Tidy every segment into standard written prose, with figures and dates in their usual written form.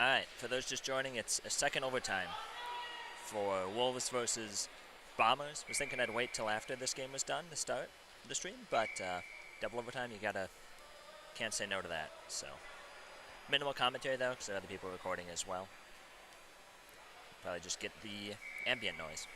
Alright, for those just joining, it's a second overtime for Wolves versus Bombers. Was thinking I'd wait till after this game was done to start the stream, but double overtime, can't say no to that. So, minimal commentary though, because there are other people recording as well. Probably just get the ambient noise.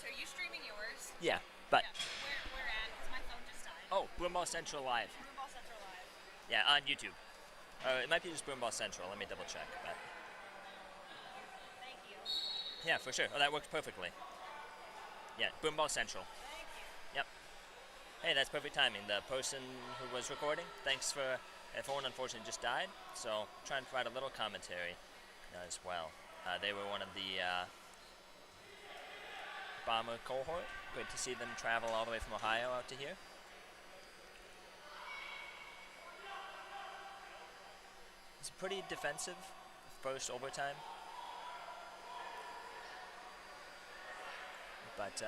Are you streaming yours? Yeah, but... Yeah. Where at? Because my phone just died. Oh, Broomball Central Live. Broomball Central Live. Yeah, on YouTube. It might be just Broomball Central. Let me double check. But Thank you. yeah, for sure. Oh, that works perfectly. Yeah, Broomball Central. Thank you. Yep. Hey, that's perfect timing. The person who was recording, thanks for... Their phone unfortunately just died, so try and provide a little commentary as well. They were one of the Bomber cohort. Great to see them travel all the way from Ohio out to here. It's a pretty defensive first overtime. But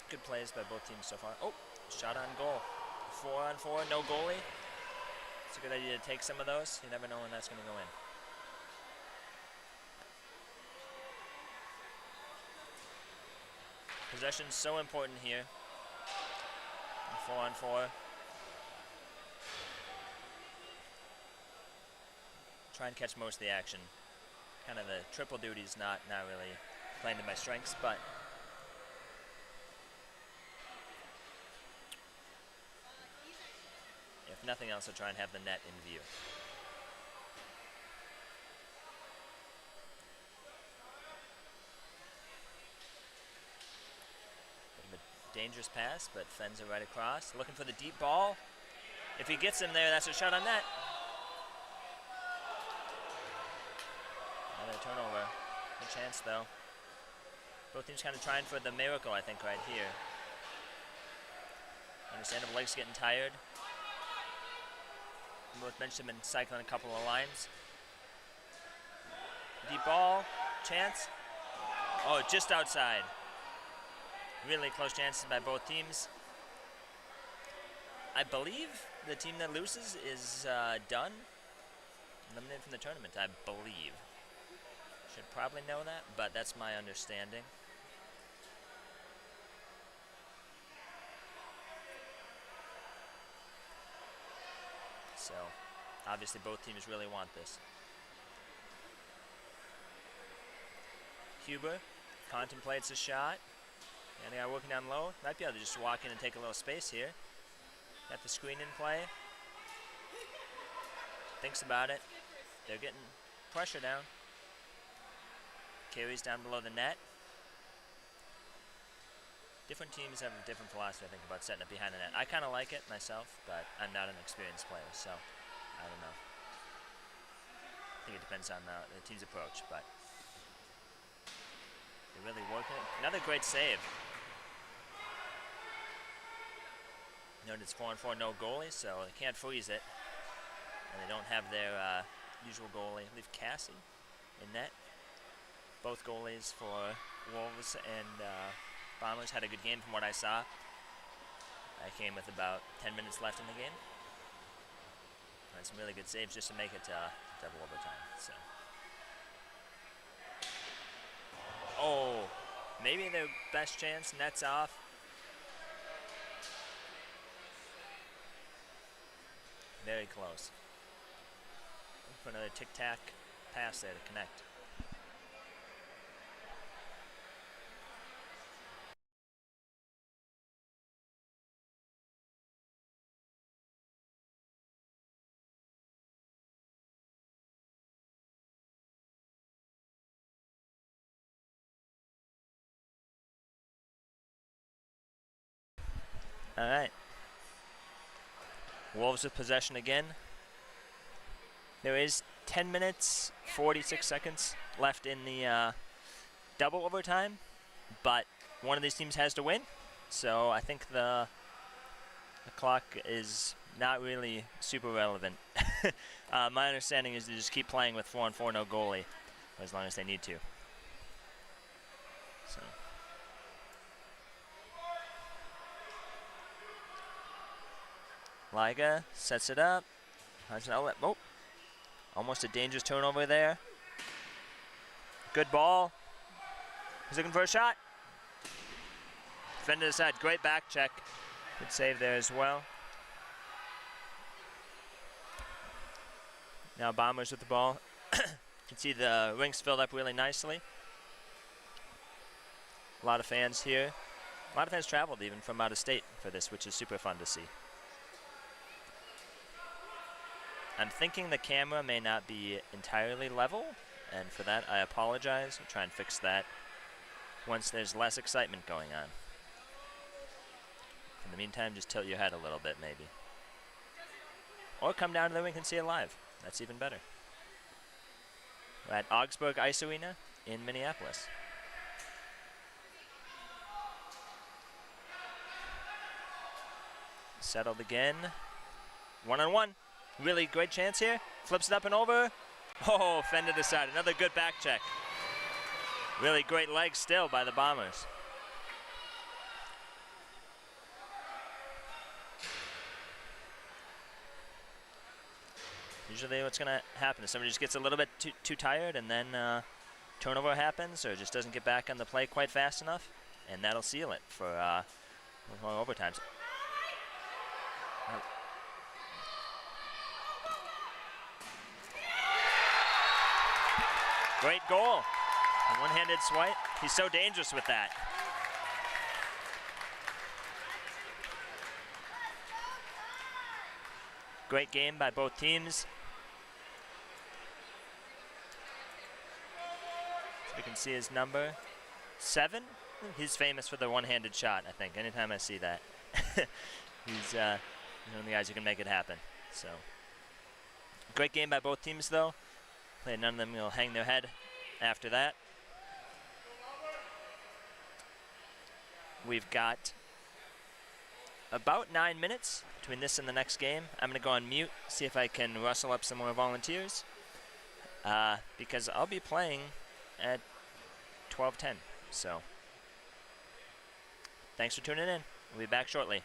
good plays by both teams so far. Oh, shot on goal. 4-on-4, no goalie. It's a good idea to take some of those. You never know when that's going to go in. Possession's so important here. 4-on-4. Try and catch most of the action. Kind of the triple duty's not really playing to my strengths, but if nothing else, I'll try and have the net in view. Bit of a dangerous pass, but fends it right across. Looking for the deep ball. If he gets him there, that's a shot on net. Another turnover. Good chance, though. Both teams kind of trying for the miracle, I think, right here. Understandable, legs getting tired. Both benches have been cycling a couple of lines. Deep ball, chance. Oh, just outside. Really close chances by both teams. I believe the team that loses is done. Eliminated from the tournament, I believe. Should probably know that, but that's my understanding. So, obviously both teams really want this. Huber contemplates a shot. And they are working down low. Might be able to just walk in and take a little space here. Got the screen in play. Thinks about it. They're getting pressure down. Carries down below the net. Different teams have a different philosophy, I think, about setting it behind the net. I kind of like it myself, but I'm not an experienced player, so I don't know. I think it depends on the team's approach, but they're really working it. Another great save. Note it's 4-on-4, no goalie, so they can't freeze it. And they don't have their usual goalie. I believe Cassie in net. Both goalies for Wolves and Bombers had a good game from what I saw. I came with about 10 minutes left in the game. And some really good saves just to make it double overtime. So, oh, maybe their best chance. Nets off. Very close. For another tic-tac pass there to connect. All right. Wolves with possession again. There is 10 minutes, 46 seconds left in the double overtime, but one of these teams has to win. So I think the clock is not really super relevant. My understanding is to just keep playing with 4-on-4, no goalie, as long as they need to. So. Liga sets it up. Has an outlet. Oh, almost a dangerous turnover there. Good ball. He's looking for a shot. Defender aside. Great back check. Good save there as well. Now Bombers with the ball. You can see the rinks filled up really nicely. A lot of fans here. A lot of fans traveled even from out of state for this, which is super fun to see. I'm thinking the camera may not be entirely level, and for that I apologize. I'll try and fix that once there's less excitement going on. In the meantime, just tilt your head a little bit maybe. Or come down to the rink and see it live. That's even better. We're at Augsburg Ice Arena in Minneapolis. Settled again. 1-on-1. Really great chance here. Flips it up and over. Oh, fended aside. Another good back check. Really great legs still by the Bombers. Usually what's going to happen is somebody just gets a little bit too tired and then turnover happens or just doesn't get back on the play quite fast enough, and that'll seal it for overtimes. Great goal. A one-handed swipe. He's so dangerous with that. Great game by both teams. So we can see his number 7. He's famous for the one-handed shot, I think. Anytime I see that. He's one of the guys who can make it happen. So, great game by both teams, though. None of them will hang their head after that. We've got about 9 minutes between this and the next game. I'm going to go on mute, see if I can rustle up some more volunteers, because I'll be playing at 12:10. So, thanks for tuning in. We'll be back shortly.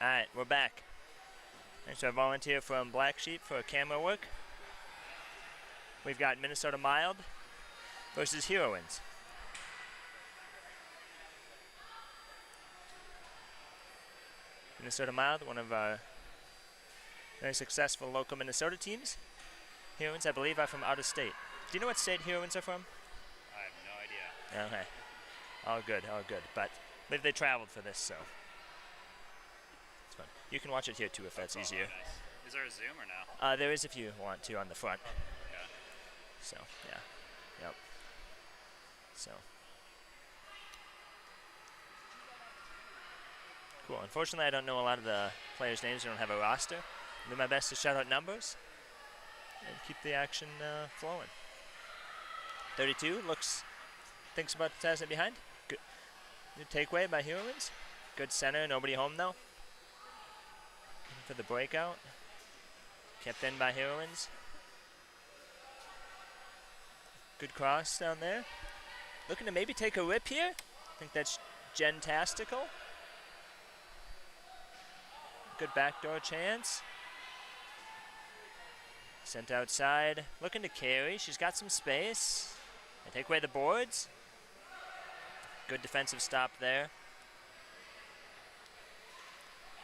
All right, we're back. Thanks to our volunteer from Black Sheep for camera work. We've got Minnesota Mild versus Heroins. Minnesota Mild, one of our very successful local Minnesota teams. Heroins, I believe, are from out of state. Do you know what state Heroins are from? I have no idea. Okay. All good, all good. But I believe they traveled for this, so it's fun. You can watch it here too if that's easier. Nice. Is there a Zoom or no? There is if you want to on the front. Okay. So, yeah. Yep. So. Cool. Unfortunately, I don't know a lot of the players' names. I don't have a roster. I'll do my best to shout out numbers and keep the action flowing. 32 thinks about the task behind. Good takeaway by Heroins. Good center, nobody home though. For the breakout. Kept in by Heroins. Good cross down there. Looking to maybe take a rip here. I think that's Gentastical. Good backdoor chance. Sent outside. Looking to carry. She's got some space. And take away the boards. Good defensive stop there.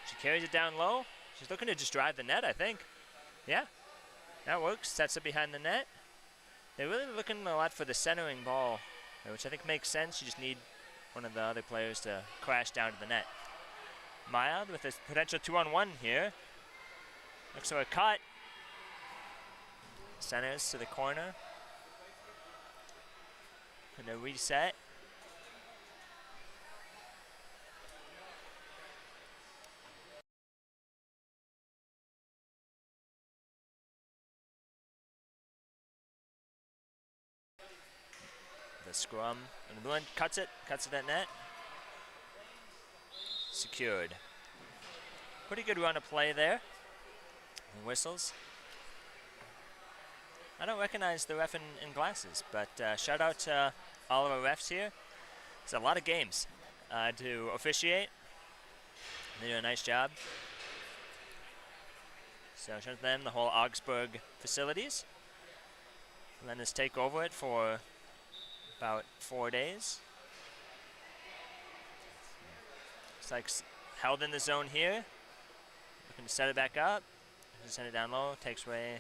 She carries it down low. She's looking to just drive the net, I think. Yeah, that works. Sets it behind the net. They're really looking a lot for the centering ball, which I think makes sense. You just need one of the other players to crash down to the net. Mild with a potential 2-on-1 here. Looks for a cut. Centers to the corner. And a reset. The scrum, and the blue one cuts it at net. Secured. Pretty good run of play there. And whistles. I don't recognize the ref in glasses, but shout out to all of our refs here. It's a lot of games to officiate. They do a nice job. So shout out to them, the whole Augsburg facilities. Let us take over it for about 4 days. It's like held in the zone here. Looking to set it back up. Send it down low. Takes away.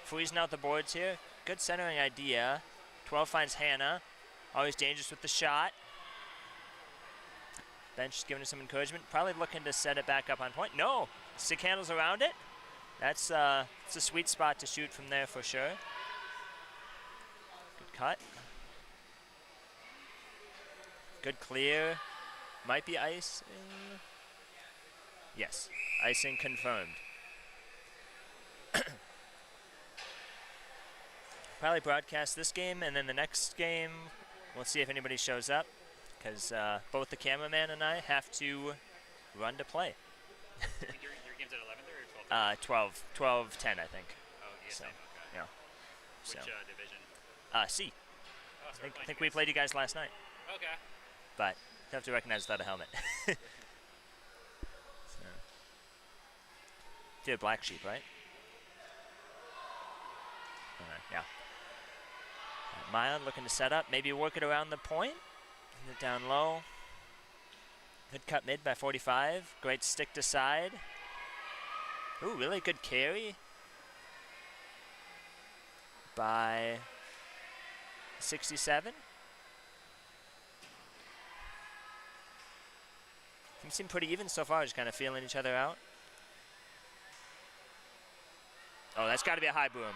Freezing out the boards here. Good centering idea. 12 finds Hannah. Always dangerous with the shot. Bench is giving her some encouragement. Probably looking to set it back up on point. No! Stick handles around it. It's a sweet spot to shoot from there for sure. Good cut. Good clear. Might be icing. Yes, icing confirmed. Probably broadcast this game, and then the next game, we'll see if anybody shows up, because both the cameraman and I have to run to play. I think your game's at 11:30 or 12:30? 12:10, I think. Oh, yes, So, okay. yeah. Which division? C. Oh, so I think we played you guys last night, Okay. but you have to recognize without a helmet. So. You're Black Sheep, right? Yeah. Mild looking to set up, maybe work it around the point. Get down low. Good cut mid by 45. Great stick to side. Ooh, really good carry by 67. Things seem pretty even so far, just kind of feeling each other out. Oh, that's got to be a high boom.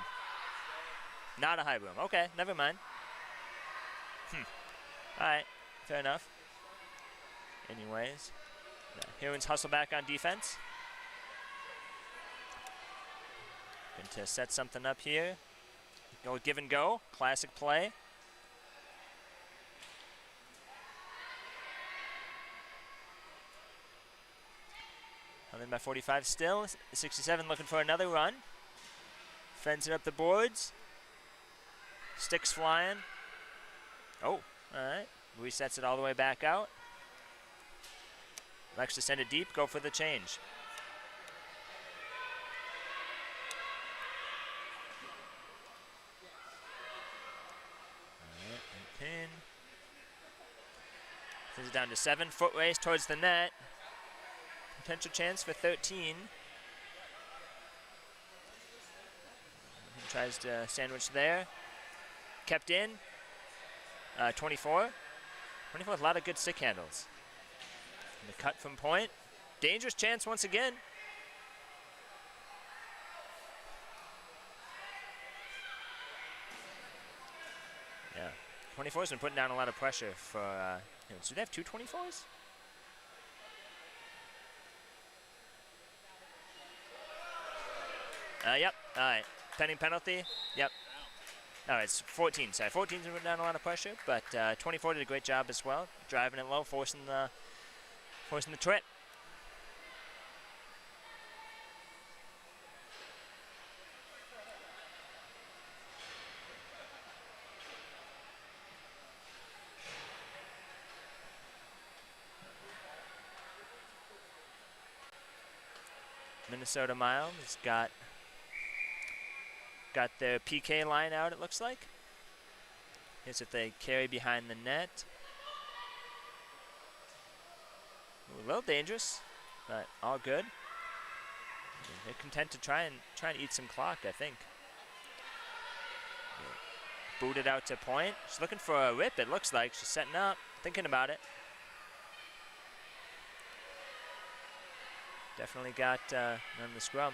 Not a high boom. Okay, never mind. All right, fair enough. Anyways, the Heroines hustle back on defense. Going to set something up here. Go give and go. Classic play. I'm in by 45 still. 67 looking for another run. Fends it up the boards. Sticks flying. Oh, all right. Resets it all the way back out. Likes to send it deep, go for the change. All right, and pin. Sends it down to 7. Foot race towards the net. Potential chance for 13. He tries to sandwich there. Kept in. 24. 24 with a lot of good stick handles. And the cut from point. Dangerous chance once again. Yeah. 24's been putting down a lot of pressure for do they have 2 24s? Yep. All right. Pending penalty. Yep. All right, it's 14. Sorry, 14's been putting down a lot of pressure, but 24 did a great job as well, driving it low, forcing the trip. Minnesota Mild has got their PK line out, it looks like. Here's if they carry behind the net. A little dangerous, but all good. They're content to try and eat some clock, I think. Booted out to point. She's looking for a rip, it looks like. She's setting up, thinking about it. Definitely got none of the scrum.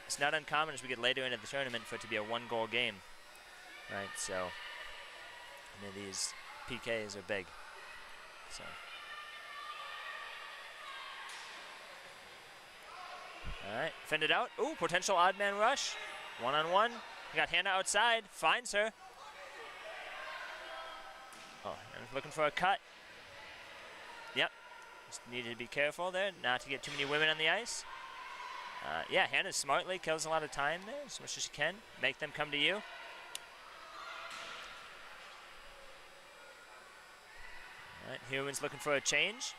It's not uncommon as we get later into the tournament for it to be a 1-goal game. Right, so these PKs are big. So. All right, fended out. Ooh, potential odd man rush. 1-on-1. We got Hannah outside, finds her. Oh, and looking for a cut. Yep, just needed to be careful there, not to get too many women on the ice. Yeah, Hannah smartly kills a lot of time there, as much as she can. Make them come to you. All right, Heroins looking for a change.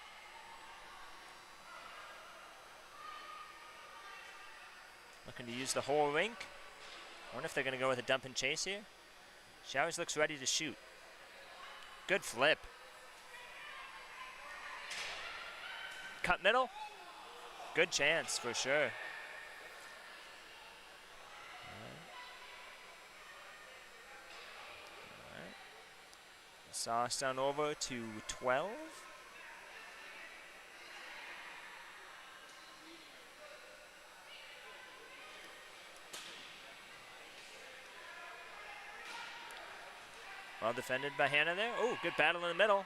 Looking to use the whole rink. I wonder if they're going to go with a dump and chase here. She always looks ready to shoot. Good flip. Cut middle. Good chance for sure. Sauce down over to 12. Well defended by Hannah there. Oh, good battle in the middle.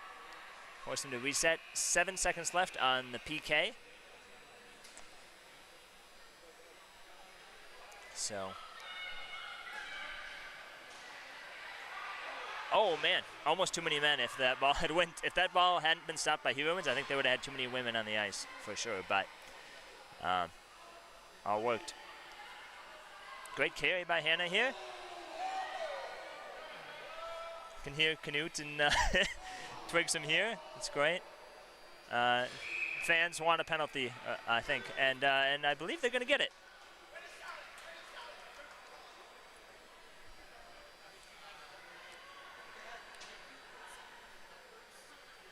Force them to reset. 7 seconds left on the PK. So. Oh man, almost too many men. If that ball hadn't been stopped by Heroins, I think they would have had too many women on the ice for sure. But all worked. Great carry by Hannah here. Can hear Canute and Twigsum here. That's great. Fans want a penalty, I think, and I believe they're going to get it.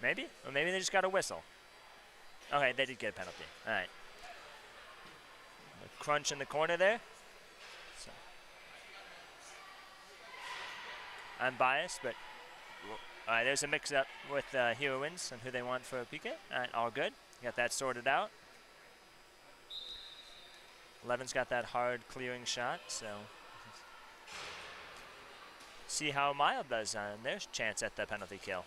Maybe? Or maybe they just got a whistle. Okay, they did get a penalty. All right. A crunch in the corner there. So. I'm biased, but all right, there's a mix-up with Heroins and who they want for a PK. All right, all good. Got that sorted out. Levin's got that hard clearing shot, so see how Mild does on their chance at the penalty kill.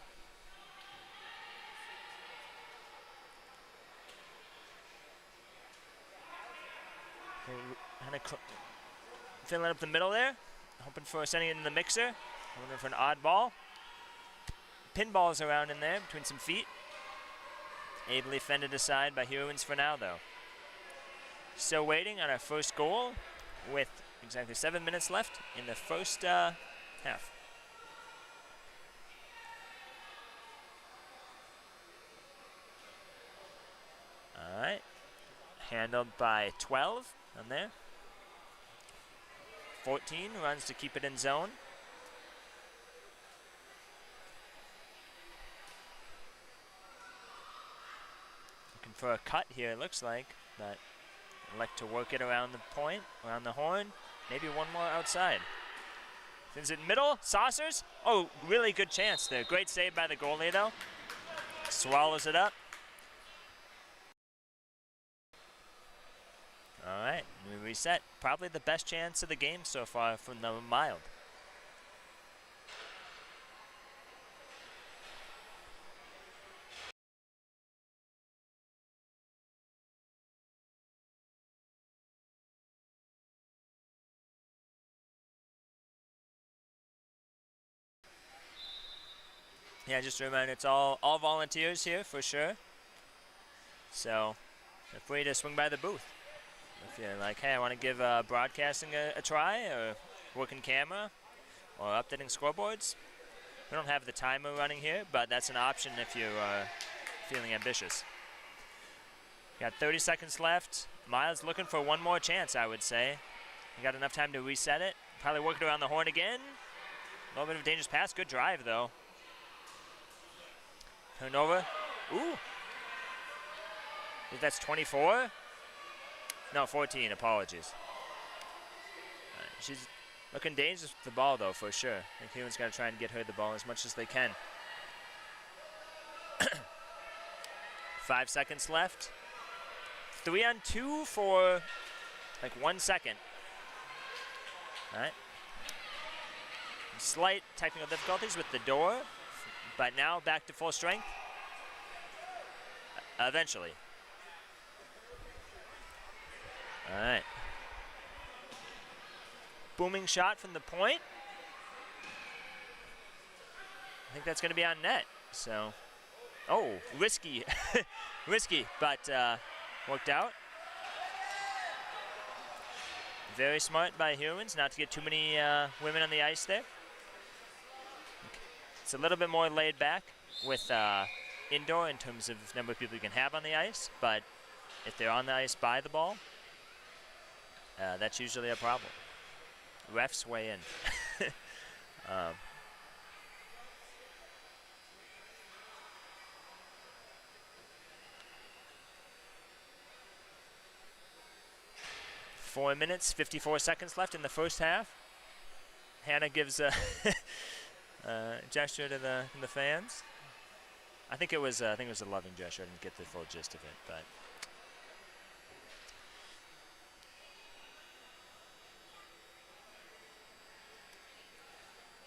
Kind of filling up the middle there, hoping for sending it in the mixer, looking for an odd ball. Pinballs around in there between some feet. Ably fended aside by Heroins for now, though. Still waiting on our first goal with exactly 7 minutes left in the first half. Handled by 12 on there. 14 runs to keep it in zone. Looking for a cut here, it looks like, but elect to work it around the point, around the horn. Maybe one more outside. Is it middle? Saucers? Oh, really good chance there. Great save by the goalie, though. Swallows it up. All right, we reset. Probably the best chance of the game so far from the Mild. Yeah, just a reminder, it's all volunteers here for sure. So feel free to swing by the booth. If you're like, hey, I want to give broadcasting a try, or working camera, or updating scoreboards. We don't have the timer running here, but that's an option if you're feeling ambitious. Got 30 seconds left. Miles looking for one more chance, I would say. You got enough time to reset it. Probably work it around the horn again. A little bit of a dangerous pass. Good drive, though. Turned over. Ooh. I think that's 24. No, 14. Apologies. She's looking dangerous with the ball, though, for sure. I think Heroins got to try and get her the ball as much as they can. 5 seconds left. 3-on-2 for like 1 second. All right. Slight technical difficulties with the door, but now back to full strength. Eventually. All right. Booming shot from the point. I think that's going to be on net. So, oh, risky. Risky, but worked out. Very smart by Heroins not to get too many women on the ice there. It's a little bit more laid back with indoor in terms of number of people you can have on the ice, but if they're on the ice by the ball, that's usually a problem. Refs weigh in. 4 minutes, 54 seconds left in the first half. Hannah gives a gesture to the fans. I think it was a loving gesture. I didn't get the full gist of it, but.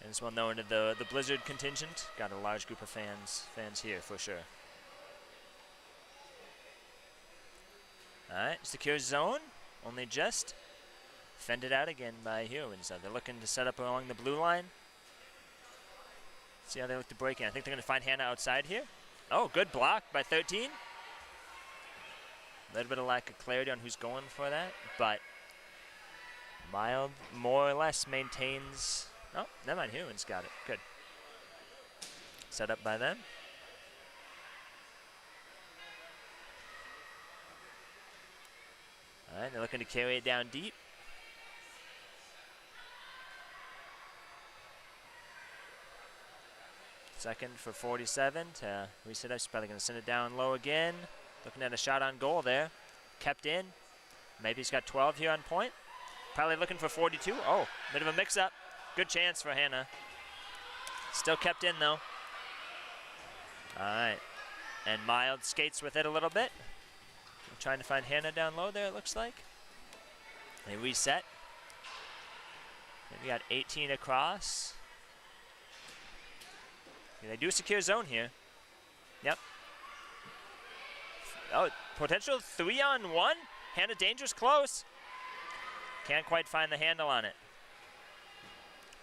And it's well known to the Blizzard contingent. Got a large group of fans here for sure. All right, secure zone. Only just fended out again by Heroins. They're looking to set up along the blue line. See how they look to break in. I think they're going to find Hannah outside here. Oh, good block by 13. A little bit of lack of clarity on who's going for that, but Mild more or less maintains. Oh, never mind. Heroins got it. Good. Set up by them. All right, they're looking to carry it down deep. Second for 47 to reset up. He's probably going to send it down low again. Looking at a shot on goal there. Kept in. Maybe he's got 12 here on point. Probably looking for 42. Oh, bit of a mix-up. Good chance for Hannah. Still kept in, though. All right. And Mild skates with it a little bit. Trying to find Hannah down low there, it looks like. They reset. And we got 18 across. Yeah, they do secure zone here. Yep. Oh, potential 3-on-1. Hannah dangerous close. Can't quite find the handle on it.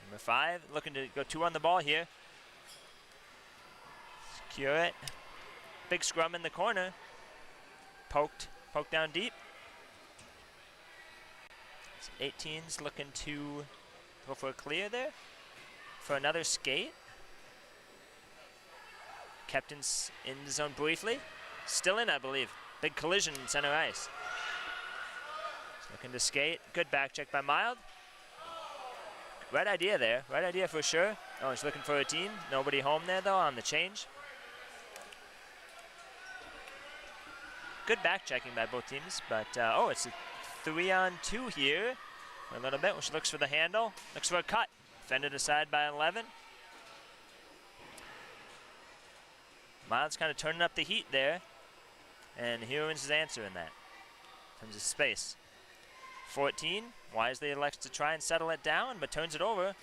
Number 5 looking to go 2 on the ball here. Secure it. Big scrum in the corner. Poked down deep. 18's looking to go for a clear there. For another skate. Kept in the zone briefly. Still in, I believe. Big collision in center ice. Looking to skate. Good back check by Mild. Right idea there. Right idea for sure. Oh, he's looking for a team. Nobody home there, though, on the change. Good back checking by both teams, but oh, it's a 3-on-2 here for a little bit. She looks for the handle, looks for a cut. Fended aside by 11. Mild's kind of turning up the heat there, and Heroins is answering that in terms of space. 14 wisely elects to try and settle it down, but turns it over.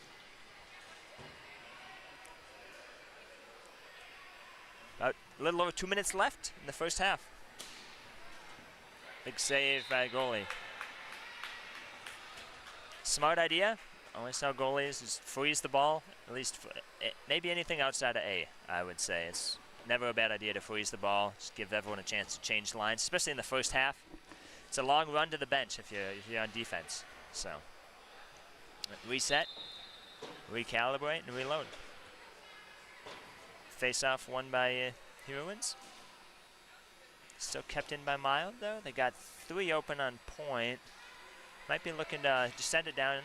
About a little over 2 minutes left in the first half. Big save by goalie. Smart idea. Always tell goalies is freeze the ball. At least maybe anything outside of A, I would say. It's never a bad idea to freeze the ball. Just give everyone a chance to change lines, especially in the first half. It's a long run to the bench if you're on defense. So reset, recalibrate, and reload. Face-off won by Heroins. Still kept in by Mild, though. They got 3 open on point. Might be looking to just send it down.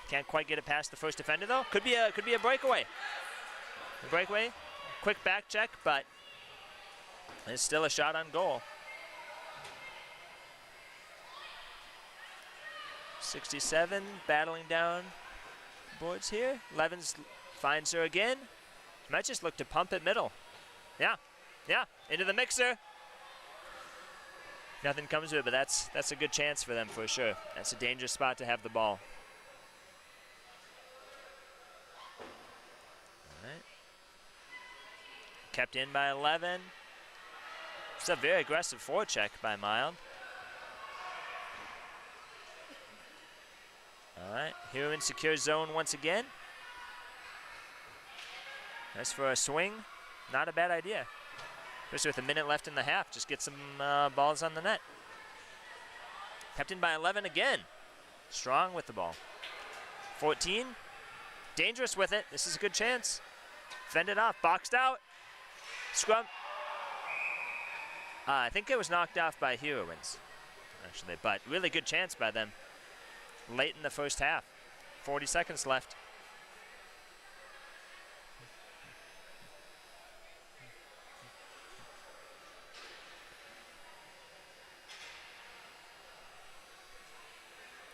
Can't quite get it past the first defender, though. Could be a breakaway. A breakaway. Quick back check, but it's still a shot on goal. 67 battling down boards here. Levens finds her again. Might just look to pump it middle. Yeah, into the mixer. Nothing comes to it, but that's a good chance for them for sure. That's a dangerous spot to have the ball. All right. Kept in by 11. It's a very aggressive forecheck by Mild. All right, Heroin secures zone once again. As for a swing, not a bad idea. Especially with a minute left in the half, just get some balls on the net. Kept in by 11 again. Strong with the ball. 14, dangerous with it. This is a good chance. Fended off, boxed out. Scrum. I think it was knocked off by Heroins, actually, but really good chance by them. Late in the first half. 40 seconds left.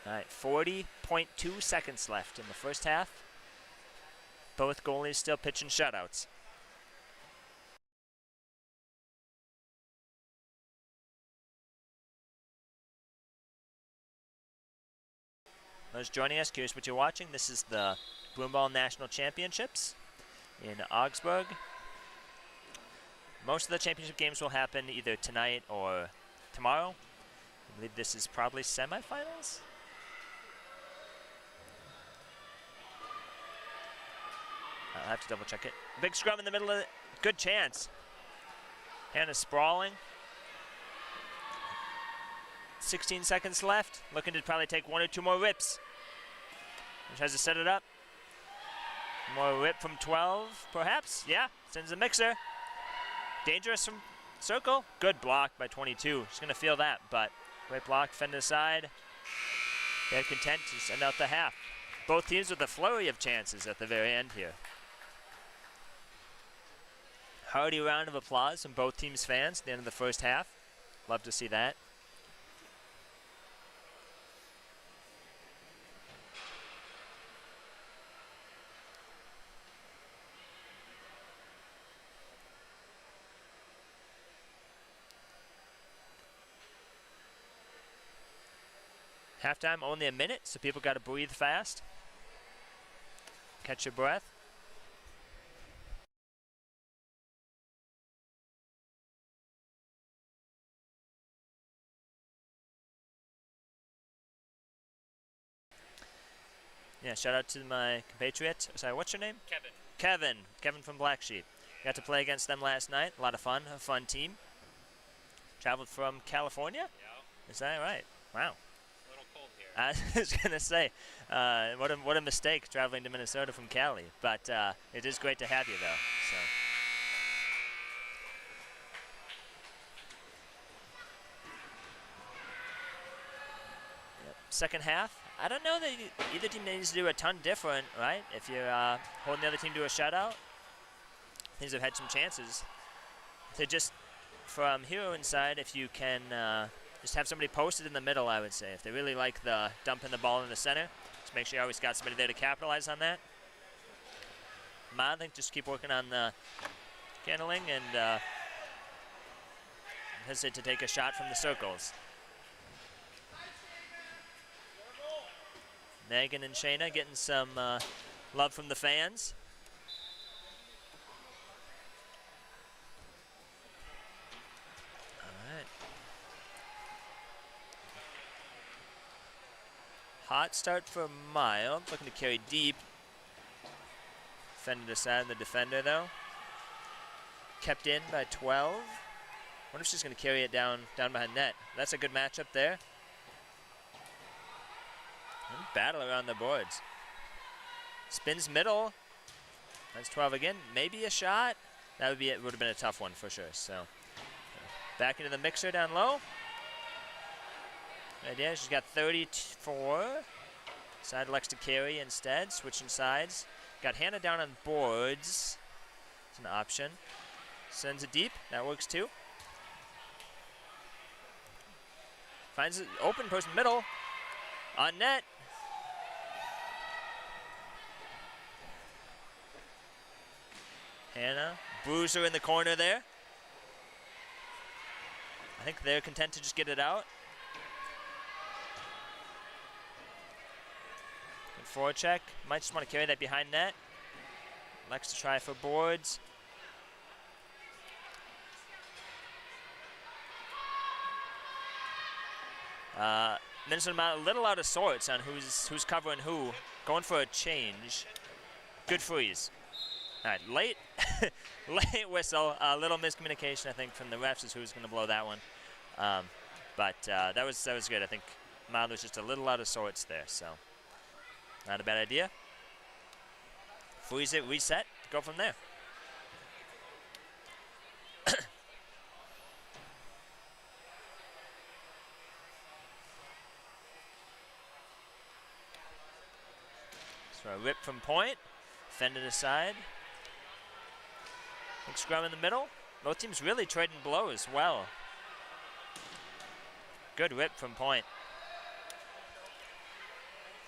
All right, 40.2 seconds left in the first half. Both goalies still pitching shutouts. Those joining us, curious what you're watching. This is the Broomball National Championships in Augsburg. Most of the championship games will happen either tonight or tomorrow. I believe this is probably semifinals. I'll have to double check it. Big scrum in the middle of it. Good chance. Hannah sprawling. 16 seconds left. Looking to probably take 1 or 2 more rips. Tries to set it up. More rip from 12, perhaps. Yeah, sends a mixer. Dangerous from circle. Good block by 22. She's going to feel that, but great block, fend aside. They're content to send out the half. Both teams with a flurry of chances at the very end here. Hearty round of applause from both teams' fans at the end of the first half. Love to see that. Halftime only a minute, so people got to breathe fast. Catch your breath. Yeah, shout out to my compatriot. Sorry, what's your name? Kevin. Kevin from Black Sheep. Got to play against them last night. A lot of fun, a fun team. Traveled from California? Yeah. Is that right? Wow. A little cold here. I was going to say, what a mistake traveling to Minnesota from Cali. But it is great to have you, though. So. second half. I don't know that either team needs to do a ton different, right? If you're holding the other team to a shutout, things have had some chances. So just from Heroins side, if you can just have somebody posted in the middle, I would say. If they really like the dumping the ball in the center, just make sure you always got somebody there to capitalize on that. I think just keep working on the handling and hesitate to take a shot from the circles. Megan and Shayna getting some love from the fans. All right. Hot start for Mild, looking to carry deep. Defended aside the defender though. Kept in by 12. Wonder if she's going to carry it down behind net. That's a good matchup there. And battle around the boards. Spins middle. That's 12 again. Maybe a shot. That would be it. Would have been a tough one for sure. So back into the mixer down low. Good idea. She's got 34. Side elects to carry instead. Switching sides. Got Hannah down on boards. It's an option. Sends it deep. That works too. Finds it open post middle. On net. Hannah, bruiser in the corner there. I think they're content to just get it out. Good forward check. Might just want to carry that behind net. Likes to try for boards. Minnesota Mountain a little out of sorts on who's covering who. Going for a change. Good freeze. All right, late whistle. A little miscommunication, I think, from the refs as who's going to blow that one. But that was good. I think Mild was just a little out of sorts there, so not a bad idea. Freeze it, reset, go from there. So a rip from point, fended aside. Big scrum in the middle. Both teams really trading blows well. Good rip from point.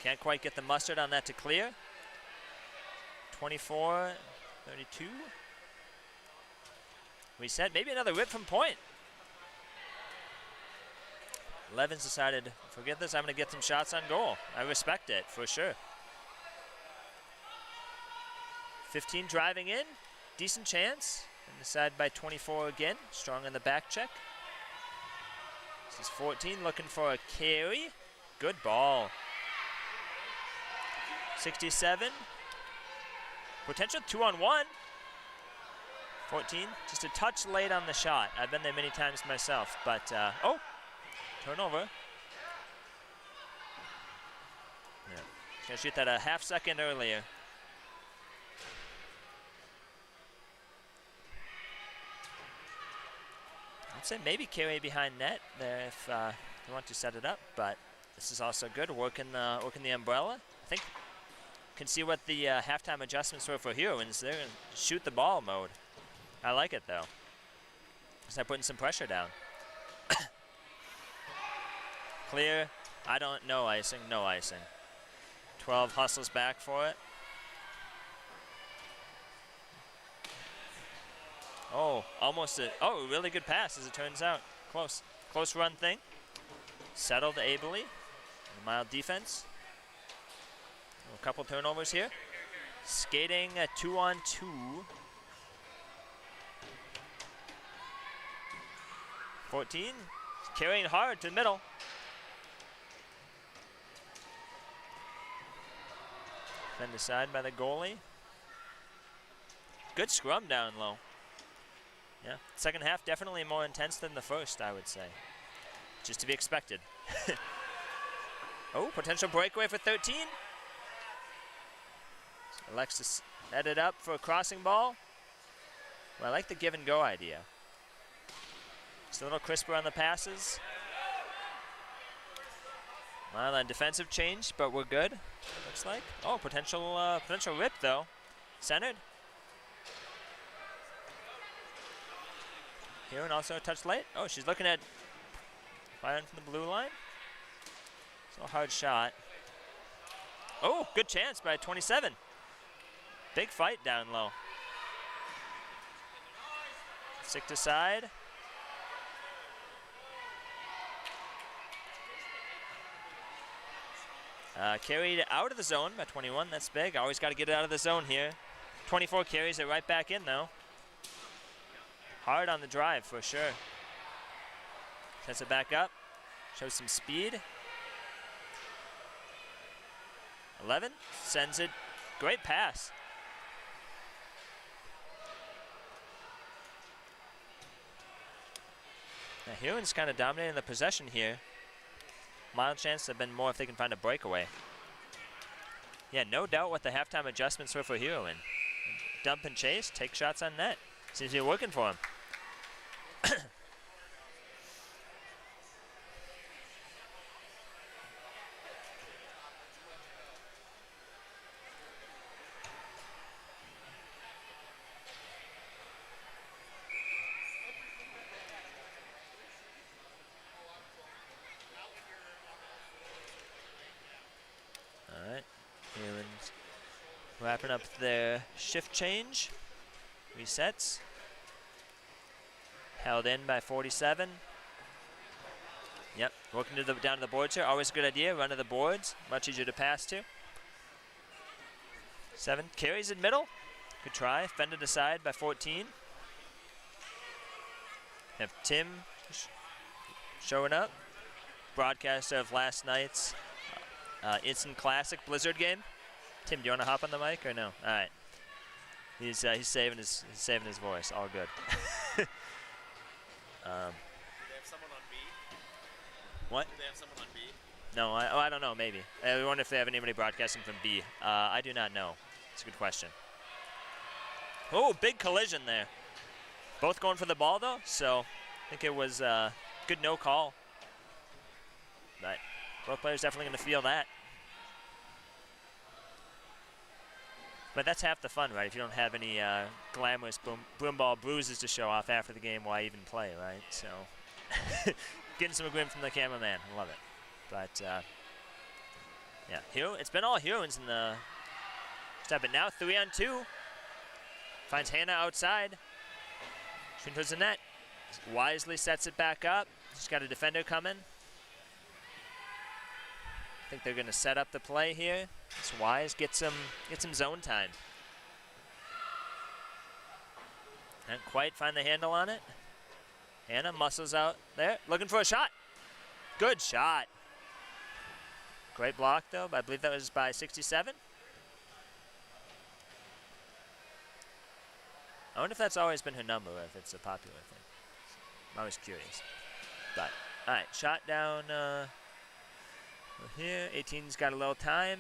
Can't quite get the mustard on that to clear. 24, 32. Reset, maybe another rip from point. Levin's decided, forget this, I'm going to get some shots on goal. I respect it, for sure. 15 driving in, decent chance. And decide by 24 again, strong in the back check. This is 14, looking for a carry. Good ball. 67. Potential 2-on-1. 14, just a touch late on the shot. I've been there many times myself, but, oh, turnover. Yeah, gonna shoot that a half second earlier. I'd say maybe carry behind net there if you want to set it up, but this is also good, working the umbrella. I think can see what the halftime adjustments were for Heroins. They're in shoot the ball mode. I like it though. Start putting some pressure down. Clear. I don't know icing. No icing. 12 hustles back for it. Oh, almost a really good pass as it turns out. Close run thing. Settled ably. A mild defense. A couple turnovers here. Skating a 2-on-2. 14. Carrying hard to the middle. Then aside by the goalie. Good scrum down low. Yeah, second half definitely more intense than the first, I would say. Just to be expected. Oh, potential breakaway for 13. Alexis head it up for a crossing ball. Well, I like the give and go idea. Just a little crisper on the passes. Well, on defensive change, but we're good. Looks like. Oh, potential rip though. Centered. Heroin also a touch late. Oh, she's looking at firing from the blue line. So a hard shot. Oh, good chance by 27. Big fight down low. Stick to side. Carried out of the zone by 21. That's big. Always got to get it out of the zone here. 24 carries it right back in though. Hard on the drive for sure. Sets it back up. Shows some speed. 11 sends it. Great pass. Now Heroin's kind of dominating the possession here. Mild chance to have been more if they can find a breakaway. Yeah, no doubt what the halftime adjustments were for Heroin. Dump and chase, take shots on net. Seems to be working for him. Wrapping up their shift change. Resets. Held in by 47. Yep, working down to the boards here. Always a good idea. Run to the boards. Much easier to pass to. 7 carries in middle. Good try. Fended aside by 14. Have Tim showing up. Broadcaster of last night's Instant Classic Blizzard game. Tim, do you want to hop on the mic or no? All right. He's saving his voice. All good. Do they have someone on B? What? Do they have someone on B? No, I don't know. Maybe. I wonder if they have anybody broadcasting from B. I do not know. It's a good question. Oh, big collision there. Both going for the ball though, so I think it was good no call. But both players definitely going to feel that. But that's half the fun, right? If you don't have any glamorous broomball bruises to show off after the game, why even play, right? So, getting some grin from the cameraman. I love it. But, yeah, it's been all Heroins in the step. But now 3-on-2. Finds Hannah outside. Shooting towards the net. Wisely sets it back up. She's got a defender coming. I think they're going to set up the play here. It's wise. Get some zone time. Can't quite find the handle on it. Hannah muscles out there. Looking for a shot. Good shot. Great block, though. I believe that was by 67. I wonder if that's always been her number or if it's a popular thing. I'm always curious. But, all right. Shot down here. 18's got a little time.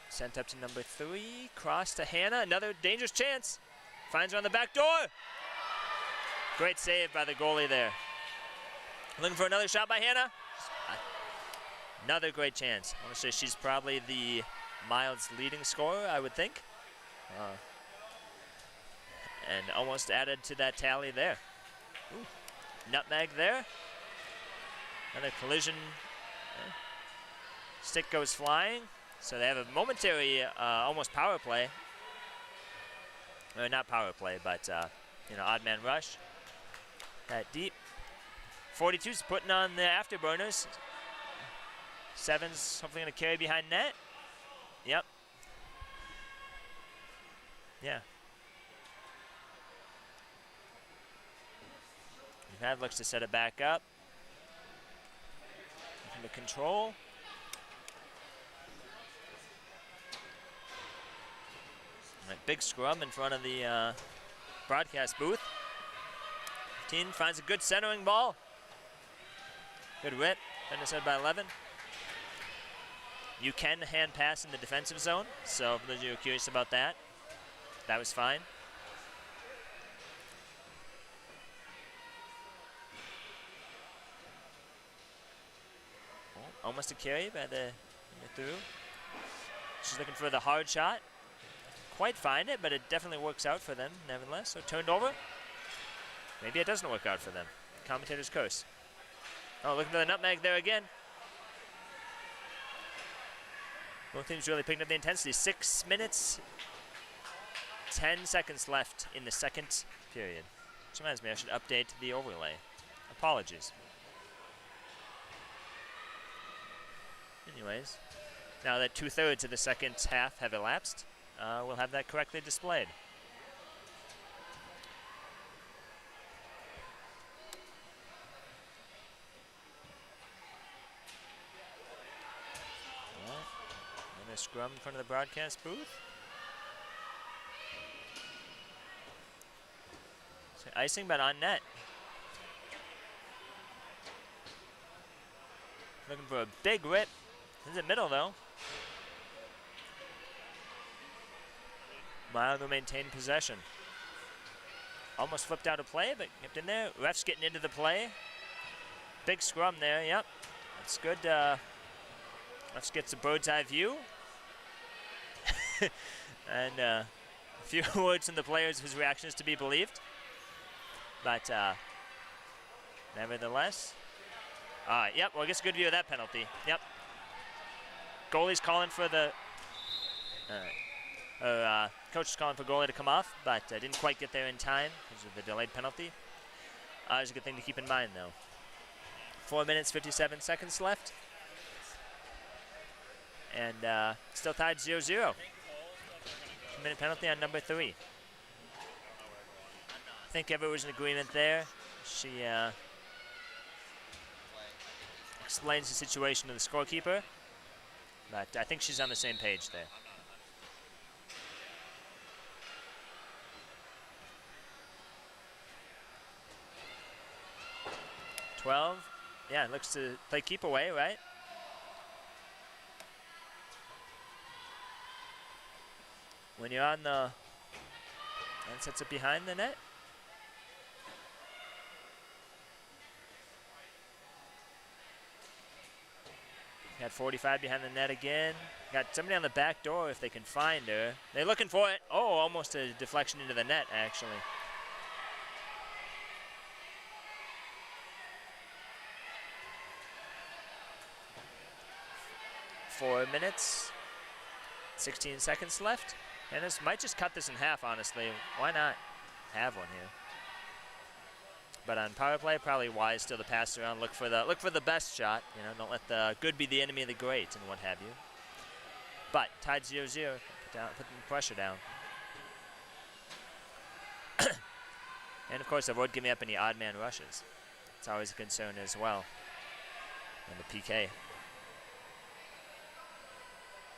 Sent up to number 3. Cross to Hannah. Another dangerous chance. Finds her on the back door. Great save by the goalie there. Looking for another shot by Hannah. Another great chance. I want to say she's probably the Milds leading scorer, I would think. And almost added to that tally there. Ooh. Nutmeg there. Another collision. Stick goes flying. So they have a momentary almost power play. Or not power play, but odd man rush. That deep. 42's putting on the afterburners. 7's hopefully going to carry behind net. Yep. Yeah. That looks to set it back up. The control. All right, big scrum in front of the broadcast booth. 15 finds a good centering ball. Good whip. Finished by 11. You can hand pass in the defensive zone, so for those of you who are curious about that, that was fine. almost a carry by the through. She's looking for the hard shot. Quite find it, but it definitely works out for them nevertheless. So turned over. Maybe it doesn't work out for them. Commentator's curse. Oh, looking for the nutmeg there again. Both teams really picking up the intensity. 6 minutes, 10 seconds left in the second period. Which reminds me, I should update the overlay. Apologies. Anyways, now that 2/3 of the second half have elapsed, we'll have that correctly displayed. Another scrum in front of the broadcast booth. So icing, but on net. Looking for a big rip. This is the middle, though. Mile to maintain possession. Almost flipped out of play, but kept in there. Ref's getting into the play. Big scrum there, yep. That's good. Refs gets a bird's eye view. And a few words from the players whose reaction is to be believed. But nevertheless. Yep, well, I guess a good view of that penalty. Yep. Goalie's calling for the... coach is calling for goalie to come off, but didn't quite get there in time because of the delayed penalty. It's a good thing to keep in mind, though. 4 minutes, 57 seconds left. And still tied 0-0. 2-minute penalty on number 3. I think everyone was in agreement there. She explains the situation to the scorekeeper, but I think she's on the same page there. Yeah, it looks to play keep away, right? When you're on the... And sets it behind the net. Got 45 behind the net again. Got somebody on the back door if they can find her. They're looking for it. Oh, almost a deflection into the net, actually. Four minutes, 16 seconds left. And this might just cut this in half, honestly. Why not have one here? But on power play, probably wise still to pass around, look for the best shot. You know, don't let the good be the enemy of the great and what have you. But tied 0-0, put the pressure down. And of course, avoid giving up any odd man rushes. It's always a concern as well. And the PK.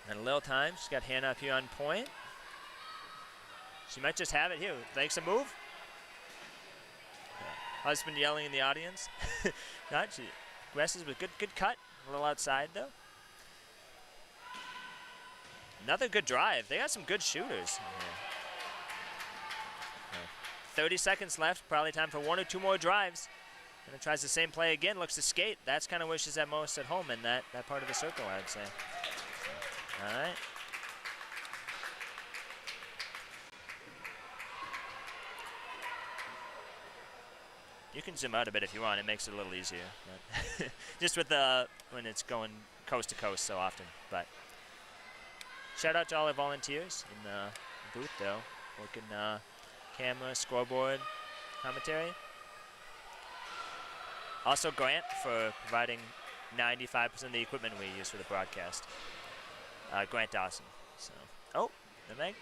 And a little time. She's got Hannah up here on point. She might just have it here. Makes a move. Husband yelling in the audience. Not, she aggressive with good cut. A little outside though. Another good drive. They got some good shooters. 30 seconds left. Probably time for 1 or 2 more drives. And it tries the same play again. Looks to skate. That's kind of where she's at most at home in that part of the circle, I would say. All right. You can zoom out a bit if you want. It makes it a little easier. But just with when it's going coast to coast so often. But shout out to all our volunteers in the booth, though. Working camera, scoreboard, commentary. Also Grant for providing 95% of the equipment we use for the broadcast. Grant Dawson. So, oh, the Meg.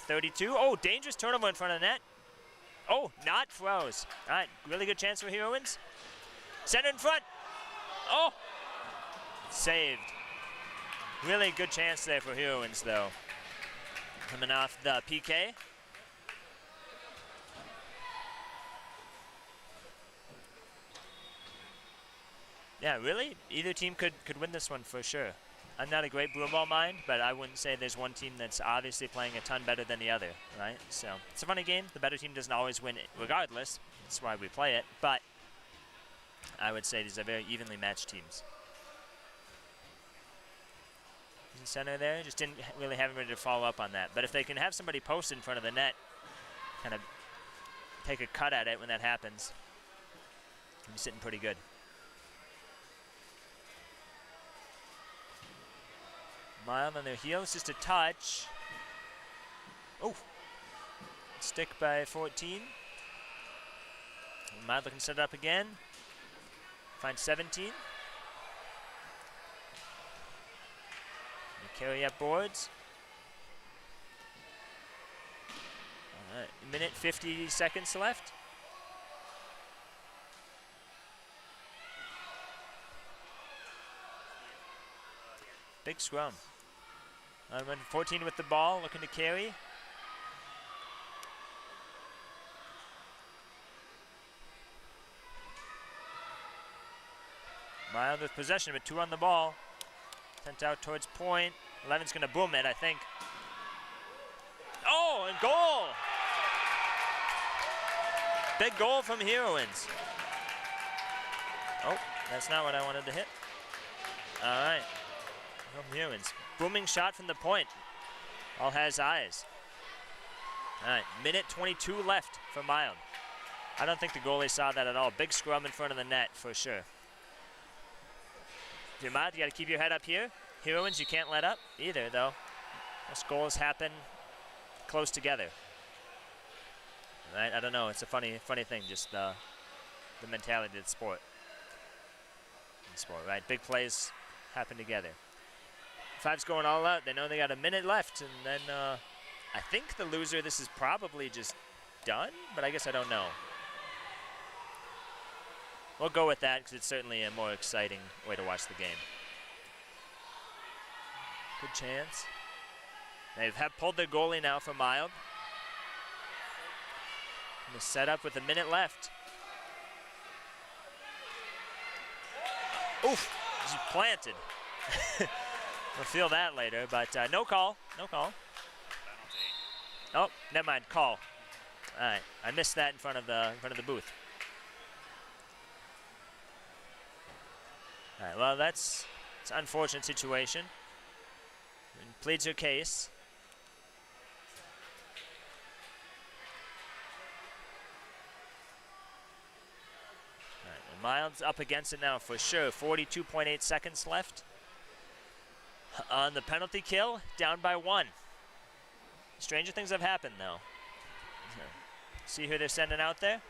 32. Oh, dangerous turnover in front of the net. Oh, not froze. All right, really good chance for Heroins. Center in front. Oh, saved. Really good chance there for Heroins, though. Coming off the PK. Yeah, really, either team could win this one for sure. I'm not a great Broomball mind, but I wouldn't say there's one team that's obviously playing a ton better than the other, right? So it's a funny game. The better team doesn't always win it regardless. That's why we play it. But I would say these are very evenly matched teams. in center there. Just didn't really have anybody to follow up on that. But if they can have somebody posted in front of the net, kind of take a cut at it when that happens, they'll be sitting pretty good. Mild on their heels, just a touch. Oh, stick by 14. Mild looking to set it up again. Find 17. Carry up boards. All right, minute 50 seconds left. Big scrum. 14 with the ball, looking to carry. Mild with possession, but 2 on the ball. Sent out towards point. 11's going to boom it, I think. Oh, and goal! Big goal from Heroins. Oh, that's not what I wanted to hit. All right, from Heroins. Booming shot from the point. All has eyes. All right, minute 22 left for Mild. I don't think the goalie saw that at all. Big scrum in front of the net for sure. If you're Mild, you got to keep your head up here. Heroines, you can't let up either, though. Most goals happen close together. Right? I don't know. It's a funny thing. Just the mentality of the sport. Right? Big plays happen together. Five's going all out. They know they got a minute left, and then I think the loser. This is probably just done, but I guess I don't know. We'll go with that because it's certainly a more exciting way to watch the game. Good chance. They have pulled their goalie now for Mild. And the setup with a minute left. Oof, she's planted. We'll feel that later, but no call, no call. Oh, never mind, call. All right, I missed that in front of the booth. All right, well, it's an unfortunate situation. And pleads her case. All right, and Mild's up against it now for sure. 42.8 seconds left. On the penalty kill, down by 1. Stranger things have happened, though. See who they're sending out there?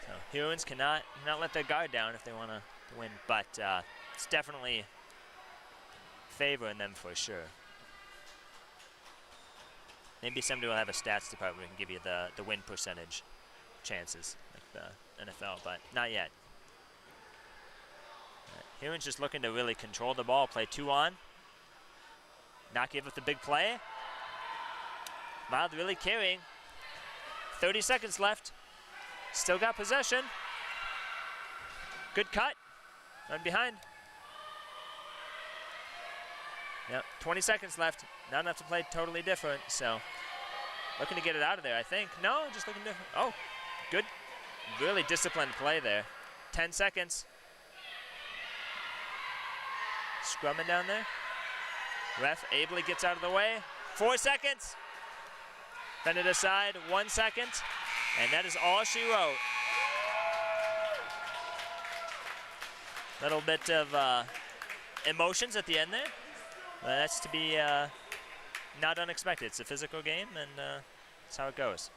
So Heroines cannot let their guard down if they want to win, but it's definitely favoring them for sure. Maybe somebody will have a stats department and give you the win percentage chances, like the NFL, but not yet. Heroines just looking to really control the ball, play 2 on. Not give up the big play. Mild really carrying. 30 seconds left. Still got possession. Good cut. Run behind. Yep, 20 seconds left. Not enough to play totally different, so looking to get it out of there, I think. No, just looking different. Oh, good. Really disciplined play there. 10 seconds. Scrumming down there. Ref ably gets out of the way. 4 seconds. Bend it aside, 1 second. And that is all she wrote. Little bit of emotions at the end there. That's to be not unexpected. It's a physical game, and that's how it goes.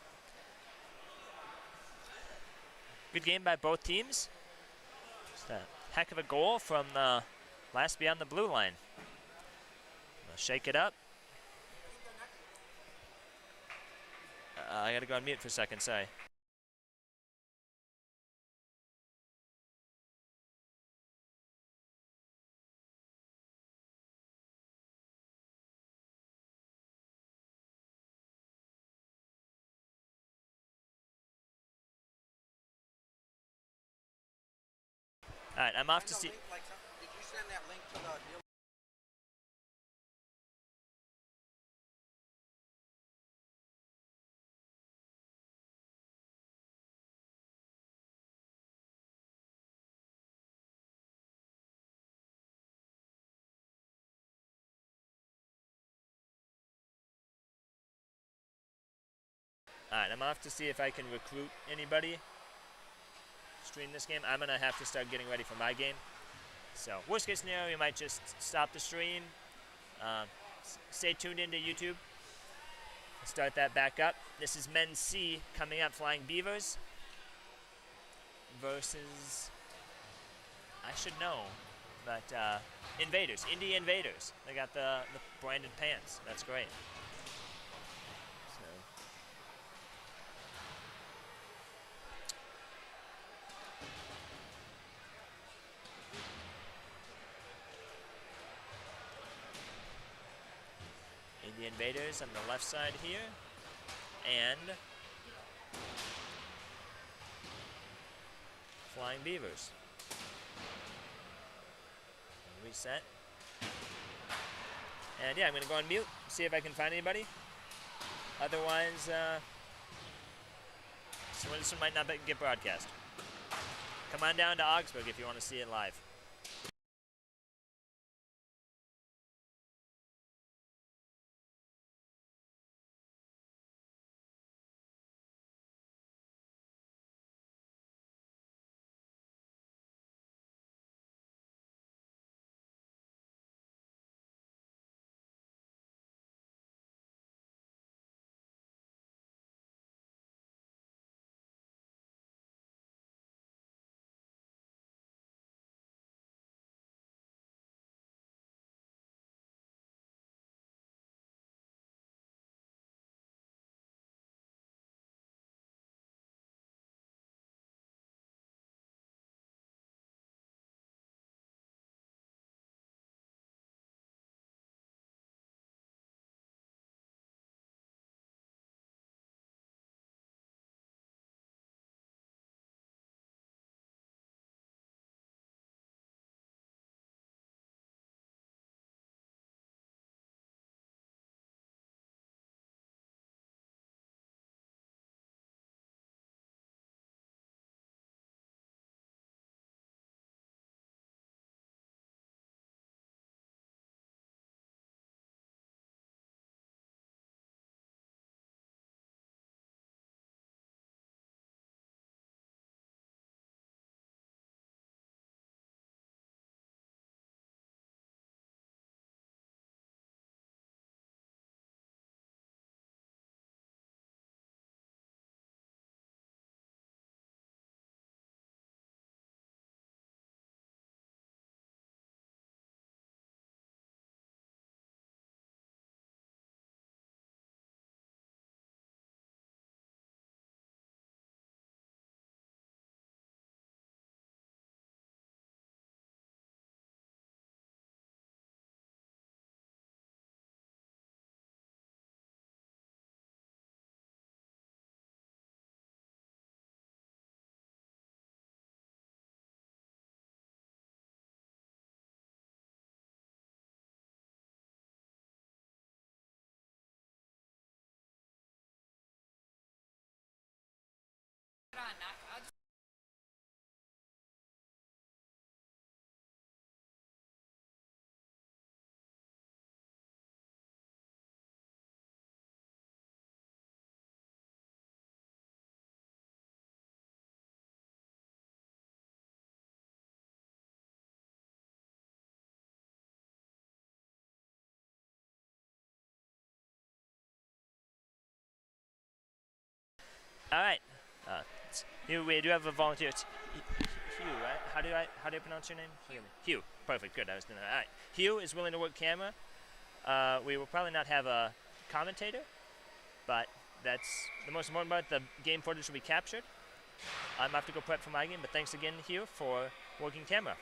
Good game by both teams. Just a heck of a goal from the last beyond the blue line. We'll shake it up. I gotta go on mute for a second, sorry. All right, I'm off to see. Did you send that link to the Dilly? Alright, I'm off to see if I can recruit anybody. Stream this game. I'm going to have to start getting ready for my game. So, worst case scenario, we might just stop the stream. Stay tuned into YouTube. Start that back up. This is Men's C coming up, Flying Beavers. Versus, I should know, but Invaders, Indie Invaders. They got the branded pants. That's great. So. Indie Invaders on the left side here, and Flying Beavers. Reset. And yeah, I'm gonna go on mute, see if I can find anybody. Otherwise, this one might not get broadcast. Come on down to Augsburg if you want to see it live. All right. Here we do have a volunteer. It's Hugh, right? How do I pronounce your name? Hugh. Perfect. Good. I was doing that. All right. Hugh is willing to work camera. We will probably not have a commentator, but that's the most important part. The game footage will be captured. I'm off to go prep for my game, but thanks again, Hugh, for working camera.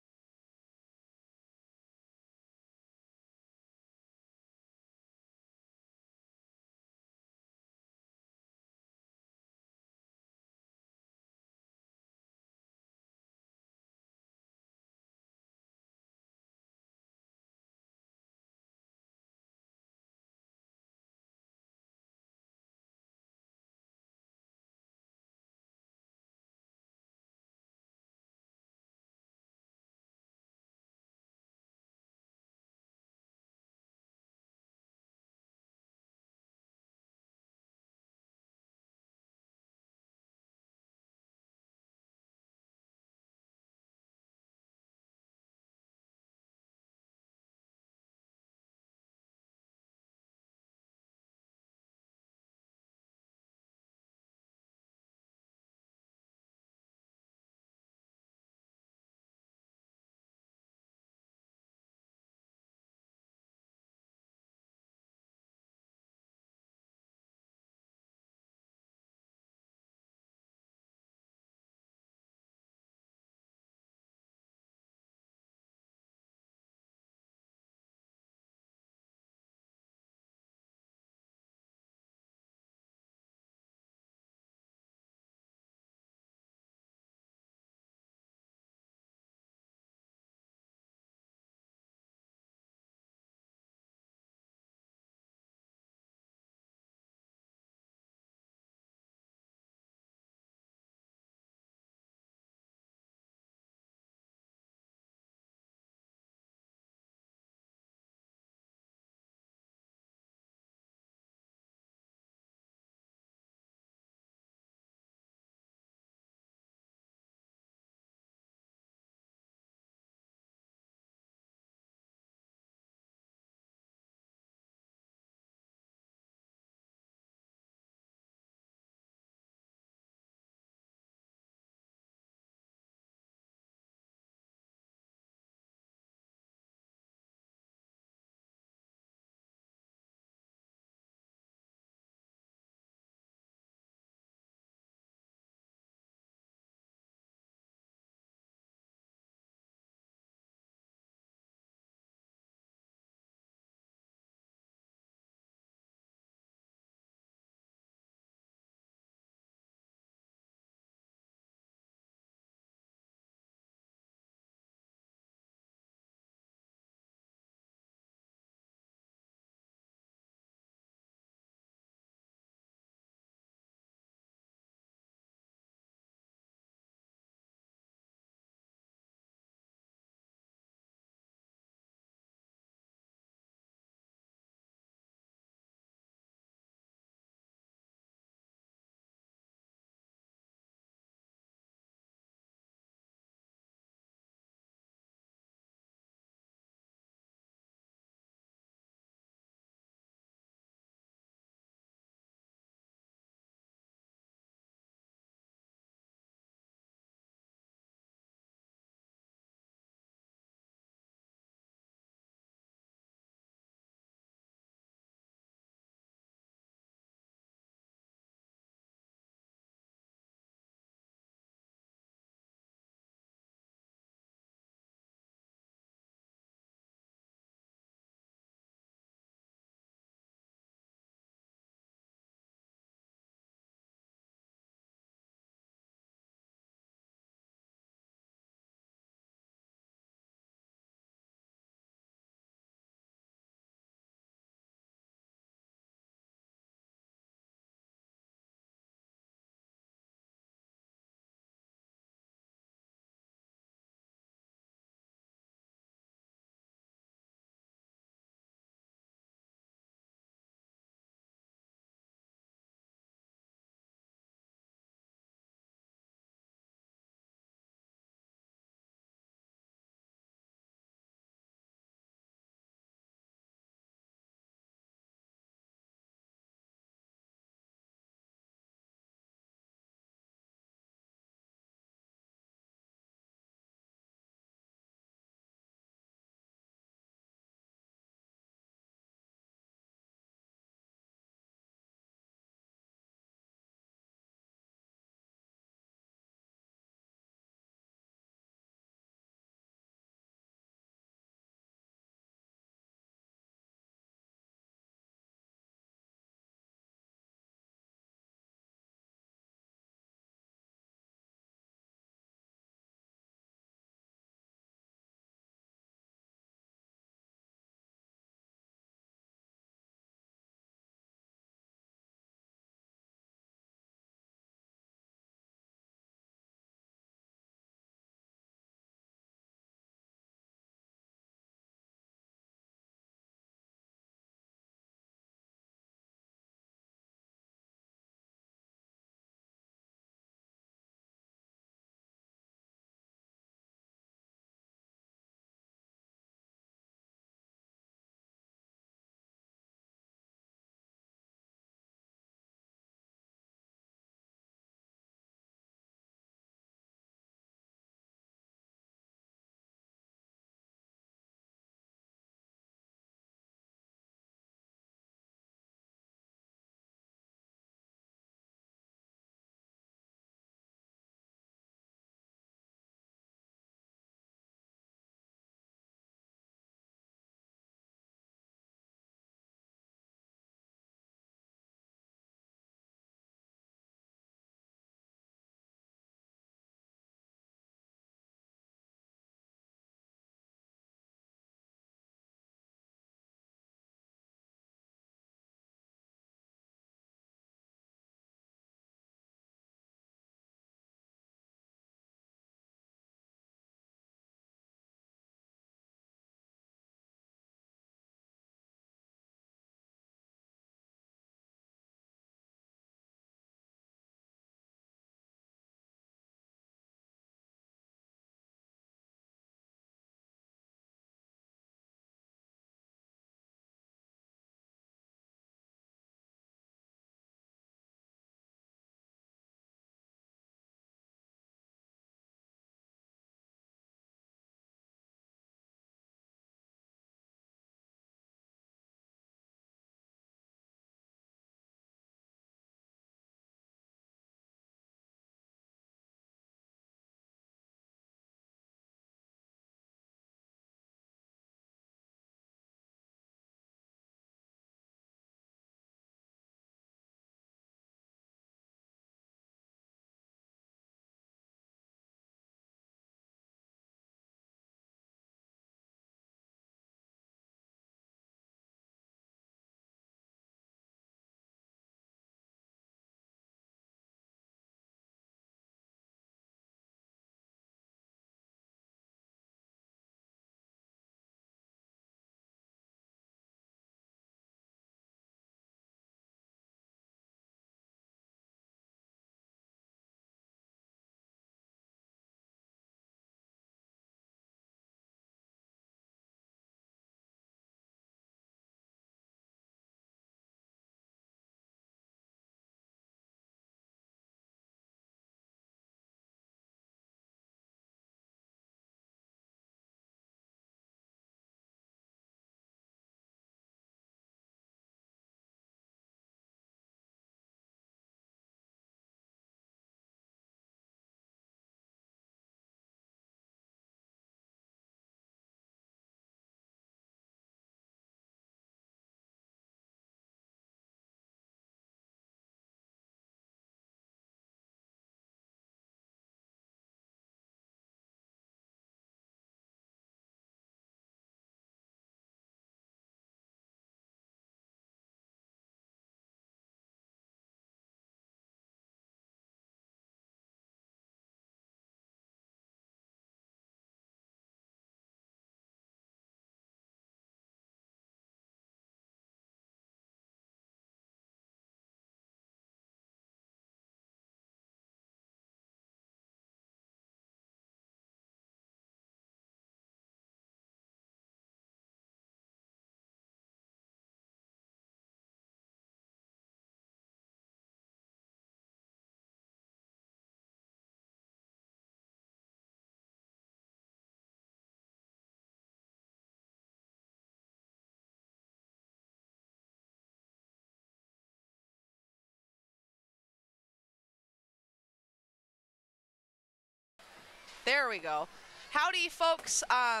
There we go. Howdy, folks. I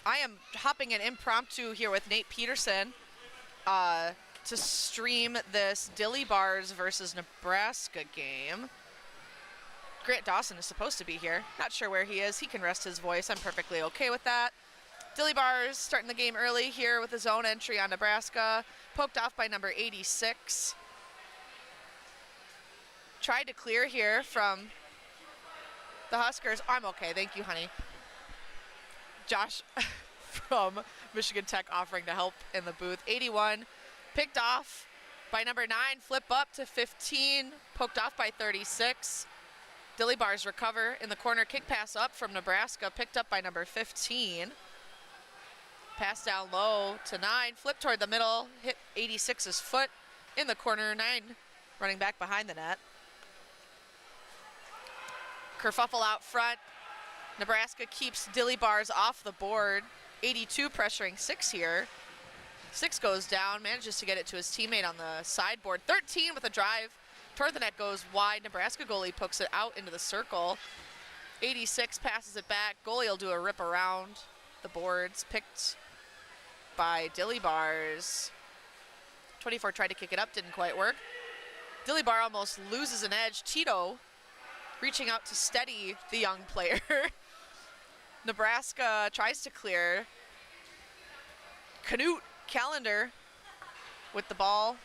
am hopping an impromptu here with Nate Peterson to stream this Dilly Bars versus Nebraska game. Grant Dawson is supposed to be here. Not sure where he is. He can rest his voice. I'm perfectly okay with that. Dilly Bars starting the game early here with his own entry on Nebraska. Poked off by number 86. Tried to clear here from the Huskers. I'm okay. Thank you, honey. Josh from Michigan Tech offering to help in the booth. 81. Picked off by number 9. Flip up to 15. Poked off by 36. Dilly Bars recover in the corner. Kick pass up from Nebraska. Picked up by number 15. Pass down low to 9. Flip toward the middle. Hit 86's foot in the corner. 9 running back behind the net. Kerfuffle out front. Nebraska keeps Dilly Bars off the board. 82 pressuring 6 here. 6 goes down. Manages to get it to his teammate on the sideboard. 13 with a drive. Toward the net goes wide. Nebraska goalie pokes it out into the circle. 86 passes it back. Goalie will do a rip around the boards. Picked by Dilly Bars. 24 tried to kick it up, didn't quite work. Dilly Bar almost loses an edge. Tito reaching out to steady the young player. Nebraska tries to clear. Canute Callender with the ball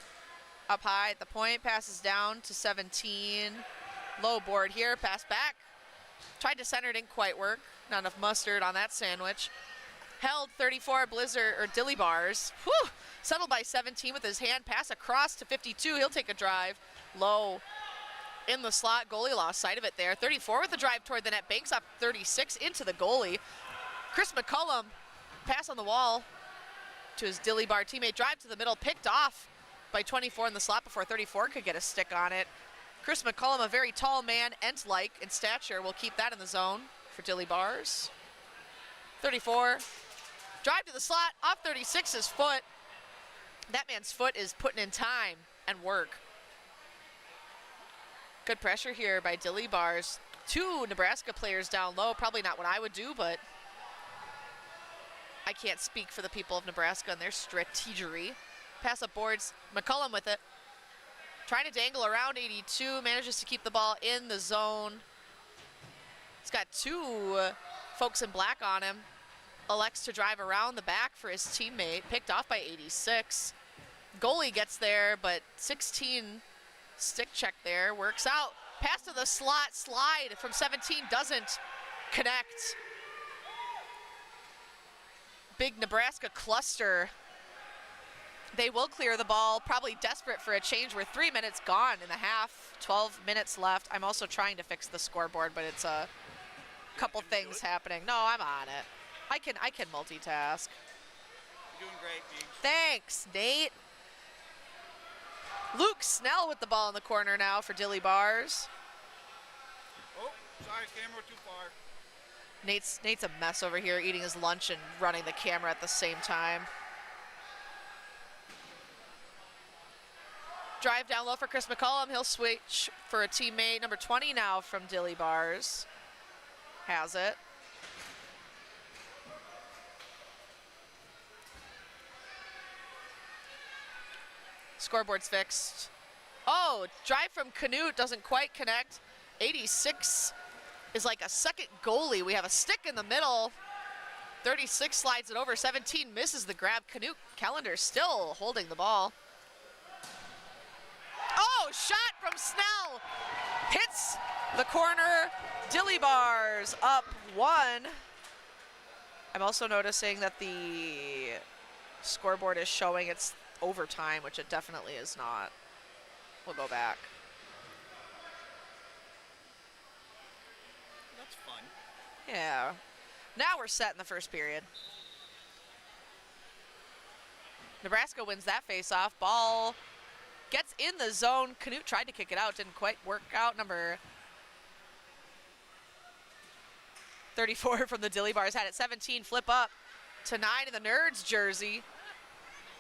up high at the point. Passes down to 17. Low board here. Pass back. Tried to center, didn't quite work. Not enough mustard on that sandwich. Held 34 Blizzard or Dilly Bars. Whew. Settled by 17 with his hand. Pass across to 52. He'll take a drive. Low in the slot. Goalie lost sight of it there. 34 with the drive toward the net. Banks up 36 into the goalie. Chris McCullum. Pass on the wall to his Dilly Bar teammate. Drive to the middle. Picked off by 24 in the slot before 34 could get a stick on it. Chris McCullum, a very tall man, Ent-like in stature, will keep that in the zone for Dilly Bars. 34. Drive to the slot, off 36's foot. That man's foot is putting in time and work. Good pressure here by Dilly Bars. 2 Nebraska players down low. Probably not what I would do, but I can't speak for the people of Nebraska and their strategery. Pass up boards. McCullum with it. Trying to dangle around 82. Manages to keep the ball in the zone. He's got 2 folks in black on him. Elects to drive around the back for his teammate. Picked off by 86. Goalie gets there, but 16 stick check there. Works out. Pass to the slot. Slide from 17 doesn't connect. Big Nebraska cluster. They will clear the ball, probably desperate for a change. We're 3 minutes gone in the half, 12 minutes left. I'm also trying to fix the scoreboard, but it's a couple things happening. No, I'm on it. I can multitask. You're doing great, Beach. Thanks, Nate. Luke Snell with the ball in the corner now for Dilly Bars. Oh, sorry, camera too far. Nate's a mess over here, eating his lunch and running the camera at the same time. Drive down low for Chris McCullum. He'll switch for a teammate. Number 20 now from Dilly Bars. Has it. Scoreboard's fixed. Oh, drive from Canute doesn't quite connect. 86 is like a second goalie. We have a stick in the middle. 36 slides it over. 17 misses the grab. Canute Callender still holding the ball. Oh, shot from Snell. Hits the corner. Dilly Bars up 1. I'm also noticing that the scoreboard is showing it's overtime, which it definitely is not. We'll go back. That's fun. Yeah. Now we're set in the first period. Nebraska wins that face-off. Ball gets in the zone. Canute tried to kick it out. Didn't quite work out. Number 34 from the Dilly Bars had it. 17. Flip up to 9 in the Nerds jersey.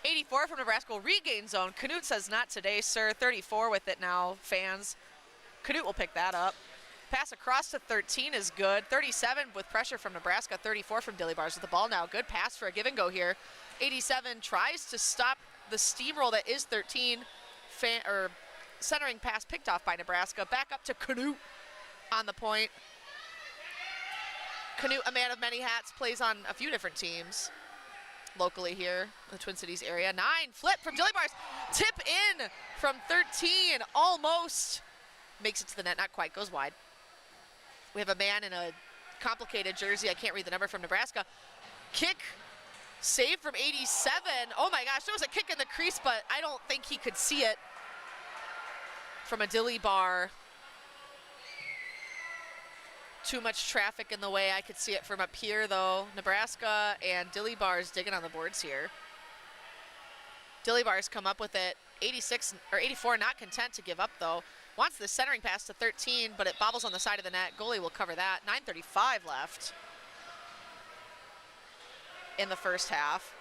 84 from Nebraska will regain zone. Canute says not today, sir. 34 with it now, fans. Canute will pick that up. Pass across to 13 is good. 37 with pressure from Nebraska. 34 from Dilly Bars with the ball now. Good pass for a give and go here. 87 tries to stop the steamroll that is 13. Centering pass picked off by Nebraska. Back up to Canute on the point. Canute, a man of many hats, plays on a few different teams locally here in the Twin Cities area. 9, flip from Dilly Bars. Tip in from 13, almost makes it to the net, not quite, goes wide. We have a man in a complicated jersey, I can't read the number, from Nebraska. Kick, save from 87. Oh my gosh, there was a kick in the crease, but I don't think he could see it from a Dilly Bar. Too much traffic in the way. I could see it from up here though. Nebraska and Dilly Bars digging on the boards here. Dilly Bars come up with it. 86 or 84, not content to give up though. Wants the centering pass to 13, but it bobbles on the side of the net. Goalie will cover that. 9:35 left in the first half.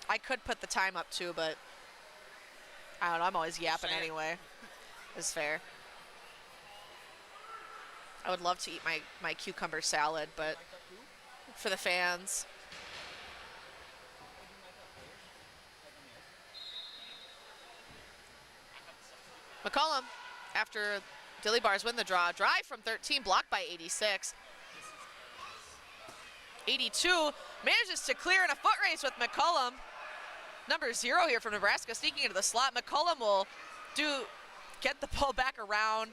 I could put the time up too, but I don't know. I'm always yapping anyway. It's fair. I would love to eat my cucumber salad, but for the fans. McCollum, after Dilly Bars win the draw, drive from 13, blocked by 86. 82 manages to clear in a foot race with McCollum. Number 0 here from Nebraska, sneaking into the slot. McCollum will get the ball back around.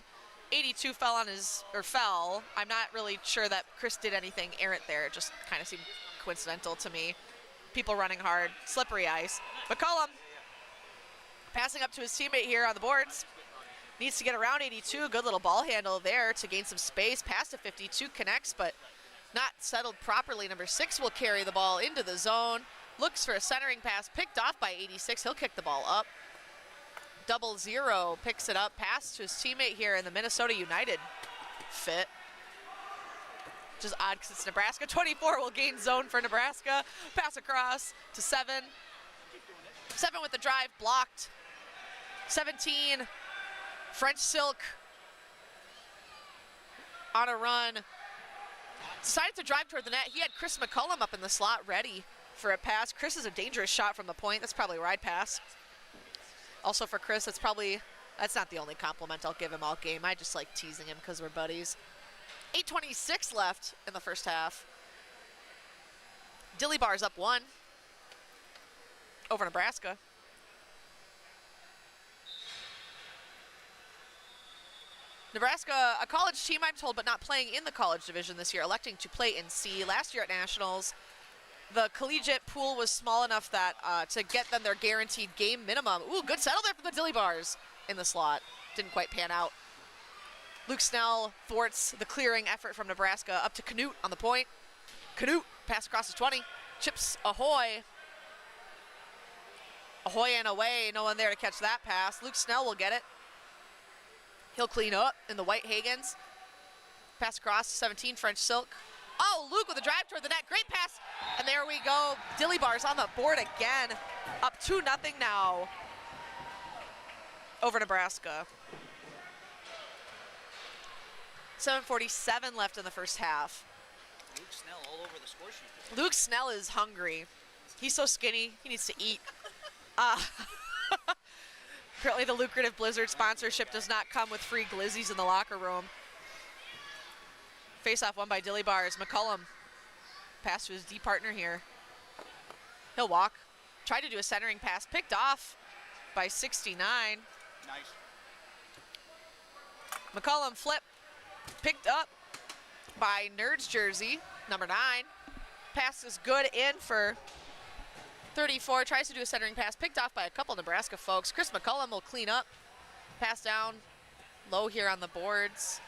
82 fell. I'm not really sure that Chris did anything errant there. It just kind of seemed coincidental to me. People running hard, slippery ice. McCollum passing up to his teammate here on the boards. Needs to get around 82. Good little ball handle there to gain some space. Pass to 52 connects, but not settled properly. Number 6 will carry the ball into the zone. Looks for a centering pass, picked off by 86. He'll kick the ball up. 00 picks it up, pass to his teammate here in the Minnesota United fit. Which is odd because it's Nebraska. 24 will gain zone for Nebraska. Pass across to 7. 7 with the drive, blocked. 17, French Silk on a run. Decided to drive toward the net. He had Chris McCollum up in the slot ready for a pass. Chris is a dangerous shot from the point. That's probably a ride pass. Also for Chris, that's not the only compliment I'll give him all game. I just like teasing him because we're buddies. 8:26 left in the first half. Dilly Bars up 1 over Nebraska. Nebraska, a college team, I'm told, but not playing in the college division this year, electing to play in C. Last year at Nationals, the collegiate pool was small enough that to get them their guaranteed game minimum. Ooh, good settle there from the Dilly Bars in the slot. Didn't quite pan out. Luke Snell thwarts the clearing effort from Nebraska up to Canute on the point. Canute, pass across to 20. Chips Ahoy. Ahoy and away, no one there to catch that pass. Luke Snell will get it. He'll clean up in the White Hagens. Pass across to 17, French Silk. Oh, Luke with a drive toward the net. Great pass. And there we go. Dilly Bars on the board again. Up 2-0 now over Nebraska. 7:47 left in the first half. Luke Snell all over the score sheet. Luke Snell is hungry. He's so skinny, he needs to eat. Apparently the lucrative Blizzard sponsorship does not come with free glizzies in the locker room. Face-off won by Dilly Bars. McCollum, pass to his D partner here. He'll walk. Tried to do a centering pass, picked off by 69. Nice. McCollum flip, picked up by Nerd's jersey, number 9. Pass is good in for 34. Tries to do a centering pass, picked off by a couple Nebraska folks. Chris McCollum will clean up. Pass down low here on the boards.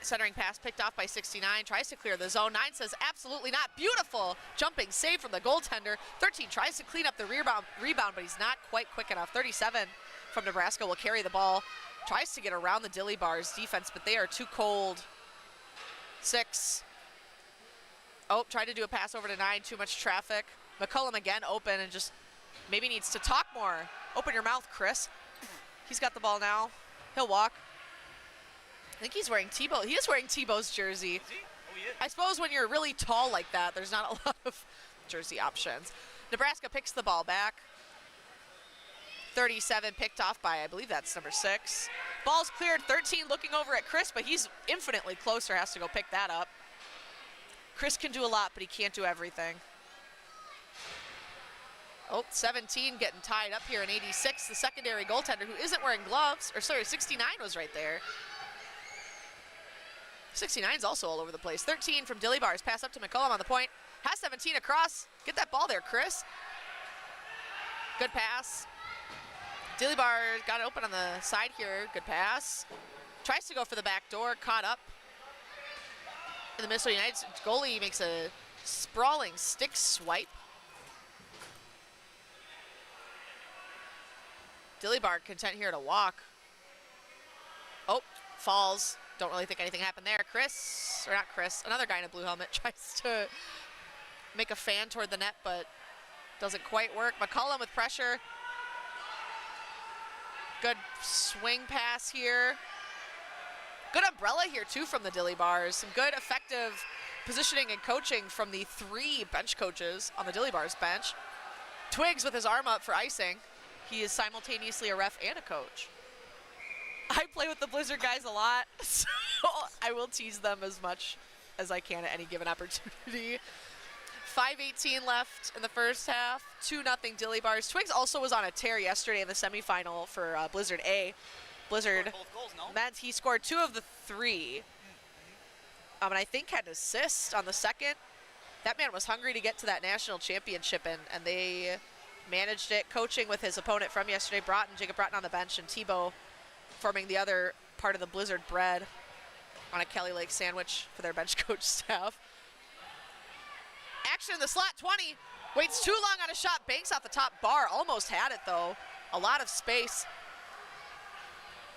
Centering pass picked off by 69. Tries to clear the zone. 9 says absolutely not. Beautiful jumping save from the goaltender. 13 tries to clean up the rebound, but he's not quite quick enough. 37 from Nebraska will carry the ball. Tries to get around the Dilly Bars defense, but they are too cold. 6. Oh, tried to do a pass over to 9. Too much traffic. McCollum again open and just maybe needs to talk more. Open your mouth, Chris. He's got the ball now. He'll walk. I think he's wearing Tebow. He is wearing Tebow's jersey. Is he? Oh, he is. I suppose when you're really tall like that, there's not a lot of jersey options. Nebraska picks the ball back. 37 picked off by, I believe that's number 6. Ball's cleared, 13 looking over at Chris, but he's infinitely closer, has to go pick that up. Chris can do a lot, but he can't do everything. Oh, 17 getting tied up here in 86, the secondary goaltender who isn't wearing gloves, or sorry, 69 was right there. 69's also all over the place. 13 from Dilly Bars, pass up to McCullum on the point. Has 17 across. Get that ball there, Chris. Good pass. Dilly Bars got it open on the side here. Good pass. Tries to go for the back door, caught up. And the Minnesota United goalie makes a sprawling stick swipe. Dilly Bar content here to walk. Oh, falls. Don't really think anything happened there. Chris, or not Chris, another guy in a blue helmet tries to make a fan toward the net, but doesn't quite work. McCullum with pressure. Good swing pass here. Good umbrella here too from the Dilly Bars. Some good effective positioning and coaching from the 3 bench coaches on the Dilly Bars bench. Twiggs with his arm up for icing. He is simultaneously a ref and a coach. I play with the Blizzard guys a lot, so I will tease them as much as I can at any given opportunity. 5:18 left in the first half, 2-0 Dilly Bars. Twiggs also was on a tear yesterday in the semifinal for Blizzard A. Blizzard Both goals, no? meant he scored 2 of the 3. And I think had an assist on the second. That man was hungry to get to that national championship, and they managed it. Coaching with his opponent from yesterday, Jacob Broughton on the bench, and Tebow forming the other part of the Blizzard bread on a Kelly Lake sandwich for their bench coach staff. Action in the slot, 20. Waits too long on a shot, banks off the top bar. Almost had it, though. A lot of space.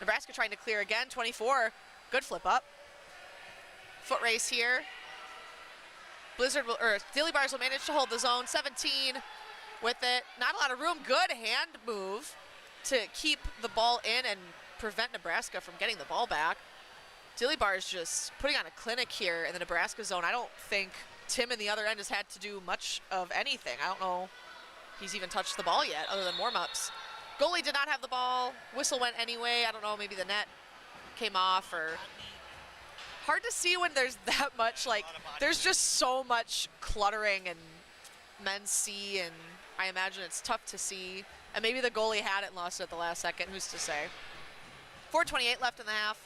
Nebraska trying to clear again, 24. Good flip up. Foot race here. Dilly Bars will manage to hold the zone. 17 with it. Not a lot of room. Good hand move to keep the ball in and prevent Nebraska from getting the ball back. Dilly Bars just putting on a clinic here in the Nebraska zone. I don't think Tim in the other end has had to do much of anything. I don't know he's even touched the ball yet other than warm-ups. Goalie did not have the ball. Whistle went anyway. I don't know, maybe the net came off or... Hard to see when there's that much, like, there's just so much cluttering and men's C, and I imagine it's tough to see. And maybe the goalie had it and lost it at the last second, who's to say. 4:28 left in the half.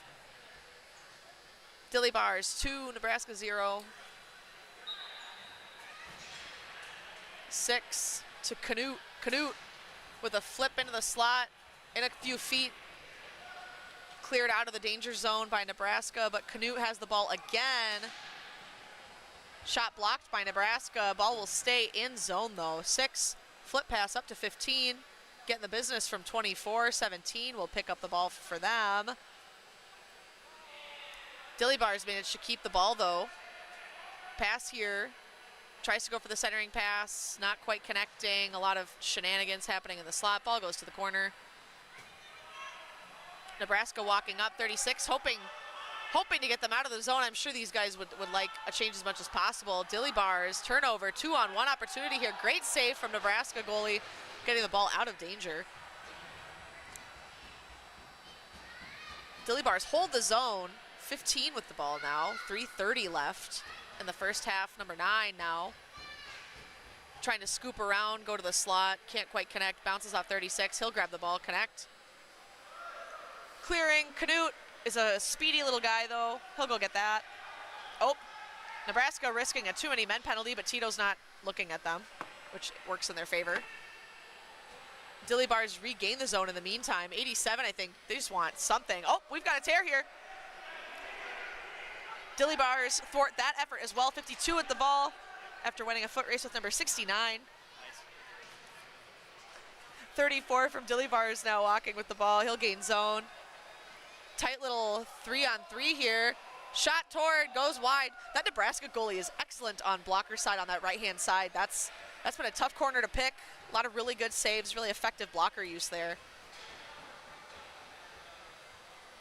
Dilly Bars 2, Nebraska 0. 6 to Canute. Canute with a flip into the slot in a few feet. Cleared out of the danger zone by Nebraska, but Canute has the ball again. Shot blocked by Nebraska. Ball will stay in zone though. 6, flip pass up to 15. Getting the business from 24. 17 will pick up the ball for them. Dilly Bars managed to keep the ball though. Pass here. Tries to go for the centering pass. Not quite connecting. A lot of shenanigans happening in the slot. Ball goes to the corner. Nebraska walking up, 36, hoping to get them out of the zone. I'm sure these guys would like a change as much as possible. Dilly Bars, turnover, 2-on-1 opportunity here. Great save from Nebraska goalie, getting the ball out of danger. Dilly Bars hold the zone, 15 with the ball now, 3:30 left in the first half. Number 9 now. Trying to scoop around, go to the slot, can't quite connect, bounces off 36. He'll grab the ball, connect. Clearing, Canute is a speedy little guy though. He'll go get that. Oh, Nebraska risking a too many men penalty, but Tito's not looking at them, which works in their favor. Dilly Bars regain the zone in the meantime. 87, I think, they just want something. Oh, we've got a tear here. Dilly Bars thwart that effort as well. 52 at the ball after winning a foot race with number 69. 34 from Dilly Bars now walking with the ball. He'll gain zone. Tight little 3-on-3 here. Shot toward, goes wide. That Nebraska goalie is excellent on blocker side on that right-hand side. That's been a tough corner to pick. A lot of really good saves, really effective blocker use there.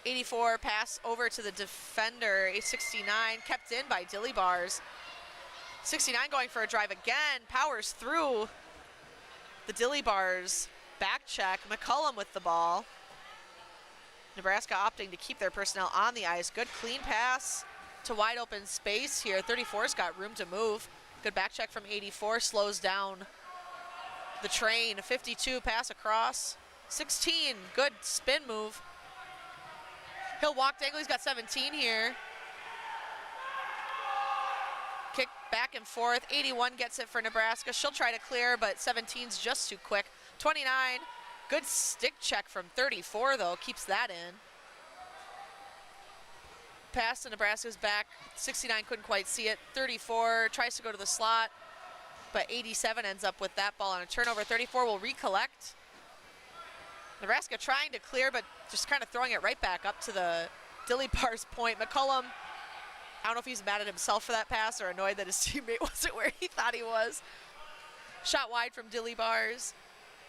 84 pass over to the defender, a 69, kept in by Dilly Bars. 69 going for a drive again, powers through the Dilly Bars back check. McCullum with the ball. Nebraska opting to keep their personnel on the ice. Good clean pass to wide open space here. 34's got room to move. Good back check from 84, slows down the train. 52 pass across. 16, good spin move. He'll walk dangle, he's got 17 here. Kick back and forth, 81 gets it for Nebraska. She'll try to clear, but 17's just too quick. 29, good stick check from 34 though, keeps that in. Pass to Nebraska's back, 69 couldn't quite see it. 34 tries to go to the slot, but 87 ends up with that ball on a turnover. 34 will recollect. Nebraska trying to clear, but just kind of throwing it right back up to the Dilly Bars point. McCullum, I don't know if he's mad at himself for that pass or annoyed that his teammate wasn't where he thought he was. Shot wide from Dilly Bars.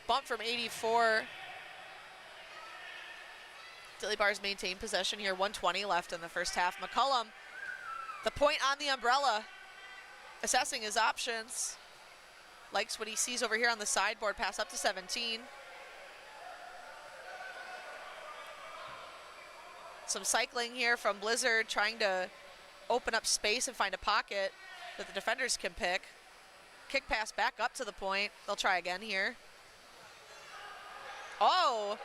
Bump from 84. Dilly Bars maintain possession here. 1:20 left in the first half. McCullum, the point on the umbrella, assessing his options. Likes what he sees over here on the sideboard. Pass up to 17. Some cycling here from Blizzard, trying to open up space and find a pocket that the defenders can pick. Kick pass back up to the point. They'll try again here. Oh,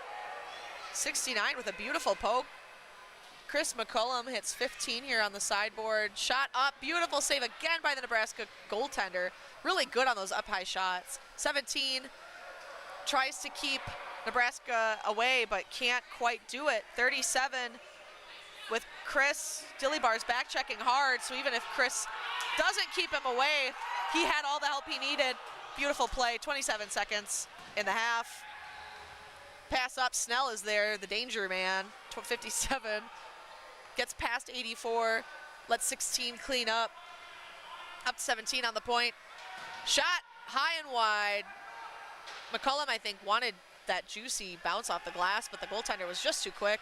69 with a beautiful poke. Chris McCullum hits 15 here on the sideboard. Shot up, beautiful save again by the Nebraska goaltender. Really good on those up high shots. 17 tries to keep Nebraska away, but can't quite do it. 37 with Chris. Dilly Bars back checking hard, so even if Chris doesn't keep him away, he had all the help he needed. Beautiful play, 27 seconds in the half. Pass up, Snell is there, the danger man. 57 gets past 84, lets 16 clean up. Up to 17 on the point. Shot high and wide. McCullum, I think, wanted that juicy bounce off the glass, but the goaltender was just too quick.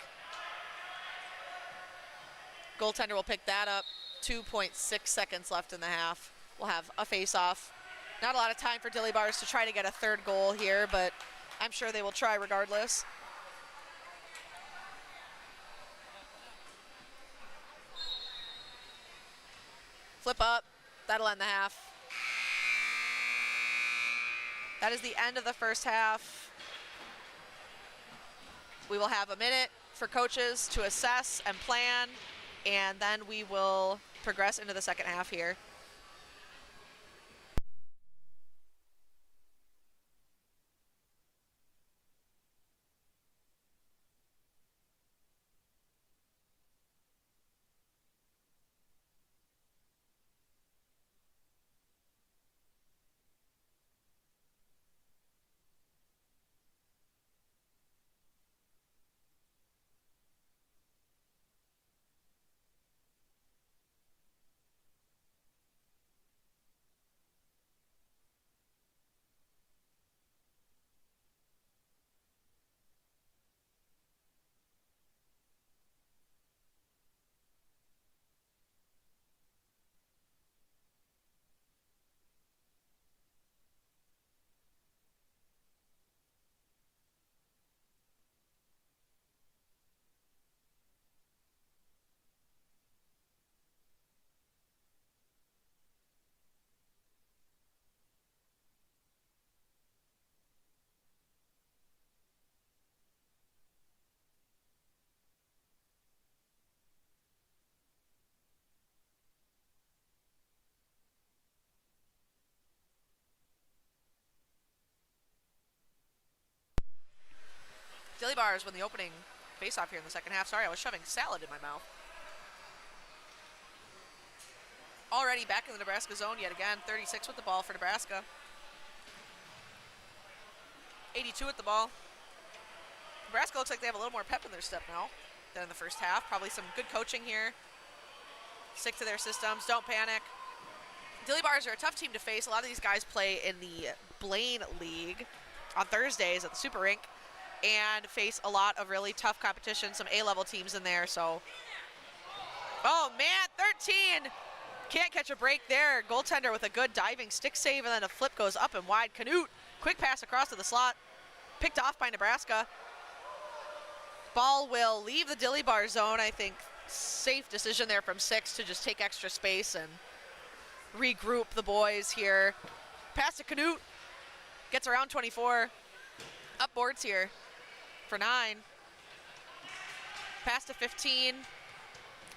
Goaltender will pick that up. 2.6 seconds left in the half. We'll have a face-off. Not a lot of time for Dilly Bars to try to get a third goal here, but I'm sure they will try regardless. Flip up, that'll end the half. That is the end of the first half. We will have a minute for coaches to assess and plan, and then we will progress into the second half here. Dilly Bars win the opening face-off here in the second half. Sorry, I was shoving salad in my mouth. Already back in the Nebraska zone yet again. 36 with the ball for Nebraska. 82 with the ball. Nebraska looks like they have a little more pep in their step now than in the first half. Probably some good coaching here. Stick to their systems. Don't panic. Dilly Bars are a tough team to face. A lot of these guys play in the Blaine League on Thursdays at the Super Rink. and face a lot of really tough competition, some A-level teams in there. So, oh man, 13. Can't catch a break there. Goaltender with a good diving stick save, and then a flip goes up and wide. Canute, quick pass across to the slot. Picked off by Nebraska. Ball will leave the Dilly bar zone. I think safe decision there from 6 to just take extra space and regroup the boys here. Pass to Canute. Gets around 24. Up boards here for 9. Pass to 15.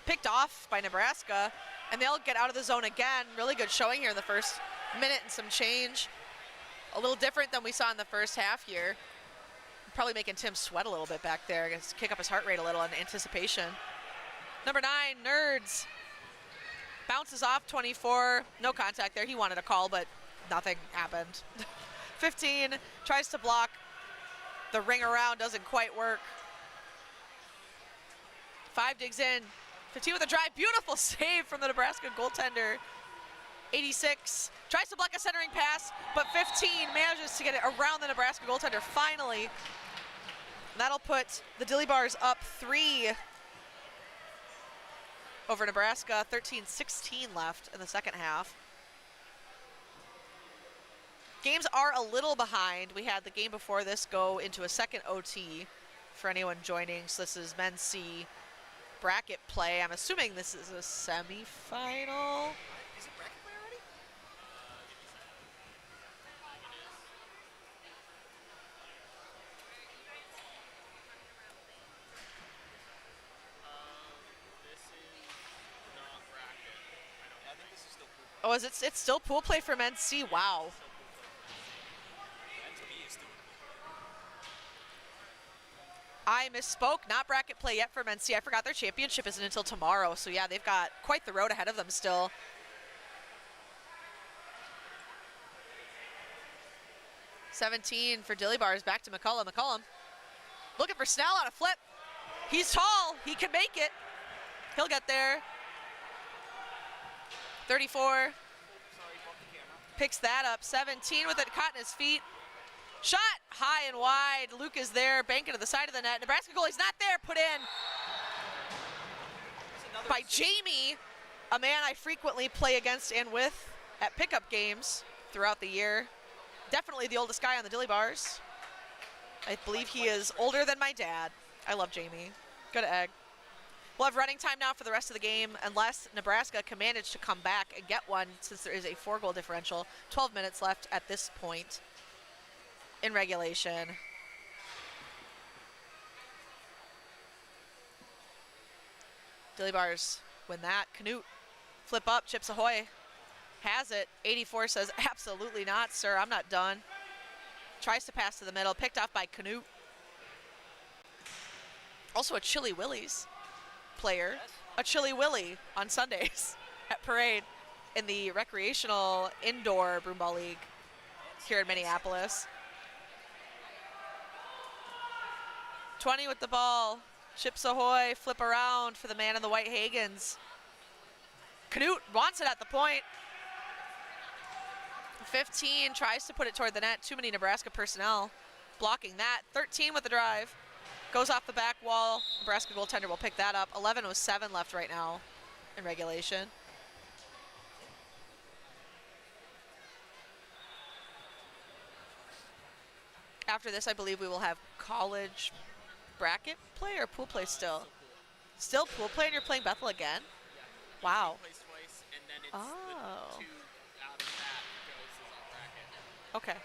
Picked off by Nebraska. And they'll get out of the zone again. Really good showing here in the first minute and some change. A little different than we saw in the first half here. Probably making Tim sweat a little bit back there. I guess kick up his heart rate a little in anticipation. Number 9, Nerds. Bounces off 24. No contact there. He wanted a call, but nothing happened. 15 tries to block. The ring around doesn't quite work. 5 digs in. 15 with a drive. Beautiful save from the Nebraska goaltender. 86 tries to block a centering pass, but 15 manages to get it around the Nebraska goaltender finally. And that'll put the Dilly Bars up 3 over Nebraska. 13-16 left in the second half. Games are a little behind. We had the game before this go into a second OT for anyone joining. So this is men's C bracket play. I'm assuming this is a semifinal. Is it bracket play already? This is not bracket. I think this is still pool. Oh, is it? It's still pool play for men's C. Wow. Men's B is still pool. I misspoke. Not bracket play yet for men's C. I forgot their championship isn't until tomorrow. So yeah, they've got quite the road ahead of them still. $17 for Dilly Bars. Back to McCullum. McCullum looking for Snell on a flip. He's tall. He can make it. He'll get there. 34. Picks that up. 17 with it caught in his feet. Shot high and wide. Luke is there. Banking to the side of the net. Nebraska goalie's not there. Put in by Jamie, a man I frequently play against and with at pickup games throughout the year. Definitely the oldest guy on the Dilly Bars. I believe he is older than my dad. I love Jamie. Good egg. We'll have running time now for the rest of the game unless Nebraska can manage to come back and get one since there is a 4-goal differential. 12 minutes left at this point in regulation. Dilly Bars win that. Canute, flip up, Chips Ahoy has it. 84 says, absolutely not, sir, I'm not done. Tries to pass to the middle, picked off by Canute. Also a Chili Willie's player. A Chili Willie on Sundays at Parade in the recreational indoor Broomball League here in Minneapolis. 20 with the ball. Chips Ahoy, flip around for the man in the white Hagens. Canute wants it at the point. 15 tries to put it toward the net. Too many Nebraska personnel blocking that. 13 with the drive. Goes off the back wall. Nebraska goaltender will pick that up. 11:07 left right now in regulation. After this, I believe we will have college bracket play or pool play still? Still pool play, and you're playing Bethl again? Wow. Plays twice, and then it's Oh. the 2 out of that goes as a bracket. Okay.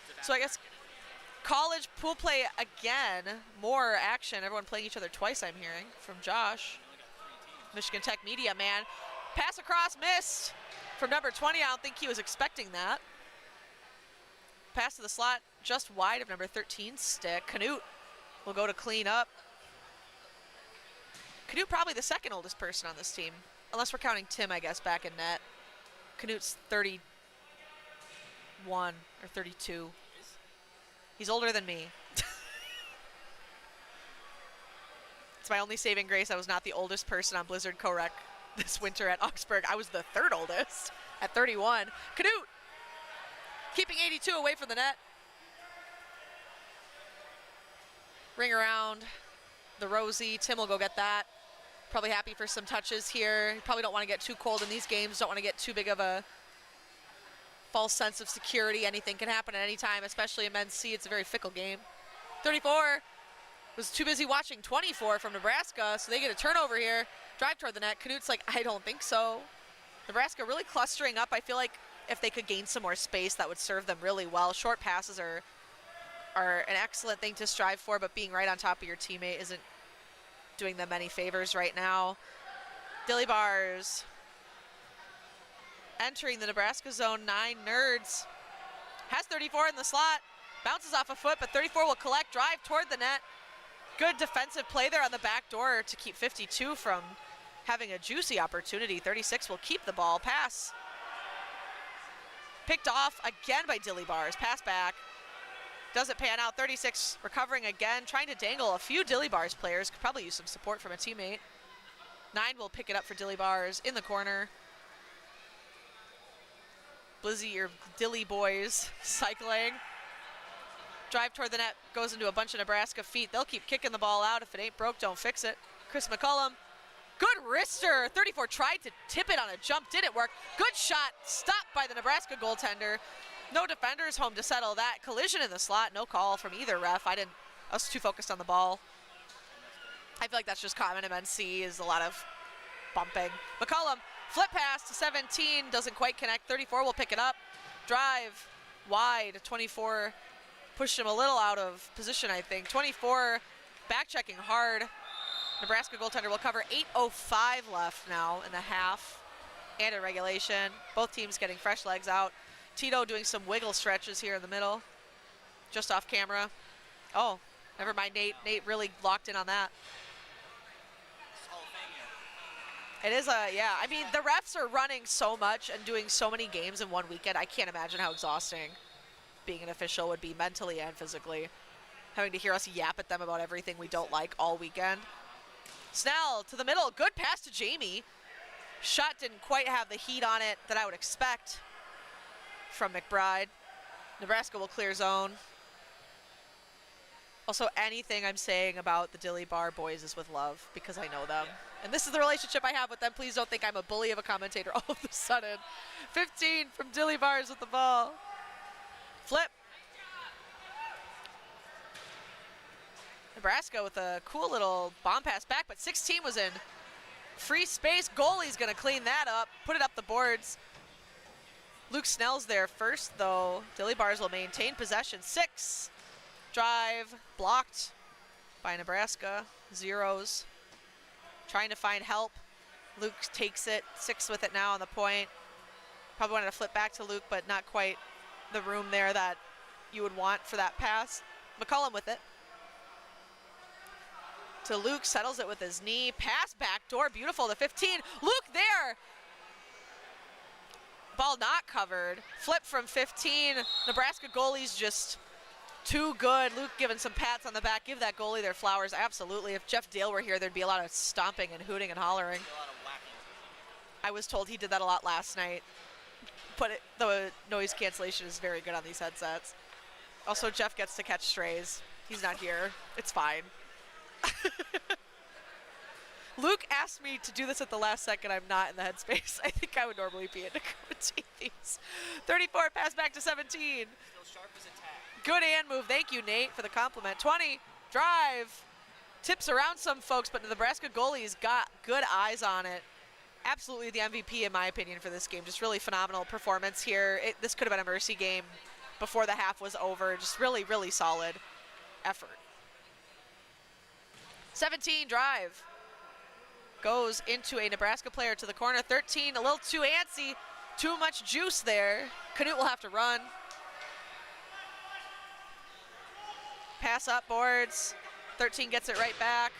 So that So I guess bracket. college pool play again. More action. Everyone playing each other twice, I'm hearing from Josh. We only got 3 teams. Michigan Tech media man. Pass across, missed from number 20. I don't think he was expecting that. Pass to the slot, just wide of number 13's stick. Canute will go to clean up. Canute probably the second oldest person on this team, unless we're counting Tim, I guess, back in net. Canute's 31 or 32. He's older than me. It's my only saving grace. I was not the oldest person on Blizzard Co-Rec this winter at Augsburg. I was the third oldest at 31. Canute keeping 82 away from the net. Ring around the Rosie. Tim will go get that. Probably happy for some touches here. You probably don't want to get too cold in these games. Don't want to get too big of a false sense of security. Anything can happen at any time, especially in men's C. It's a very fickle game. 34 was too busy watching 24 from Nebraska, so they get a turnover here. Drive toward the net. Knut's like, I don't think so. Nebraska really clustering up. I feel like if they could gain some more space, that would serve them really well. Short passes are an excellent thing to strive for, but being right on top of your teammate isn't doing them any favors right now. Dilly Bars entering the Nebraska zone. 9 Nerds has 34 in the slot, bounces off a foot, but 34 will collect, drive toward the net. Good defensive play there on the back door to keep 52 from having a juicy opportunity. 36 will keep the ball. Pass picked off again by Dilly Bars. Pass back. Doesn't pan out. 36 recovering again, trying to dangle a few Dilly Bars players. Could probably use some support from a teammate. 9 will pick it up for Dilly Bars in the corner. Blizzy, your Dilly boys cycling. Drive toward the net, goes into a bunch of Nebraska feet. They'll keep kicking the ball out. If it ain't broke, don't fix it. Chris McCullum, good wrister. 34 tried to tip it on a jump, didn't work. Good shot, stopped by the Nebraska goaltender. No defenders home to settle that. Collision in the slot, no call from either ref. I was too focused on the ball. I feel like that's just common in NC, is a lot of bumping. McCullum, flip pass to 17, doesn't quite connect. 34 will pick it up. Drive wide, 24 pushed him a little out of position, I think. 24 back checking hard. Nebraska goaltender will cover. 8:05 left now in the half and in regulation. Both teams getting fresh legs out. Tito doing some wiggle stretches here in the middle, just off camera. Oh, never mind, Nate. Nate really locked in on that. It is yeah, I mean, the refs are running so much and doing so many games in one weekend. I can't imagine how exhausting being an official would be mentally and physically. Having to hear us yap at them about everything we don't like all weekend. Snell to the middle, good pass to Jamie. Shot didn't quite have the heat on it that I would expect from McBride. Nebraska will clear zone. Also, anything I'm saying about the Dilly Bar boys is with love, because I know them. And this is the relationship I have with them. Please don't think I'm a bully of a commentator all of a sudden. 15 from Dilly Bars with the ball. Flip. Nebraska with a cool little bomb pass back, but 16 was in free space. Goalie's gonna clean that up, put it up the boards. Luke Snell's there first, though. Dilly Bars will maintain possession. 6. Drive blocked by Nebraska. Zeros. Trying to find help. Luke takes it. 6 with it now on the point. Probably wanted to flip back to Luke, but not quite the room there that you would want for that pass. McCullum with it. To Luke, settles it with his knee. Pass back door, beautiful to 15. Luke there. Ball not covered. Flip from 15. Nebraska goalie's just too good. Luke giving some pats on the back. Give that goalie their flowers, absolutely. If Jeff Dale were here, there'd be a lot of stomping and hooting and hollering. I was told he did that a lot last night. But the noise cancellation is very good on these headsets. Also, Jeff gets to catch strays. He's not here. It's fine. Luke asked me to do this at the last second. I'm not in the headspace. I think I would normally be in to commentate these. 34, pass back to 17. Still sharp as a tack. Good hand move. Thank you, Nate, for the compliment. 20, drive. Tips around some folks, but the Nebraska goalie's got good eyes on it. Absolutely the MVP, in my opinion, for this game. Just really phenomenal performance here. This could have been a mercy game before the half was over. Just really, really solid effort. 17, drive. Goes into a Nebraska player to the corner. 13, a little too antsy. Too much juice there. Knut will have to run. Pass up boards. 13 gets it right back.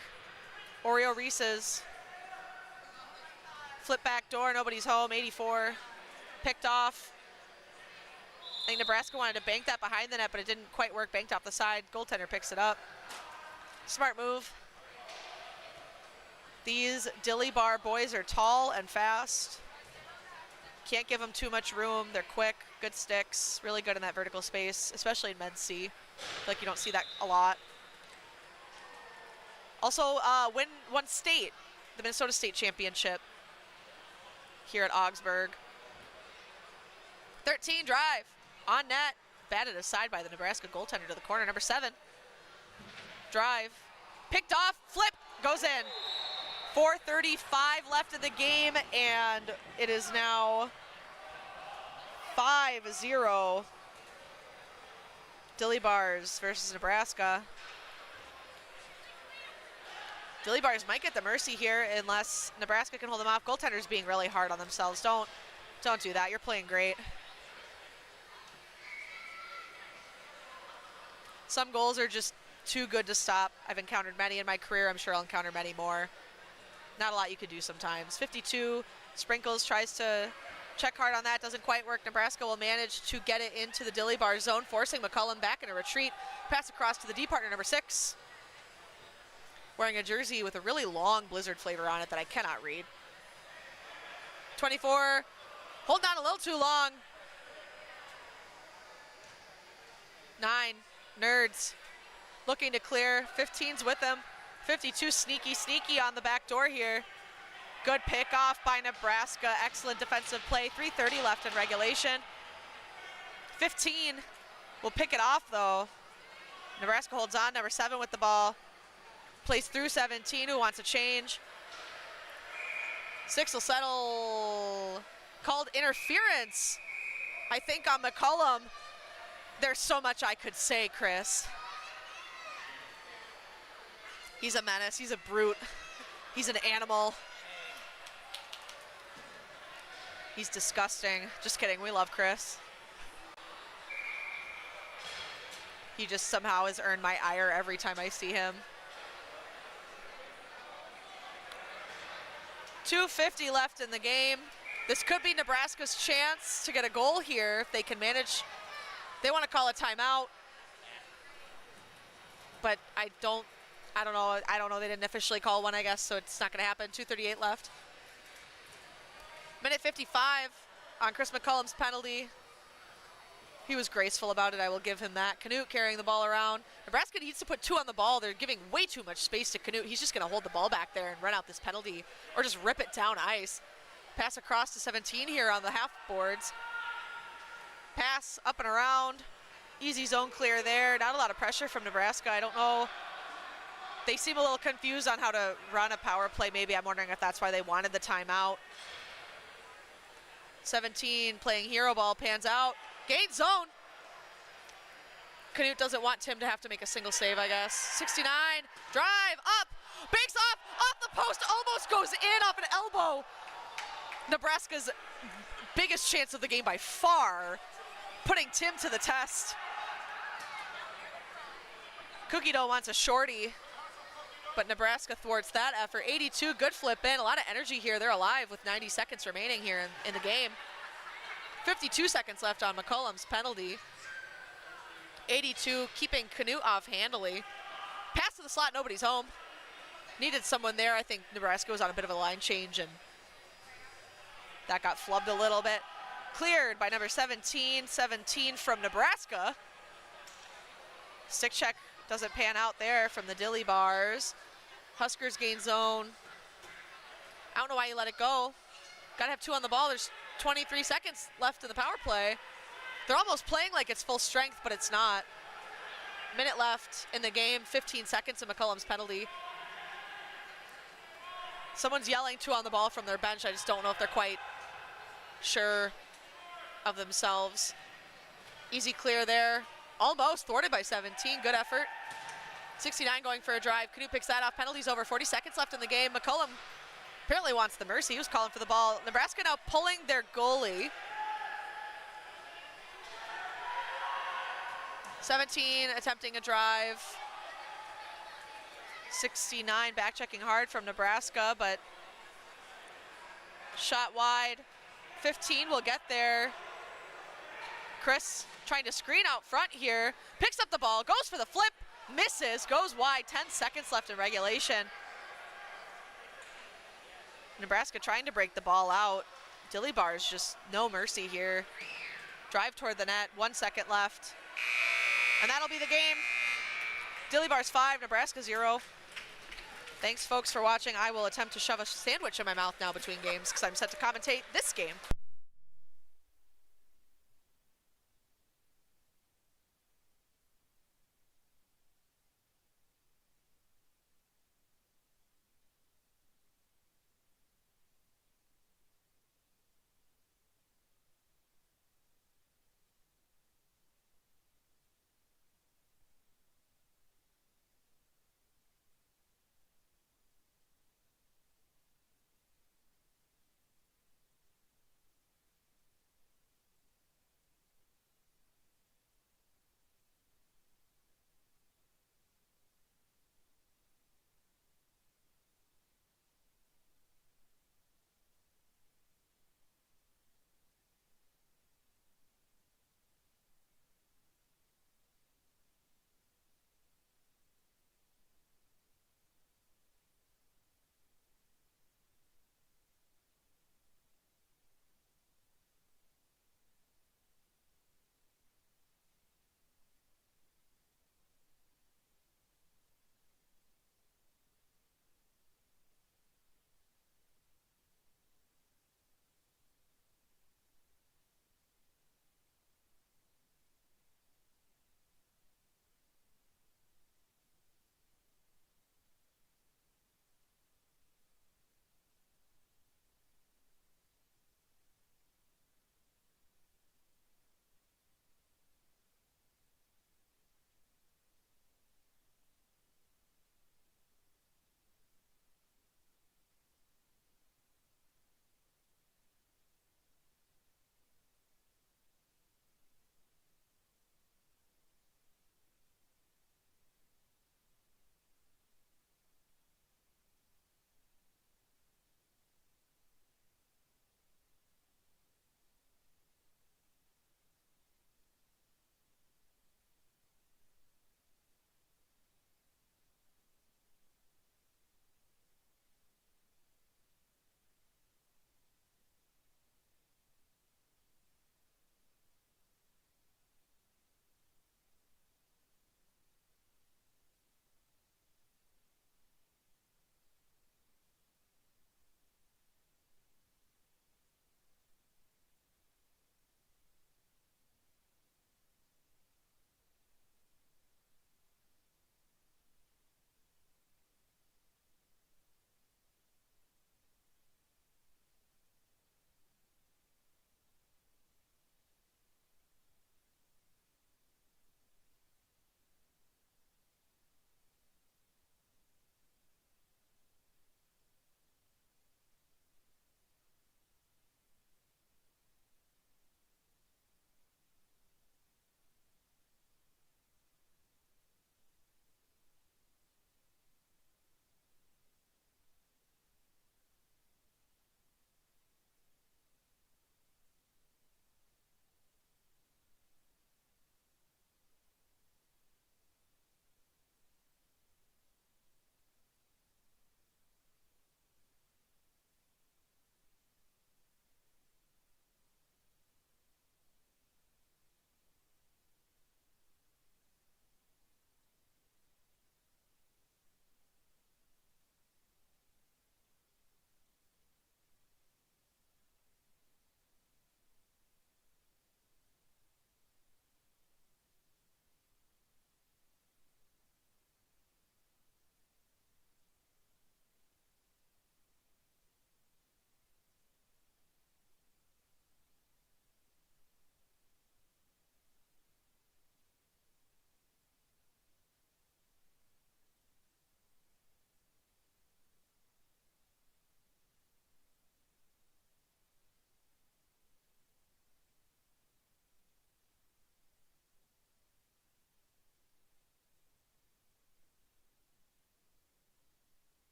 Oreo Reese's. Flip back door, nobody's home. 84. Picked off. I think Nebraska wanted to bank that behind the net, but it didn't quite work. Banked off the side. Goaltender picks it up. Smart move. These Dilly Bar boys are tall and fast. Can't give them too much room. They're quick, good sticks, really good in that vertical space, especially in men's C. I feel like you don't see that a lot. Also won state, the Minnesota State Championship here at Augsburg. 13 drive on net, batted aside by the Nebraska goaltender to the corner. Number 7, drive, picked off, flip, goes in. 4:35 left in the game, and it is now 5-0. Dilly Bars versus Nebraska. Dilly Bars might get the mercy here unless Nebraska can hold them off. Goaltenders being really hard on themselves. Don't do that. You're playing great. Some goals are just too good to stop. I've encountered many in my career. I'm sure I'll encounter many more. Not a lot you could do sometimes. 52, Sprinkles tries to check hard on that. Doesn't quite work. Nebraska will manage to get it into the Dilly Bar zone, forcing McCullum back in a retreat. Pass across to the D partner, number 6. Wearing a jersey with a really long Blizzard flavor on it that I cannot read. 24, holding on a little too long. 9, Nerds looking to clear. 15's with them. 52, sneaky on the back door here. Good pickoff by Nebraska. Excellent defensive play. 3:30 left in regulation. 15 will pick it off though. Nebraska holds on. Number 7 with the ball. Plays through 17, who wants a change. 6 will settle. Called interference, I think, on McCullum. There's so much I could say, Chris. He's a menace. He's a brute. He's an animal. He's disgusting. Just kidding. We love Chris. He just somehow has earned my ire every time I see him. 2:50 left in the game. This could be Nebraska's chance to get a goal here if they can manage. They want to call a timeout, but I don't know. They didn't officially call one, I guess, so it's not going to happen. 2:38 left. Minute 55 on Chris McCullum's penalty. He was graceful about it. I will give him that. Canute carrying the ball around. Nebraska needs to put 2 on the ball. They're giving way too much space to Canute. He's just going to hold the ball back there and run out this penalty or just rip it down ice. Pass across to 17 here on the half boards. Pass up and around. Easy zone clear there. Not a lot of pressure from Nebraska. I don't know. They seem a little confused on how to run a power play. Maybe I'm wondering if that's why they wanted the timeout. 17 playing hero ball, pans out. Gain zone. Canute doesn't want Tim to have to make a single save, I guess. 69, drive, up, banks off the post, almost goes in off an elbow. Nebraska's biggest chance of the game by far, putting Tim to the test. Cookie Dough wants a shorty, but Nebraska thwarts that effort. 82, good flip in, a lot of energy here. They're alive with 90 seconds remaining here in the game. 52 seconds left on McCullum's penalty. 82, keeping Canute off handily. Pass to the slot, nobody's home. Needed someone there. I think Nebraska was on a bit of a line change, and that got flubbed a little bit. Cleared by number 17, 17 from Nebraska. Stick check doesn't pan out there from the Dilly Bars. Huskers gain zone. I don't know why you let it go. Gotta have 2 on the ball. There's 23 seconds left in the power play. They're almost playing like it's full strength, but it's not. Minute left in the game, 15 seconds of McCullum's penalty. Someone's yelling 2 on the ball from their bench. I just don't know if they're quite sure of themselves. Easy clear there. Almost thwarted by 17, good effort. 69 going for a drive. Canute picks that off. Penalties over, 40 seconds left in the game. McCullum apparently wants the mercy. He was calling for the ball. Nebraska now pulling their goalie. 17 attempting a drive. 69 back checking hard from Nebraska, but shot wide. 15 will get there. Chris trying to screen out front here. Picks up the ball, goes for the flip, misses, goes wide. 10 seconds left in regulation. Nebraska trying to break the ball out. Dilly Bars just no mercy here. Drive toward the net, 1 second left. And that'll be the game. Dilly Bars 5, Nebraska 0. Thanks, folks, for watching. I will attempt to shove a sandwich in my mouth now between games because I'm set to commentate this game.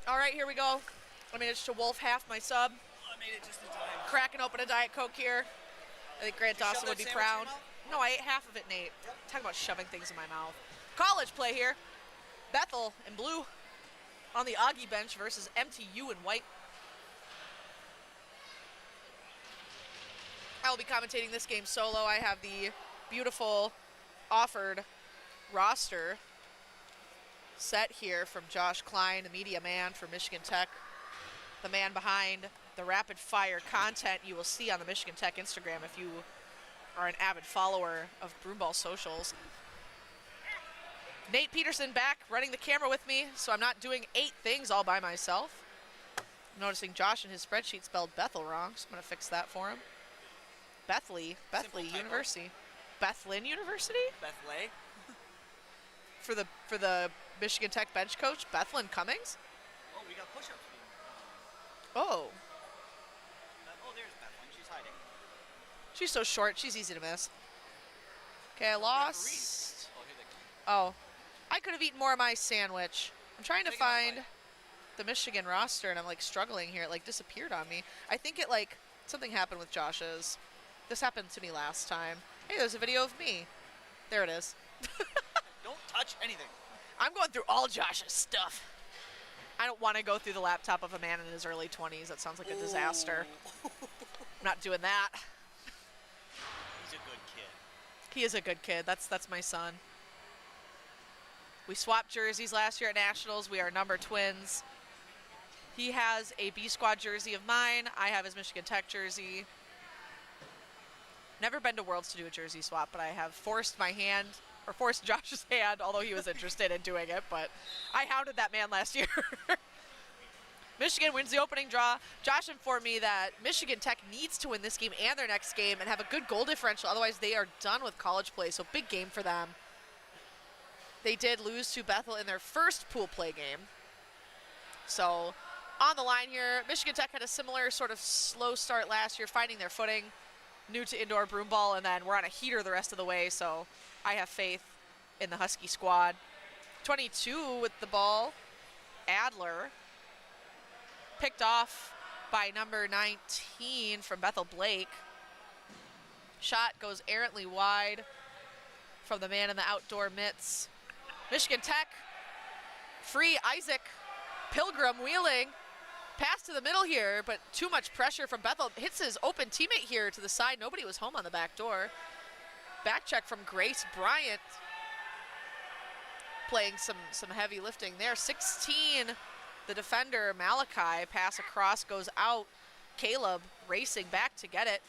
All right, here we go. I managed to wolf half my sub. I made it just in time. Cracking open a Diet Coke here. I think Grant Did you shove Dawson would that be sandwich in proud. your mouth? No, I ate half of it, Nate. Talk about shoving things in my mouth. College play here. Bethl in blue on the Augie bench versus MTU in white. I will be commentating this game solo. I have the beautiful offered roster set here from Josh Klein, the media man for Michigan Tech, the man behind the rapid fire content you will see on the Michigan Tech Instagram if you are an avid follower of Broomball socials. Nate Peterson back running the camera with me, so I'm not doing 8 things all by myself. I'm noticing Josh in his spreadsheet spelled Bethl wrong, so I'm going to fix that for him. Bethley University. Bethlin University? Bethlay. For the Michigan Tech bench coach, Bethlyn Cummings. Oh, we got push-ups. Oh, Oh, there's Bethlyn. She's hiding. she's so short, she's easy to miss. Okay, I lost. Oh, here they come. Oh, I could have eaten more of my sandwich. I'm trying to Take another find bite. the Michigan roster, and I'm like struggling here. It like disappeared on me. I think it like something happened with Josh's. This happened to me last time. Hey, there's a video of me. There it is. Don't touch anything. I'm going through all Josh's stuff. I don't want to go through the laptop of a man in his early 20s. That sounds like a disaster. Ooh. I'm not doing that. He's a good kid. He is a good kid. That's my son. We swapped jerseys last year at Nationals. We are number twins. He has a B squad jersey of mine. I have his Michigan Tech jersey. Never been to Worlds to do a jersey swap, but I have forced Josh's hand, although he was interested in doing it, but I hounded that man last year. Michigan wins the opening draw. Josh informed me that Michigan Tech needs to win this game and their next game and have a good goal differential, otherwise they are done with college play, so big game for them. They did lose to Bethl in their first pool play game. So on the line here, Michigan Tech had a similar sort of slow start last year, finding their footing, new to indoor broomball, and then we're on a heater the rest of the way, so I have faith in the Husky squad. 22 with the ball, Adler, picked off by number 19 from Bethl Blake. Shot goes errantly wide from the man in the outdoor mitts. Michigan Tech, free Isaac Pilgrim wheeling. Pass to the middle here, but too much pressure from Bethl. Hits his open teammate here to the side. Nobody was home on the back door. Back check from Grace Bryant. Playing some heavy lifting there. 16, the defender, Malachi. Pass across, goes out. Caleb racing back to get it.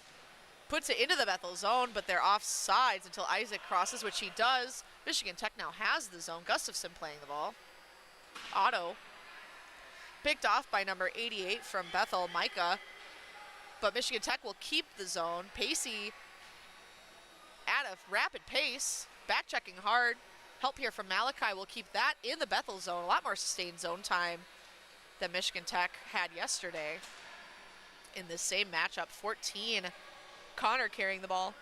Puts it into the Bethl zone, but they're off sides until Isaac crosses, which he does. Michigan Tech now has the zone. Gustafson playing the ball. Otto. Picked off by number 88 from Bethl, Micah. But Michigan Tech will keep the zone. Pacey at a rapid pace. Back checking hard. Help here from Malachi will keep that in the Bethl zone. A lot more sustained zone time than Michigan Tech had yesterday in this same matchup. 14. Connor carrying the ball.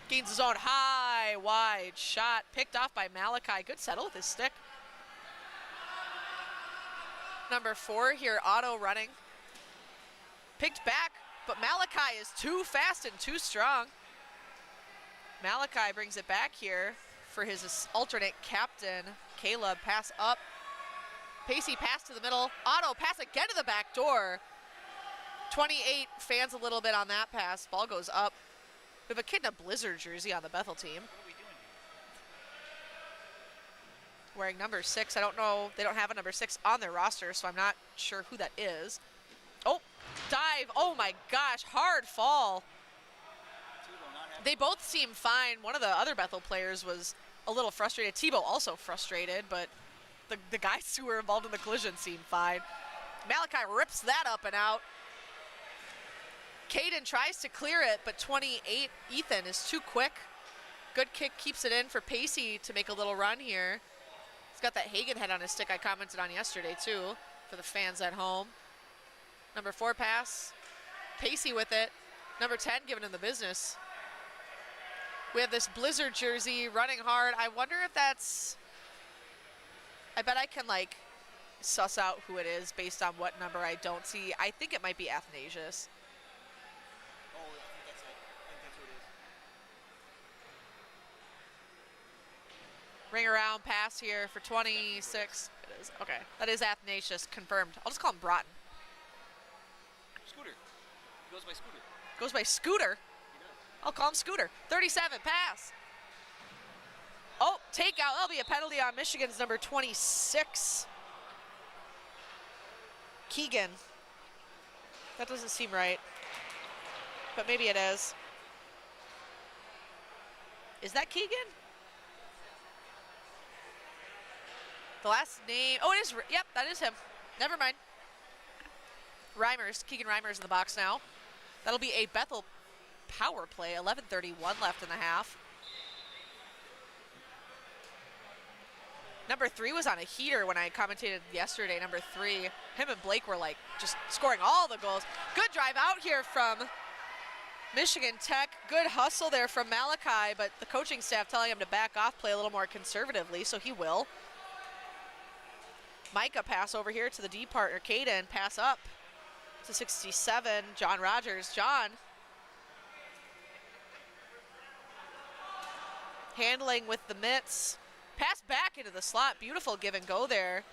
Gains the zone high, wide shot. Picked off by Malachi. Good settle with his stick. Number 4 here, Otto running. Picked back, but Malachi is too fast and too strong. Malachi brings it back here for his alternate captain, Caleb. Pass up. Pacey pass to the middle. Otto pass again to the back door. 28 fans a little bit on that pass. Ball goes up. We have a kid in a Blizzard jersey on the Bethl team. What are we doing here? Wearing number 6. I don't know. They don't have a number 6 on their roster, so I'm not sure who that is. Oh, dive. Oh my gosh, hard fall. They both seem fine. One of the other Bethl players was a little frustrated. Tebow also frustrated, but the guys who were involved in the collision seemed fine. Malachi rips that up and out. Caden tries to clear it, but 28, Ethan, is too quick. Good kick keeps it in for Pacey to make a little run here. He's got that Hagen head on his stick I commented on yesterday too, for the fans at home. Number 4 pass, Pacey with it. Number 10 giving him the business. We have this Blizzard jersey running hard. I wonder if that's, I bet I can like suss out who it is based on what number I don't see. I think it might be Athanasius. Oh, I think that's it. I think that's what it is. Ring around pass here for 26. It is. Okay, that is Athanasius, confirmed. I'll just call him Broughton. Scooter. He goes by Scooter. Goes by Scooter. He does. I'll call him Scooter. 37, pass. Oh, takeout. That'll be a penalty on Michigan's number 26. Keegan. That doesn't seem right. But maybe it is. Is that Keegan? The last name. Oh, it is. Yep, that is him. Never mind. Reimers. Keegan Reimers in the box now. That'll be a Bethl power play. 11:31 left in the half. Number 3 was on a heater when I commentated yesterday. Number 3, him and Blake were like just scoring all the goals. Good drive out here from Michigan Tech. Good hustle there from Malachi, but the coaching staff telling him to back off, play a little more conservatively, so he will. Micah pass over here to the D partner, Caden, pass up to 67, John Rogers. John handling with the mitts. Pass back into the slot. Beautiful give and go there.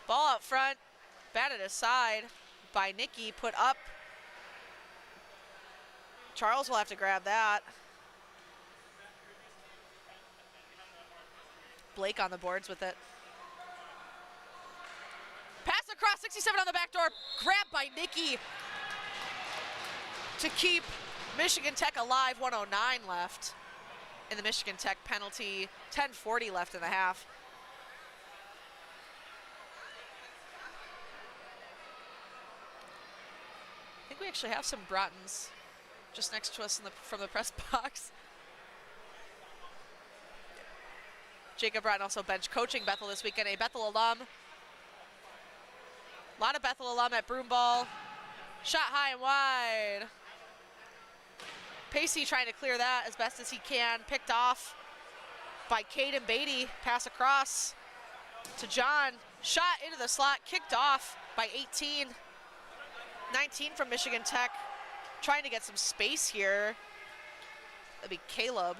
Ball out front, batted aside by Nicky, put up. Charles will have to grab that. Blake on the boards with it. Pass across, 67 on the back door, grabbed by Nicky to keep Michigan Tech alive. 1:09 left in the Michigan Tech penalty. 10:40 left in the half. I think we actually have some Broughtons just next to us from the press box. Jacob Broughton also bench coaching Bethl this weekend, a Bethl alum. A lot of Bethl alum at Broomball. Shot high and wide. Pacey trying to clear that as best as he can. Picked off by Caden Beatty. Pass across to John. Shot into the slot. Kicked off by 18. 19 from Michigan Tech. Trying to get some space here. That'd be Caleb.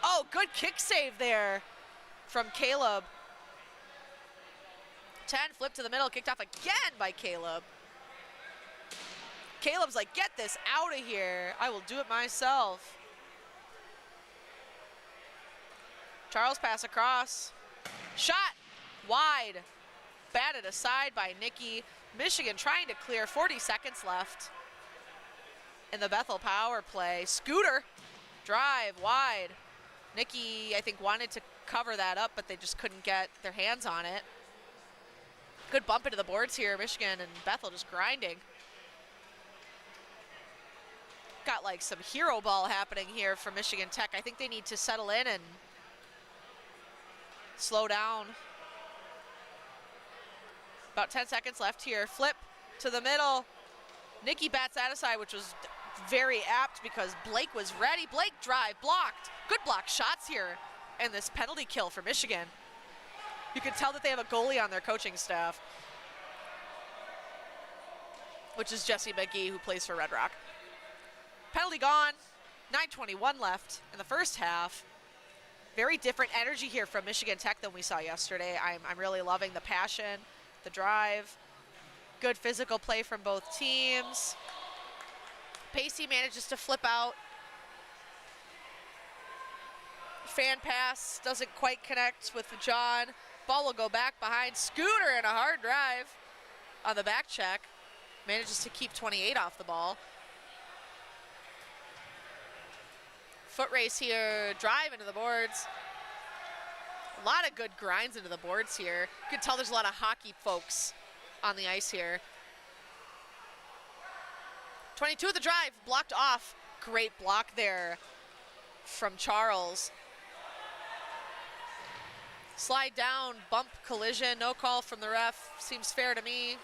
Oh, good kick save there from Caleb. 10, flip to the middle, kicked off again by Caleb. Caleb's like, get this out of here. I will do it myself. Charles pass across. Shot wide. Batted aside by Nicky. Michigan trying to clear, 40 seconds left in the Bethl power play. Scooter, drive wide. Nicky, I think, wanted to cover that up, but they just couldn't get their hands on it. Good bump into the boards here. Michigan and Bethl just grinding. Got like some hero ball happening here from Michigan Tech. I think they need to settle in and slow down. About 10 seconds left here. Flip to the middle. Nicky bats that aside, which was very apt because Blake was ready. Blake drive, blocked. Good block shots here and this penalty kill for Michigan. You can tell that they have a goalie on their coaching staff, which is Jesse McGee, who plays for Red Rock. Penalty gone. 9:21 left in the first half. Very different energy here from Michigan Tech than we saw yesterday. I'm really loving the passion, the drive. Good physical play from both teams. Pacey manages to flip out. Fan pass doesn't quite connect with John. Ball will go back behind. Scooter and a hard drive on the back check. Manages to keep 28 off the ball. Foot race here, drive into the boards. A lot of good grinds into the boards here. You can tell there's a lot of hockey folks on the ice here. 22 of the drive, blocked off. Great block there from Charles. Slide down, bump collision, no call from the ref. Seems fair to me.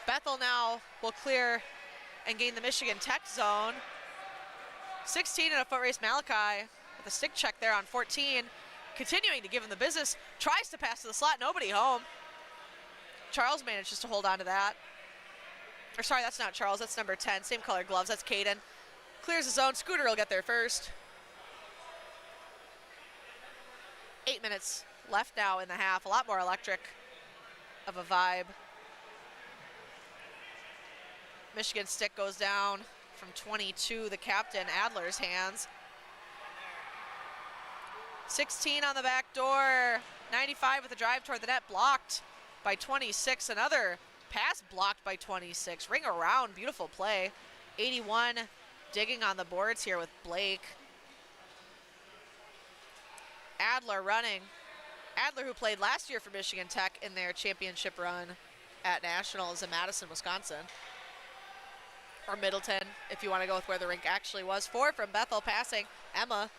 Bethl now will clear and gain the Michigan Tech zone. 16 in a foot race, Malachi with a stick check there on 14. continuing to give him the business. Tries to pass to the slot, nobody home. Charles manages to hold on to that. Or sorry, that's not Charles, that's number 10. Same color gloves, that's Caden. Clears his zone, Scooter will get there first. 8 minutes left now in the half, a lot more electric of a vibe. Michigan stick goes down from 22, the captain, Adler's hands. 16 on the back door, 95 with a drive toward the net, blocked by 26. Another pass blocked by 26. Ring around, beautiful play. 81 digging on the boards here with Blake. Adler running. Adler, who played last year for Michigan Tech in their championship run at Nationals in Madison, Wisconsin. Or Middleton, if you want to go with where the rink actually was. 4 from Bethl passing. Emma.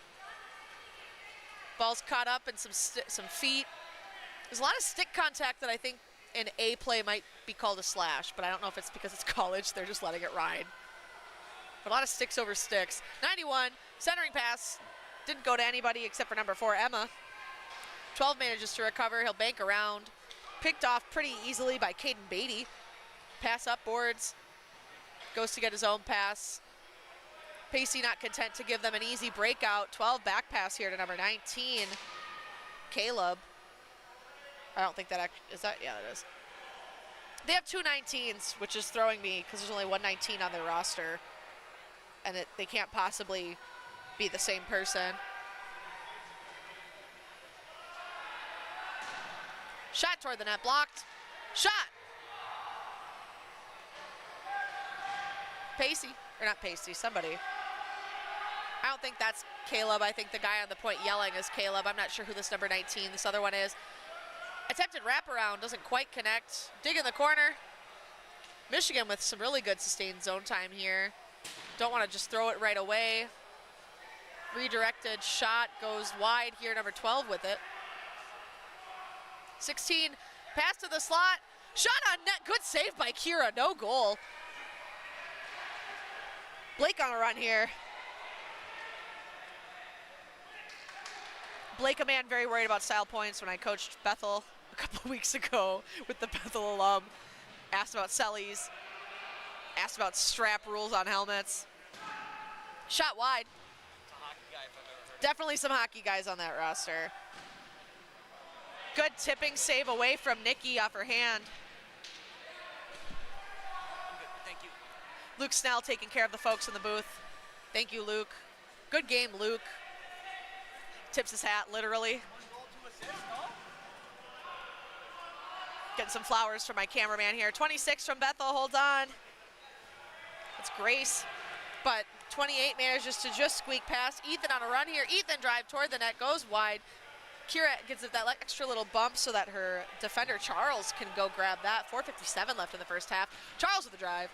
Ball's caught up in some feet. There's a lot of stick contact that I think in A play might be called a slash, but I don't know if it's because it's college, they're just letting it ride. But a lot of sticks over sticks. 91, centering pass. Didn't go to anybody except for number 4, Emma. 12 manages to recover, he'll bank around. Picked off pretty easily by Caden Beatty. Pass up boards. Goes to get his own pass. Pacey not content to give them an easy breakout. 12 back pass here to number 19, Caleb. I don't think that is that, yeah, it is. They have 2 19s, which is throwing me because there's only 1 19 on their roster. And they can't possibly be the same person. Shot toward the net, blocked. Shot! Pacey, or not Pacey, somebody. I don't think that's Caleb. I think the guy on the point yelling is Caleb. I'm not sure who this number 19, this other one is. Attempted wraparound, doesn't quite connect. Dig in the corner. Michigan with some really good sustained zone time here. Don't want to just throw it right away. Redirected shot goes wide here, number 12 with it. 16, pass to the slot. Shot on net, good save by Kira, no goal. Blake on a run here. Blake, a man very worried about style points. When I coached Bethl a couple of weeks ago with the Bethl alum, asked about cellies, asked about strap rules on helmets. Shot wide. It's a hockey guy if I've ever heard. Definitely some hockey guys on that roster. Good tipping save away from Nikki off her hand. Thank you. Luke Snell taking care of the folks in the booth. Thank you, Luke. Good game, Luke. Tips his hat, literally. 1 goal, 2 assists, no? Getting some flowers from my cameraman here. 26 from Bethl, holds on. It's Grace, but 28 manages to just squeak past. Ethan on a run here. Ethan drive toward the net, goes wide. Kira gives it that extra little bump so that her defender, Charles, can go grab that. 4:57 left in the first half. Charles with the drive.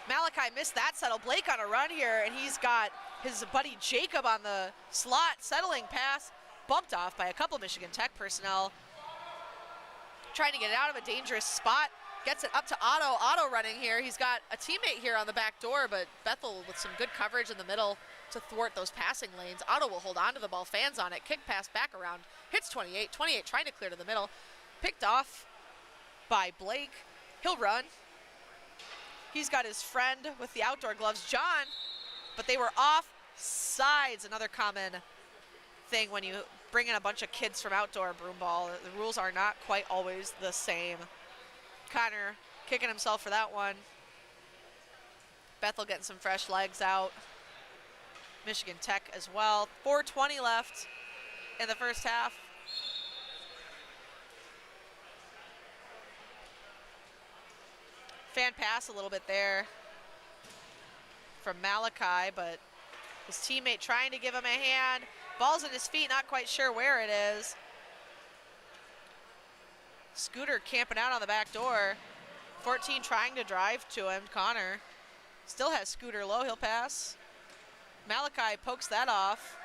Malachi missed that settle. Blake on a run here, and he's got his buddy Jacob on the slot. Settling pass, bumped off by a couple Michigan Tech personnel. Trying to get it out of a dangerous spot. Gets it up to Otto. Otto running here. He's got a teammate here on the back door, but Bethl with some good coverage in the middle to thwart those passing lanes. Otto will hold on to the ball, fans on it, kick pass back around, hits 28. 28 trying to clear to the middle. Picked off by Blake. He'll run. He's got his friend with the outdoor gloves, John, but they were off sides. Another common thing when you bring in a bunch of kids from outdoor broomball. The rules are not quite always the same. Connor kicking himself for that one. Bethl getting some fresh legs out. Michigan Tech as well. 4:20 left in the first half. Fan pass a little bit there from Malachi, but his teammate trying to give him a hand. Ball's at his feet, not quite sure where it is. Scooter camping out on the back door. 14 trying to drive to him. Connor still has Scooter low, he'll pass. Malachi pokes that off.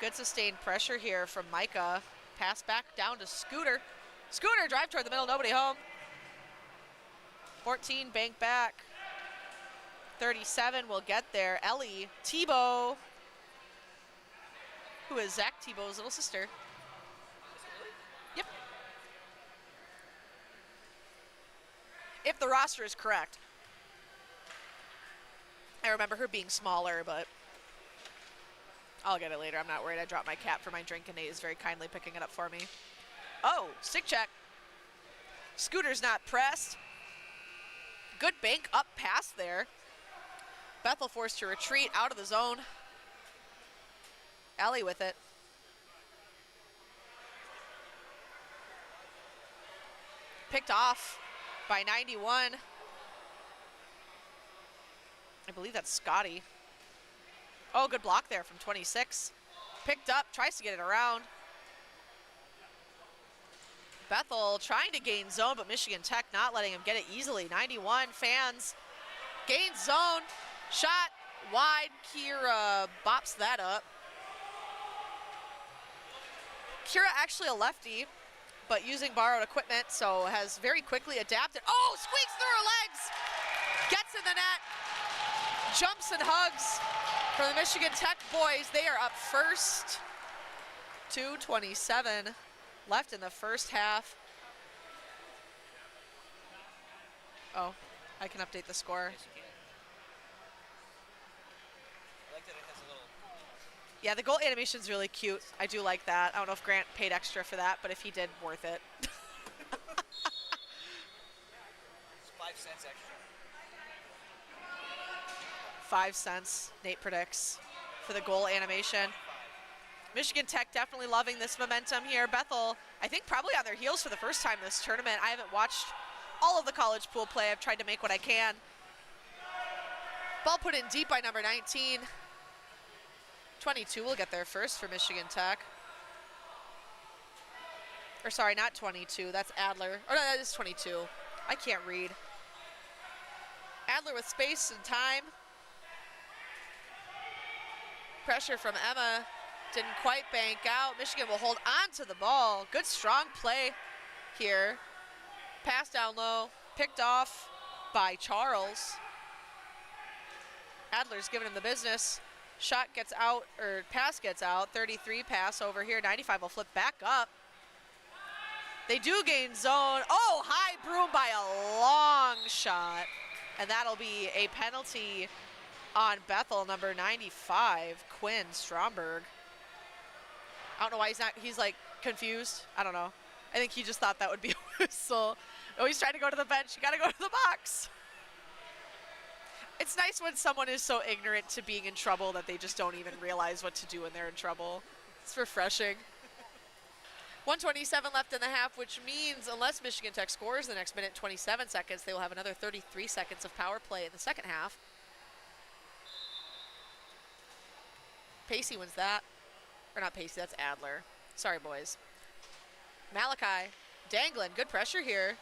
Good sustained pressure here from Micah. Pass back down to Scooter. Scooter drive toward the middle, nobody home. 14 bank back. 37 will get there. Ellie Tebow, who is Zach Tebow's little sister. Yep. If the roster is correct. I remember her being smaller, but I'll get it later. I'm not worried. I dropped my cap for my drink, and Nate is very kindly picking it up for me. Oh, stick check. Scooter's not pressed. Good bank up pass there. Bethl forced to retreat out of the zone. Ellie with it. Picked off by 91. I believe that's Scotty. Oh, good block there from 26. Picked up, tries to get it around. Bethl trying to gain zone, but Michigan Tech not letting him get it easily. 91 fans gain zone. Shot wide. Kira bops that up. Kira actually a lefty, but using borrowed equipment, so has very quickly adapted. Oh, squeaks through her legs. Gets in the net. Jumps and hugs for the Michigan Tech boys. They are up first. 2:27 left in the first half. Oh, I can update the score. Yes, you can. I like that it has a little. Yeah, the goal animation's really cute. I do like that. I don't know if Grant paid extra for that, but if he did, worth it. It's 5 cents extra. 5 cents, Nate predicts, for the goal animation. Michigan Tech definitely loving this momentum here. Bethl, I think probably on their heels for the first time this tournament. I haven't watched all of the college pool play. I've tried to make what I can. Ball put in deep by number 19. 22 will get there first for Michigan Tech. Or sorry, not 22, that's Adler. Oh no, that is 22. I can't read. Adler with space and time. Pressure from Emma, didn't quite bank out. Michigan will hold on to the ball. Good strong play here. Pass down low, picked off by Charles. Adler's giving him the business. Shot gets out, or pass gets out. 33 pass over here. 95 will flip back up. They do gain zone. Oh, high broom by a long shot. And that'll be a penalty on Bethl, number 95, Quinn Stromberg. I don't know why he's like confused. I don't know. I think he just thought that would be a whistle. Oh, he's trying to go to the bench. You gotta go to the box. It's nice when someone is so ignorant to being in trouble that they just don't even realize what to do when they're in trouble. It's refreshing. 1:27 left in the half, which means unless Michigan Tech scores the next minute, 27 seconds, they will have another 33 seconds of power play in the second half. Pacey wins that. Or not Pacey, that's Adler. Sorry, boys. Malachi, dangling, good pressure here.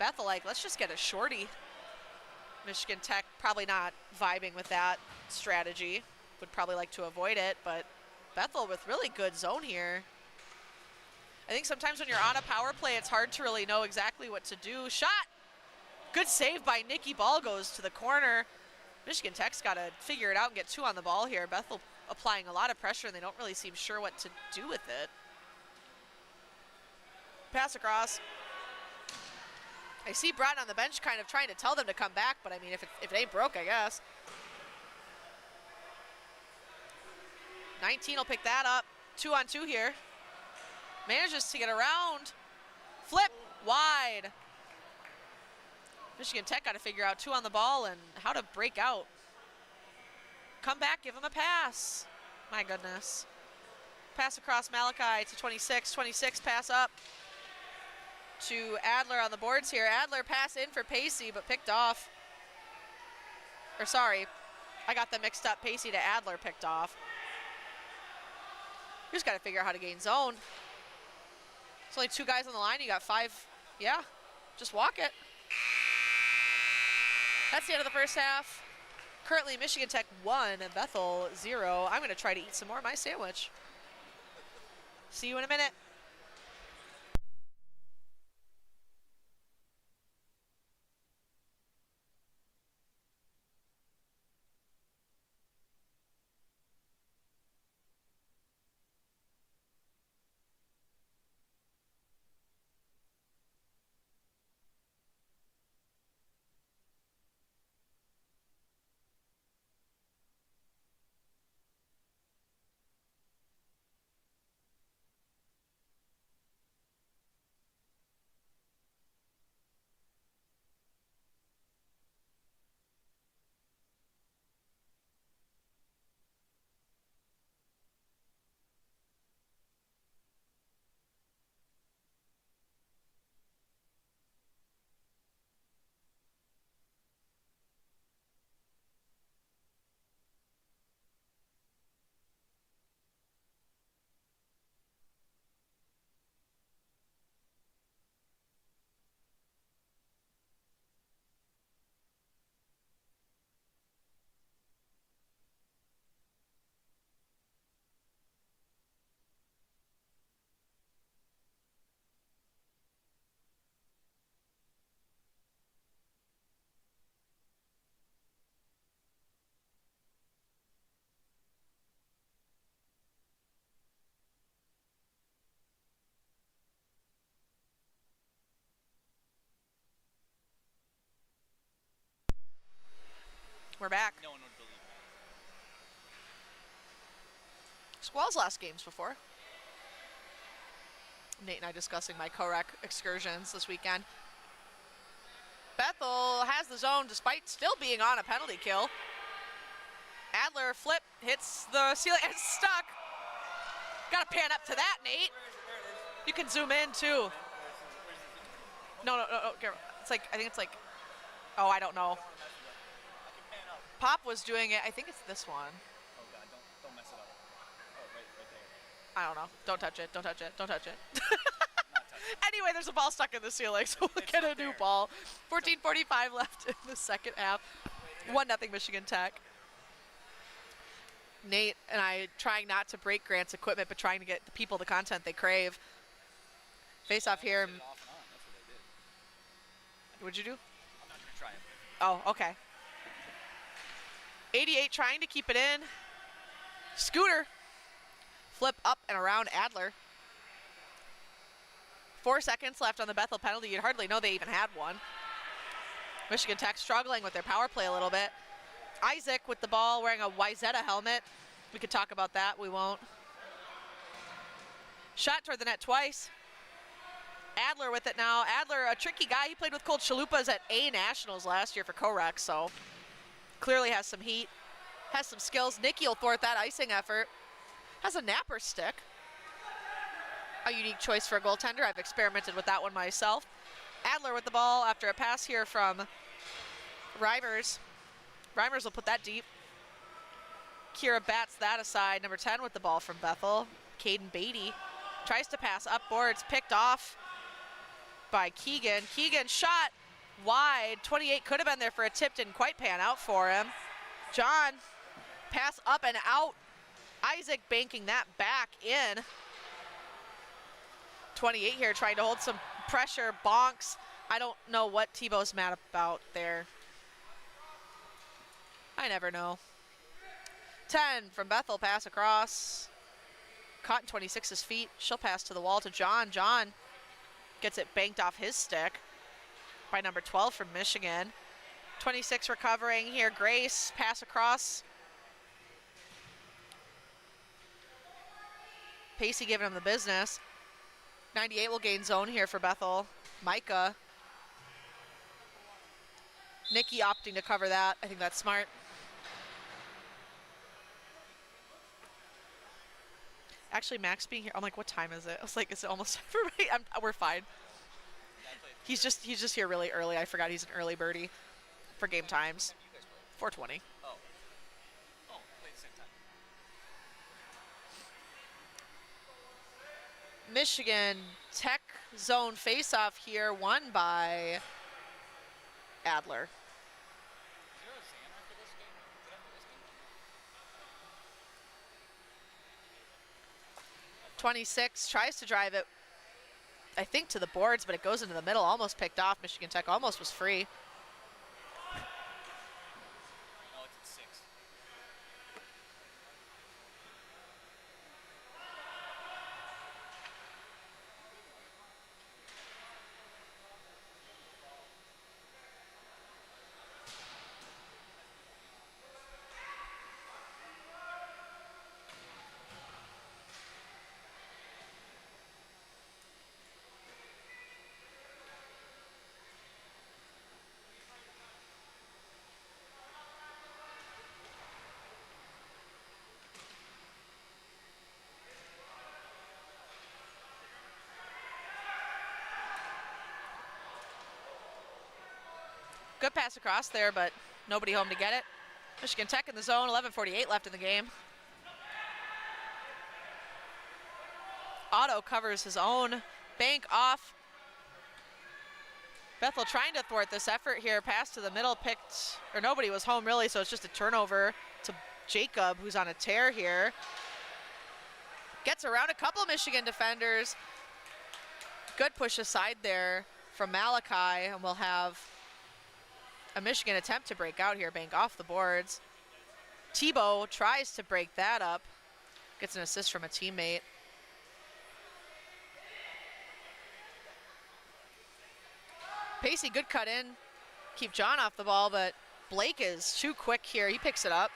Bethl, like, let's just get a shorty. Michigan Tech probably not vibing with that strategy. Would probably like to avoid it, but Bethl with really good zone here. I think sometimes when you're on a power play, it's hard to really know exactly what to do. Shot! Good save by Nikki. Ball goes to the corner. Michigan Tech's got to figure it out and get 2 on the ball here. Bethl applying a lot of pressure, and they don't really seem sure what to do with it. Pass across. I see Broughton on the bench kind of trying to tell them to come back, but I mean, if it ain't broke, I guess. 19 will pick that up. 2-on-2 here. Manages to get around. Flip wide. Michigan Tech got to figure out 2 on the ball and how to break out. Come back, give him a pass. My goodness. Pass across Malachi to 26. 26 pass up to Adler on the boards here. Adler pass in for Pacey, but picked off. Or sorry, I got them mixed up. Pacey to Adler picked off. You just got to figure out how to gain zone. There's only 2 guys on the line. You got 5. Yeah, just walk it. That's the end of the first half. Currently, Michigan Tech 1, Bethl 0. I'm going to try to eat some more of my sandwich. See you in a minute. We're back. No one would believe that. Squall's last games before. Nate and I discussing my co-rec excursions this weekend. Bethl has the zone despite still being on a penalty kill. Adler flip, hits the ceiling, and it's stuck. Gotta pan up to that, Nate. You can zoom in too. No, it's like, I think it's like, oh, I don't know. Pop was doing it, I think it's this one. Oh God, don't mess it up. Oh, right there. I don't know. Don't touch it. Don't touch it. Don't touch it. Anyway, there's a ball stuck in the ceiling, so we'll get a new ball. 14:45 left in the second half. 1-0 Michigan Tech. Nate and I trying not to break Grant's equipment, but trying to get the people the content they crave. Face off here. Off and on. That's what I did. What'd you do? I'm not gonna try it. Oh, okay. 88 trying to keep it in. Scooter. Flip up and around Adler. 4 seconds left on the Bethl penalty. You'd hardly know they even had one. Michigan Tech struggling with their power play a little bit. Isaac with the ball wearing a Wyzetta helmet. We could talk about that. We won't. Shot toward the net twice. Adler with it now. Adler, a tricky guy. He played with Colt Chalupas at A Nationals last year for Korek, so clearly has some heat, has some skills. Nicky will thwart that icing effort. Has a napper stick. A unique choice for a goaltender. I've experimented with that one myself. Adler with the ball after a pass here from Reimers. Reimers will put that deep. Kira bats that aside. Number 10 with the ball from Bethl. Caden Beatty tries to pass up boards, picked off by Keegan. Keegan shot wide. 28 could have been there for a tip, didn't quite pan out for him. John, pass up and out. Isaac banking that back in. 28 here trying to hold some pressure. Bonks. I don't know what Tebow's mad about there. I never know. 10 from Bethl, pass across. Caught in 26's feet. She'll pass to the wall to John. John gets it banked off his stick by number 12 from Michigan. 26 recovering here. Grace, pass across. Pacey giving him the business. 98 will gain zone here for Bethl. Micah. Nicky opting to cover that. I think that's smart. Actually, Max being here, I'm like, what time is it? I was like, is it almost time for me? We're fine. He's just here really early. I forgot he's an early birdie for game times. 4:20. Oh, played the same time. Michigan Tech zone face-off here, won by Adler. Is there a Xander for this game? Did I miss game? 26 tries to drive it, I think, to the boards, but it goes into the middle, almost picked off. Michigan Tech almost was free. Oh, it's at 6. Good pass across there, but nobody home to get it. Michigan Tech in the zone, 11:48 left in the game. Otto covers his own. Bank off. Bethl trying to thwart this effort here. Pass to the middle, picked, or nobody was home really, so it's just a turnover to Jacob, who's on a tear here. Gets around a couple Michigan defenders. Good push aside there from Malachi, and we'll have a Michigan attempt to break out here. Bank off the boards. Tebow tries to break that up. Gets an assist from a teammate. Pacey, good cut in. Keep John off the ball, but Blake is too quick here. He picks it up.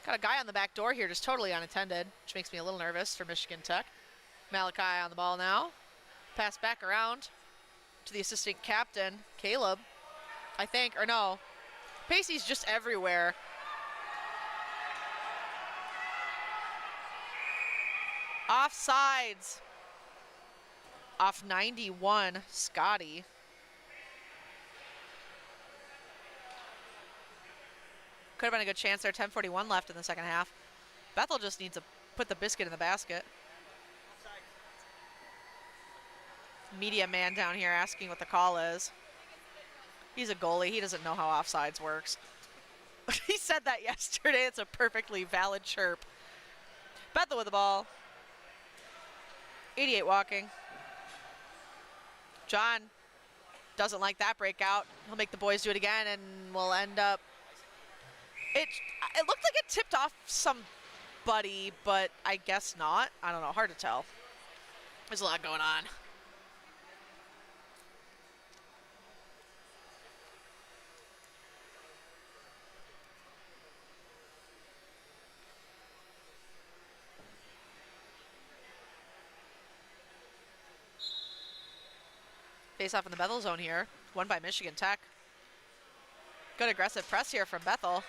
Got a guy on the back door here, just totally unattended, which makes me a little nervous for Michigan Tech. Malachi on the ball now. Pass back around to the assistant captain, Caleb, I think, or no. Pacey's just everywhere. Offsides. Off 91, Scotty. Could have been a good chance there. 10:41 left in the second half. Bethl just needs to put the biscuit in the basket. Media man down here asking what the call is. He's a goalie. He doesn't know how offsides works. He said that yesterday. It's a perfectly valid chirp. Bethl with the ball. 88 walking. John doesn't like that breakout. He'll make the boys do it again, and we'll end up. It looked like it tipped off somebody, but I guess not. I don't know. Hard to tell. There's a lot going on. Face off in the Bethl zone here. Won by Michigan Tech. Good aggressive press here from Bethl.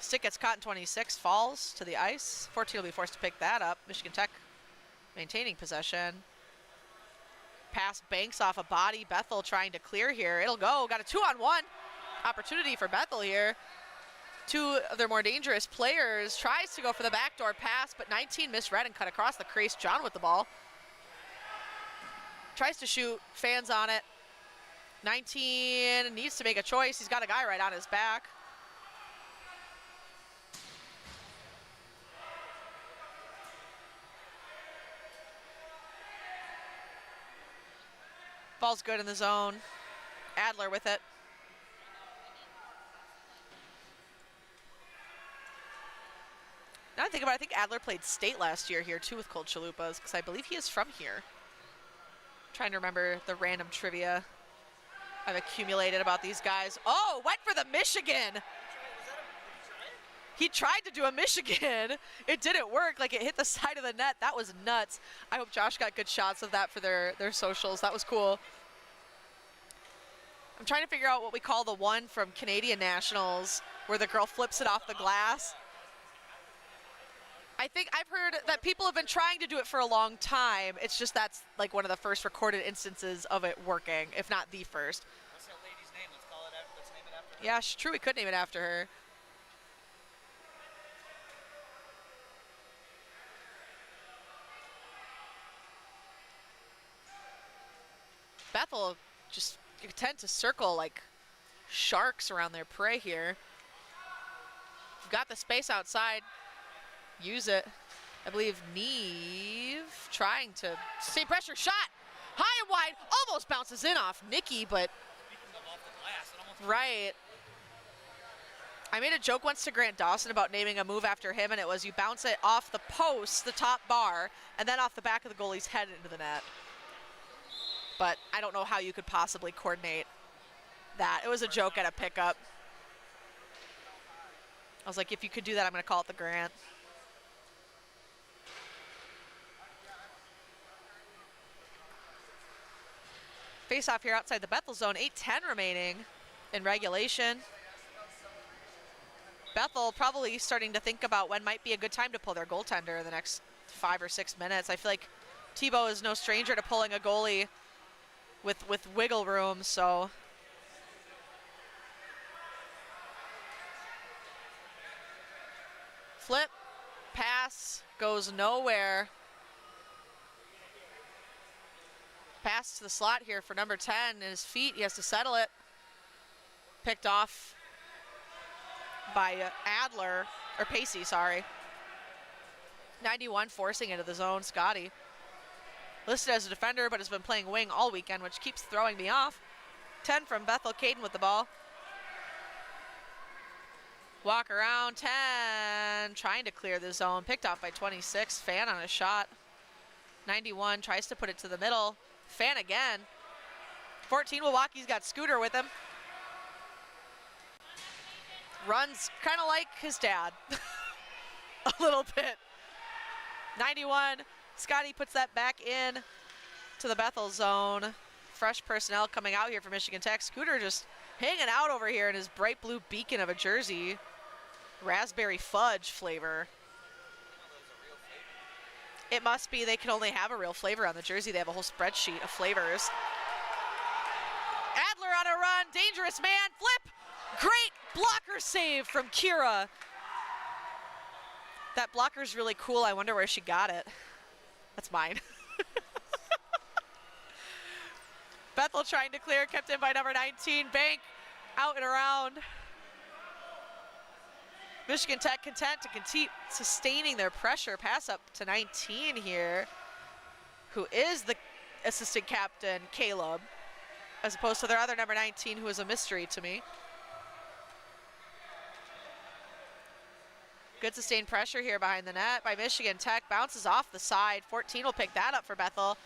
Stick gets caught in 26, falls to the ice. 14 will be forced to pick that up. Michigan Tech maintaining possession. Pass banks off a body. Bethl trying to clear here. It'll go. Got a 2-on-1 opportunity for Bethl here. Two of their more dangerous players tries to go for the backdoor pass, but 19 misread and cut across the crease. John with the ball. Tries to shoot, fans on it. 19 needs to make a choice. He's got a guy right on his back. Ball's good in the zone. Adler with it. Now I think about it, I think Adler played state last year here too with Cold Chalupas, because I believe he is from here. Trying to remember the random trivia I've accumulated about these guys. Oh, went for the Michigan. He tried to do a Michigan. It didn't work. Like, it hit the side of the net. That was nuts. I hope Josh got good shots of that for their socials. That was cool. I'm trying to figure out what we call the one from Canadian Nationals where the girl flips it off the glass. I think I've heard that people have been trying to do it for a long time. It's just that's like one of the first recorded instances of it working, if not the first. What's that lady's name? Let's name it after her. Yeah, true. We could name it after her. Bethl just tend to circle like sharks around their prey here. You've got the space outside. Use it. I believe Neve trying to stay pressure. Shot high and wide. Almost bounces in off Nikki, but right. I made a joke once to Grant Dawson about naming a move after him, and it was you bounce it off the post, the top bar, and then off the back of the goalie's head into the net. But I don't know how you could possibly coordinate that. It was a joke at a pickup. I was like, if you could do that, I'm going to call it the Grant. Face off here outside the Bethl zone. 8:10 remaining in regulation. Bethl probably starting to think about when might be a good time to pull their goaltender in the next 5 or 6 minutes. I feel like Tebow is no stranger to pulling a goalie with wiggle room, so. Flip, pass, goes nowhere. Pass to the slot here for number 10 and his feet. He has to settle it. Picked off by Adler, or Pacey, sorry. 91 forcing into the zone, Scotty. Listed as a defender, but has been playing wing all weekend, which keeps throwing me off. 10 from Bethl. Caden with the ball. Walk around, 10. Trying to clear the zone. Picked off by 26. Fan on a shot. 91 tries to put it to the middle. Fan again. 14, Milwaukee's got Scooter with him. Runs kind of like his dad. A little bit. 91, Scotty puts that back in to the Bethl zone. Fresh personnel coming out here for Michigan Tech. Scooter just hanging out over here in his bright blue beacon of a jersey. Raspberry fudge flavor. It must be, they can only have a real flavor on the jersey. They have a whole spreadsheet of flavors. Adler on a run, dangerous man, flip. Great blocker save from Kira. That blocker's really cool. I wonder where she got it. That's mine. Bethl trying to clear, kept in by number 19. Bank out and around. Michigan Tech content to keep sustaining their pressure. Pass up to 19 here, who is the assistant captain, Caleb, as opposed to their other number 19, who is a mystery to me. Good sustained pressure here behind the net by Michigan Tech. Bounces off the side. 14 will pick that up for Bethl.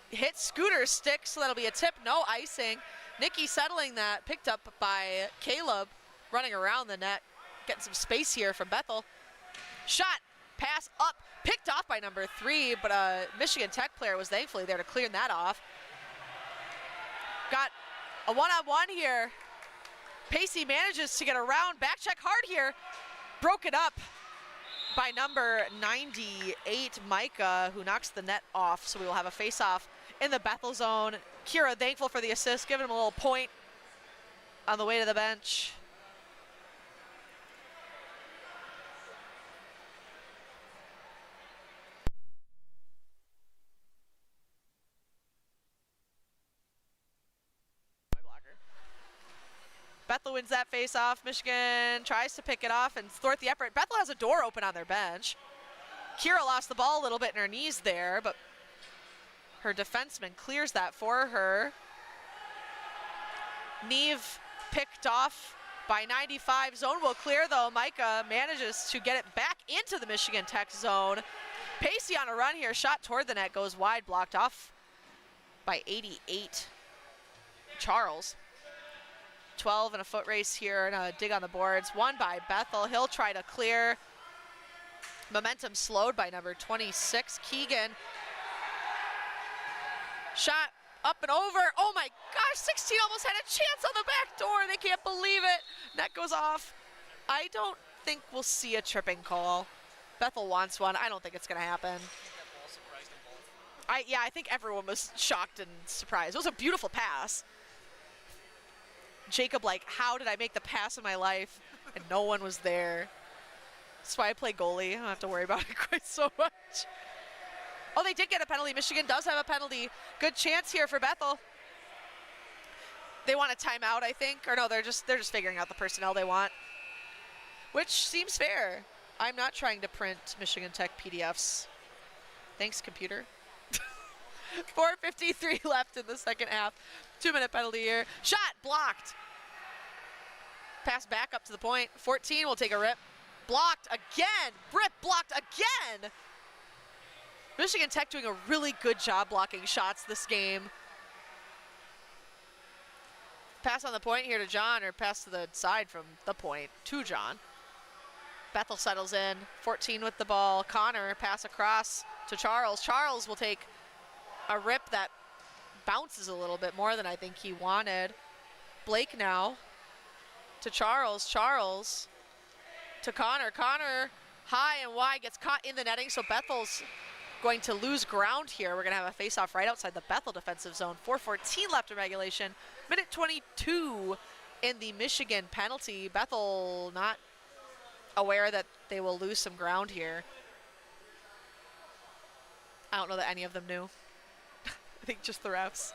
Hits Scooter's stick, so that'll be a tip. No icing. Nikki settling that. Picked up by Caleb, running around the net. Getting some space here from Bethl. Shot, pass up, picked off by number 3, but a Michigan Tech player was thankfully there to clear that off. Got a one-on-one here. Pacey manages to get around. Back check hard here. Broken up by number 98, Micah, who knocks the net off. So we will have a face-off in the Bethl zone. Kira thankful for the assist, giving him a little point on the way to the bench. Bethl wins that face-off. Michigan tries to pick it off and thwart the effort. Bethl has a door open on their bench. Kira lost the ball a little bit in her knees there, but her defenseman clears that for her. Neve picked off by 95. Zone will clear, though. Micah manages to get it back into the Michigan Tech zone. Pacey on a run here. Shot toward the net, goes wide, blocked off by 88. Charles. 12 in a foot race here and a dig on the boards. Won by Bethl. He'll try to clear. Momentum slowed by number 26, Keegan. Shot up and over. Oh my gosh, 16 almost had a chance on the back door. They can't believe it. Net goes off. I don't think we'll see a tripping call. Bethl wants one. I don't think it's going to happen. I think everyone was shocked and surprised. It was a beautiful pass. Jacob like, how did I make the pass in my life? And no one was there. That's why I play goalie. I don't have to worry about it quite so much. Oh, they did get a penalty. Michigan does have a penalty. Good chance here for Bethl. They want a timeout, I think. Or no, they're just figuring out the personnel they want. Which seems fair. I'm not trying to print Michigan Tech PDFs. Thanks, computer. 4:53 left in the second half. 2-minute penalty here. Shot blocked. Pass back up to the point. 14 will take a rip. Blocked again. Rip blocked again. Michigan Tech doing a really good job blocking shots this game. Pass on the point here to John, or pass to the side from the point to John. Bethl settles in. 14 with the ball. Connor, pass across to Charles. Charles will take a rip that bounces a little bit more than I think he wanted. Blake now to Charles. Charles to Connor. Connor high and wide, gets caught in the netting, so Bethel's going to lose ground here. We're going to have a face-off right outside the Bethl defensive zone. 4:14 left in regulation. Minute 22 in the Michigan penalty. Bethl not aware that they will lose some ground here. I don't know that any of them knew. I think just the refs.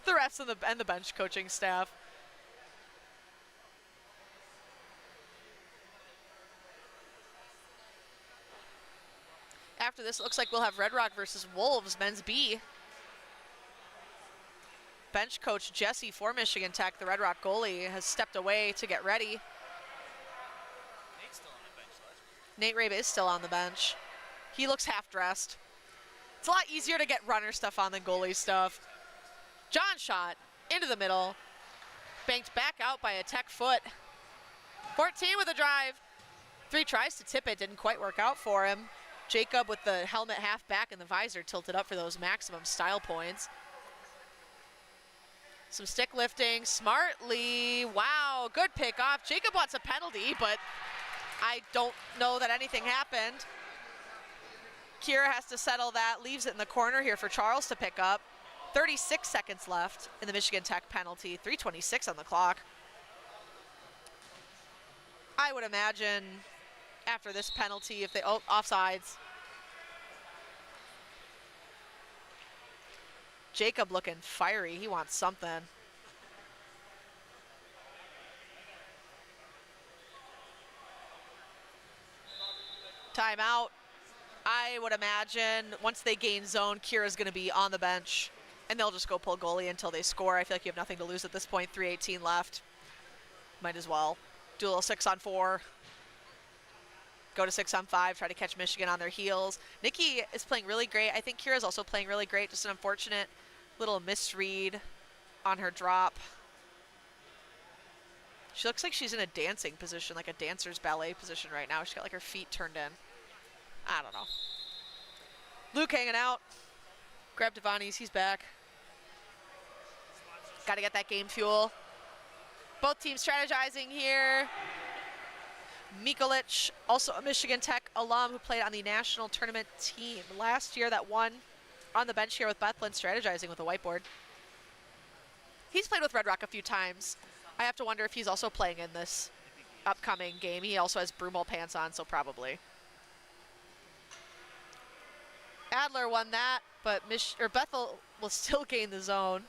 The refs and the bench coaching staff. After this, it looks like we'll have Red Rock versus Wolves, men's B. Bench coach Jesse for Michigan Tech, the Red Rock goalie, has stepped away to get ready. Nate's still on the bench last week. Nate Rabe is still on the bench. He looks half-dressed. It's a lot easier to get runner stuff on than goalie stuff. John shot, into the middle. Banked back out by a Tech foot. 14 with a drive. 3 tries to tip it, didn't quite work out for him. Jacob with the helmet half back and the visor tilted up for those maximum style points. Some stick lifting, smartly. Wow, good pick off. Jacob wants a penalty, but I don't know that anything happened. Kira has to settle that, leaves it in the corner here for Charles to pick up. 36 seconds left in the Michigan Tech penalty, 3:26 on the clock. I would imagine after this penalty, if they, oh, offsides. Jacob looking fiery, he wants something. Timeout. I would imagine once they gain zone, Kira's gonna be on the bench and they'll just go pull goalie until they score. I feel like you have nothing to lose at this point, 3:18 left. Might as well do a little 6-on-4. Go to 6-on-5, try to catch Michigan on their heels. Nikki is playing really great. I think Kira's also playing really great. Just an unfortunate little misread on her drop. She looks like she's in a dancing position, like a dancer's ballet position right now. She's got like her feet turned in. I don't know. Luke hanging out. Grab Devani's, he's back. Got to get that game fuel. Both teams strategizing here. Mikulich, also a Michigan Tech alum who played on the national tournament team last year that won, on the bench here with Bethl, strategizing with a whiteboard. He's played with Red Rock a few times. I have to wonder if he's also playing in this upcoming game. He also has Broomball pants on, so probably. Adler won that, but Bethl will still gain the zone.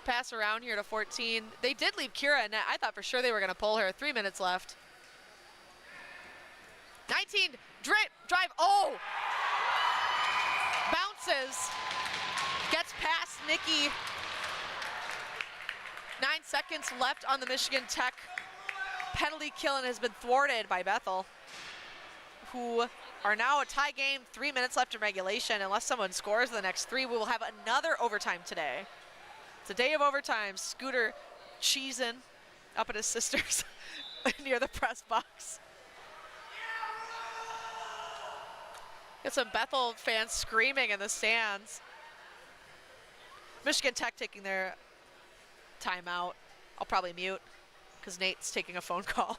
Pass around here to 14. They did leave Kira in net. I thought for sure they were going to pull her. 3 minutes left. 19, drive, oh! Bounces, gets past Nikki. 9 seconds left on the Michigan Tech penalty kill and has been thwarted by Bethl, who are now a tie game, 3 minutes left in regulation. Unless someone scores the next 3, we will have another overtime today. It's a day of overtime. Scooter cheesing up at his sister's near the press box. Got some Bethl fans screaming in the stands. Michigan Tech taking their timeout. I'll probably mute because Nate's taking a phone call.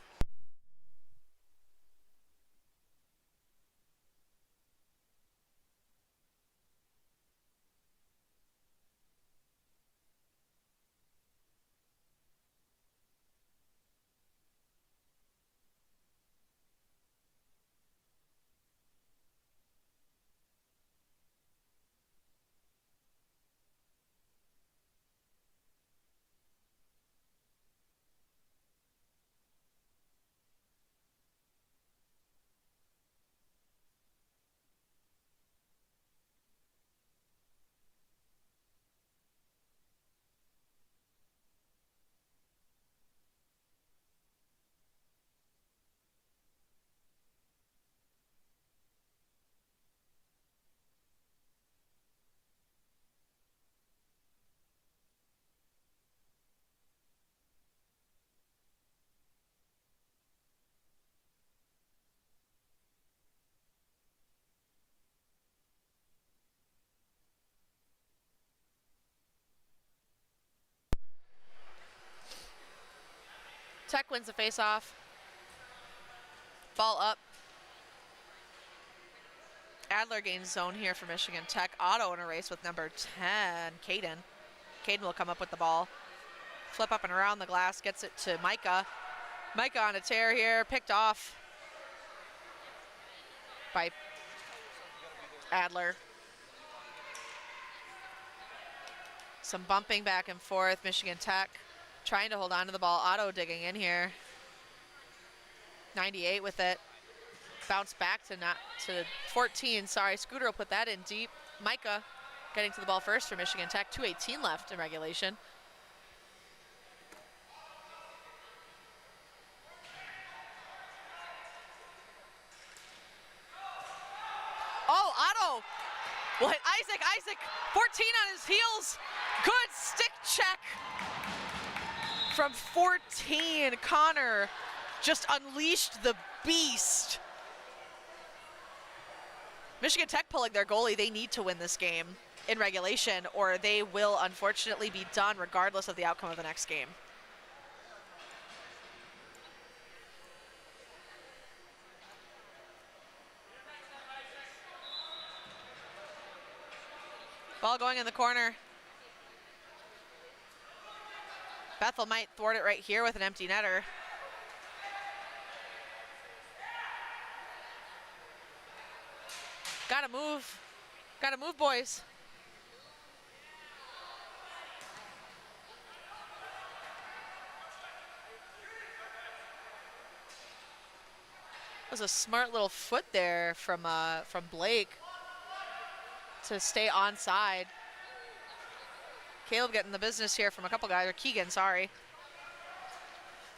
Tech wins the face-off. Ball up. Adler gains zone here for Michigan Tech. Otto in a race with number 10, Caden. Caden will come up with the ball. Flip up and around the glass, gets it to Micah. Micah on a tear here, picked off by Adler. Some bumping back and forth. Michigan Tech trying to hold on to the ball. Otto digging in here. 98 with it. Bounce back to 14. Sorry, Scooter will put that in deep. Micah getting to the ball first for Michigan Tech. 2:18 left in regulation. Oh, Otto! What? Isaac Fantastic. 14 on his heels. Good stick check from 14. Connor just unleashed the beast. Michigan Tech pulling their goalie. They need to win this game in regulation, or they will unfortunately be done regardless of the outcome of the next game. Ball going in the corner. Bethl might thwart it right here with an empty netter. Gotta move. Gotta move, boys. That was a smart little foot there from Blake to stay onside. Caleb getting the business here from a couple guys, or Keegan, sorry.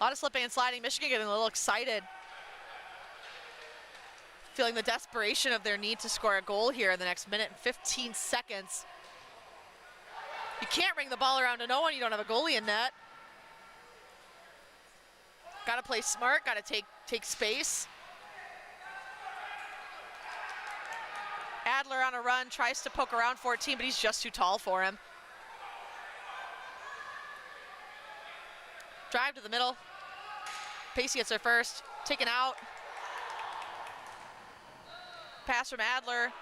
A lot of slipping and sliding. Michigan getting a little excited. Feeling the desperation of their need to score a goal here in the next minute and 15 seconds. You can't ring the ball around to no one. You don't have a goalie in net. Got to play smart. Got to take space. Adler on a run, tries to poke around 14, but he's just too tall for him. Drive to the middle. Pacey gets there first. Taken out. Pass from Adler.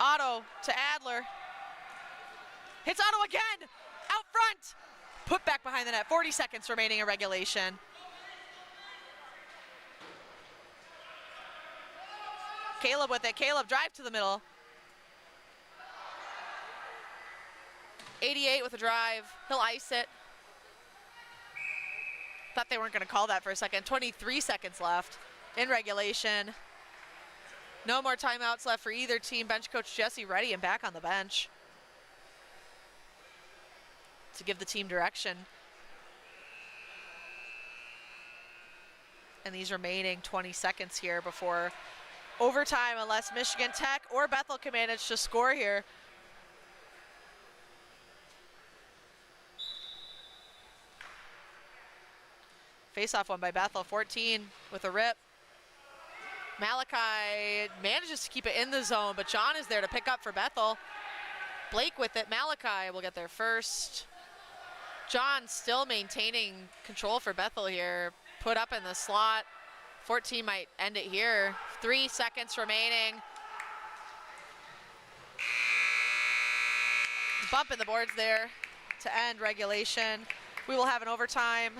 Otto to Adler. Hits Otto again. Out front. Put back behind the net. 40 seconds remaining in regulation. Caleb with it. Caleb drive to the middle. 88 with a drive. He'll ice it. Thought they weren't going to call that for a second. 23 seconds left in regulation. No more timeouts left for either team. Bench coach Jesse ready and back on the bench to give the team direction. And these remaining 20 seconds here before overtime, unless Michigan Tech or Bethl can manage to score here. Face-off one by Bethl, 14 with a rip. Malachi manages to keep it in the zone, but John is there to pick up for Bethl. Blake with it. Malachi will get there first. John still maintaining control for Bethl here. Put up in the slot. 14 might end it here. 3 seconds remaining. Bump in the boards there to end regulation. We will have an overtime.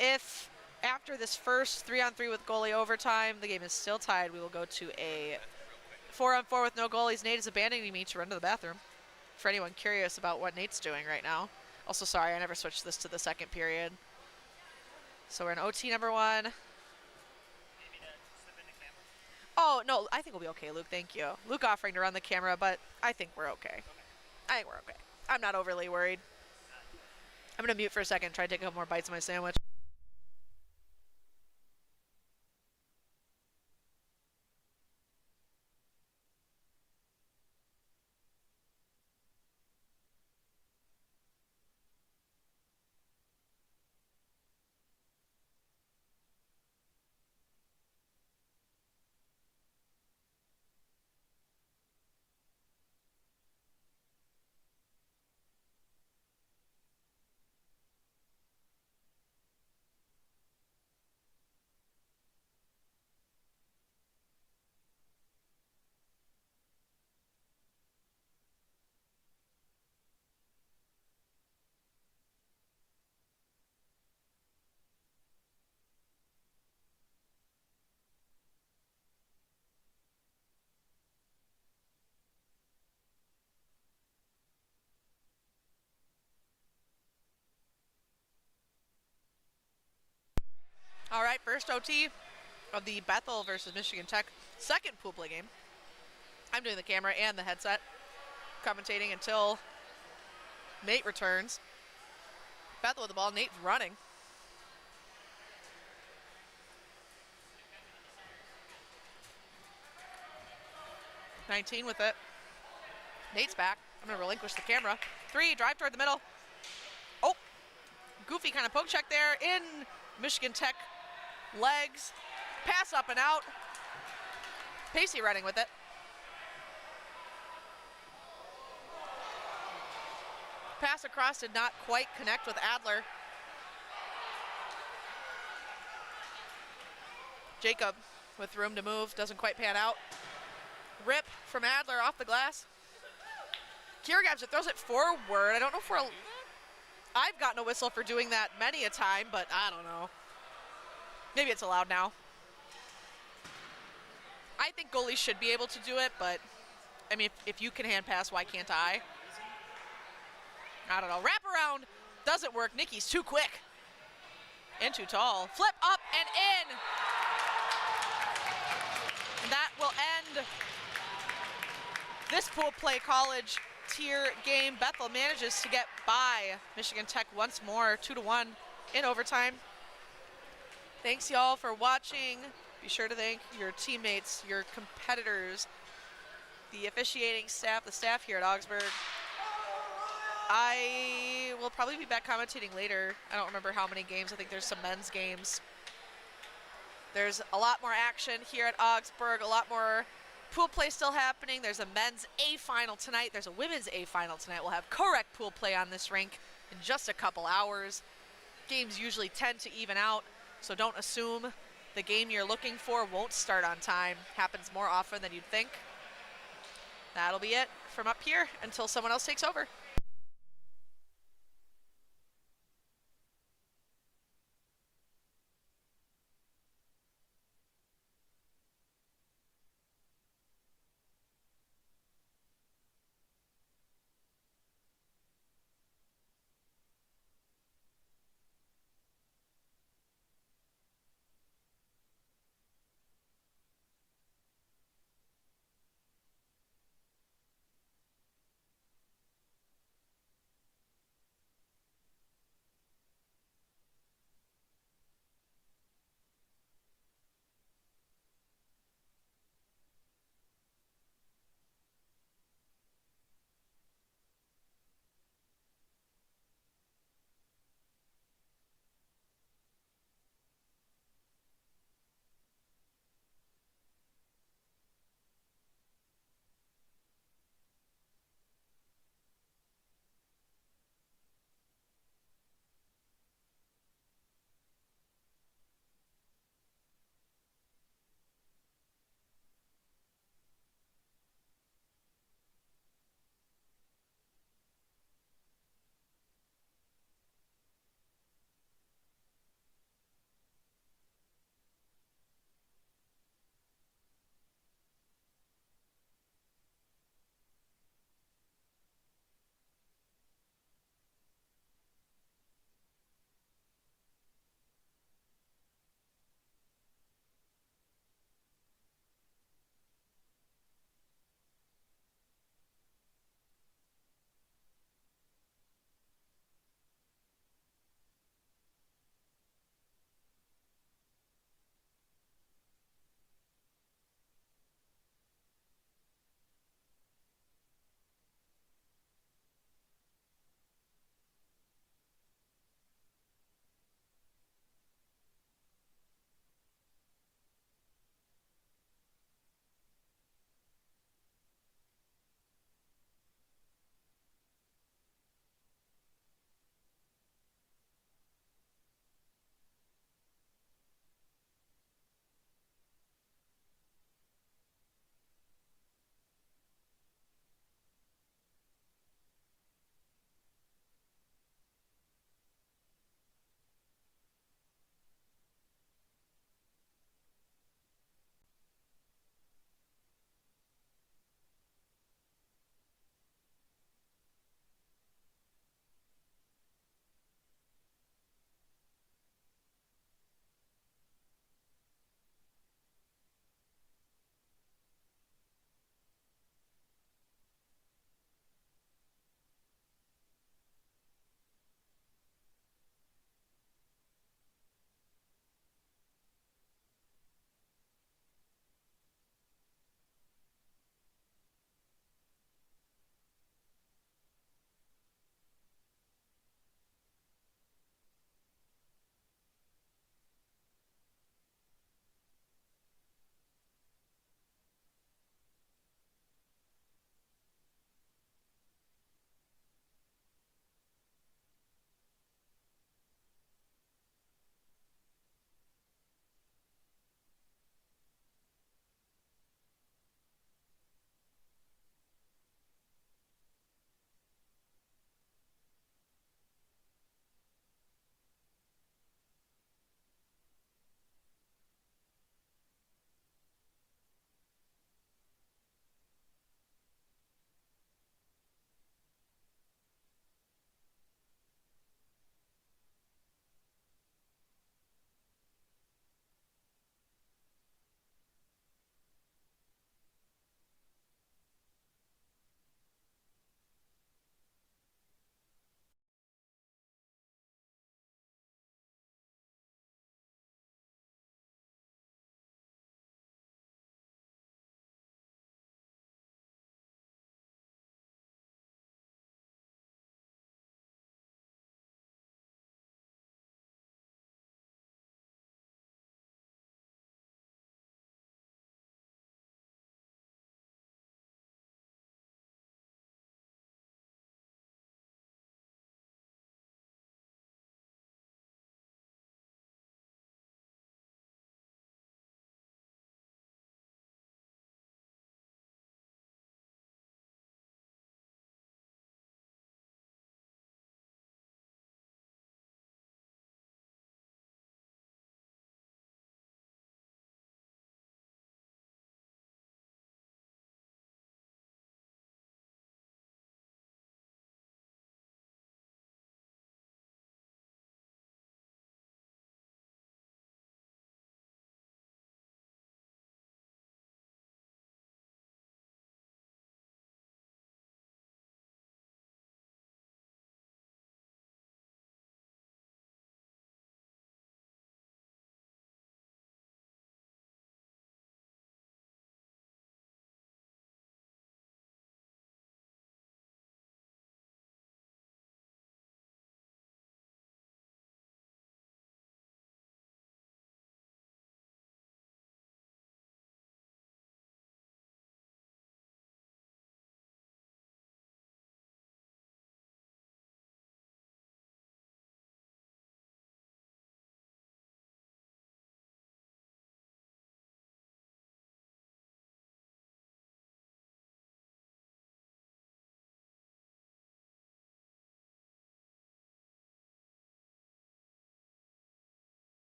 If after this first 3-on-3 with goalie overtime, the game is still tied, we will go to a 4-on-4 with no goalies. Nate is abandoning me to run to the bathroom. For anyone curious about what Nate's doing right now. Also, sorry, I never switched this to the second period. So we're in OT number 1. Oh, no, I think we'll be okay, Luke. Thank you. Luke offering to run the camera, but I think we're okay. I think we're okay. I'm not overly worried. I'm going to mute for a second, try to take a couple more bites of my sandwich. All right, first OT of the Bethl versus Michigan Tech second pool play game. I'm doing the camera and the headset, commentating until Nate returns. Bethl with the ball, Nate's running. .19 with it. Nate's back. I'm going to relinquish the camera. 3, drive toward the middle. Oh, goofy kind of poke check there in Michigan Tech legs. Pass up and out. Pacey running with it. Pass across did not quite connect with Adler. Jacob with room to move, doesn't quite pan out. Rip from Adler off the glass. Kiergaps it, throws it forward. I don't know if I've gotten a whistle for doing that many a time, but I don't know. Maybe it's allowed now. I think goalies should be able to do it, but I mean, if you can hand pass, why can't I? I don't know. Wrap around doesn't work. Nikki's too quick and too tall. Flip up and in. And that will end this pool play college tier game. Bethl manages to get by Michigan Tech once more, 2-1 in overtime. Thanks y'all for watching. Be sure to thank your teammates, your competitors, the officiating staff, the staff here at Augsburg. I will probably be back commentating later. I don't remember how many games. I think there's some men's games. There's a lot more action here at Augsburg, a lot more pool play still happening. There's a men's A final tonight. There's a women's A final tonight. We'll have correct pool play on this rink in just a couple hours. Games usually tend to even out, so don't assume the game you're looking for won't start on time. Happens more often than you'd think. That'll be it from up here until someone else takes over.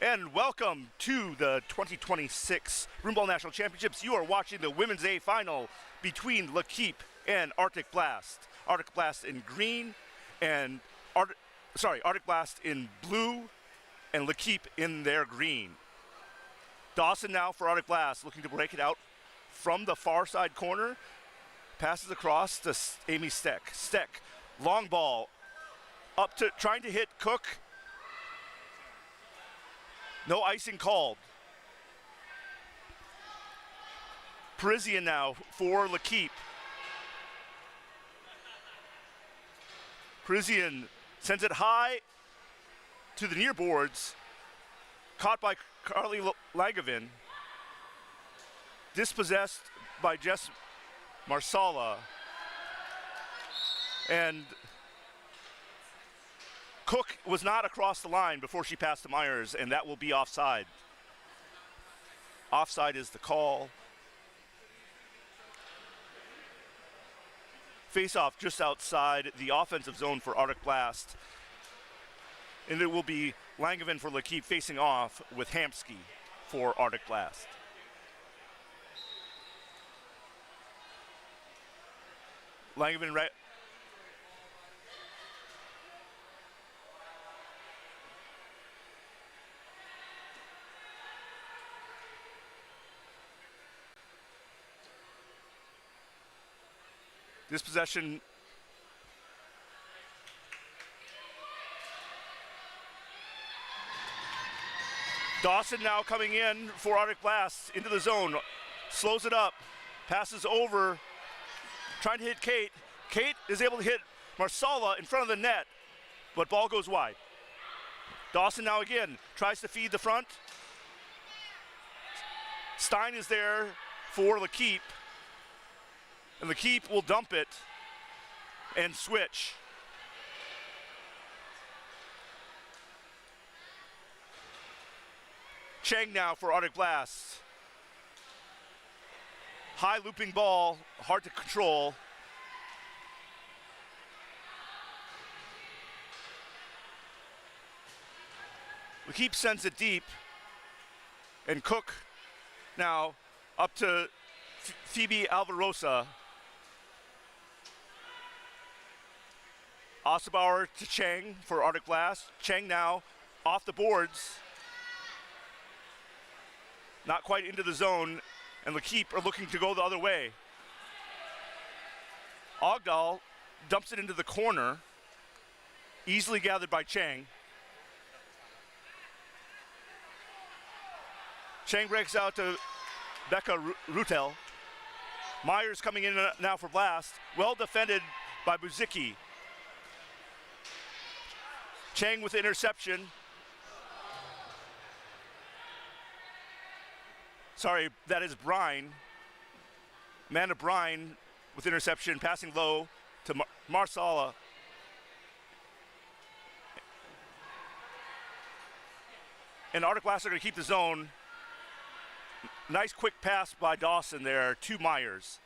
And welcome to the 2026 Broomball National Championships. You are watching the Women's A final between L'Keep and Arctic Blast. Arctic Blast in green and Arctic Blast in blue and L'Keep in their green. Dawson now for Arctic Blast, looking to break it out from the far side corner. Passes across to Amy Steck. Steck, long ball, up to trying to hit Cook. No icing called. Parisian now for L'Keep. Parisian sends it high to the near boards. Caught by Carly Langevin. Dispossessed by Jess Marsala. And Cook was not across the line before she passed to Myers, and that will be offside. Offside is the call. Face-off just outside the offensive zone for Arctic Blast. And it will be Langevin for L'Keep facing off with Hamsky for Arctic Blast. Langevin right. This possession Dawson now coming in for Arctic Blast into the zone, slows it up, passes over, trying to hit Kate. Kate is able to hit Marsala in front of the net, but ball goes wide. Dawson now again tries to feed the front. Stein is there for L'Keep, and L'Keep will dump it and switch. Cheng now for Arctic Blast. High looping ball, hard to control. L'Keep sends it deep, and Cook now up to Phoebe Alvarosa. Ossebauer to Cheng for Arctic Blast. Cheng now off the boards. Not quite into the zone, and L'Keep are looking to go the other way. Ogdahl dumps it into the corner, easily gathered by Cheng. Cheng breaks out to Becca Rutel. Myers coming in now for Blast. Well defended by Buzicki. Cheng with the interception. Sorry, that is Brine. Amanda Brine with interception, passing low to Marsala. And Arctic Blast are going to keep the zone. Nice quick pass by Dawson there to Myers.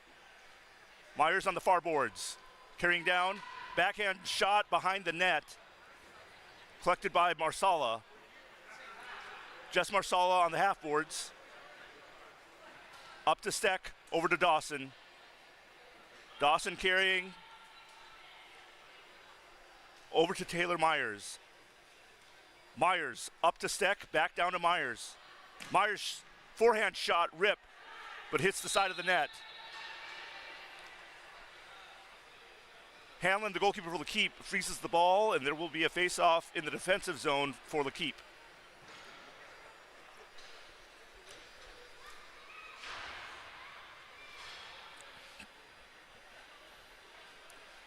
Myers on the far boards. Carrying down, backhand shot behind the net. Collected by Marsala. Jess Marsala on the half boards. Up to Steck, over to Dawson. Dawson carrying. Over to Taylor Myers. Myers up to Steck, back down to Myers. Myers forehand shot, rip, but hits the side of the net. Hanlon, the goalkeeper for L'Keep, freezes the ball, and there will be a face-off in the defensive zone for L'Keep.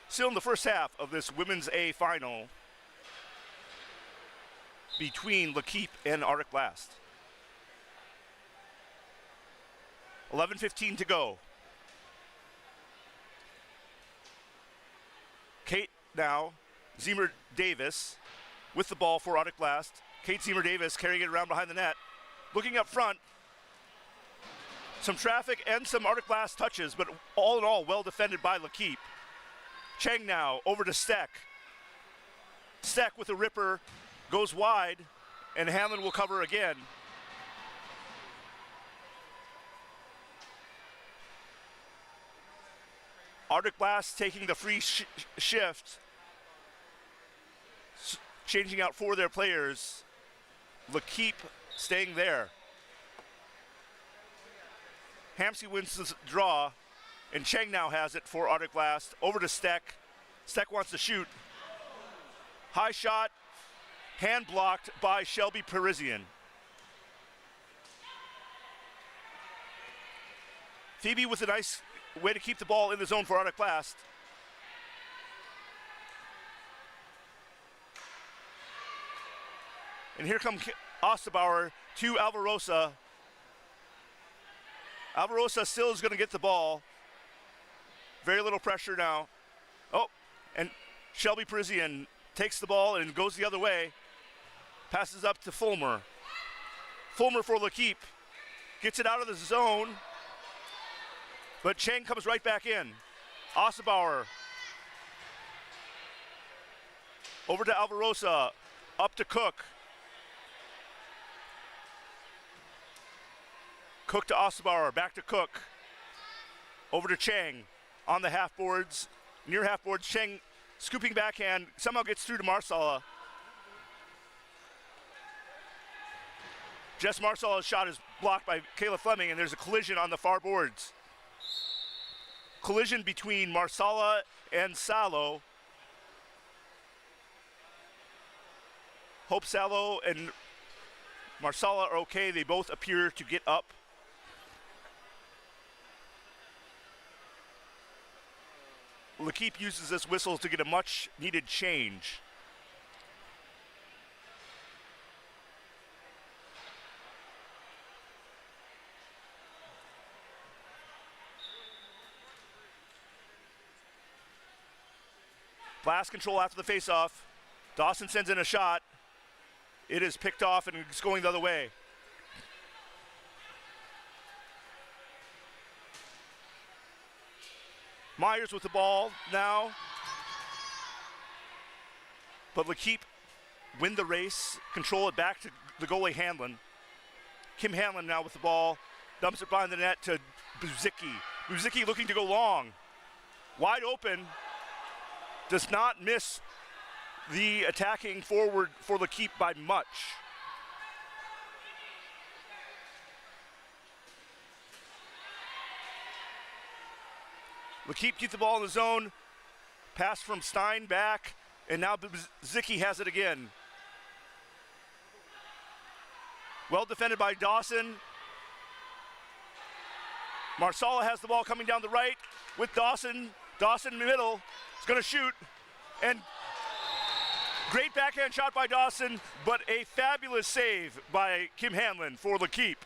Still in the first half of this Women's A final between L'Keep and Arctic Blast. 11:15 to go. Kate now, Zemer Davis with the ball for Arctic Blast. Kate Zemer Davis carrying it around behind the net. Looking up front. Some traffic and some Arctic Blast touches, but all in all, well defended by L'Keep. Cheng now over to Steck. Steck with a ripper, goes wide, and Hanlon will cover again. Arctic Blast taking the free shift, changing out 4 of their players. L'Keep staying there. Hamsky wins the draw, and Cheng now has it for Arctic Blast. Over to Steck. Steck wants to shoot. High shot, hand blocked by Shelby Parisian. Phoebe with a nice way to keep the ball in the zone for Arctic Blast. And here comes Osterbauer to Alvarosa. Alvarosa still is going to get the ball. Very little pressure now. Oh, and Shelby Parisian takes the ball and goes the other way. Passes up to Fulmer. Fulmer for L'Keep. Gets it out of the zone. But Cheng comes right back in. Osterbauer. Over to Alvarosa. Up to Cook. Cook to Osterbauer. Back to Cook. Over to Cheng. On the half boards. Near half boards. Cheng scooping backhand. Somehow gets through to Marsala. Jess Marsala's shot is blocked by Kayla Fleming, and there's a collision on the far boards. Collision between Marsala and Salo. Hope Salo and Marsala are okay. They both appear to get up. L'Keep uses this whistle to get a much needed change. Blast control after the face-off. Dawson sends in a shot. It is picked off and it's going the other way. Myers with the ball now. But L'Keep win the race, control it back to the goalie Hanlon. Kim Hanlon now with the ball. Dumps it behind the net to Buzicki. Buzicki looking to go long. Wide open. Does not miss the attacking forward for L'Keep by much. L'Keep keeps the ball in the zone. Pass from Stein back, and now Zicki has it again. Well defended by Dawson. Marsala has the ball coming down the right with Dawson. Dawson in the middle. Is going to shoot, and great backhand shot by Dawson, but a fabulous save by Kim Hanlon for L'Keep.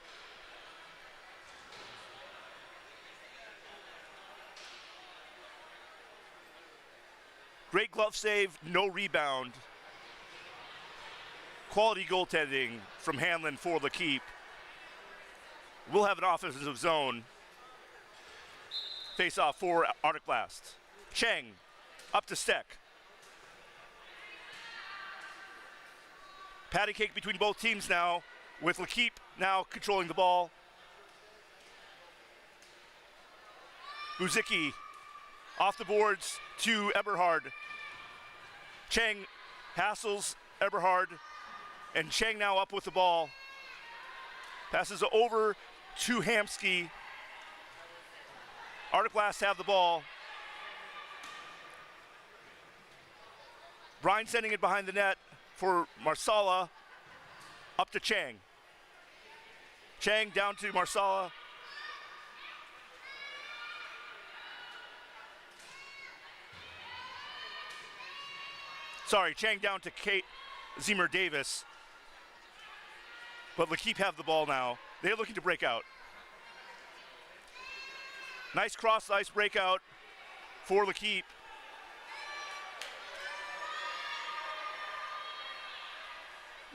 Great glove save, no rebound. Quality goaltending from Hanlon for L'Keep. We'll have an offensive zone. Face off for Arctic Blast. Cheng. Up to Steck. Patty cake between both teams now, with L'Keep now controlling the ball. Buzicki off the boards to Eberhard. Cheng hassles Eberhard, and Cheng now up with the ball. Passes over to Hamsky. Arctic Blast have the ball. Bryan sending it behind the net for Marsala. Up to Cheng. Cheng down to Marsala. Sorry, Cheng down to Kate Zemer Davis. But L'Keep have the ball now. They're looking to break out. Nice cross ice breakout for L'Keep.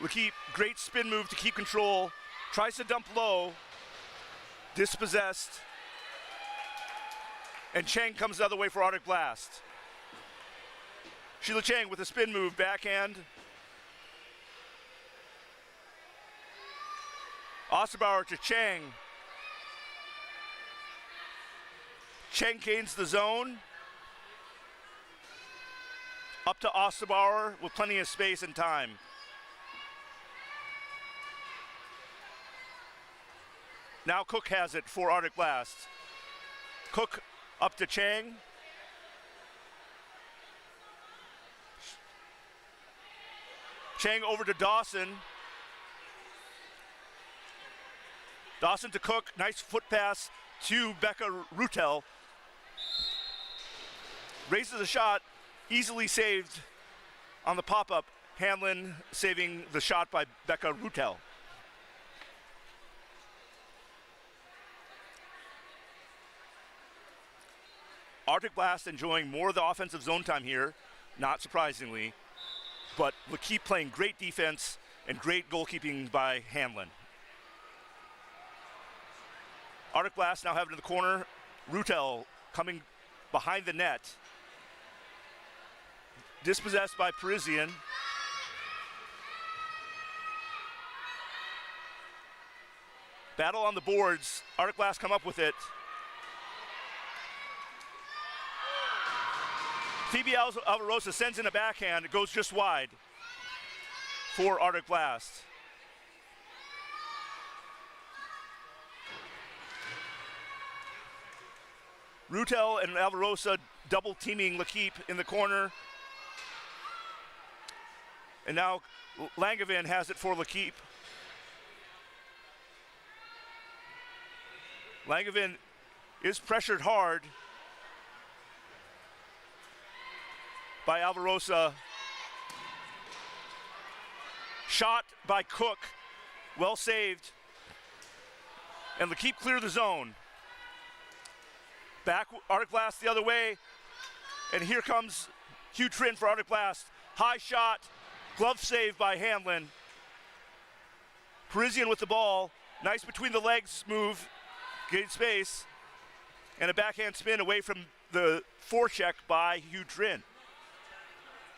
L'Keep, great spin move to keep control. Tries to dump low. Dispossessed. And Cheng comes the other way for Arctic Blast. Sheila Cheng with a spin move, backhand. Osterbauer to Chang. Chang gains the zone. Up to Osterbauer with plenty of space and time. Now Cook has it for Arctic Blast. Cook up to Chang. Chang over to Dawson. Dawson to Cook. Nice foot pass to Becca Rutel. Raises a shot. Easily saved on the pop-up. Hanlon saving the shot by Becca Rutel. Arctic Blast enjoying more of the offensive zone time here, not surprisingly, but LaKeep playing great defense and great goalkeeping by Hanlon. Arctic Blast now have it in the corner. Rutel coming behind the net. Dispossessed by Parisian. Battle on the boards. Arctic Blast come up with it. Phoebe Alvarosa sends in a backhand. It goes just wide for Arctic Blast. Rutel and Alvarosa double teaming LaKeep in the corner. And now Langevin has it for LaKeep. Langevin is pressured hard by Alvarosa. Shot by Cook, well saved. And LaKeep clear the zone. Back Arctic Blast the other way. And here comes Hugh Trin for Arctic Blast. High shot, glove save by Hanlon. Parisian with the ball. Nice between the legs move, gain space. And a backhand spin away from the forecheck by Hugh Trin.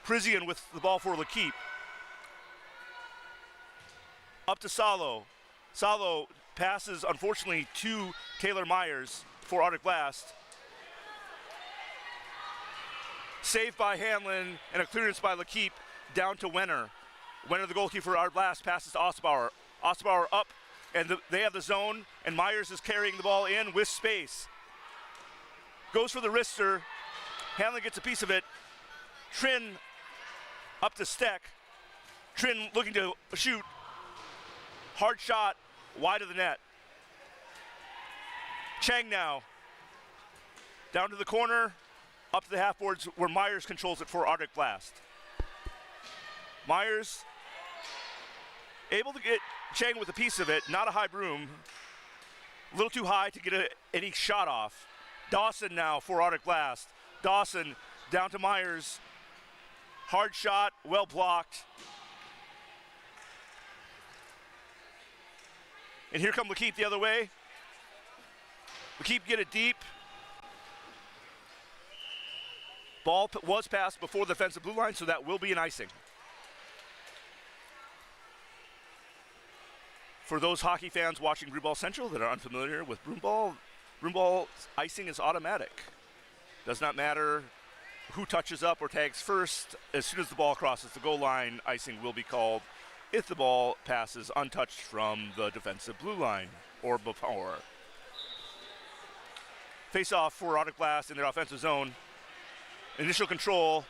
Parisian with the ball for LaKeep. Up to Salo. Salo passes, unfortunately, to Taylor Myers for Arctic Blast. Saved by Hanlon and a clearance by LaKeep down to Wenner. Wenner, the goalkeeper for Arctic Blast, passes to Osterbauer. Osterbauer up, and they have the zone, and Myers is carrying the ball in with space. Goes for the wrister. Hanlon gets a piece of it. Trin up to Steck. Trin looking to shoot. Hard shot, wide of the net. Chang now. Down to the corner, up to the half boards where Myers controls it for Arctic Blast. Myers able to get Chang with a piece of it, not a high broom. A little too high to get any shot off. Dawson now for Arctic Blast. Dawson down to Myers. Hard shot, well blocked. And here come LaKeep the other way. LaKeep get it deep. Ball was passed before the defensive blue line, so that will be an icing. For those hockey fans watching Broomball Central that are unfamiliar with Broomball icing is automatic. Does not matter who touches up or tags first. As soon as the ball crosses the goal line, icing will be called if the ball passes untouched from the defensive blue line or before. Face off for Arctic Blast in their offensive zone. Initial control.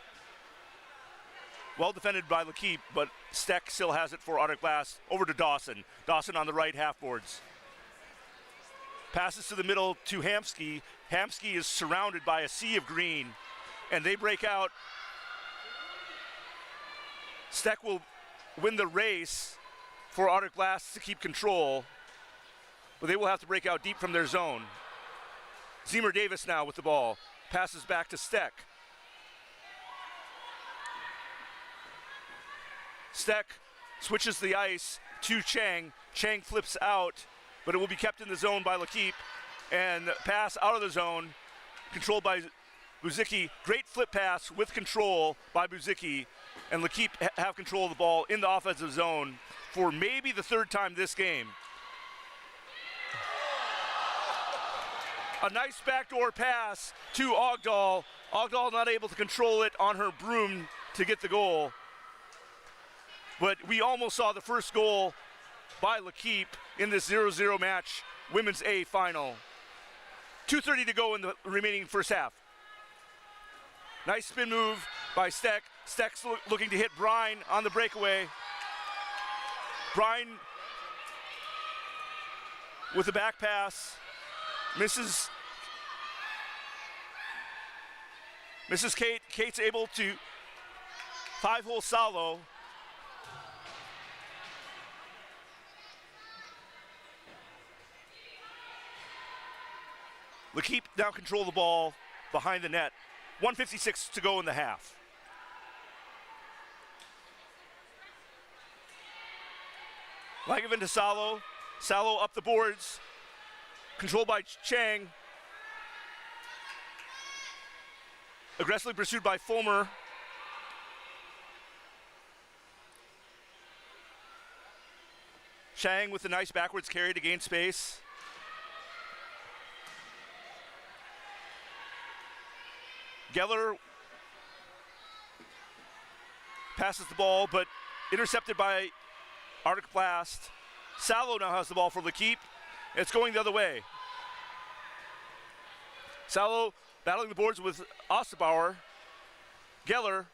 Well defended by LaKeep, but Steck still has it for Arctic Blast. Over to Dawson. Dawson on the right half boards. Passes to the middle to Hamsky. Hamsky is surrounded by a sea of green, and they break out. Steck will win the race for Arctic Blast to keep control, but they will have to break out deep from their zone. Zemer Davis now with the ball. Passes back to Steck. Steck switches the ice to Chang. Chang flips out, but it will be kept in the zone by LaKeep. And pass out of the zone, controlled by Buzicki. Great flip pass with control by Buzicki. And LaKeep have control of the ball in the offensive zone for maybe the third time this game. A nice backdoor pass to Ogdahl. Ogdahl not able to control it on her broom to get the goal. But we almost saw the first goal by L'Keep in this 0-0 match, Women's A final. 2:30 to go in the remaining first half. Nice spin move by Steck. Steck's looking to hit Brine on the breakaway. Brine with a back pass. Misses Kate. Kate's able to 5-hole solo. L'Keep now control the ball behind the net. 1:56 to go in the half. Langevin to Salo. Salo up the boards. Controlled by Chang. Aggressively pursued by Fulmer. Chang with a nice backwards carry to gain space. Geller passes the ball, but intercepted by Arctic Blast. Salo now has the ball for L'Keep. It's going the other way. Salo battling the boards with Osterbauer. Geller.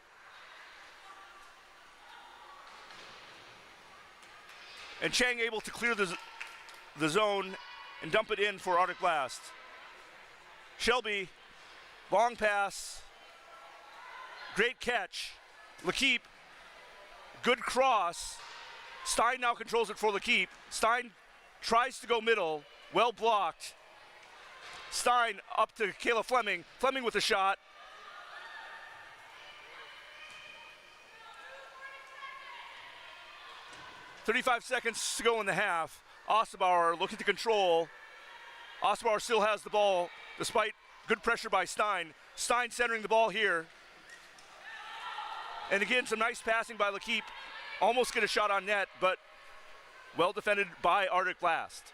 And Chang able to clear the zone and dump it in for Arctic Blast. Shelby, long pass. Great catch. L'Keep, good cross. Stein now controls it for L'Keep. Stein tries to go middle, well blocked. Stein up to Kayla Fleming. Fleming with a shot. .35 seconds to go in the half. Osterbauer looking to control. Osterbauer still has the ball despite good pressure by Stein. Stein centering the ball here. And again, some nice passing by L'Keep. Almost get a shot on net, but well defended by Arctic Blast.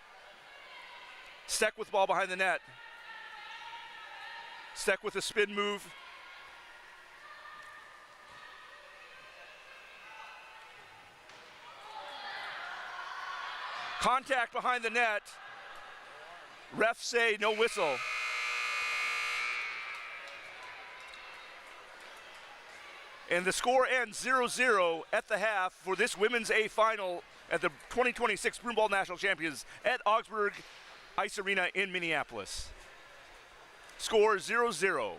Steck with the ball behind the net. Steck with a spin move. Contact behind the net. Refs say no whistle. And the score ends 0-0 at the half for this Women's A final at the 2026 Broomball National Champions at Augsburg Ice Arena in Minneapolis. Score 0-0.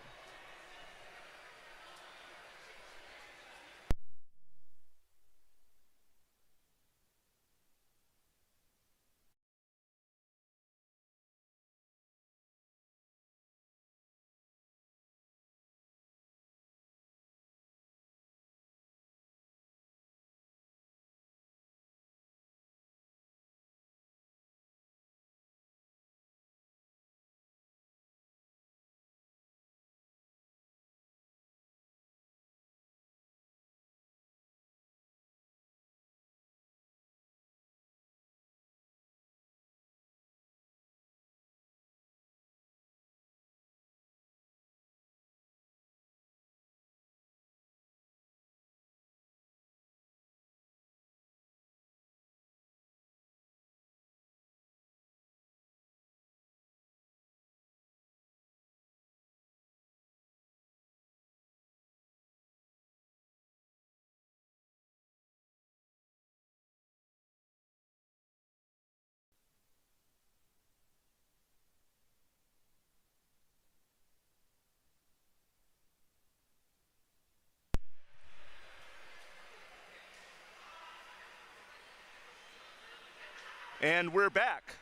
And we're back.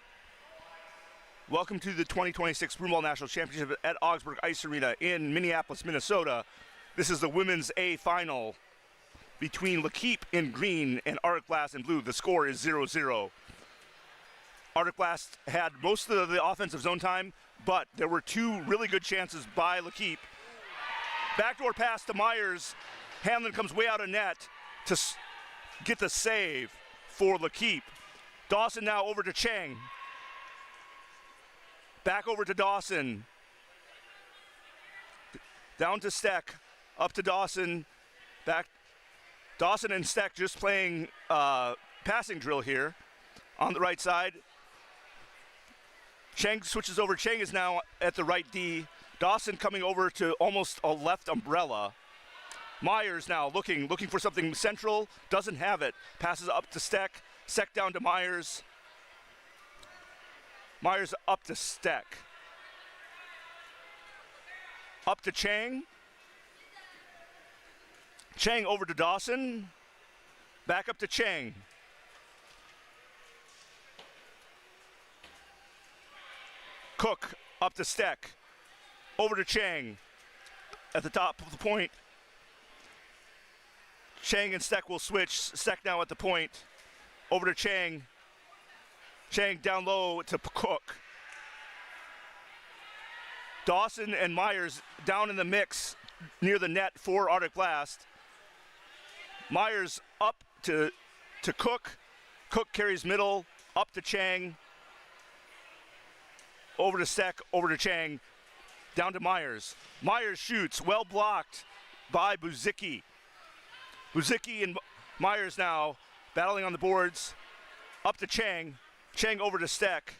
Welcome to the 2026 Broomball National Championship at Augsburg Ice Arena in Minneapolis, Minnesota. This is the Women's A final between L'Keep in green and Arctic Blast in blue. The score is 0-0. Arctic Blast had most of the offensive zone time, but there were two really good chances by L'Keep. Backdoor pass to Myers. Hamlin comes way out of net to get the save for L'Keep. Dawson now over to Chang. Back over to Dawson. Down to Steck. Up to Dawson. Back. Dawson and Steck just playing passing drill here on the right side. Cheng switches over. Cheng is now at the right D. Dawson coming over to almost a left umbrella. Myers now looking for something central. Doesn't have it. Passes up to Steck. Steck down to Myers. Myers up to Steck. Up to Cheng. Cheng over to Dawson. Back up to Cheng. Cook up to Steck. Over to Cheng. At the top of the point. Cheng and Steck will switch. Steck now at the point. Over to Cheng. Cheng down low to Cook. Dawson and Myers down in the mix near the net for Arctic Blast. Myers up to Cook. Cook carries middle. Up to Cheng. Over to Steck. Over to Cheng. Down to Myers. Myers shoots. Well blocked by Buzicki. Buzicki and Myers now battling on the boards. Up to Cheng. Cheng over to Steck.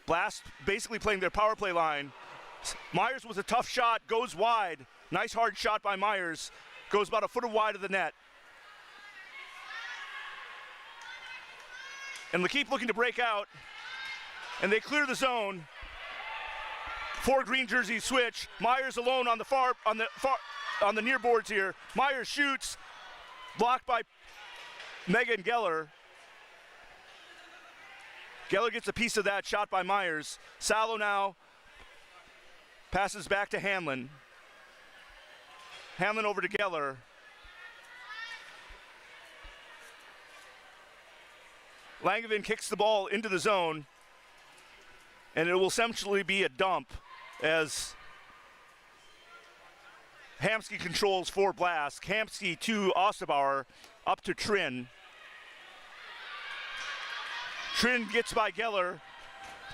Blast basically playing their power play line. Myers with a tough shot, goes wide. Nice hard shot by Myers. Goes about a foot wide of the net. And LaKeep looking to break out. And they clear the zone. 4 green jerseys switch. Myers alone on the near boards here. Myers shoots. Blocked by Megan Geller. Geller gets a piece of that shot by Myers. Salo now passes back to Hanlon. Hanlon over to Geller. Langevin kicks the ball into the zone. And it will essentially be a dump as Hamsky controls for Blast. Hamsky to Osterbauer, up to Trin. Trin gets by Geller.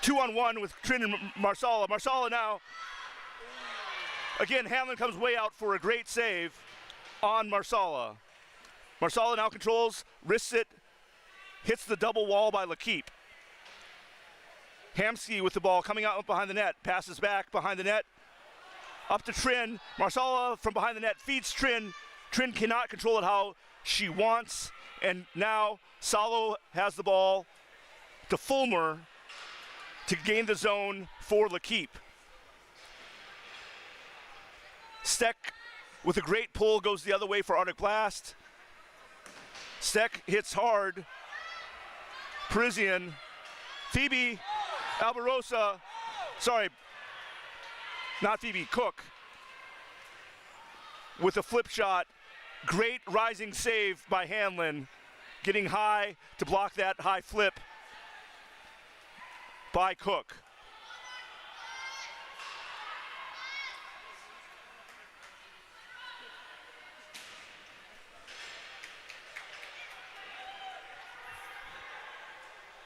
2-on-1 with Trin and Marsala. Marsala now. Again, Hamlin comes way out for a great save on Marsala. Marsala now controls, wrists it, hits the double wall by LaKeep. Hamsky with the ball coming out behind the net, passes back behind the net, up to Trin. Marsala from behind the net feeds Trin. Trin cannot control it how she wants, and now Salo has the ball to Fulmer to gain the zone for LaKeep. Steck with a great pull goes the other way for Arctic Blast. Steck hits hard. Parisian. Phoebe Albarosa. Sorry, not Phoebe, Cook. With a flip shot. Great rising save by Hanlon. Getting high to block that high flip by Cook.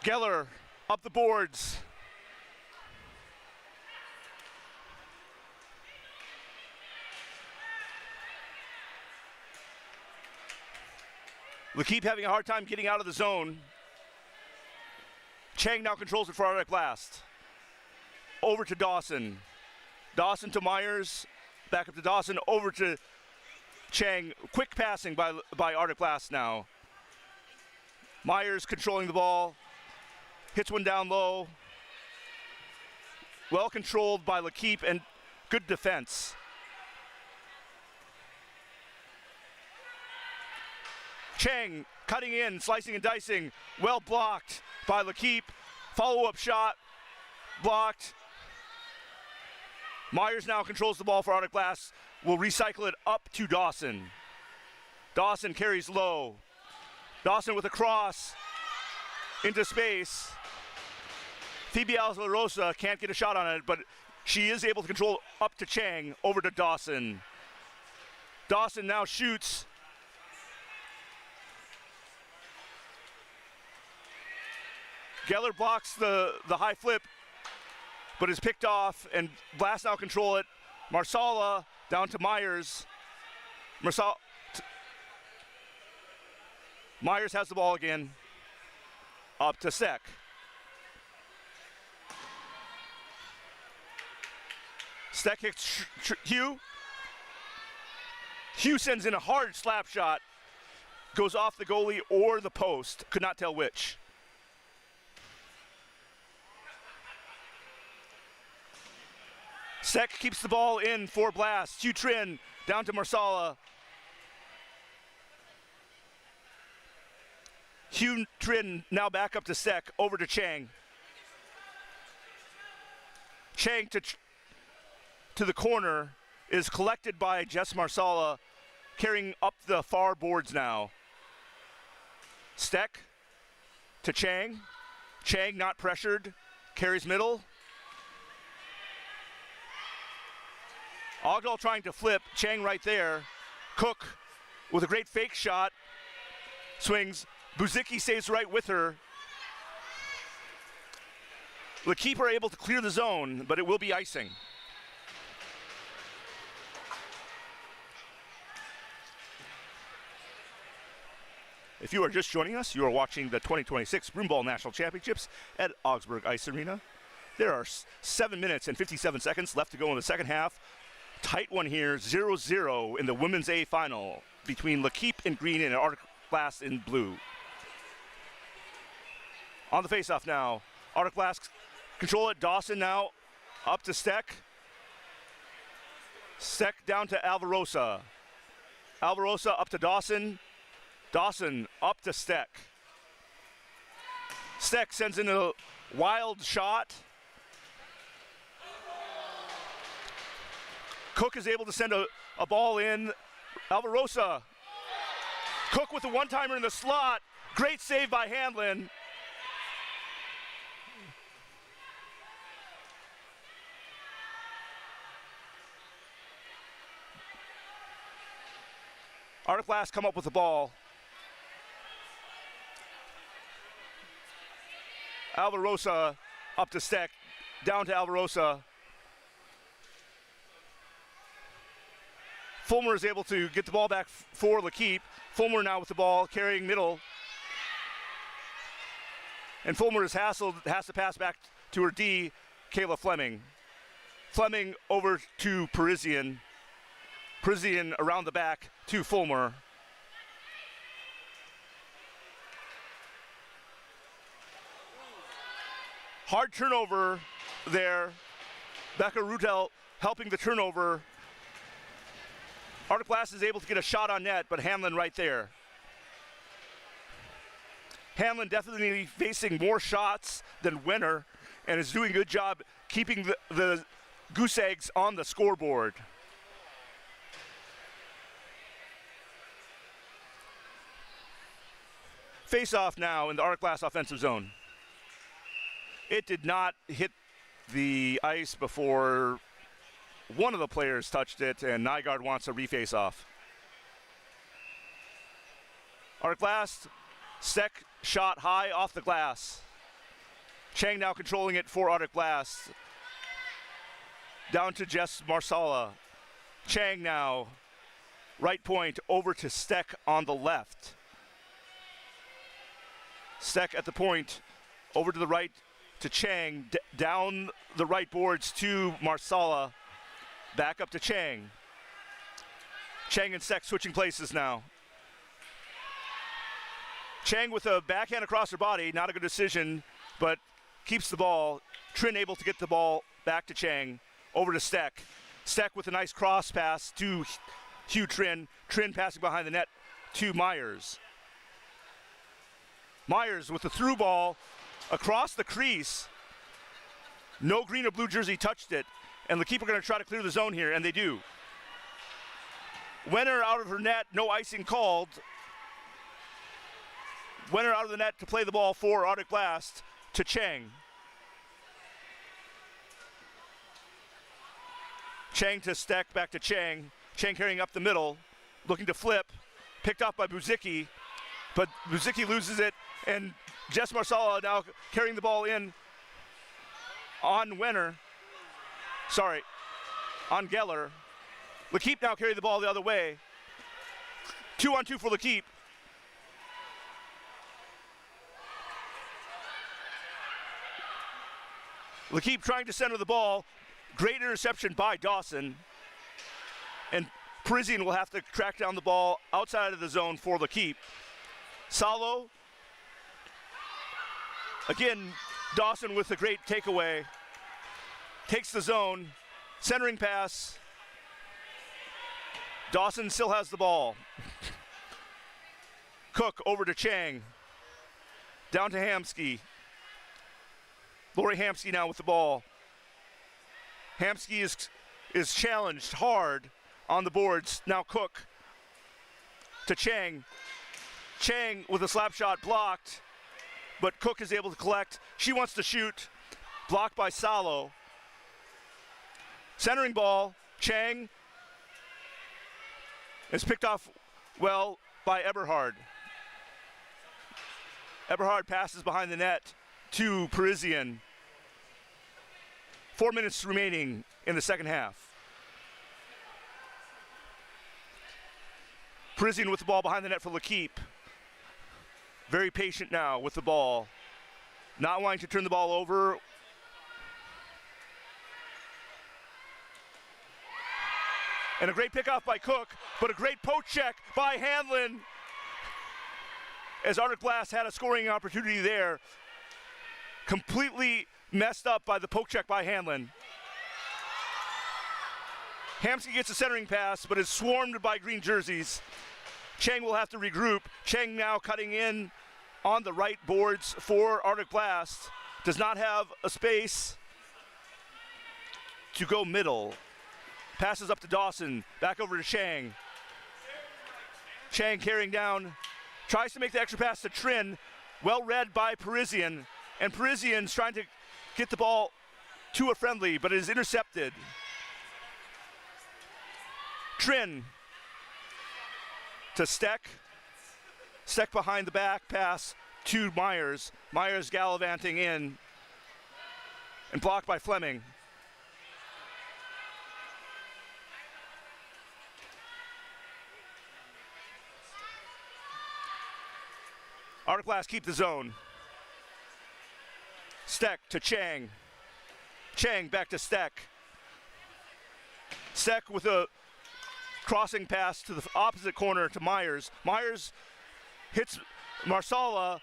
Geller up the boards. LaKeep having a hard time getting out of the zone. Cheng now controls it for Arctic Blast. Over to Dawson. Dawson to Myers. Back up to Dawson. Over to Cheng. Quick passing by Arctic Blast now. Myers controlling the ball. Hits one down low. Well controlled by LaKeep and good defense. Cheng cutting in, slicing and dicing. Well blocked by LaKeep. Follow-up shot. Blocked. Myers now controls the ball for Arctic Blast. Will recycle it up to Dawson. Dawson carries low. Dawson with a cross into space. Phoebe Alvarosa can't get a shot on it, but she is able to control up to Cheng, over to Dawson. Dawson now shoots. Geller blocks the high flip, but is picked off, and Blast now control it. Marsala down to Myers. Myers has the ball again. Up to Steck. Steck hits Hugh. Hugh sends in a hard slap shot. Goes off the goalie or the post. Could not tell which. Steck keeps the ball in for Blast. Hugh Trin down to Marsala. Hugh Trin now back up to Steck, over to Chang. Chang to the corner is collected by Jess Marsala, carrying up the far boards now. Steck to Chang. Chang not pressured, carries middle. Ogdahl trying to flip, Chang right there. Cook with a great fake shot, swings. Buzicki stays right with her. The keeper able to clear the zone, but it will be icing. If you are just joining us, you are watching the 2026 Broomball National Championships at Augsburg Ice Arena. There are 7 minutes and 57 seconds left to go in the second half. Tight one here, 0-0 in the Women's A final between L'Keep in green and Arctic Blast in blue. On the faceoff now, Arctic Blast control it. Dawson now up to Steck. Steck down to Alvarosa. Alvarosa up to Dawson. Dawson up to Steck. Steck sends in a wild shot. Cook is able to send a ball in. Alvarosa. Cook with a one-timer in the slot. Great save by Hanlon. Arctic Blast come up with the ball. Alvarosa up to Steck, down to Alvarosa. Fulmer is able to get the ball back for L'Keep. Fulmer now with the ball, carrying middle. And Fulmer is hassled, has to pass back to her D, Kayla Fleming. Fleming over to Parisian. Parisian around the back to Fulmer. Hard turnover there. Becca Rutel helping the turnover. Arctic Blast is able to get a shot on net, but Hanlon right there. Hanlon definitely facing more shots than Winner and is doing a good job keeping the Goose Eggs on the scoreboard. Face off now in the Arctic Blast offensive zone. It did not hit the ice before one of the players touched it, and Nygaard wants a reface off. Arctic Blast, Steck shot high off the glass. Chang now controlling it for Arctic Blast. Down to Jess Marsala. Chang now, right point over to Steck on the left. Steck at the point, over to the right to Chang, down the right boards to Marsala. Back up to Chang. Chang and Steck switching places now. Chang with a backhand across her body, not a good decision, but keeps the ball. Trin able to get the ball back to Chang, over to Steck. Steck with a nice cross pass to Hugh Trin. Trin passing behind the net to Myers. Myers with the through ball across the crease. No green or blue jersey touched it. And the keeper going to try to clear the zone here, and they do. Wenner out of her net, no icing called. Wenner out of the net to play the ball for Arctic Blast to Chang. Chang to Steck, back to Chang. Chang carrying up the middle, looking to flip. Picked off by Buzicki. but Buzicki loses it, and Jess Marsala now carrying the ball in on Wenner. Sorry, on Geller. Lakeep now carry the ball the other way. 2-on-2 for Lakeep. Lakeep trying to center the ball. Great interception by Dawson. And Parisian will have to track down the ball outside of the zone for Lakeep. Salo. Again, Dawson with a great takeaway. Takes the zone. Centering pass. Dawson still has the ball. Cook over to Chang. Down to Hamsky. Lori Hamsky now with the ball. Hamsky is challenged hard on the boards. Now Cook to Chang. Chang with a slap shot blocked, but Cook is able to collect. She wants to shoot. Blocked by Salo. Centering ball. Chang is picked off well by Eberhard. Eberhard passes behind the net to Parisian. 4 minutes remaining in the second half. Parisian with the ball behind the net for Lakeep. Very patient now with the ball. Not wanting to turn the ball over. And a great pickoff by Cook, but a great poke check by Hanlon. As Arctic Blast had a scoring opportunity there. Completely messed up by the poke check by Hanlon. Hamsky gets a centering pass, but is swarmed by green jerseys. Chang will have to regroup. Chang now cutting in on the right boards for Arctic Blast. Does not have a space to go middle. Passes up to Dawson, back over to Chang. Chang carrying down, tries to make the extra pass to Trin. Well read by Parisian, and Parisian's trying to get the ball to a friendly, but it is intercepted. Trin to Steck. Steck behind the back, pass to Myers. Myers gallivanting in and blocked by Fleming. Arctic Blast keep the zone. Steck to Chang. Chang back to Steck. Steck with a crossing pass to the opposite corner to Myers. Myers hits Marsala.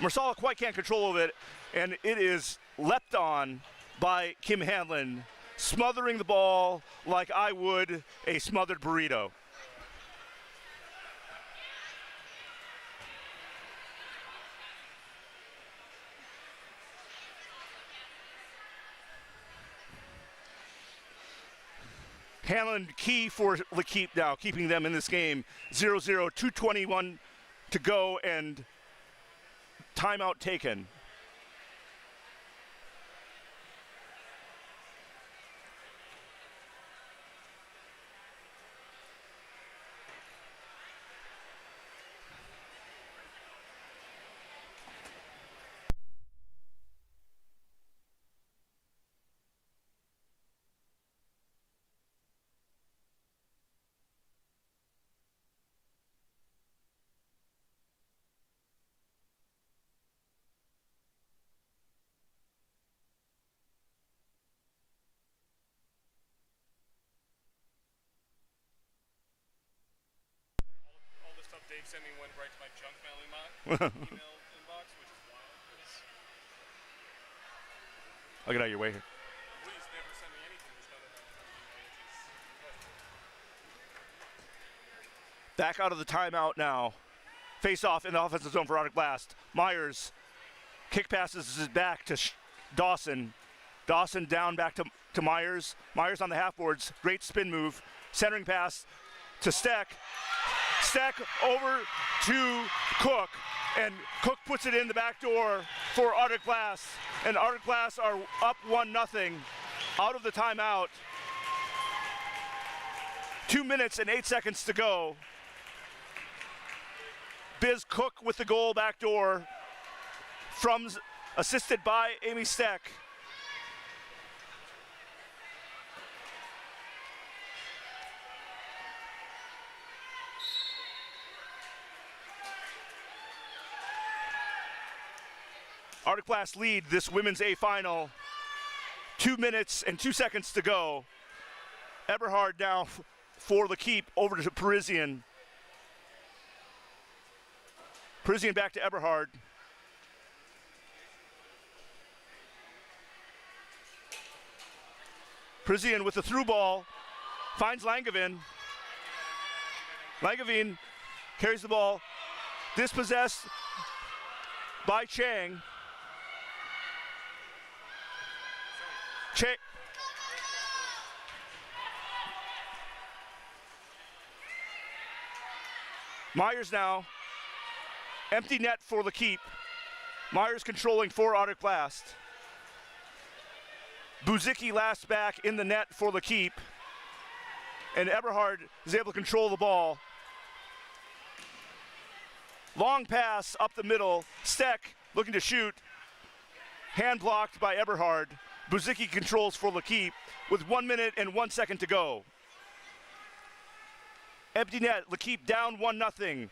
Marsala quite can't control of it, and it is leapt on by Kim Hanlon, smothering the ball like I would a smothered burrito. Hanlon key for Lakeep now, keeping them in this game. 0-0, 2:21 to go, and timeout taken. Dave sent me went right to my junk mail email inbox, which is wild because I'll get out of your way here. please never send me anything that's done email. Back out of the timeout now. Face off in the offensive zone for Arctic Blast. Myers kick passes it back to Dawson. Dawson down back to Myers. Myers on the half boards. Great spin move. Centering pass to Steck. Steck over to Cook, and Cook puts it in the back door for Arctic Blast, and Arctic Blast are up 1-0 out of the timeout. 2 minutes and 8 seconds to go. Biz Cook with the goal backdoor from assisted by Amy Steck. Arctic Blast lead this women's A final. 2 minutes and 2 seconds to go. Eberhard now for the keep over to Parisian. Parisian back to Eberhard. Parisian with the through ball. Finds Langevin. Langevin carries the ball. Dispossessed by Chang. Myers now. Empty net for the keep. Myers controlling for Arctic Blast. Buzicki last back in the net for the keep. And Eberhard is able to control the ball. Long pass up the middle. Steck looking to shoot. Hand blocked by Eberhard. Buzicki controls for the keep with 1 minute and 1 second to go. Empty net, L'Keep down 1-0.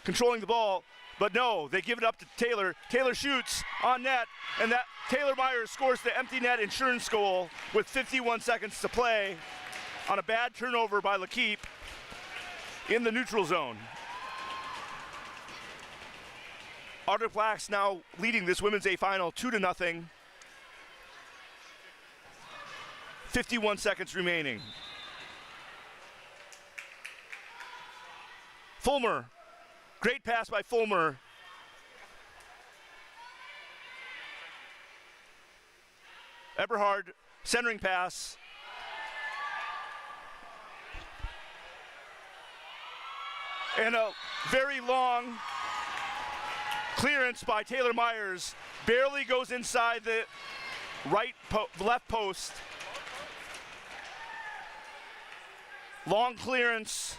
Controlling the ball, but no, they give it up to Taylor. Taylor shoots on net, and that Taylor Myers scores the empty net insurance goal with 51 seconds to play on a bad turnover by L'Keep in the neutral zone. Arctic Blast now leading this women's A final 2-0. 51 seconds remaining. Fulmer, great pass by Fulmer. Eberhard, centering pass. And a very long clearance by Taylor Myers. Barely goes inside the left post. Long clearance.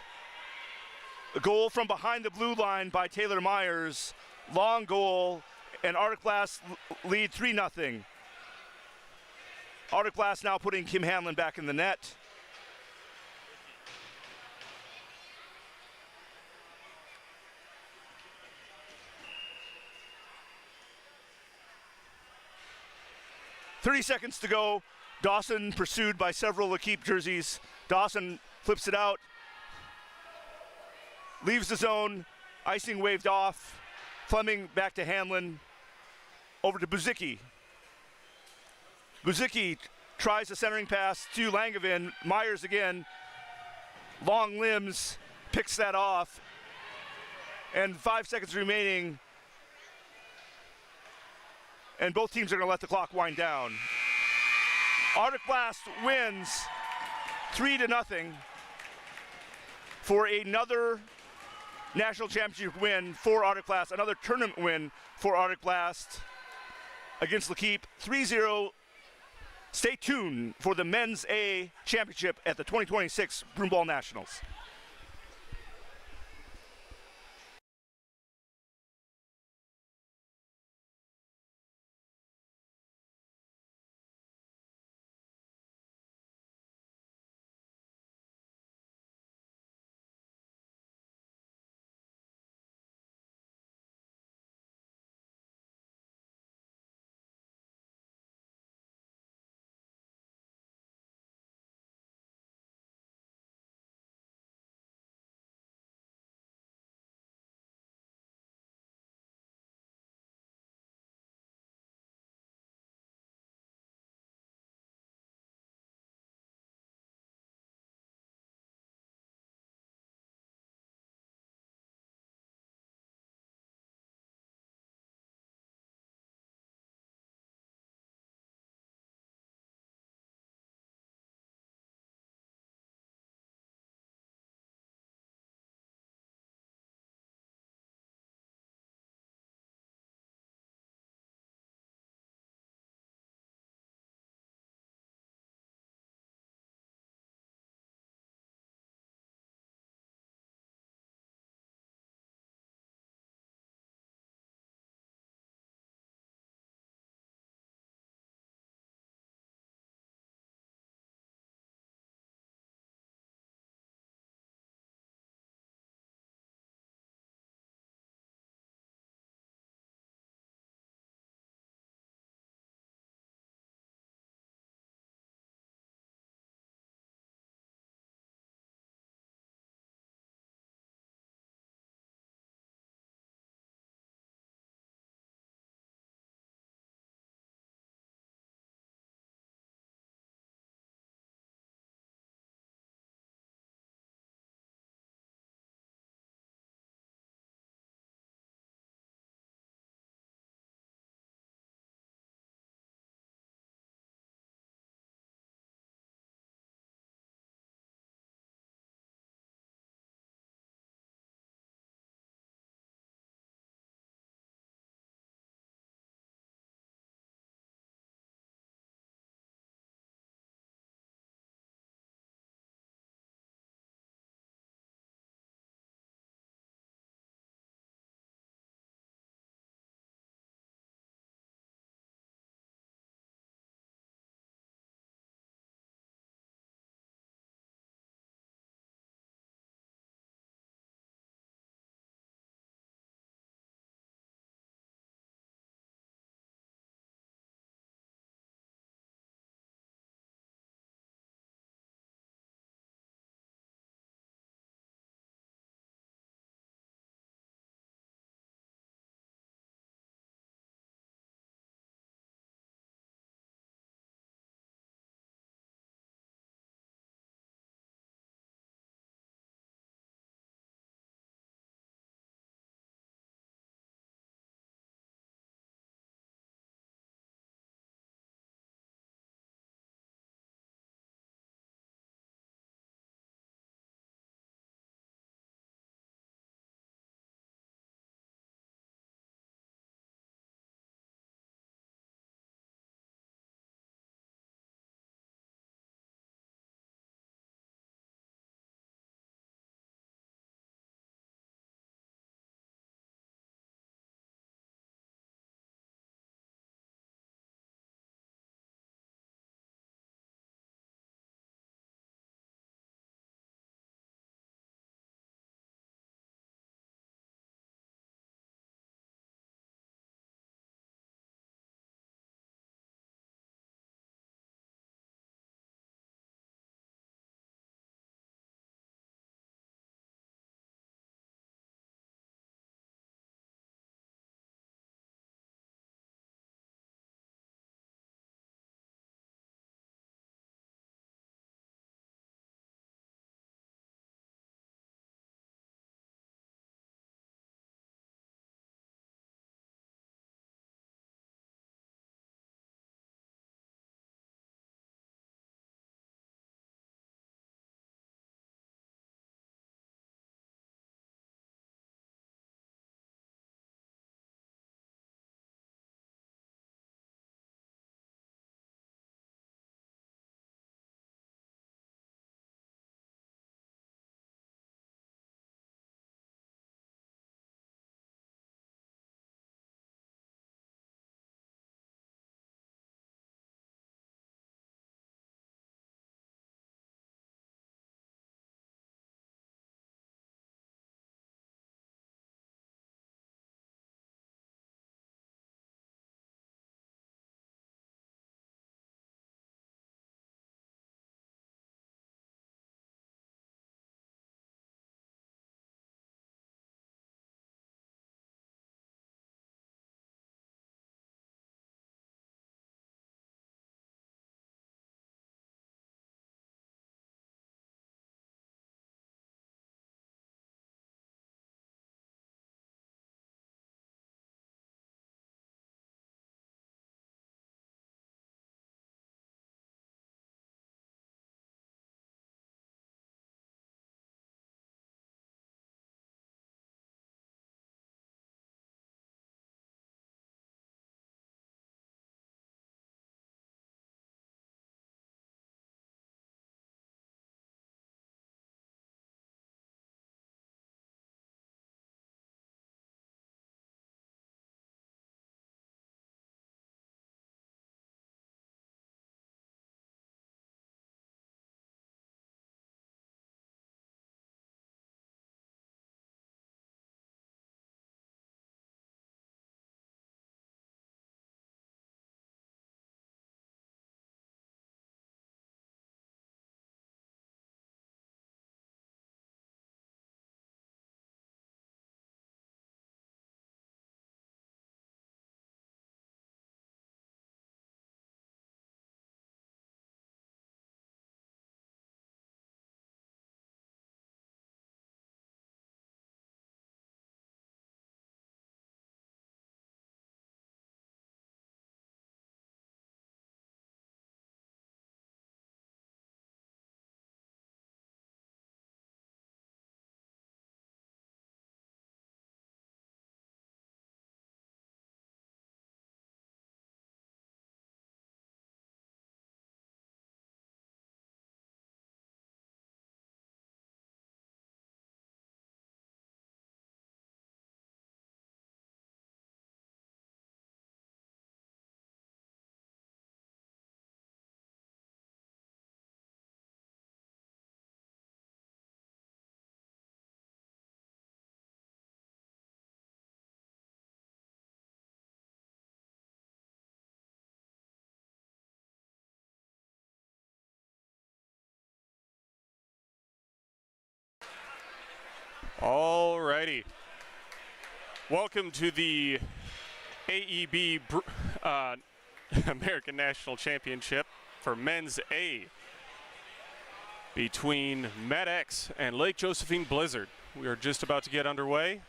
A goal from behind the blue line by Taylor Myers. Long goal, and Arctic Blast lead 3-0. Arctic Blast now putting Kim Hanlon back in the net. .30 seconds to go. Dawson pursued by several L'Keep jerseys. Dawson flips it out. Leaves the zone, icing waved off. Fleming back to Hanlon, over to Buzicki. Buzicki tries a centering pass to Langevin. Myers again, long limbs, picks that off. And 5 seconds remaining. And both teams are gonna let the clock wind down. Arctic Blast wins 3-0 for another national championship win for Arctic Blast, another tournament win for Arctic Blast against L'Keep, 3-0. Stay tuned for the Men's A Championship at the 2026 Broomball Nationals. All righty. Welcome to the AEB American National Championship for Men's A between MedX and Lake Josephine Blizzard. We are just about to get underway.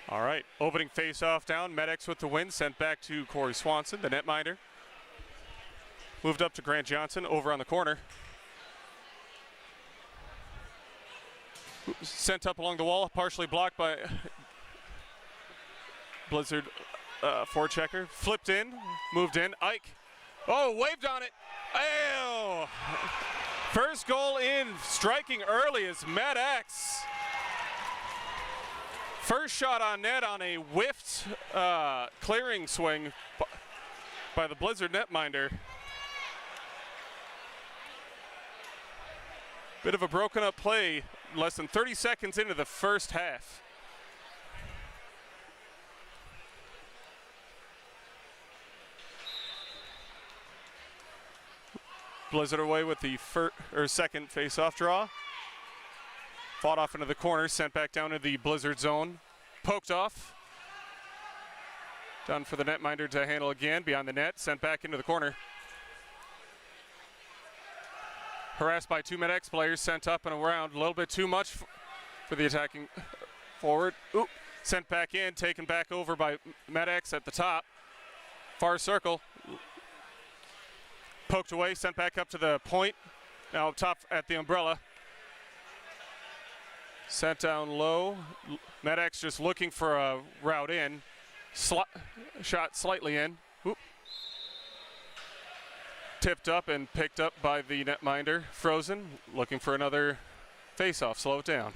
All right, opening face-off down. MedX with the win, sent back to Corey Swanson, the netminder. Moved up to Grant Johnson over on the corner. Sent up along the wall, partially blocked by Blizzard forechecker. Flipped in, moved in. Ike, oh, waved on it. Oh! First goal in, striking early is MedX. First shot on net on a whiffed clearing swing by the Blizzard netminder. Bit of a broken up play, less than 30 seconds into the first half. Blizzard away with the second face-off draw. Fought off into the corner, sent back down to the Blizzard zone. Poked off. Done for the netminder to handle again, beyond the net, sent back into the corner. Harassed by two MedX players, sent up and around, a little bit too much for the attacking forward. Ooh, sent back in, taken back over by MedX at the top. Far circle. Poked away, sent back up to the point. Now up top at the umbrella. Sent down low. MedX just looking for a route in. Shot slightly in. Oop. Tipped up and picked up by the netminder. Frozen, looking for another face-off. Slow it down.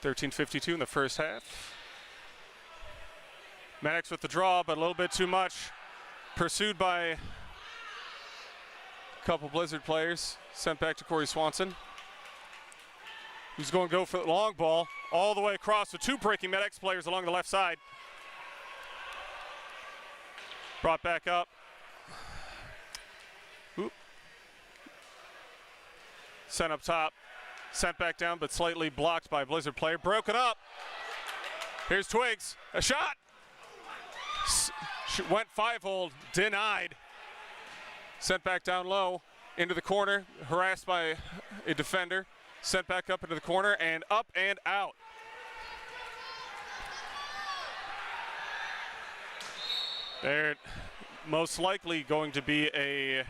.13:52 in the first half. MedX with the draw, but a little bit too much. Pursued by a couple Blizzard players. Sent back to Corey Swanson, who's going to go for the long ball all the way across with two breaking MedX players along the left side. Brought back up. Oop. Sent up top. Sent back down, but slightly blocked by a Blizzard player. Broken up. Here's Twigs. A shot. Went 5-hole. Denied. Sent back down low into the corner. Harassed by a defender. Sent back up into the corner and up and out. There, most likely going to be a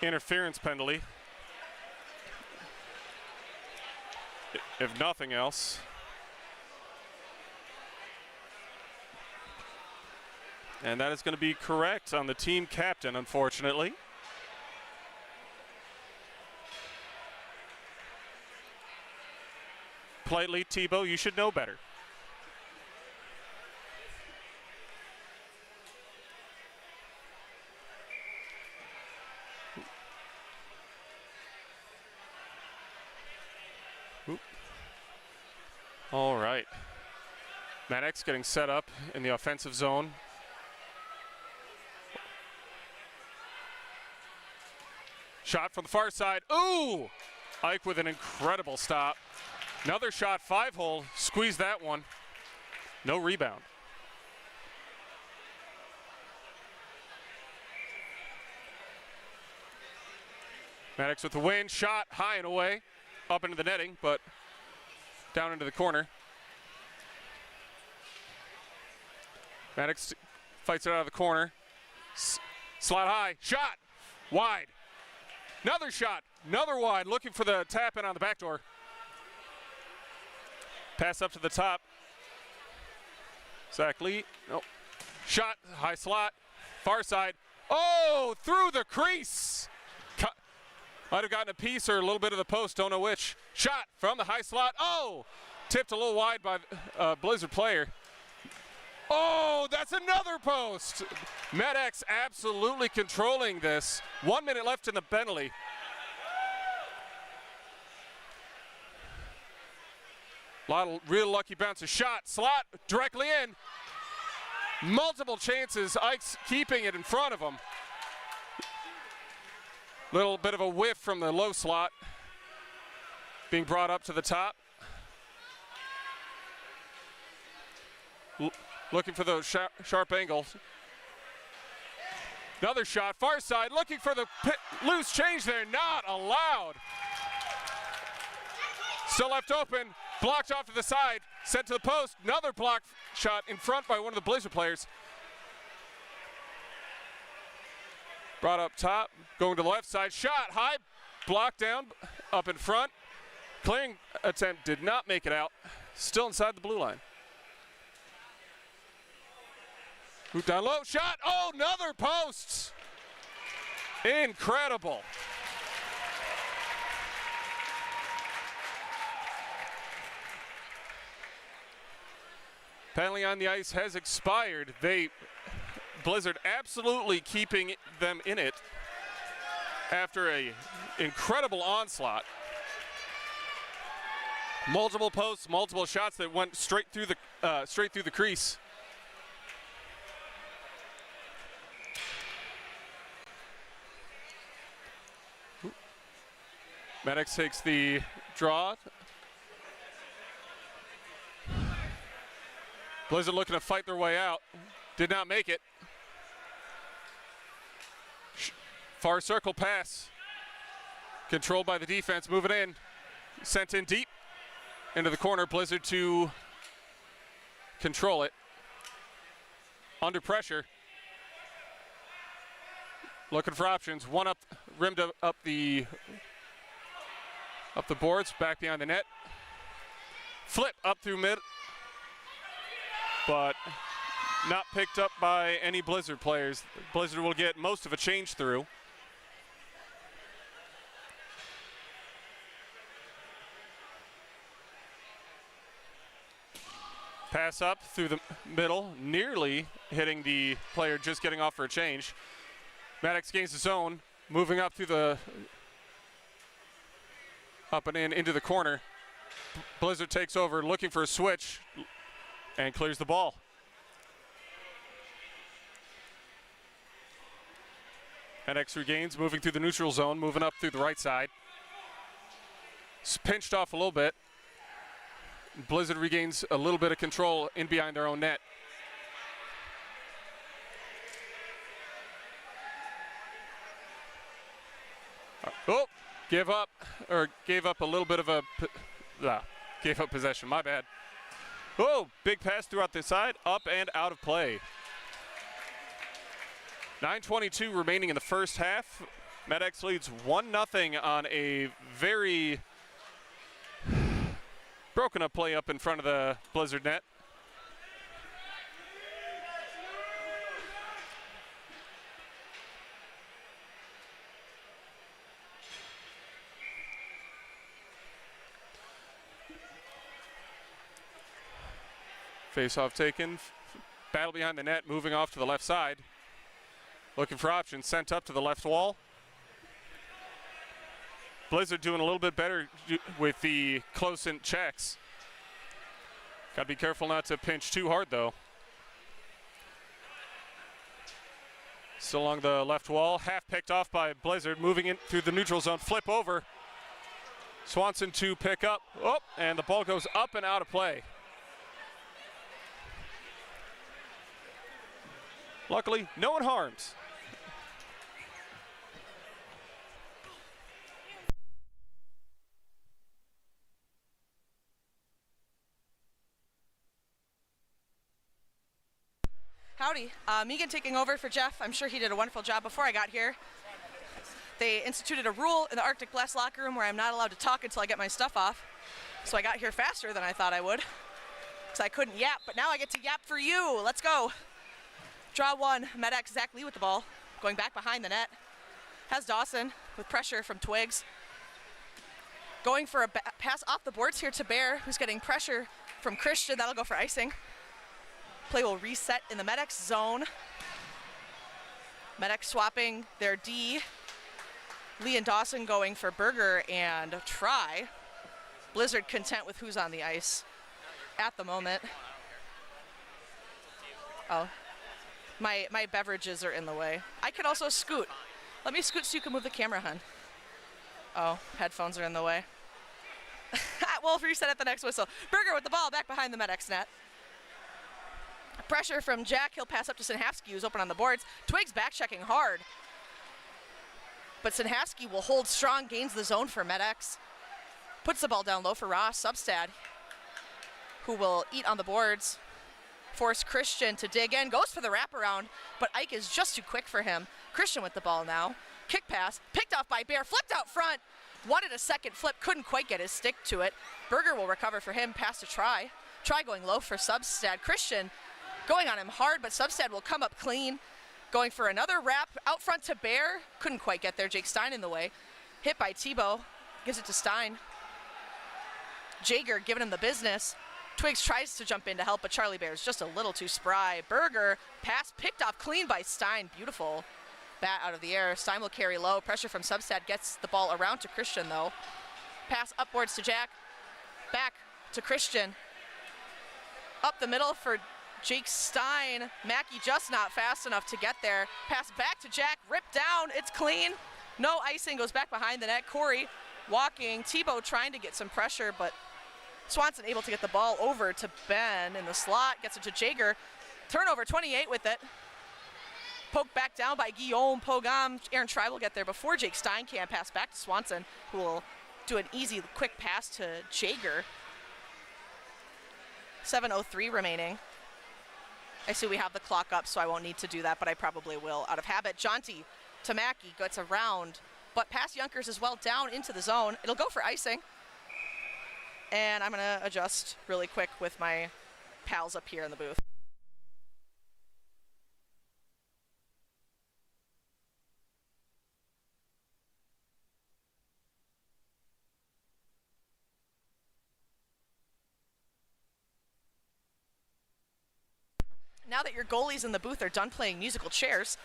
interference penalty, if nothing else. And that is going to be correct on the team captain, unfortunately. Politely, Tebow, you should know better. All right. MedX getting set up in the offensive zone. Shot from the far side. Ooh! Ike with an incredible stop. Another shot, 5-hole. Squeezed that one. No rebound. MedX with the win. Shot high and away. Up into the netting, but down into the corner. MedX fights it out of the corner. Slot high. Shot. Wide. Another shot. Another wide. Looking for the tap in on the back door. Pass up to the top. Zach Lee. Nope. Shot. High slot. Far side. Oh, through the crease. Might have gotten a piece or a little bit of the post, don't know which. Shot from the high slot. Oh, tipped a little wide by Blizzard player. Oh, that's another post. MedX absolutely controlling this. 1 minute left in the penalty. A lot of real lucky bounces. Shot, slot, directly in. Multiple chances. Ike's keeping it in front of him. Little bit of a whiff from the low slot. Being brought up to the top. Looking for those sharp angles. Another shot, far side, looking for the loose change there, not allowed. Still left open, blocked off to the side, sent to the post, another block shot in front by one of the Blizzard players. Brought up top, going to the left side, shot high, blocked down, up in front. Clearing attempt did not make it out, still inside the blue line. Hoop down low, shot, oh, another post. Incredible. Penalty on the ice has expired. Blizzard absolutely keeping them in it after a incredible onslaught. Multiple posts, multiple shots that went straight through the crease. Maddox takes the draw. Blizzard looking to fight their way out. Did not make it. Far circle pass. Controlled by the defense, moving in. Sent in deep into the corner. Blizzard to control it. Under pressure. Looking for options. One up, rimmed up the boards, back behind the net. Flip up through mid, but not picked up by any Blizzard players. Blizzard will get most of a change through. Pass up through the middle, nearly hitting the player just getting off for a change. Maddox gains his zone, moving up through the up and in into the corner. Blizzard takes over, looking for a switch, and clears the ball. MedX regains, moving through the neutral zone, moving up through the right side. Pinched off a little bit. Blizzard regains a little bit of control in behind their own net. Oh, gave up a little bit of a, gave up possession, my bad. Oh, big pass throughout the side, up and out of play. 9:22 remaining in the first half. MedX leads 1-0 on a very broken up play up in front of the Blizzard net. Face-off taken, battle behind the net, moving off to the left side. Looking for options, sent up to the left wall. Blizzard doing a little bit better with the close-in checks. Got to be careful not to pinch too hard, though. Still along the left wall, half picked off by Blizzard, moving in through the neutral zone, flip over. Swanson to pick up, oh, and the ball goes up and out of play. Luckily, no one harms. Howdy, Megan taking over for Jeff. I'm sure he did a wonderful job before I got here. They instituted a rule in the Arctic Blast locker room where I'm not allowed to talk until I get my stuff off. So I got here faster than I thought I would, because I couldn't yap, but now I get to yap for you. Let's go. Draw one, MedX Zach Lee with the ball. going back behind the net. Has Dawson with pressure from Twigs. Going for a pass off the boards here to Bear, who's getting pressure from Christian. That'll go for icing. Play will reset in the Medics zone. Medics swapping their D. Lee and Dawson going for Berger and try. Blizzard content with who's on the ice at the moment. Oh, my beverages are in the way. I could also scoot. Let me scoot so you can move the camera, hun. Oh, headphones are in the way. We'll reset at the next whistle. Berger with the ball back behind the Medics net. Pressure from Jack. He'll pass up to Sinhavsky, who's open on the boards. Twigs back checking hard. But Sinhavsky will hold strong, gains the zone for Medics. Puts the ball down low for Ross. Substad, who will eat on the boards. Force Christian to dig in. Goes for the wraparound, but Ike is just too quick for him. Christian with the ball now. Kick pass. Picked off by Bear. Flipped out front. Wanted a second flip. Couldn't quite get his stick to it. Berger will recover for him. Pass to Try. Try going low for Substad. Christian going on him hard, but Substad will come up clean. Going for another wrap out front to Bear. Couldn't quite get there. Jake Stein in the way. Hit by Tebow. Gives it to Stein. Jaeger giving him the business. Twigs tries to jump in to help, but Charlie Bear's just a little too spry. Berger, pass picked off clean by Stein. Beautiful bat out of the air. Stein will carry low. Pressure from Substad gets the ball around to Christian, though. Pass upwards to Jack. Back to Christian. Up the middle for Jake Stein. Mackey just not fast enough to get there. Pass back to Jack. Ripped down. It's clean. No icing. Goes back behind the net. Corey walking. Tebow trying to get some pressure, but Swanson able to get the ball over to Ben in the slot. Gets it to Jaeger. Turnover, 28 with it. Poked back down by Guillaume Pogam. Aaron Try will get there before Jake Stein can. Pass back to Swanson, who will do an easy, quick pass to Jaeger. 7:03 remaining. I see we have the clock up, so I won't need to do that, but I probably will out of habit. Jonty to Mackey, gets around, but past Junkers as well, down into the zone. It'll go for icing. And I'm gonna adjust really quick with my pals up here in the booth. Now that your goalies in the booth are done playing musical chairs,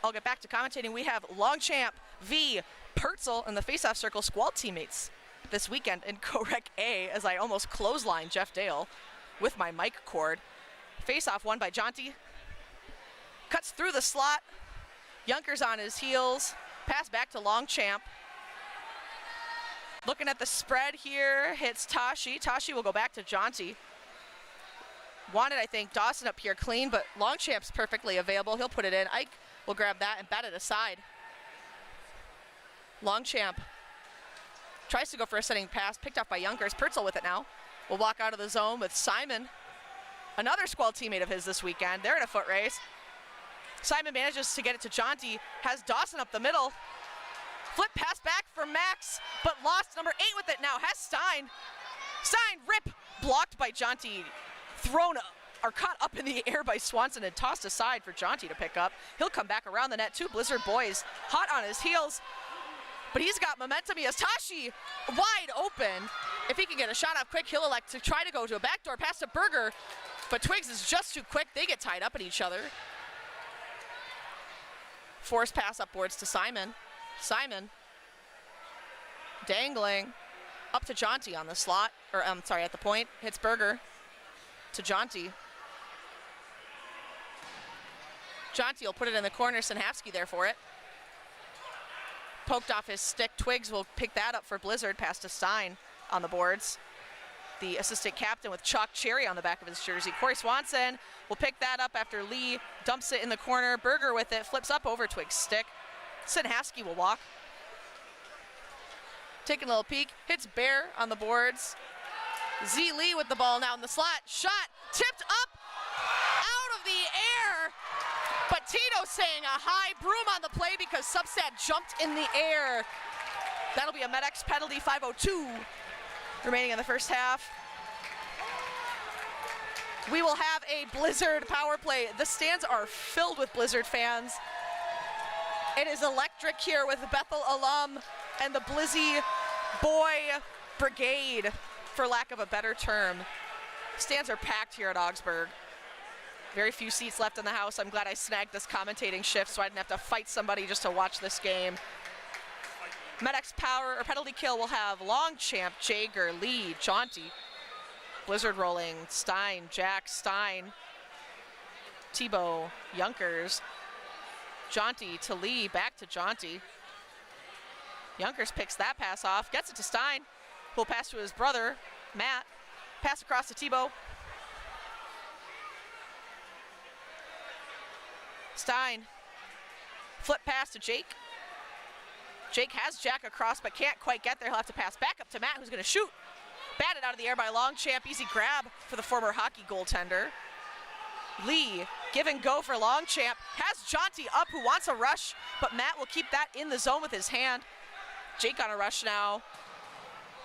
I'll get back to commentating. We have Longchamp v. Pertzel in the faceoff circle squad teammates this weekend in Correc A, as I almost clothesline Jeff Dale with my mic cord. Faceoff won by Jonty. Cuts through the slot. Junkers on his heels. Pass back to Longchamp. Looking at the spread here, hits Tashi. Tashi will go back to Jonty. Wanted, I think, Dawson up here clean, but Longchamp's perfectly available. He'll put it in. Ike will grab that and bat it aside. Longchamp tries to go for a setting pass, picked off by Junkers. Pertzel with it now. Will walk out of the zone with Simon, another squad teammate of his this weekend. They're in a foot race. Simon manages to get it to Jonty, has Dawson up the middle. Flip pass back for Max, but lost number 8 with it now. Has Stein. Stein, rip, blocked by Jonty. Thrown or caught up in the air by Swanson and tossed aside for Jonty to pick up. He'll come back around the net too. Blizzard boys hot on his heels, but he's got momentum. He has Tashi wide open. If he can get a shot off quick, he'll elect to try to go to a backdoor pass to Berger, but Twigs is just too quick. They get tied up at each other. Force pass upwards to Simon. Simon dangling up to Jonty on the slot, or I'm sorry, at the point. Hits Berger to Jonty. Jonty will put it in the corner. Sinhavsky there for it. Poked off his stick. Twigs will pick that up for Blizzard. Pass to Stein on the boards. The assistant captain with chalk cherry on the back of his jersey. Corey Swanson will pick that up after Lee dumps it in the corner. Berger with it, flips up over Twigs' stick. Sinhavsky will walk. Taking a little peek, hits Bear on the boards. Z Lee with the ball now in the slot. Shot tipped up out of the air. But Tito saying a high broom on the play because Substad jumped in the air. That'll be a Medex penalty. 5:02 remaining in the first half. We will have a Blizzard power play. The stands are filled with Blizzard fans. It is electric here with the Bethl alum and the Blizzy Boy Brigade, for lack of a better term. Stands are packed here at Augsburg. Very few seats left in the house. I'm glad I snagged this commentating shift so I didn't have to fight somebody just to watch this game. Medx power or penalty kill will have Longchamp, Jaeger, Lee, Jaunty. Blizzard rolling, Stein, Jack, Stein, Tebow, Junkers, Jaunty to Lee, back to Jaunty. Junkers picks that pass off, gets it to Stein, who'll pass to his brother, Matt. Pass across to Tebow. Stein, flip pass to Jake. Jake has Jack across but can't quite get there. He'll have to pass back up to Matt, who's gonna shoot. Batted out of the air by Longchamp, easy grab for the former hockey goaltender. Lee, give and go for Longchamp, has Jaunty up who wants a rush, but Matt will keep that in the zone with his hand. Jake on a rush now,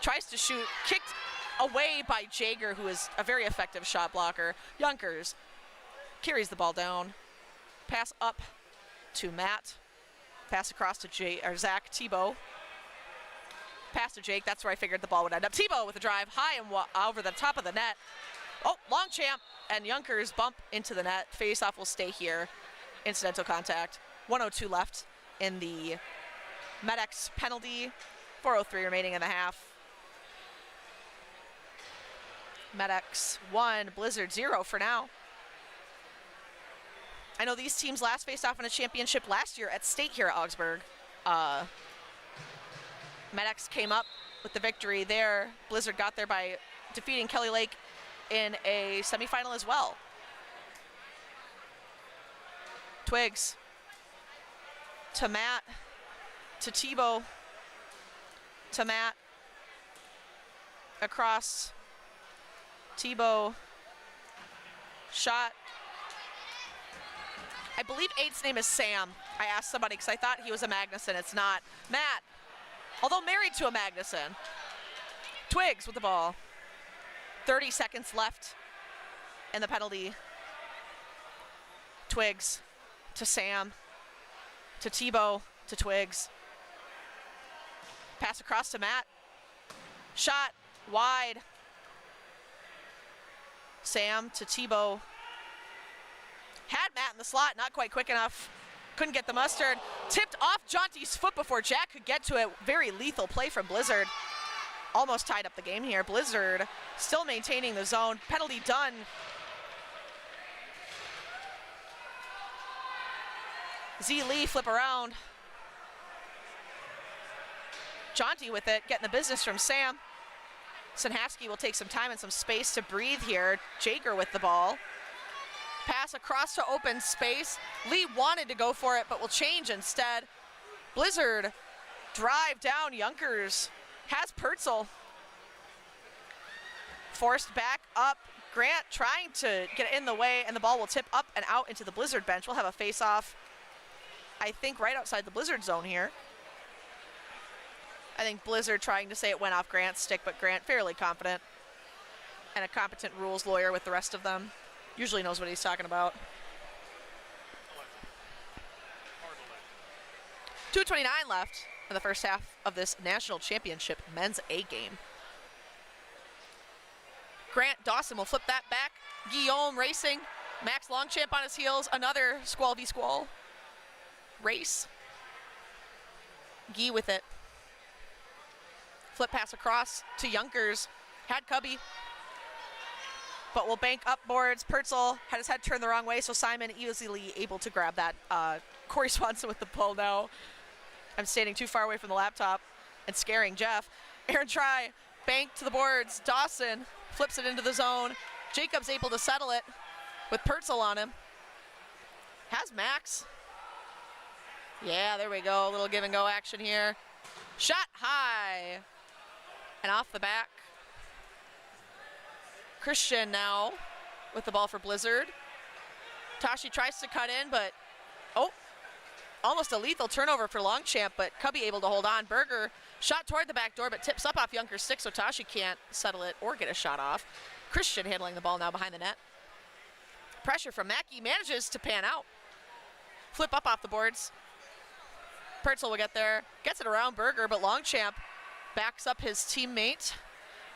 tries to shoot, kicked away by Jaeger, who is a very effective shot blocker. Junkers carries the ball down, pass up to Matt, pass across to Zach Tebow. Pass to Jake, that's where I figured the ball would end up. Tebow with a drive, high and over the top of the net. Oh, Longchamp and Junkers bump into the net. Face-off will stay here. Incidental contact. 1:02 left in the Medx penalty. 4:03 remaining in the half. Medx 1, Blizzard 0 for now. I know these teams last faced off in a championship last year at state here at Augsburg. Medx came up with the victory there. Blizzard got there by defeating Kelly Lake in a semifinal as well. Twigs to Matt, to Tebow, to Matt, across, Tebow, shot. I believe 8's name is Sam. I asked somebody because I thought he was a Magnuson. It's not. Matt, although married to a Magnuson. Twigs with the ball. 30 seconds left in the penalty. Twigs to Sam, to Tebow, to Twigs. Pass across to Matt. Shot wide. Sam to Tebow. Had Matt in the slot, not quite quick enough. Couldn't get the mustard. Tipped off Jaunty's foot before Jack could get to it. Very lethal play from Blizzard. Almost tied up the game here. Blizzard still maintaining the zone. Penalty done. Z Lee flip around. Jaunty with it, getting the business from Sam. Sinhaski will take some time and some space to breathe here. Jaeger with the ball. Pass across to open space. Lee wanted to go for it, but will change instead. Blizzard drive down. Junkers has Pertzel. Forced back up. Grant trying to get in the way, and the ball will tip up and out into the Blizzard bench. We'll have a face-off, I think, right outside the Blizzard zone here. I think Blizzard trying to say it went off Grant's stick, but Grant fairly confident. And a competent rules lawyer with the rest of them. Usually knows what he's talking about. 2:29 left in the first half of this national championship men's A game. Grant Dawson will flip that back. Guillaume racing. Max Longchamp on his heels. Another Squall v Squall race. Guy with it. Flip pass across to Junkers. Had Cubby, but will bank up boards. Pertzel had his head turned the wrong way, so Simon easily able to grab that. Corey Swanson with the pull now. I'm standing too far away from the laptop and scaring Jeff. Aaron Try, bank to the boards. Dawson flips it into the zone. Jacobs able to settle it with Pertzel on him. Has Max. Yeah, there we go. A little give and go action here. Shot high and off the back. Christian now with the ball for Blizzard. Tashi tries to cut in, but almost a lethal turnover for Longchamp, but Cubby able to hold on. Berger shot toward the back door, but tips up off Junkers' stick, so Tashi can't settle it or get a shot off. Christian handling the ball now behind the net. Pressure from Mackey, manages to pan out. Flip up off the boards. Pertzel will get there, gets it around Berger, but Longchamp backs up his teammate.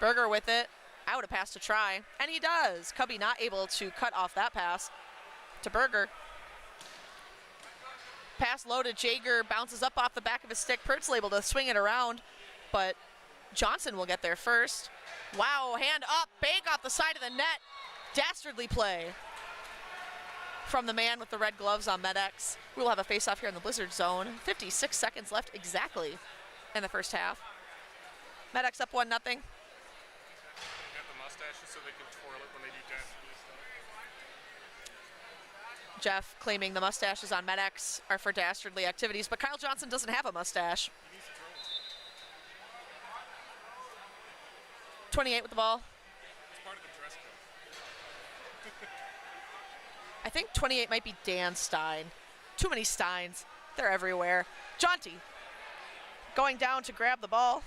Berger with it. I would have passed a try, and he does. Cubby not able to cut off that pass to Berger. Pass low to Jaeger, bounces up off the back of his stick. Pertzel able to swing it around, but Johnson will get there first. Wow, hand up, bank off the side of the net. Dastardly play from the man with the red gloves on MedX. We will have a face-off here in the Blizzard zone. 56 seconds left exactly in the first half. MedX up 1-0. Got the mustaches so they can twirl it when they do dastardly stuff. Jeff claiming the mustaches on MedX are for dastardly activities, but Kyle Johnson doesn't have a mustache. 28 with the ball. It's part of the dress code. I think 28 might be Dan Stein. Too many Steins. They're everywhere. Jaunty going down to grab the ball.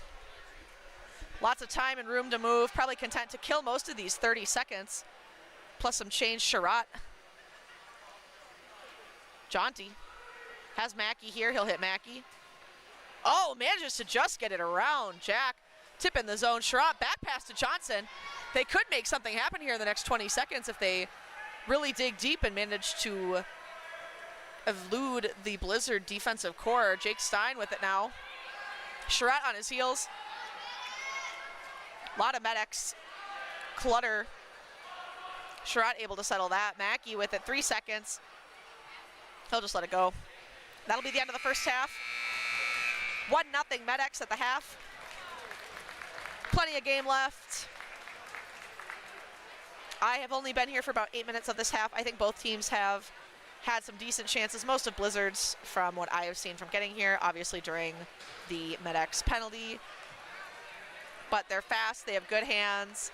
Lots of time and room to move. Probably content to kill most of these 30 seconds. Plus some change. Sherratt. Jaunty has Mackey here. He'll hit Mackey. Oh, manages to just get it around. Jack tip in the zone. Sherratt back pass to Johnson. They could make something happen here in the next 20 seconds if they really dig deep and manage to elude the Blizzard defensive core. Jake Stein with it now. Sherratt on his heels. A lot of MedX clutter. Sherratt able to settle that. Mackey with it, 3 seconds. He'll just let it go. That'll be the end of the first half. 1-0 MedX at the half. Plenty of game left. I have only been here for about 8 minutes of this half. I think both teams have had some decent chances. Most of Blizzard's, from what I have seen from getting here, obviously during the MedX penalty. But they're fast, they have good hands.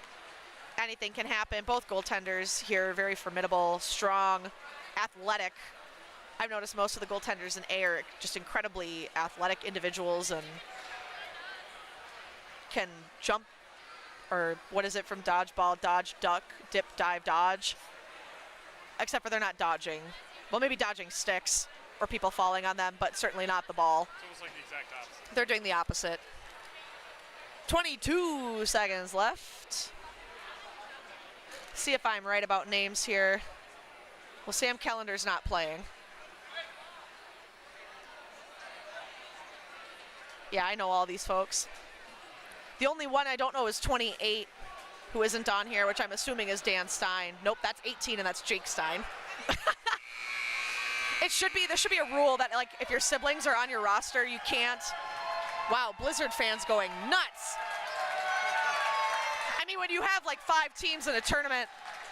Anything can happen. Both goaltenders here, very formidable, strong, athletic. I've noticed most of the goaltenders in A are just incredibly athletic individuals and can jump, or what is it from dodgeball, dodge, duck, dip, dive, dodge. Except for they're not dodging. Well, maybe dodging sticks or people falling on them, but certainly not the ball. It's almost like the exact opposite. They're doing the opposite. 22 seconds left. See if I'm right about names here. Well, Sam Kellender's not playing. Yeah, I know all these folks. The only one I don't know is 28, who isn't on here, which I'm assuming is Dan Stein. Nope, that's 18, and that's Jake Stein. There should be a rule that, like, if your siblings are on your roster, you can't. Wow, Blizzard fans going nuts. I mean, when you have like 5 teams in a tournament,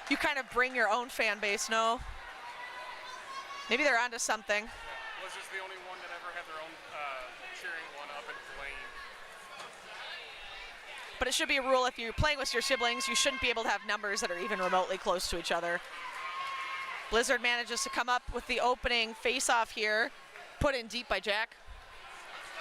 you kind of bring your own fan base, no? Maybe they're onto something. Yeah, Blizzard's the only one that ever had their own cheering one up and flame. But it should be a rule, if you're playing with your siblings, you shouldn't be able to have numbers that are even remotely close to each other. Blizzard manages to come up with the opening face-off here, put in deep by Jack.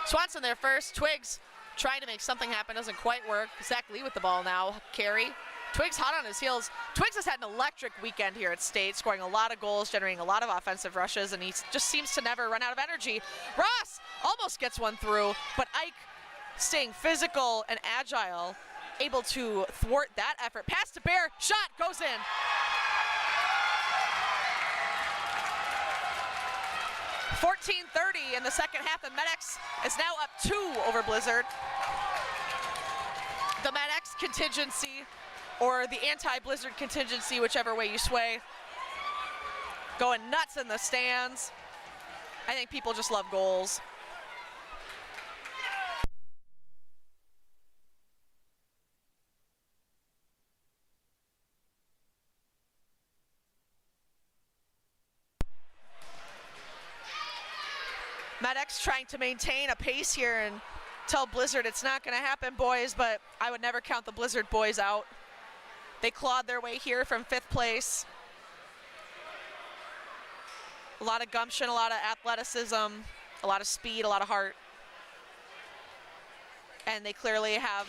Swanson there first. Twigs trying to make something happen, doesn't quite work. Zach Lee with the ball now. Carey. Twigs hot on his heels. Twigs has had an electric weekend here at State, scoring a lot of goals, generating a lot of offensive rushes, and he just seems to never run out of energy. Ross almost gets one through, but Ike staying physical and agile, able to thwart that effort. Pass to Bear, shot goes in. .14:30 in the second half, and MedX is now up 2 over Blizzard. The MedX contingency, or the anti-Blizzard contingency, whichever way you sway, going nuts in the stands. I think people just love goals. MedX trying to maintain a pace here and tell Blizzard it's not going to happen, boys, but I would never count the Blizzard boys out. They clawed their way here from 5th place. A lot of gumption, a lot of athleticism, a lot of speed, a lot of heart. And they clearly have,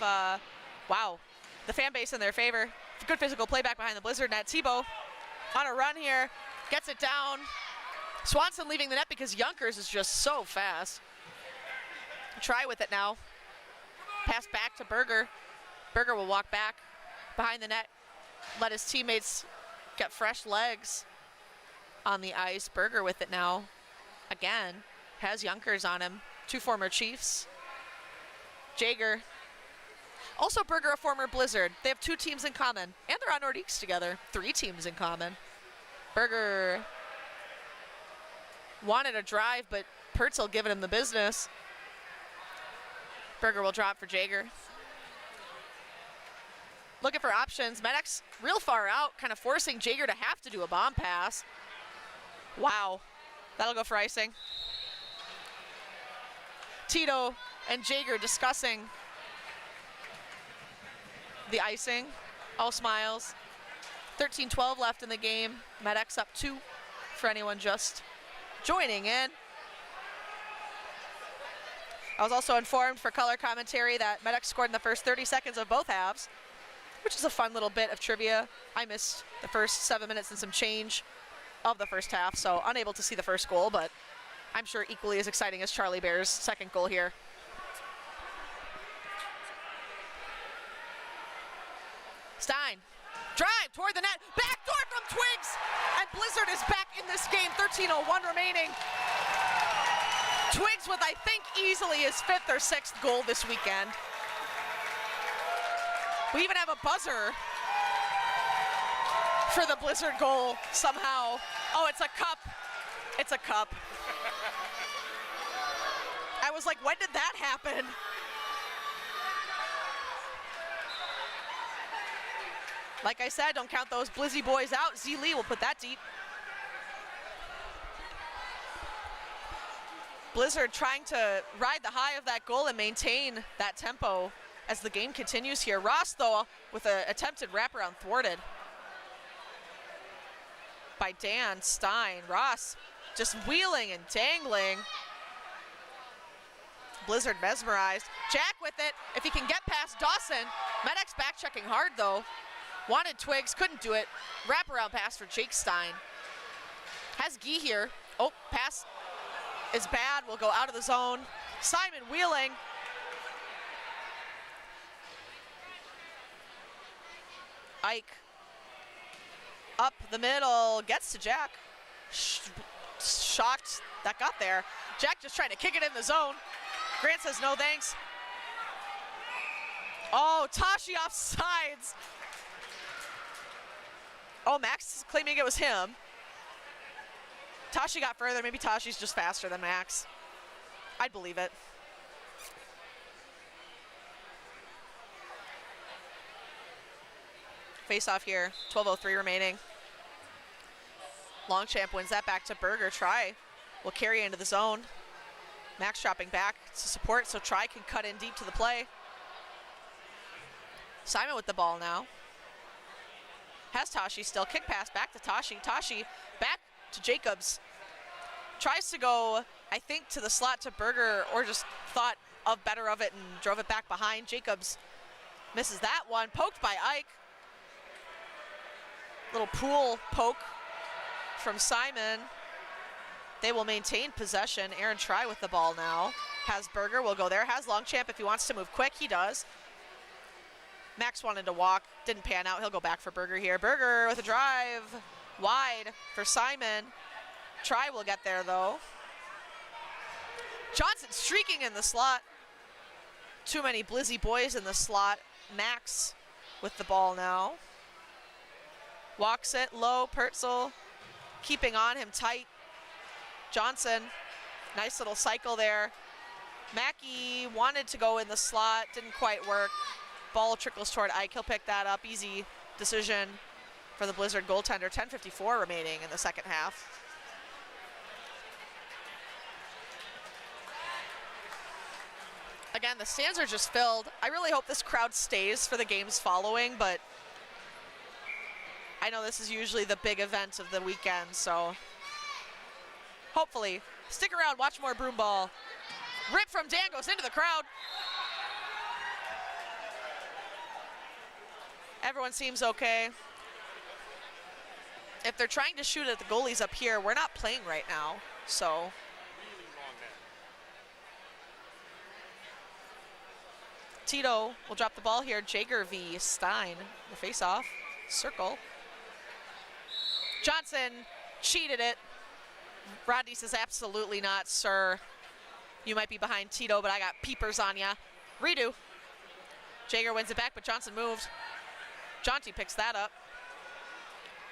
wow, the fan base in their favor. Good physical play back behind the Blizzard net. Tebow on a run here, gets it down. Swanson leaving the net because Yonkers is just so fast. Try with it now. Pass back to Berger. Berger will walk back behind the net. Let his teammates get fresh legs on the ice. Berger with it now. Again, has Junkers on him. 2 former Chiefs. Jaeger. Also Berger, a former Blizzard. They have 2 teams in common. And they're on Nordiques together. 3 teams in common. Berger wanted a drive, but Pertzel giving him the business. Berger will drop for Jaeger. Looking for options. Medex real far out, kind of forcing Jaeger to have to do a bomb pass. Wow. That'll go for icing. Tito and Jaeger discussing the icing. All smiles. 13-12 left in the game. Medex up 2 for anyone just joining in. I was also informed for color commentary that Medex scored in the first 30 seconds of both halves, which is a fun little bit of trivia. I missed the first 7 minutes and some change of the first half, so unable to see the first goal, but I'm sure equally as exciting as Charlie Bear's second goal here. Stein, drive toward the net, backdoor from Twigs, and Blizzard is back in this game, 13:01 remaining. Twigs with, I think, easily his 5th or 6th goal this weekend. We even have a buzzer for the Blizzard goal somehow. Oh, it's a cup. It's a cup. I was like, when did that happen? Like I said, don't count those Blizzy boys out. Z Lee will put that deep. Blizzard trying to ride the high of that goal and maintain that tempo as the game continues here. Ross, though, with an attempted wraparound thwarted by Dan Stein. Ross just wheeling and dangling. Blizzard mesmerized. Jack with it. If he can get past Dawson. Medex back checking hard, though. Wanted Twigs, couldn't do it. Wraparound pass for Jake Stein. Has Gee here. Oh, pass is bad. Will go out of the zone. Simon wheeling. Ike up the middle, gets to Jack. Shocked that got there. Jack just trying to kick it in the zone. Grant says no thanks. Oh, Tashi offsides. Oh, Max is claiming it was him. Tashi got further. Maybe Tashi's just faster than Max. I'd believe it. Face off here, 12:03 remaining. Longchamp wins that back to Berger. Try will carry into the zone. Max dropping back to support, so Try can cut in deep to the play. Simon with the ball now. Has Tashi still. Kick pass back to Tashi. Tashi back to Jacobs. Tries to go, I think, to the slot to Berger, or just thought of better of it and drove it back behind. Jacobs misses that one. Poked by Ike. Little pool poke from Simon. They will maintain possession. Aaron Try with the ball now. Has Berger, will go there. Has Longchamp if he wants to move quick, he does. Max wanted to walk, didn't pan out. He'll go back for Berger here. Berger with a drive wide for Simon. Try will get there though. Johnson streaking in the slot. Too many Blizzy boys in the slot. Max with the ball now. Walks it low, Pertzel keeping on him tight. Johnson, nice little cycle there. Mackey wanted to go in the slot, didn't quite work. Ball trickles toward Ike, he'll pick that up. Easy decision for the Blizzard goaltender. 10:54 remaining in the second half. Again, the stands are just filled. I really hope this crowd stays for the games following, but I know this is usually the big event of the weekend, so hopefully. Stick around, watch more Broomball. Rip from Dan goes into the crowd. Everyone seems okay. If they're trying to shoot at the goalies up here, we're not playing right now, so. Tito will drop the ball here. Jager v. Stein. The face-off. Circle. Johnson cheated it. Rodney says, absolutely not, sir. You might be behind Tito, but I got peepers on ya. Redo. Jager wins it back, but Johnson moved. Jaunty picks that up.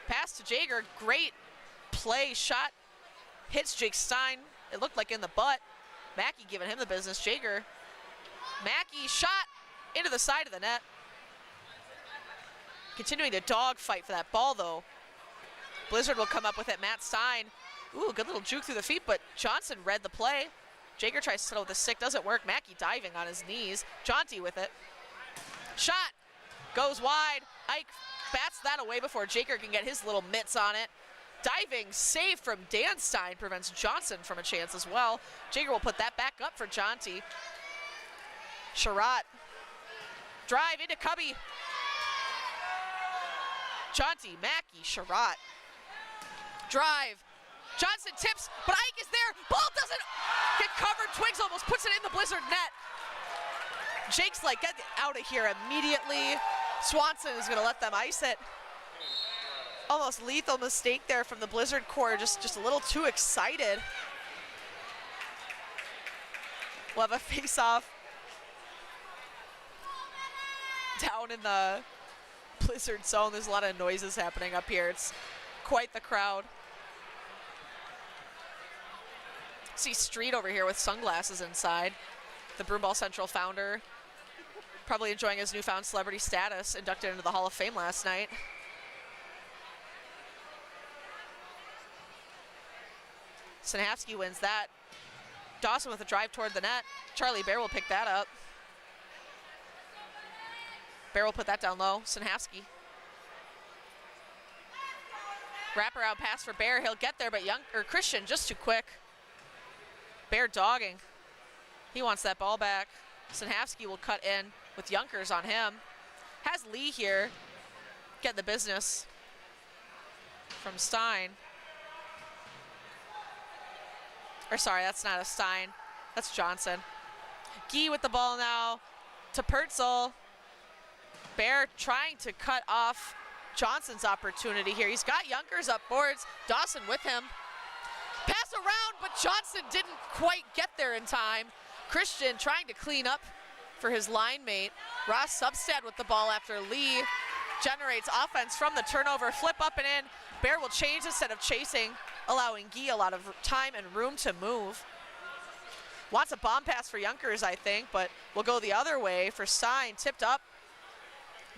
Pass to Jager. Great play. Shot. Hits Jake Stein. It looked like in the butt. Mackey giving him the business. Jager. Mackey shot into the side of the net. Continuing to dog fight for that ball, though. Blizzard will come up with it. Matt Stein. Ooh, good little juke through the feet, but Johnson read the play. Jager tries to settle with a stick. Doesn't work. Mackey diving on his knees. Jaunty with it. Shot. Goes wide. Ike bats that away before Jager can get his little mitts on it. Diving save from Dan Stein prevents Johnson from a chance as well. Jager will put that back up for Jaunty. Sherratt. Drive into Cubby. Jaunty, Mackey, Sherratt. Drive. Johnson tips, but Ike is there. Ball doesn't get covered. Twigs almost puts it in the Blizzard net. Jake's like, get out of here immediately. Swanson is gonna let them ice it. Almost lethal mistake there from the Blizzard core, just a little too excited. We'll have a face-off down in the Blizzard zone. There's a lot of noises happening up here. It's quite the crowd. See Street over here with sunglasses inside. The Broomball Central founder, probably enjoying his newfound celebrity status, inducted into the Hall of Fame last night. Sinhavsky wins that. Dawson with a drive toward the net. Charlie Bear will pick that up. Bear will put that down low. Sinhavsky. Wraparound pass for Bear. He'll get there, but Christian just too quick. Bear dogging. He wants that ball back. Sinhavsky will cut in with Junkers on him. Has Lee here. Getting the business from Stein. Or sorry, that's not a Stein. That's Johnson. Gee with the ball now to Pertzel. Bear trying to cut off Johnson's opportunity here. He's got Junkers up boards. Dawson with him. Pass around, but Johnson didn't quite get there in time. Christian trying to clean up for his line mate. Ross Substad with the ball after Lee generates offense from the turnover. Flip up and in. Bear will change instead of chasing, allowing Gee a lot of time and room to move. Wants a bomb pass for Junkers, I think, but will go the other way for Stein. Tipped up.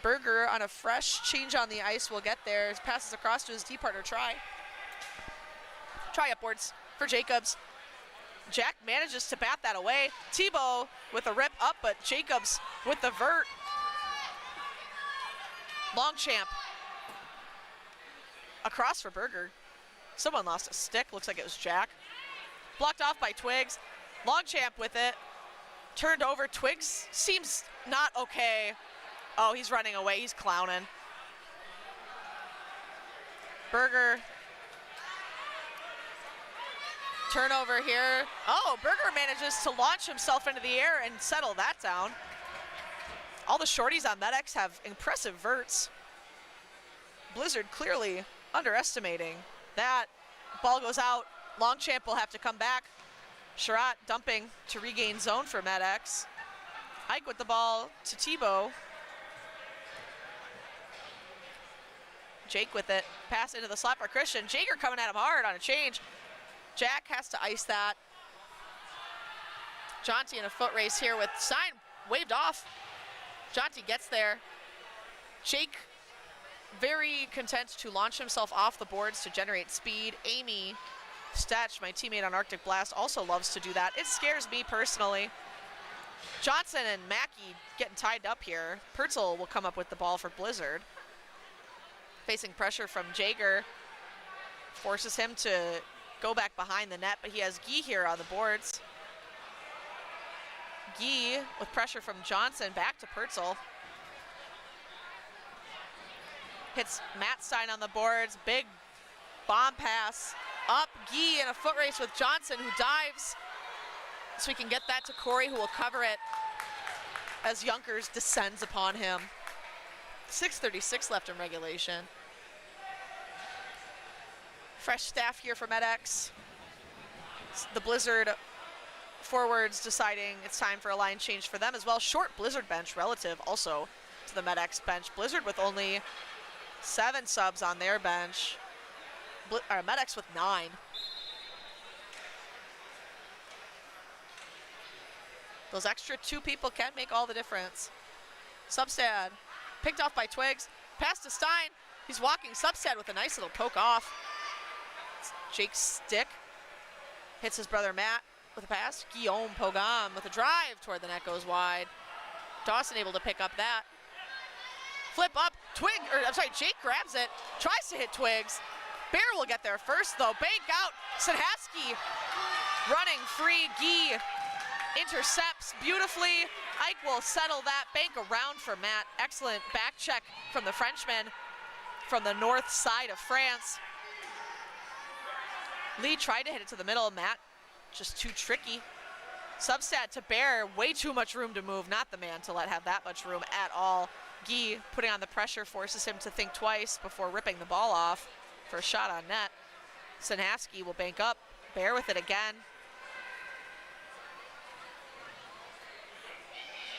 Berger on a fresh change on the ice will get there. Passes across to his D partner, Try. Try upwards for Jacobs. Jack manages to bat that away. Tebow with a rip up, but Jacobs with the vert. Longchamp. Across for Berger. Someone lost a stick. Looks like it was Jack. Blocked off by Twigs. Longchamp with it. Turned over. Twigs seems not okay. Oh, he's running away. He's clowning. Berger. Turnover here. Oh, Berger manages to launch himself into the air and settle that down. All the shorties on MedX have impressive verts. Blizzard clearly underestimating that. Ball goes out. Longchamp will have to come back. Sherratt dumping to regain zone for MedX. Ike with the ball to Tebow. Jake with it. Pass into the slot for Christian. Jager coming at him hard on a change. Jack has to ice that. Jaunty in a foot race here with Stein waved off. Jaunty gets there. Jake very content to launch himself off the boards to generate speed. Amy Stetch, my teammate on Arctic Blast, also loves to do that. It scares me personally. Johnson and Mackey getting tied up here. Pertzel will come up with the ball for Blizzard. Facing pressure from Jager. Forces him to go back behind the net, but he has Gee here on the boards. Gee with pressure from Johnson, back to Pertzel. Hits Matt Stein on the boards, big bomb pass. Up, Gee in a foot race with Johnson, who dives. So we can get that to Corey, who will cover it. as Junkers descends upon him. 6:36 left in regulation. Fresh staff here for MedX. The Blizzard forwards deciding it's time for a line change for them as well. Short Blizzard bench relative also to the MedX bench. Blizzard with only 7 subs on their bench. MedX with 9. Those extra 2 people can make all the difference. Substad picked off by Twigs. Pass to Stein. He's walking Substad with a nice little poke off. Jake's stick hits his brother Matt with a pass. Guillaume Pogam with a drive toward the net goes wide. Dawson able to pick up that. Flip up, Jake grabs it, tries to hit Twigs. Bear will get there first though, bank out, Sanhaski running free, Guy intercepts beautifully. Ike will settle that, bank around for Matt. Excellent back check from the Frenchman from the north side of France. Lee tried to hit it to the middle, Matt just too tricky. Substat to Bear, way too much room to move, not the man to let have that much room at all. Guy putting on the pressure forces him to think twice before ripping the ball off for a shot on net. Sanhaski will bank up, Bear with it again.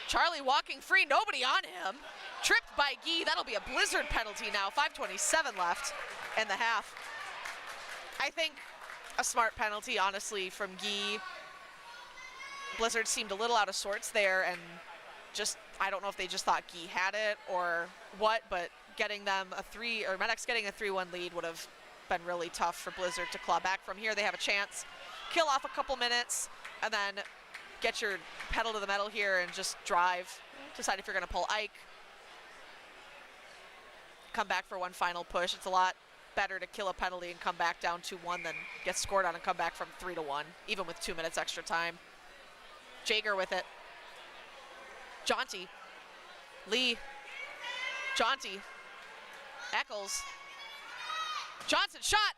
Charlie walking free, nobody on him. Tripped by Guy, that'll be a Blizzard penalty now, 5:27 left in the half. I think a smart penalty, honestly, from Guy. Blizzard seemed a little out of sorts there, and just, I don't know if they just thought Guy had it or what, but getting them a 3, or MedX getting a 3-1 lead would have been really tough for Blizzard to claw back from here. They have a chance, kill off a couple minutes, and then get your pedal to the metal here and just drive. Decide if you're gonna pull Ike. Come back for one final push. It's a lot better to kill a penalty and come back down 2-1 than get scored on and come back from 3-1, even with 2 minutes extra time. Jaeger with it. Jaunty. Lee. Jaunty. Eccles. Johnson shot.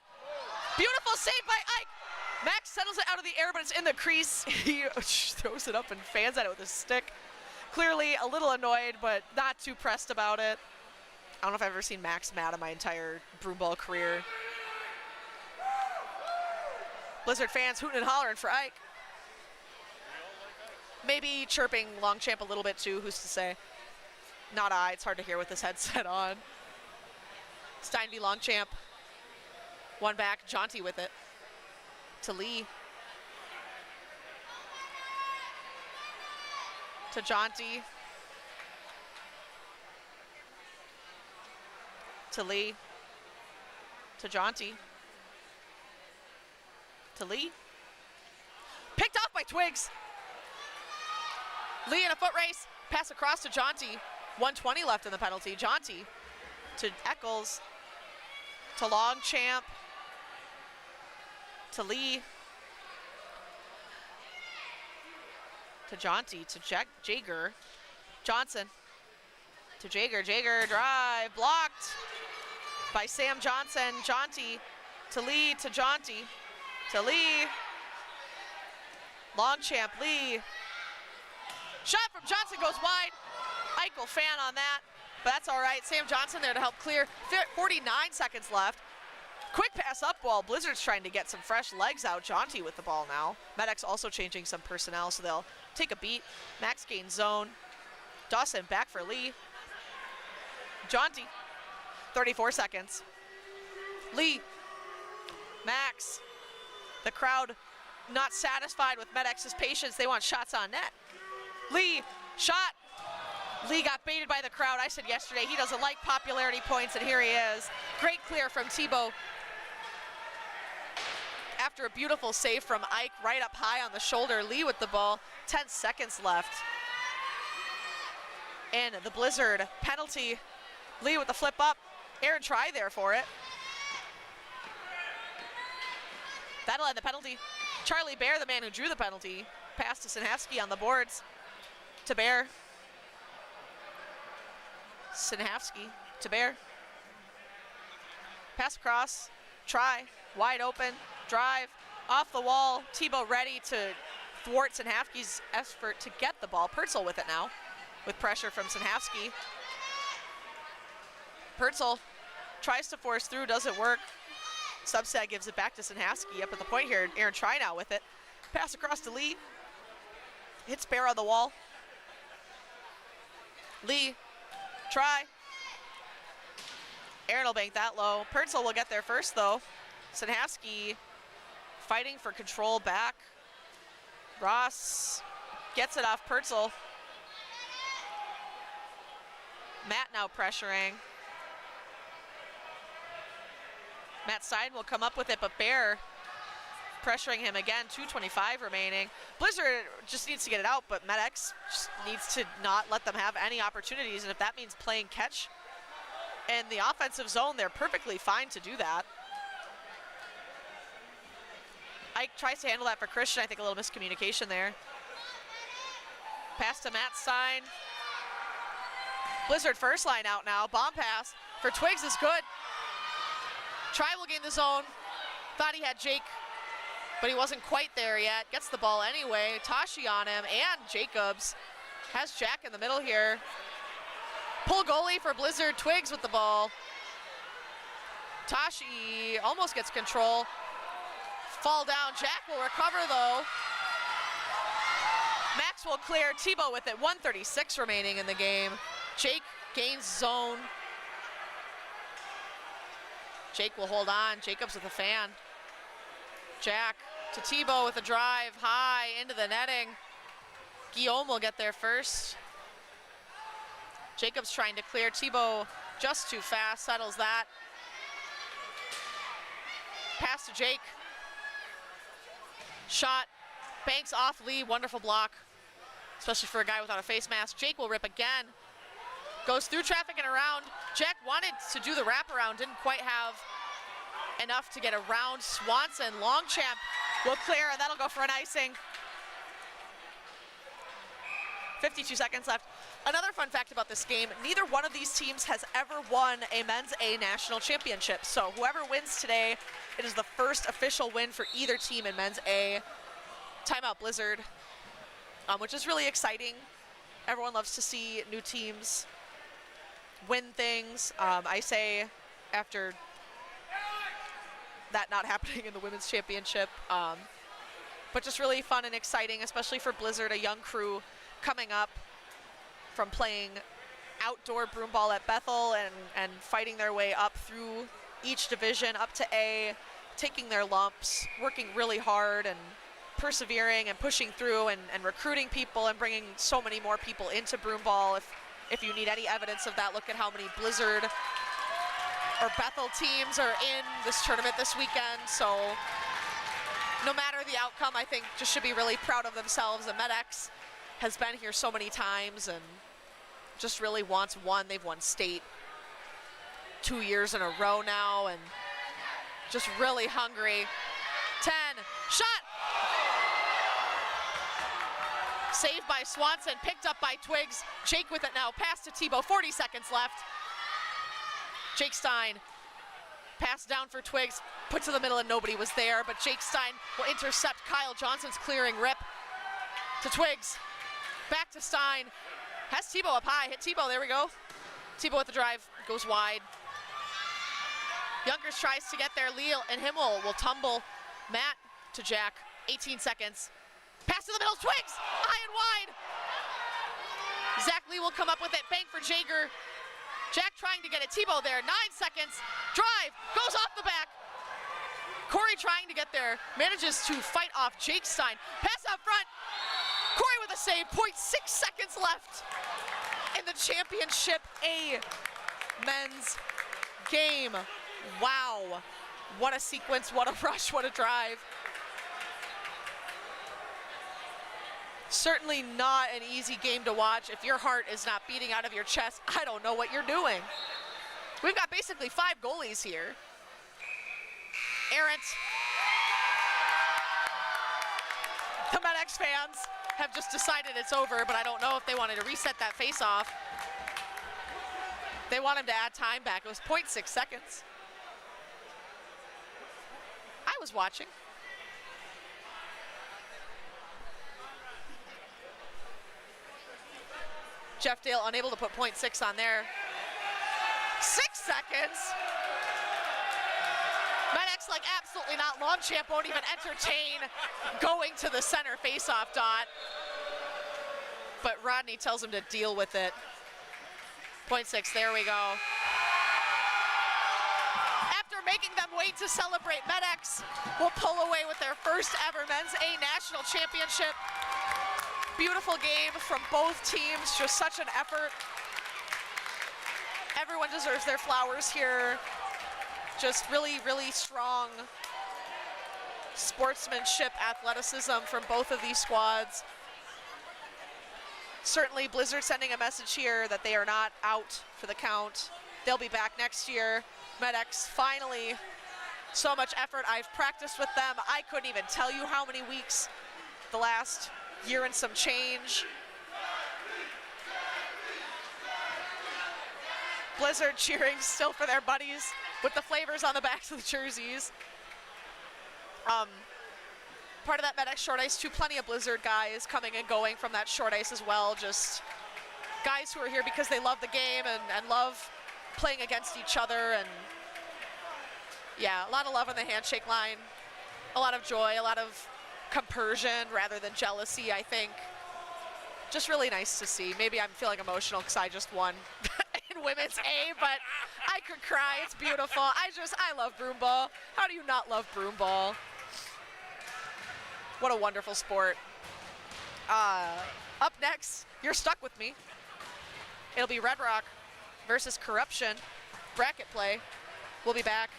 Beautiful save by Ike. Max settles it out of the air, but it's in the crease. He throws it up and fans at it with his stick. Clearly a little annoyed, but not too pressed about it. I don't know if I've ever seen Max mad in my entire Broomball career. Blizzard fans hooting and hollering for Ike. Maybe chirping Longchamp a little bit too, who's to say? Not I, it's hard to hear with this headset on. Stein v Longchamp. One back, Jaunty with it. To Lee. To Jaunty. To Lee. To Jaunty. To Lee. Picked off by Twigs. Lee in a foot race. Pass across to Jaunty. 1:20 left in the penalty. Jaunty to Eccles. To Longchamp. To Lee. To Jaunty. To Jaeger. Johnson. To Jaeger. Jaeger drive. Blocked by Sam Johnson. Jaunty to Lee. To Jaunty. To Lee. Longchamp. Lee. Shot from Johnson goes wide. Eichel fan on that, but that's all right. Sam Johnson there to help clear. 49 seconds left. Quick pass up wall. Blizzard's trying to get some fresh legs out. Jaunty with the ball now. MedX also changing some personnel, so they'll take a beat. Max gains zone. Dawson back for Lee. Jaunty. 34 seconds. Lee. Max. The crowd not satisfied with MedX's patience. They want shots on net. Lee, shot. Lee got baited by the crowd. I said yesterday he doesn't like popularity points, and here he is. Great clear from Thibault. After a beautiful save from Ike, right up high on the shoulder. Lee with the ball, 10 seconds left. And the Blizzard penalty. Lee with the flip up. Aaron try there for it. That'll end the penalty. Charlie Bear, the man who drew the penalty. Pass to Sanhaski on the boards. To Bear. Sanhaski to Bear. Pass across. Try. Wide open. Drive. Off the wall. Thibault ready to thwart Sanhaski's effort to get the ball. Purcell with it now. with pressure from Sinhavsky. Pertzel tries to force through, doesn't work. Substat gives it back to Sinhavsky up at the point here. Aaron Try now with it. Pass across to Lee. Hits Bear on the wall. Lee, Try. Aaron will bank that low. Pertzel will get there first though. Sinhavsky fighting for control back. Ross gets it off Pertzel. Matt now pressuring. Matt Stein will come up with it, but Bear pressuring him again, 2:25 remaining. Blizzard just needs to get it out, but MedX just needs to not let them have any opportunities, and if that means playing catch in the offensive zone, they're perfectly fine to do that. Ike tries to handle that for Christian. I think a little miscommunication there. Pass to Matt Stein. Blizzard first line out now. Bomb pass for Twigs is good. Try will gain the zone. Thought he had Jake, but he wasn't quite there yet. Gets the ball anyway. Tashi on him, and Jacobs has Jack in the middle here. Pull goalie for Blizzard. Twigs with the ball. Tashi almost gets control. Fall down. Jack will recover though. Max will clear. Tebow with it. 1:36 remaining in the game. Jake gains zone. Jake will hold on. Jacobs with a fan. Jack to Tebow with a drive high into the netting. Guillaume will get there first. Jacobs trying to clear. Tebow just too fast, settles that. Pass to Jake. Shot, banks off Lee, wonderful block, especially for a guy without a face mask. Jake will rip again. Goes through traffic and around. Jack wanted to do the wraparound, didn't quite have enough to get around Swanson. Longchamp will clear, and that'll go for an icing. 52 seconds left. Another fun fact about this game, neither one of these teams has ever won a men's A national championship. So whoever wins today, it is the first official win for either team in men's A. Timeout Blizzard, which is really exciting. Everyone loves to see new teams win things. I say after that not happening in the women's championship, but just really fun and exciting, especially for Blizzard, a young crew coming up from playing outdoor broomball at Bethl and fighting their way up through each division up to A, taking their lumps, working really hard and persevering and pushing through and recruiting people and bringing so many more people into broomball. If you need any evidence of that, look at how many Blizzard or Bethl teams are in this tournament this weekend. So no matter the outcome, I think just should be really proud of themselves. And MedX has been here so many times and just really wants one. They've won state 2 years in a row now and just really hungry. 10, shot! Saved by Swanson, picked up by Twigs. Jake with it now, pass to Tebow, 40 seconds left. Jake Stein, pass down for Twigs, put to the middle and nobody was there, but Jake Stein will intercept Kyle Johnson's clearing rip to Twigs. Back to Stein, has Tebow up high, hit Tebow, there we go. Tebow with the drive, goes wide. Youngers tries to get there, Lee and Himmel will tumble. Matt to Jack, 18 seconds. Pass to the middle, Twigs, high and wide. Zach Lee will come up with it, bank for Jager. Jack trying to get it, Tebow there, 9 seconds. Drive, goes off the back. Corey trying to get there, manages to fight off Jake Stein. Pass out front, Corey with a save, 0.6 seconds left in the championship A men's game. Wow, what a sequence, what a rush, what a drive. Certainly not an easy game to watch. If your heart is not beating out of your chest, I don't know what you're doing. We've got basically 5 goalies here. Arendt. The MedX fans have just decided it's over, but I don't know if they wanted to reset that face-off. They want him to add time back. It was 0.6 seconds. I was watching. Jeff Dale unable to put .6 on there. 6 seconds. Medex like absolutely not. Lawn champ won't even entertain going to the center face-off dot. But Rodney tells him to deal with it. .6, there we go. After making them wait to celebrate, Medex will pull away with their first ever men's A national championship. Beautiful game from both teams, just such an effort. Everyone deserves their flowers here. Just really, really strong sportsmanship, athleticism from both of these squads. Certainly Blizzard sending a message here that they are not out for the count. They'll be back next year. Medex finally, so much effort. I've practiced with them. I couldn't even tell you how many weeks the last year and some change. Blizzard cheering still for their buddies with the flavors on the backs of the jerseys. Part of that Medex short ice too, plenty of Blizzard guys coming and going from that short ice as well. Just guys who are here because they love the game and love playing against each other. And yeah, a lot of love on the handshake line. A lot of joy, a lot of compersion rather than jealousy, I think. Just really nice to see. Maybe I'm feeling emotional because I just won in women's A, but I could cry. It's beautiful. I love broomball. How do you not love broomball? What a wonderful sport. Up next, you're stuck with me. It'll be Red Rock versus Corruption. Bracket play. We'll be back.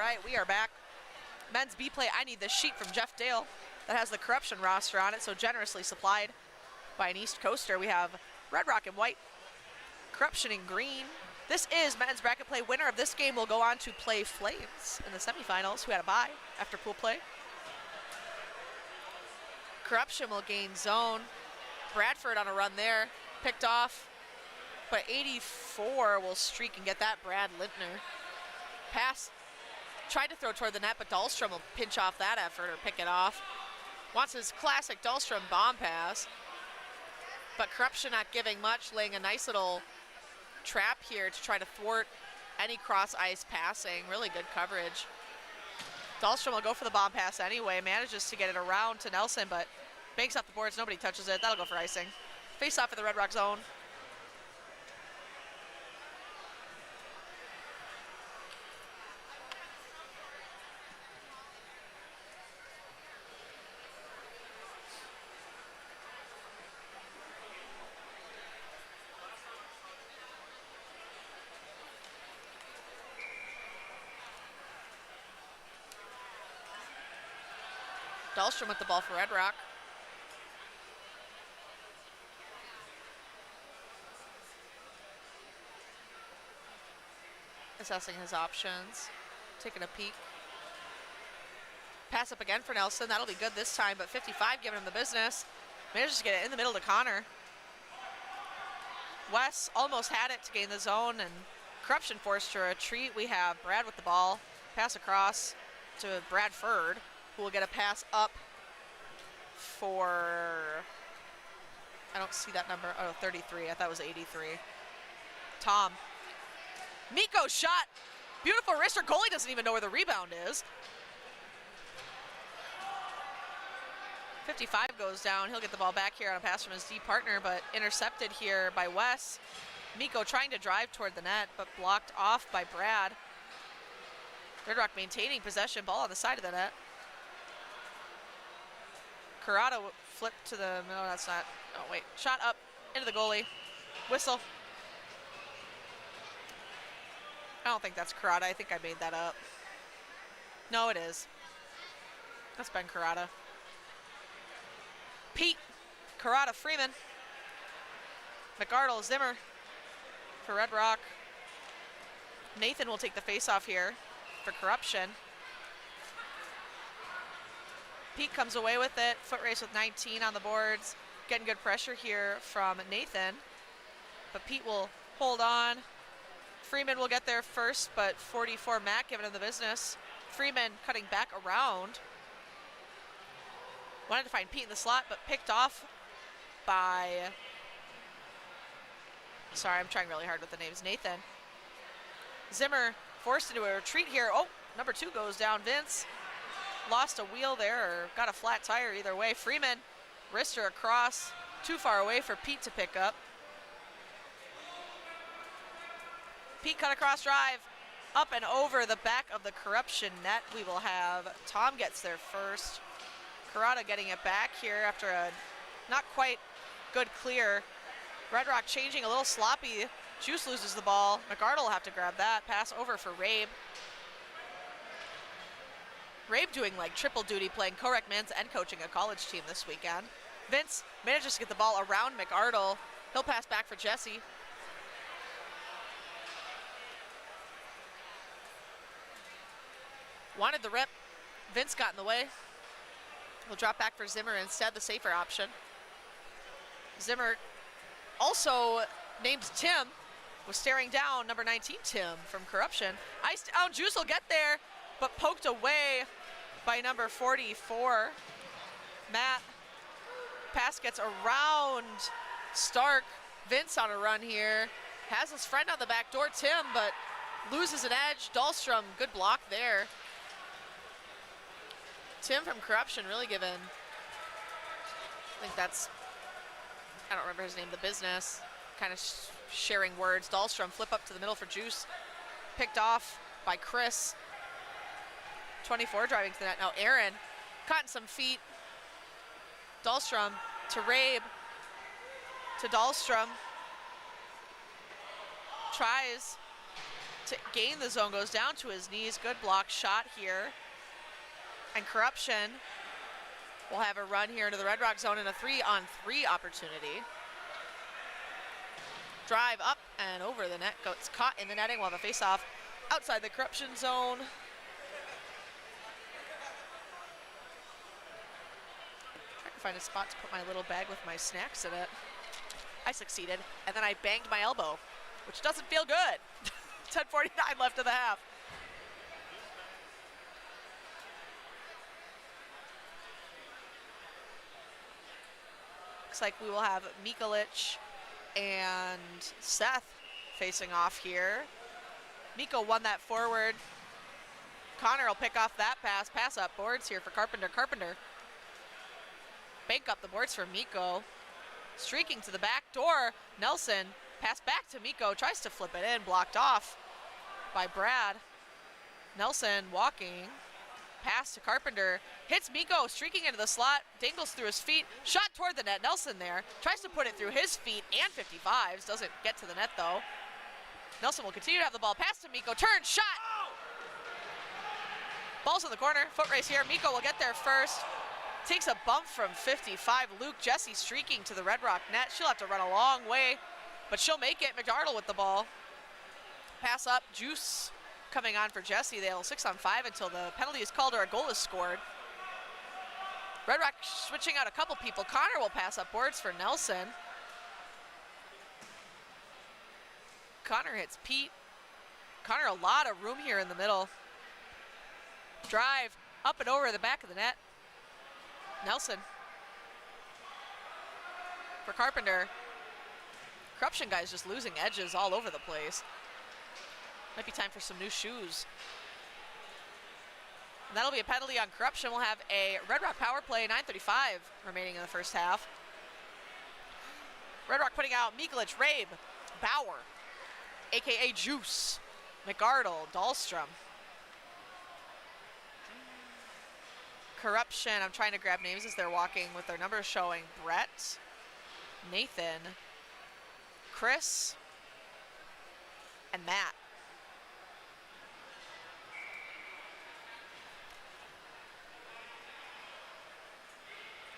right, we are back. Men's B play. I need this sheet from Jeff Dale that has the Corruption roster on it, so generously supplied by an East Coaster. We have Red Rock in white, Corruption in green. This is men's bracket play. Winner of this game will go on to play Flames in the semifinals, who had a bye after pool play. Corruption will gain zone. Bradford on a run there, picked off, but 84 will streak and get that. Brad Lintner. Pass, tried to throw toward the net, but Dahlstrom will pinch off that effort or pick it off. Wants his classic Dahlstrom bomb pass, but Corruption not giving much, laying a nice little trap here to try to thwart any cross ice passing. Really good coverage. Dahlstrom will go for the bomb pass anyway, manages to get it around to Nelson, but banks off the boards, nobody touches it. That'll go for icing. Face off in the Red Rock zone. Dahlstrom with the ball for Red Rock. Assessing his options, taking a peek. Pass up again for Nelson. That'll be good this time, but 55 giving him the business. Manages to get it in the middle to Connor. Wes almost had it to gain the zone, and Corruption forced to retreat. We have Brad with the ball. Pass across to Bradford, who will get a pass up for, I don't see that number, oh, 33, I thought it was 83. Tom. Miko's shot, beautiful wrister, goalie doesn't even know where the rebound is. 55 goes down, he'll get the ball back here on a pass from his D partner, but intercepted here by Wes. Miko trying to drive toward the net, but blocked off by Brad. Red Rock maintaining possession, ball on the side of the net. Corrado flipped to the, no, that's not, oh wait, shot up into the goalie, whistle. I don't think that's Corrado, I think I made that up. No, it is. That's Ben Corrado. Pete, Corrado, Freeman. McArdle, Zimmer for Red Rock. Nathan will take the face-off here for Corruption. Pete comes away with it. Foot race with 19 on the boards. Getting good pressure here from Nathan. But Pete will hold on. Freeman will get there first, but 44 Matt giving him the business. Freeman cutting back around. Wanted to find Pete in the slot, but picked off by, sorry, I'm trying really hard with the names, Nathan. Zimmer forced into a retreat here. Oh, number 2 goes down, Vince. Lost a wheel there, or got a flat tire, either way. Freeman, wrister across, too far away for Pete to pick up. Pete cut across drive, up and over the back of the Corruption net. We will have Tom gets there first. Corrado getting it back here after a not quite good clear. Red Rock changing a little sloppy. Juice loses the ball. McArdle will have to grab that. Pass over for Rabe. Rabe doing like triple duty, playing co-rec men's and coaching a college team this weekend. Vince manages to get the ball around McArdle. He'll pass back for Jesse. Wanted the rip. Vince got in the way. We'll drop back for Zimmer instead, the safer option. Zimmer also named Tim, was staring down number 19 Tim from Corruption. Iced down, Juice will get there, but poked away by number 44, Matt. Pass gets around Stark. Vince on a run here. Has his friend on the back door, Tim, but loses an edge. Dahlstrom, good block there. Tim from Corruption really given, I think that's, I don't remember his name, the business, kind of sharing words. Dahlstrom flip up to the middle for Juice. Picked off by Chris. 24 driving to the net. Now Aaron caught in some feet. Dahlstrom to Rabe. To Dahlstrom. Tries to gain the zone, goes down to his knees. Good block shot here. And Corruption will have a run here into the Red Rock zone in a 3-on-3 opportunity. Drive up and over the net, gets caught in the netting while the face-off outside the Corruption zone. Trying to find a spot to put my little bag with my snacks in it. I succeeded, and then I banged my elbow, which doesn't feel good. 10:49 left of the half. Looks like we will have Mikulich and Seth facing off here. Miko won that forward. Connor will pick off that pass. Pass up boards here for Carpenter. Carpenter. Bank up the boards for Miko. Streaking to the back door. Nelson. Pass back to Miko. Tries to flip it in. Blocked off by Brad. Nelson walking. Pass to Carpenter. Hits Miko. Streaking into the slot. Dangles through his feet. Shot toward the net. Nelson there. Tries to put it through his feet and 55s. Doesn't get to the net though. Nelson will continue to have the ball. Pass to Miko. Turn. Shot. Ball's in the corner. Foot race here. Miko will get there first. Takes a bump from 55. Luke Jesse streaking to the Red Rock net. She'll have to run a long way, but she'll make it. McDardle with the ball. Pass up. Juice coming on for Jesse. They'll 6-on-5 until the penalty is called or a goal is scored. Red Rock switching out a couple people. Connor will pass up boards for Nelson. Connor hits Pete. Connor, a lot of room here in the middle. Drive up and over the back of the net. Nelson for Carpenter. Corruption guys just losing edges all over the place. Might be time for some new shoes. And that'll be a penalty on Corruption. We'll have a Red Rock power play, 9:35 remaining in the first half. Red Rock putting out Mikulich, Rabe, Bauer, AKA Juice, McArdle, Dahlstrom. Corruption, I'm trying to grab names as they're walking with their numbers showing. Brett, Nathan, Chris, and Matt.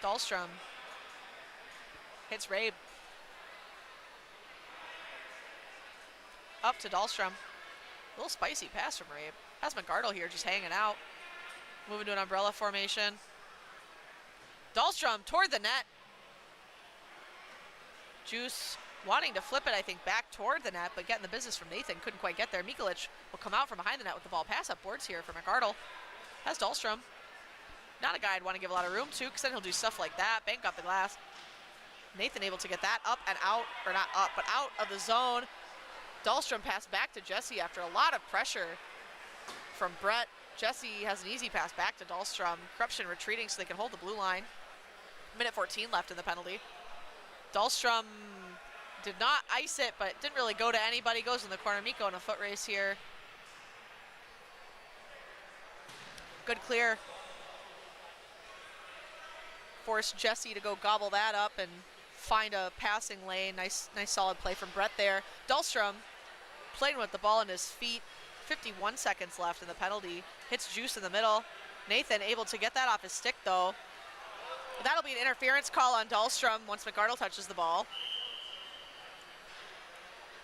Dahlstrom hits Rabe. Up to Dahlstrom. A little spicy pass from Rabe. Has McArdle here just hanging out. Moving to an umbrella formation. Dahlstrom toward the net. Juice wanting to flip it, I think, back toward the net, but getting the business from Nathan. Couldn't quite get there. Mikulich will come out from behind the net with the ball. Pass up boards here for McArdle. Has Dahlstrom. Not a guy I'd want to give a lot of room to, because then he'll do stuff like that. Bank up the glass. Nathan able to get that up and out, or not up, but out of the zone. Dahlstrom passed back to Jesse after a lot of pressure from Brett. Jesse has an easy pass back to Dahlstrom. Corruption retreating so they can hold the blue line. Minute 14 left in the penalty. Dahlstrom did not ice it, but didn't really go to anybody. Goes in the corner. Miko in a foot race here. Good clear. Forced Jesse to go gobble that up and find a passing lane. Nice solid play from Brett there. Dahlstrom playing with the ball in his feet. 51 seconds left in the penalty. Hits Juice in the middle. Nathan able to get that off his stick though. That'll be an interference call on Dahlstrom once McArdle touches the ball.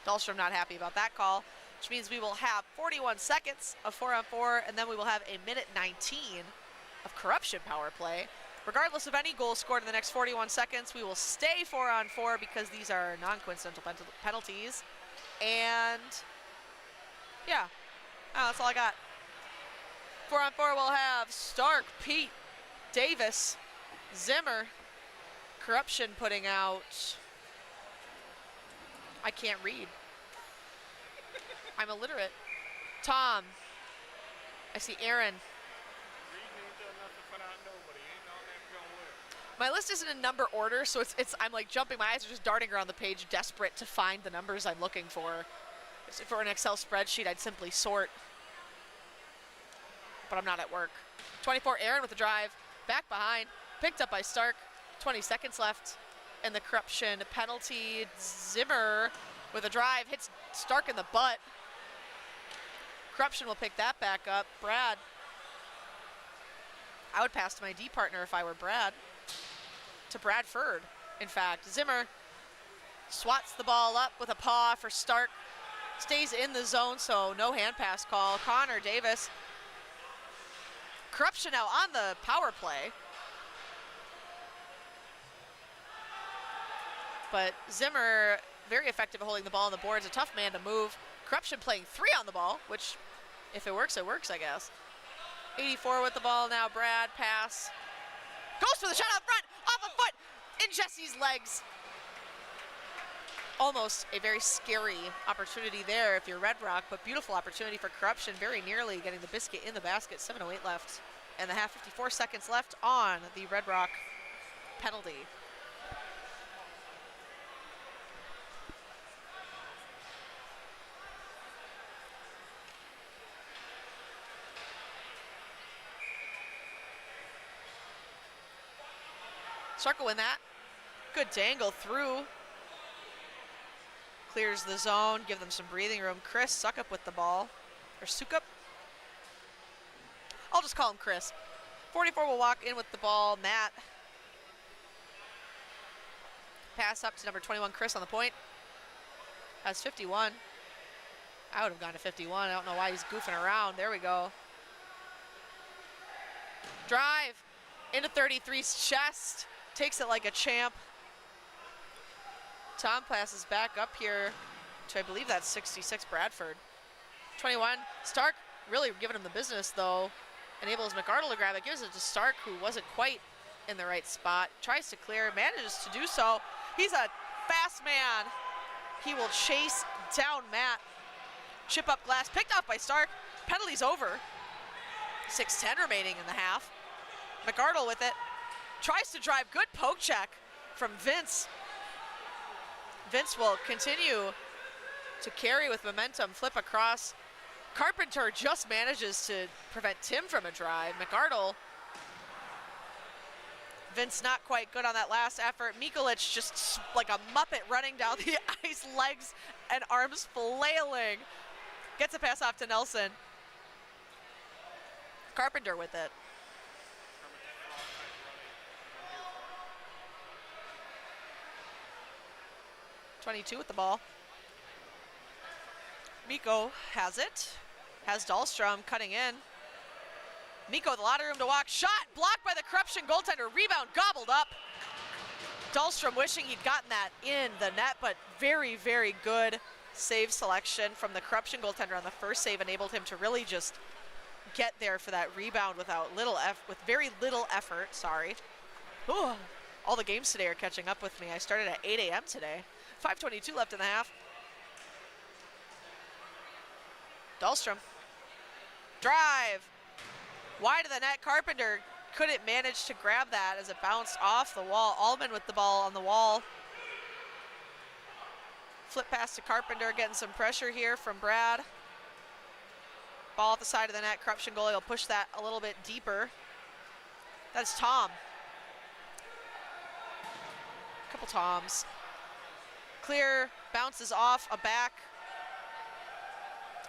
Dahlstrom not happy about that call, which means we will have 41 seconds of 4-on-4, and then we will have a minute 19 of Corruption power play. Regardless of any goal scored in the next 41 seconds, we will stay 4-on-4 because these are non-coincidental penalties. And yeah, that's all I got. 4-on-4 we'll have Stark, Pete, Davis, Zimmer, Corruption putting out, I can't read. I'm illiterate. Tom. I see Aaron. My list isn't in number order, so I'm like jumping. My eyes are just darting around the page, desperate to find the numbers I'm looking for. If it were an Excel spreadsheet, I'd simply sort. But I'm not at work. 24, Aaron with the drive. Back behind. Picked up by Stark. 20 seconds left in the Corruption penalty. Zimmer with a drive. Hits Stark in the butt. Corruption will pick that back up. Brad. I would pass to my D partner if I were Brad. To Bradford, in fact. Zimmer swats the ball up with a paw for Stark. Stays in the zone, so no hand pass call. Connor Davis. Corruption now on the power play. But Zimmer, very effective at holding the ball on the boards. A tough man to move. Corruption playing 3 on the ball, which, if it works, I guess. 84 with the ball now. Brad, pass. Goes for the shot out front, off a foot, in Jesse's legs. Almost a very scary opportunity there if you're Red Rock, but beautiful opportunity for Corruption, very nearly getting the biscuit in the basket. 7:08 left, and the half, 54 seconds left on the Red Rock penalty. Stark will win that. Good dangle through. Clears the zone, give them some breathing room. Chris Suckup with the ball, or Sukup. I'll just call him Chris. 44 will walk in with the ball. Matt. Pass up to number 21, Chris on the point. Has 51. I would have gone to 51. I don't know why he's goofing around. There we go. Drive into 33's chest. Takes it like a champ. Tom passes back up here to, I believe that's 66, Bradford. 21, Stark really giving him the business though. Enables McArdle to grab it, gives it to Stark, who wasn't quite in the right spot. Tries to clear, manages to do so. He's a fast man. He will chase down Matt. Chip up glass, picked off by Stark. Penalty's over. 6:10 remaining in the half. McArdle with it. Tries to drive, good poke check from Vince. Vince will continue to carry with momentum, flip across. Carpenter just manages to prevent Tim from a drive. McArdle. Vince not quite good on that last effort. Mikulich just like a Muppet running down the ice, legs and arms flailing. Gets a pass off to Nelson. Carpenter with it. 22 with the ball. Miko has it. Has Dahlstrom cutting in. Miko with a lot of room to walk. Shot blocked by the Corruption goaltender. Rebound gobbled up. Dahlstrom wishing he'd gotten that in the net, but very, very good save selection from the Corruption goaltender on the first save. Enabled him to really just get there for that rebound with very little effort. Sorry. Ooh, all the games today are catching up with me. I started at 8 a.m. today. 5:22 left in the half. Dahlstrom. Drive. Wide of the net. Carpenter couldn't manage to grab that as it bounced off the wall. Allman with the ball on the wall. Flip pass to Carpenter, getting some pressure here from Brad. Ball at the side of the net. Corruption goalie will push that a little bit deeper. That's Tom. Couple Toms. Clear, bounces off a back.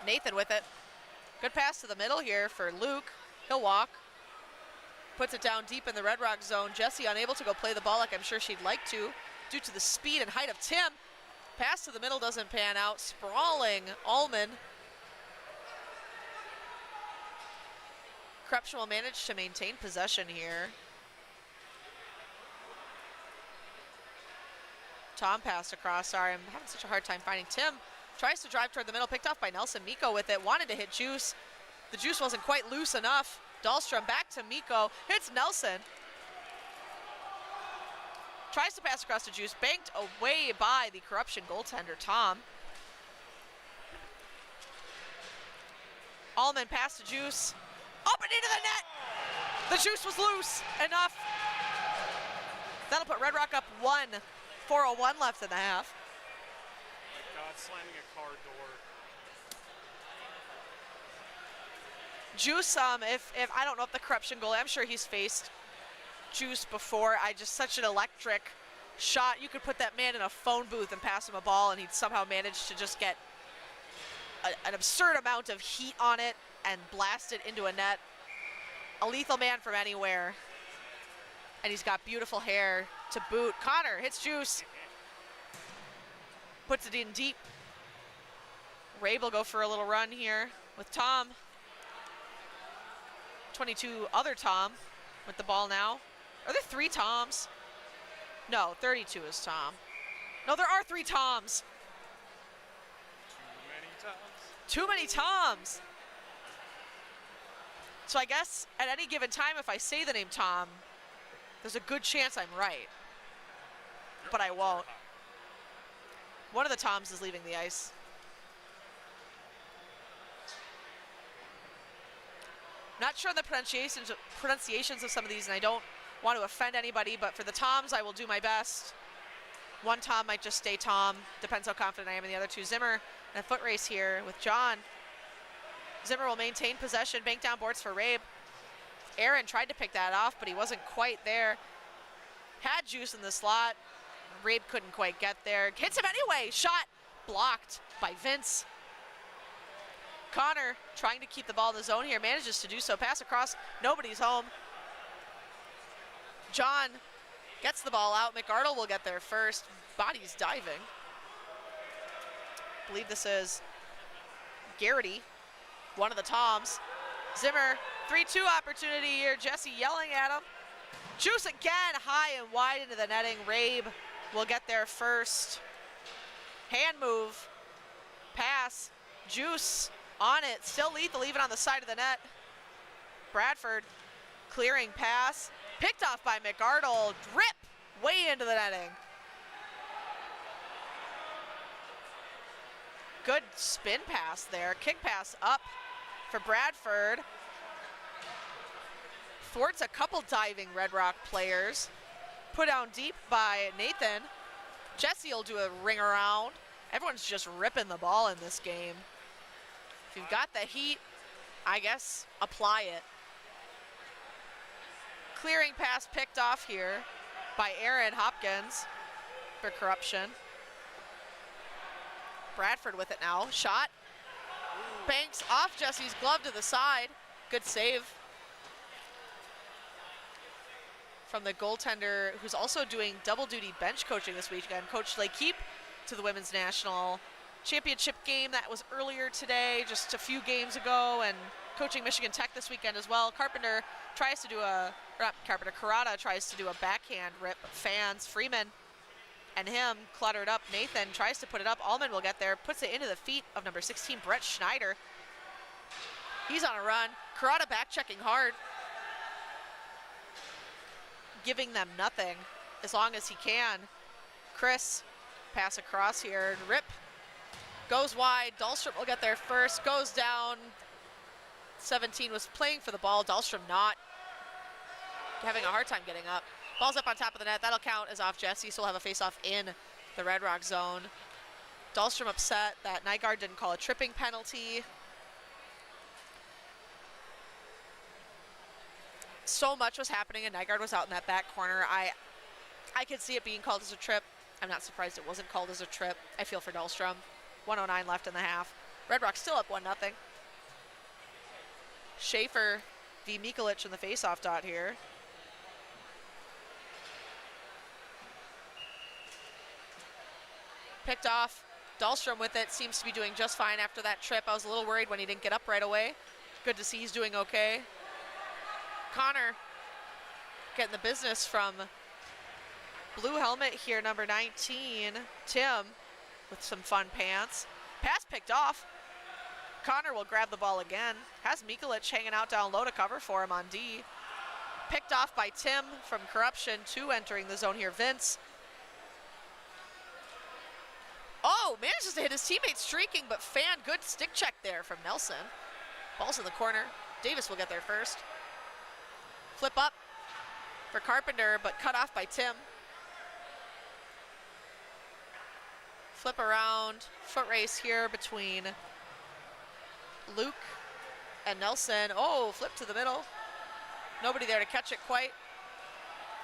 Nathan with it. Good pass to the middle here for Luke. He'll walk. Puts it down deep in the Red Rock zone. Jessie unable to go play the ball like I'm sure she'd like to due to the speed and height of Tim. Pass to the middle doesn't pan out. Sprawling Allman. Corruption will manage to maintain possession here. Tom passed across. Sorry, I'm having such a hard time finding Tim. Tries to drive toward the middle, picked off by Nelson. Miko with it, wanted to hit Juice. The Juice wasn't quite loose enough. Dahlstrom back to Miko, hits Nelson. Tries to pass across to Juice, banked away by the Corruption goaltender, Tom. Allman pass to Juice, up and into the net. The Juice was loose enough. That'll put Red Rock up 1. 4:01 left in the half. My God, slamming a car door. Juice, if I don't know if the Corruption goalie, I'm sure he's faced Juice before. Such an electric shot. You could put that man in a phone booth and pass him a ball and he'd somehow manage to just get an absurd amount of heat on it and blast it into a net. A lethal man from anywhere. And he's got beautiful hair to boot. Connor hits Juice. Puts it in deep. Rabe will go for a little run here with Tom. 22 other Tom with the ball now. Are there 3 Toms? No, 32 is Tom. No, there are 3 Toms. Too many Toms. So I guess at any given time, if I say the name Tom, there's a good chance I'm right. But I won't. One of the Toms is leaving the ice. Not sure the pronunciations of some of these, and I don't want to offend anybody, but for the Toms, I will do my best. One Tom might just stay Tom. Depends how confident I am in the other 2. Zimmer and a foot race here with John. Zimmer will maintain possession, bank down boards for Rabe. Aaron tried to pick that off, but he wasn't quite there. Had Juice in the slot. Rabe couldn't quite get there. Hits him anyway. Shot blocked by Vince. Connor trying to keep the ball in the zone here. Manages to do so. Pass across. Nobody's home. John gets the ball out. McArdle will get there first. Body's diving. I believe this is Garrity, one of the Toms. Zimmer, 3-2 opportunity here. Jesse yelling at him. Juice again, high and wide into the netting. Rabe will get there first. Hand move. Pass. Juice on it. Still lethal even on the side of the net. Bradford clearing pass. Picked off by McArdle. Drip way into the netting. Good spin pass there. Kick pass up for Bradford. Thwarts a couple diving Red Rock players. Put down deep by Nathan. Jesse will do a ring around. Everyone's just ripping the ball in this game. If you've got the heat, I guess apply it. Clearing pass picked off here by Aaron Hopkins for Corruption. Bradford with it now. Shot. Banks off Jesse's glove to the side. Good save from the goaltender, who's also doing double duty bench coaching this weekend. Coached Lakeep to the Women's National Championship game that was earlier today, just a few games ago, and coaching Michigan Tech this weekend as well. Carpenter tries to do Karada tries to do a backhand rip. Fans, Freeman and him cluttered up. Nathan tries to put it up. Allman will get there, puts it into the feet of number 16, Brett Schneider. He's on a run. Karada back checking hard, giving them nothing as long as he can. Chris, pass across here, and Rip goes wide. Dahlstrom will get there first, goes down. 17 was playing for the ball. Dahlstrom not, having a hard time getting up. Ball's up on top of the net. That'll count as off Jesse, so we'll have a face-off in the Red Rock zone. Dahlstrom upset that Nygaard didn't call a tripping penalty. So much was happening, and Nygaard was out in that back corner. I could see it being called as a trip. I'm not surprised it wasn't called as a trip. I feel for Dahlstrom. 1:09 left in the half. Red Rock still up 1-0. Schaefer v. Mikulich in the face-off dot here. Picked off. Dahlstrom with it. Seems to be doing just fine after that trip. I was a little worried when he didn't get up right away. Good to see he's doing okay. Connor getting the business from blue helmet here, number 19, Tim, with some fun pants. Pass picked off. Connor will grab the ball again. Has Mikulich hanging out down low to cover for him on D. Picked off by Tim from Corruption. 2 entering the zone here. Vince. Oh, manages to hit his teammate streaking, but fan, good stick check there from Nelson. Ball's in the corner. Davis will get there first. Flip up for Carpenter, but cut off by Tim. Flip around, foot race here between Luke and Nelson. Oh, flip to the middle. Nobody there to catch it quite.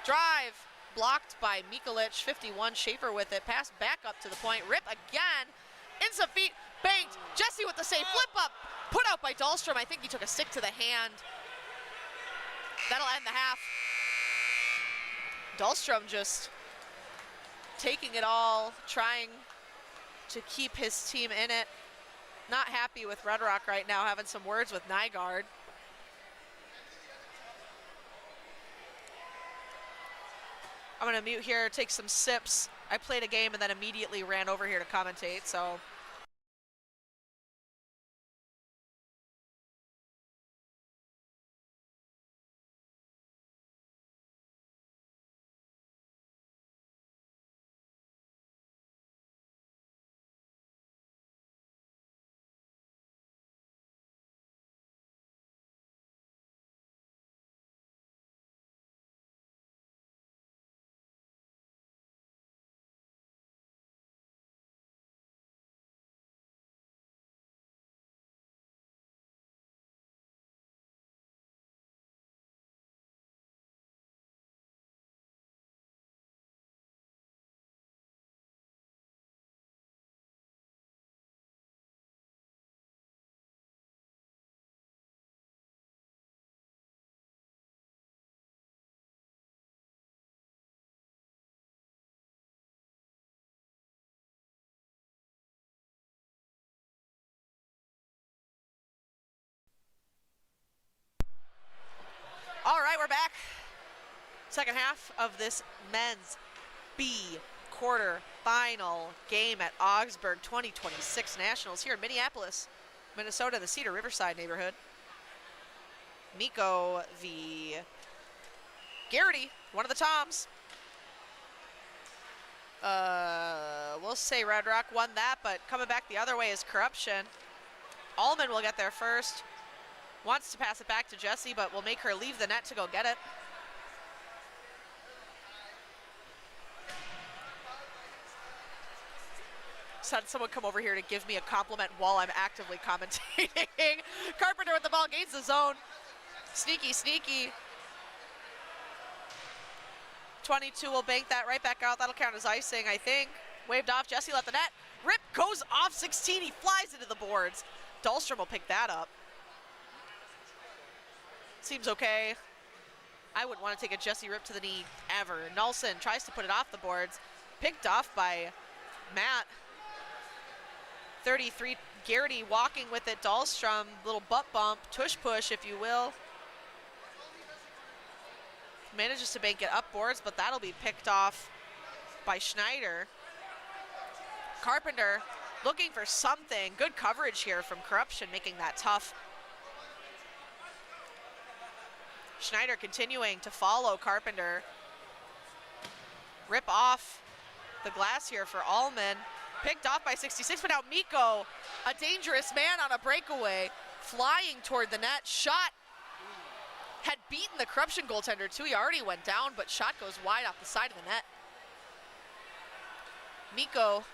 Drive, blocked by Mikulich. 51, Schaefer with it. Pass back up to the point. Rip again in some feet, banked. Jesse with the save, flip up, put out by Dahlstrom. I think he took a stick to the hand. That'll end the half. Dahlstrom just taking it all, trying to keep his team in it. Not happy with Red Rock right now, having some words with Nygaard. I'm gonna mute here, take some sips. I played a game and then immediately ran over here to commentate, so. All right, we're back. Second half of this men's B quarter-final game at Augsburg 2026 Nationals here in Minneapolis, Minnesota, the Cedar Riverside neighborhood. Miko v. Garrity, one of the Toms. We'll say Red Rock won that, but coming back the other way is Corruption. Allman will get there first. Wants to pass it back to Jessie, but will make her leave the net to go get it. Just had someone come over here to give me a compliment while I'm actively commentating. Carpenter with the ball, gains the zone. Sneaky, sneaky. 22 will bank that right back out. That'll count as icing, I think. Waved off, Jessie left the net. Rip goes off 16, he flies into the boards. Dahlstrom will pick that up. Seems okay. I wouldn't want to take a Jessie Rip to the knee ever. Nelson tries to put it off the boards. Picked off by Matt. 33, Garrity walking with it. Dahlstrom, little butt bump, tush push, if you will. Manages to bank it up boards, but that'll be picked off by Schneider. Carpenter looking for something. Good coverage here from Corruption, making that tough. Schneider continuing to follow Carpenter. Rip off the glass here for Allman. Picked off by 66, but now Miko, a dangerous man on a breakaway, flying toward the net. Shot had beaten the Corruption goaltender too. He already went down, but shot goes wide off the side of the net. Miko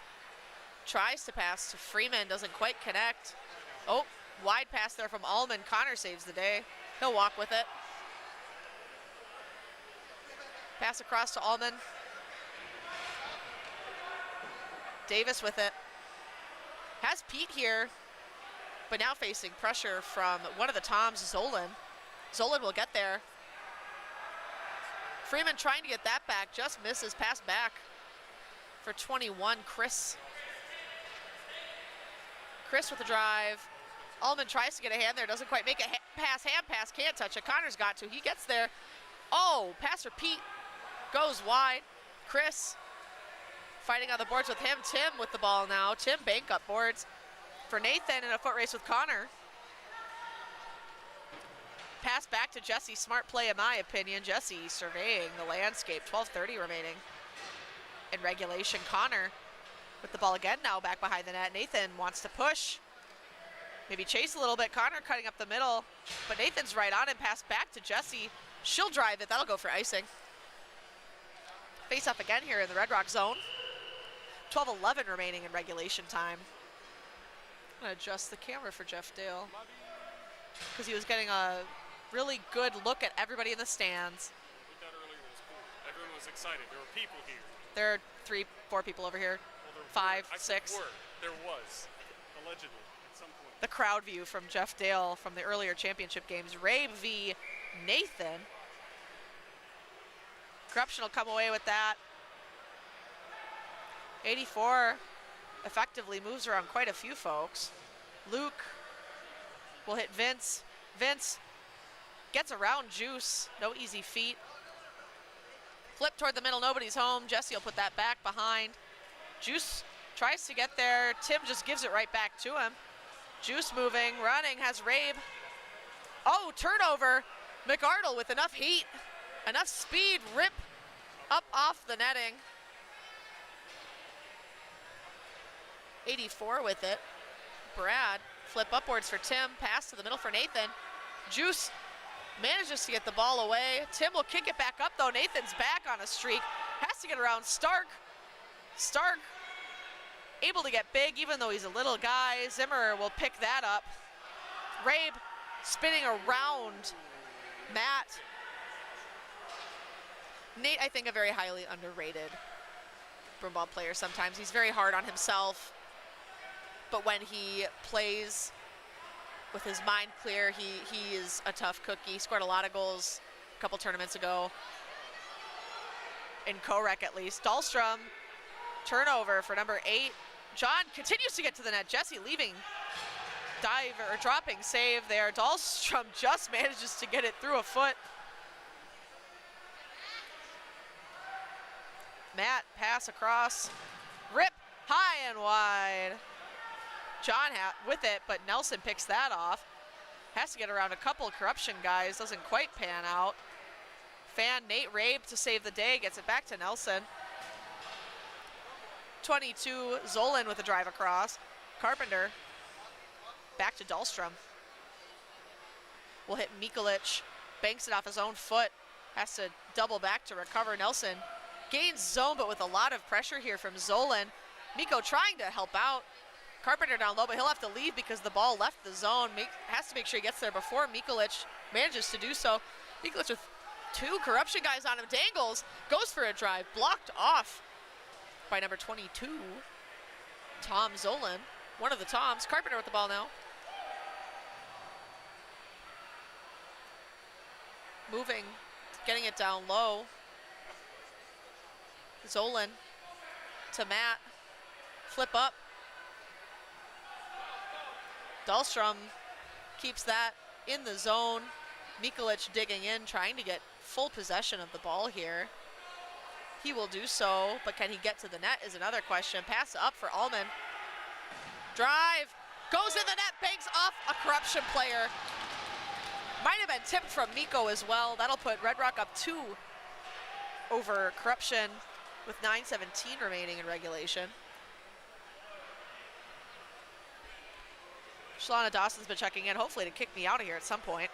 tries to pass to Freeman, doesn't quite connect. Oh, wide pass there from Allman. Connor saves the day. He'll walk with it. Pass across to Allman. Davis with it. Has Pete here, but now facing pressure from one of the Toms, Zolan. Zolan will get there. Freeman trying to get that back, just misses. Pass back for 21, Chris. Chris with the drive. Allman tries to get a hand there, doesn't quite make a hand pass, can't touch it. Connor's got to, he gets there. Oh, pass for Pete, goes wide. Chris fighting on the boards with him. Tim with the ball now. Tim bank up boards for Nathan in a foot race with Connor. Pass back to Jesse, smart play in my opinion. Jesse surveying the landscape, 12:30 remaining in regulation. Connor with the ball again now back behind the net. Nathan wants to push, maybe chase a little bit. Connor cutting up the middle, but Nathan's right on him. Pass back to Jesse. She'll drive it, that'll go for icing. Face up again here in the Red Rock zone. 12:11 remaining in regulation time. I'm gonna adjust the camera for Jeff Dale because he was getting a really good look at everybody in the stands. That earlier was cool. Everyone was excited. There were people here. There are 3, 4 people over here. Well, there were 5, I said 6. were. There was, allegedly, at some point. The crowd view from Jeff Dale from the earlier championship games. Rabe v. Nathan. Corruption will come away with that. 84 effectively moves around quite a few folks. Luke will hit Vince. Vince gets around Juice. No easy feat. Flip toward the middle, nobody's home. Jesse will put that back behind. Juice tries to get there. Tim just gives it right back to him. Juice moving, running, has Rabe. Oh, turnover. McArdle with enough heat, enough speed, rip up off the netting. 84 with it. Brad, flip upwards for Tim, pass to the middle for Nathan. Juice manages to get the ball away. Tim will kick it back up though. Nathan's back on a streak. Has to get around Stark. Stark able to get big even though he's a little guy. Zimmer will pick that up. Rabe spinning around Matt. Nate, I think, a very highly underrated broomball player sometimes. He's very hard on himself, but when he plays with his mind clear, he is a tough cookie. He scored a lot of goals a couple tournaments ago, in co-rec at least. Dahlstrom, turnover for number 8. John continues to get to the net. Jesse leaving, dive or dropping save there. Dahlstrom just manages to get it through a foot. Matt, pass across, rip high and wide. John with it, but Nelson picks that off. Has to get around a couple of corruption guys, doesn't quite pan out. Fan Nate Rabe to save the day, gets it back to Nelson. 22, Zolan with a drive across. Carpenter, back to Dahlstrom. Will hit Mikulich, banks it off his own foot. Has to double back to recover. Nelson gains zone, but with a lot of pressure here from Zolan. Miko trying to help out. Carpenter down low, but he'll have to leave because the ball left the zone. Has to make sure he gets there before Mikulich manages to do so. Mikulich with 2 corruption guys on him. Dangles, goes for a drive, blocked off by number 22, Tom Zolan. One of the Toms. Carpenter with the ball now. Moving, getting it down low. Zolan to Matt. Flip up. Dahlstrom keeps that in the zone. Mikulich digging in, trying to get full possession of the ball here. He will do so, but can he get to the net is another question. Pass up for Allman. Drive, goes in the net, banks off a corruption player. Might have been tipped from Miko as well. That'll put Red Rock up 2 over corruption with 9:17 remaining in regulation. Shalana Dawson's been checking in, hopefully to kick me out of here at some point.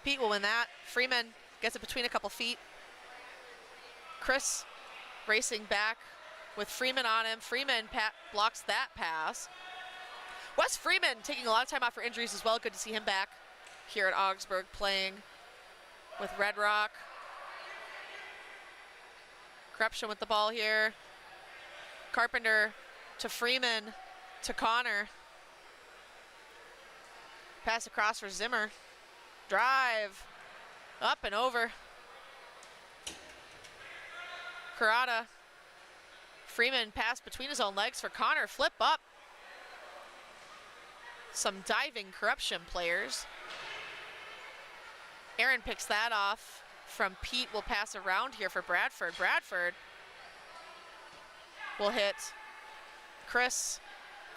Pete will win that. Freeman gets it between a couple feet. Chris racing back with Freeman on him. Freeman blocks that pass. Wes Freeman taking a lot of time off for injuries as well. Good to see him back here at Augsburg playing with Red Rock. Corruption with the ball here. Carpenter to Freeman to Connor. Pass across for Zimmer. Drive, up and over. Kurata. Freeman pass between his own legs for Connor. Flip up. Some diving corruption players. Aaron picks that off from Pete. Will pass around here for Bradford. Bradford will hit Chris.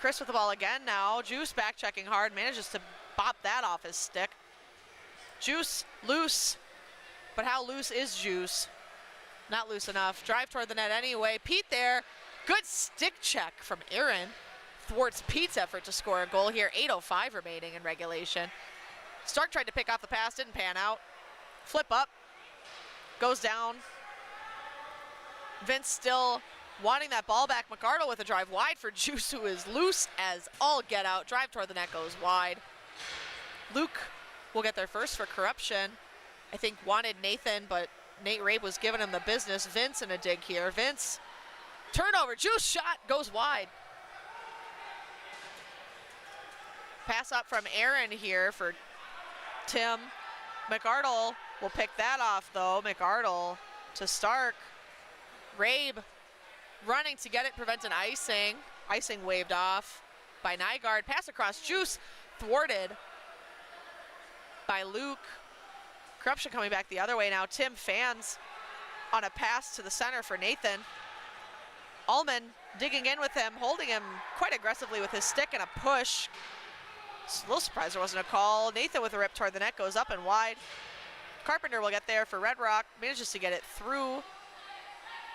Chris with the ball again now. Juice back checking hard. Manages to bop that off his stick. Juice loose, but how loose is Juice? Not loose enough. Drive toward the net anyway. Pete there. Good stick check from Aaron. Thwarts Pete's effort to score a goal here. 8:05 remaining in regulation. Stark tried to pick off the pass, didn't pan out. Flip up, goes down. Vince still Wanting that ball back, McArdle with a drive wide for Juice, who is loose as all get out. Drive toward the net goes wide. Luke will get their first for Corruption. I think wanted Nathan, but Nate Rabe was giving him the business. Vince in a dig here. Vince, turnover, Juice shot, goes wide. Pass up from Aaron here for Tim. McArdle will pick that off though. McArdle to Stark. Rabe running to get it, prevents an icing. Icing waved off by Nygaard. Pass across Juice, thwarted by Luke. Corruption coming back the other way now. Tim fans on a pass to the center for Nathan. Allman digging in with him, holding him quite aggressively with his stick and a push. A little surprised there wasn't a call. Nathan with a rip toward the net goes up and wide. Carpenter will get there for Red Rock. Manages to get it through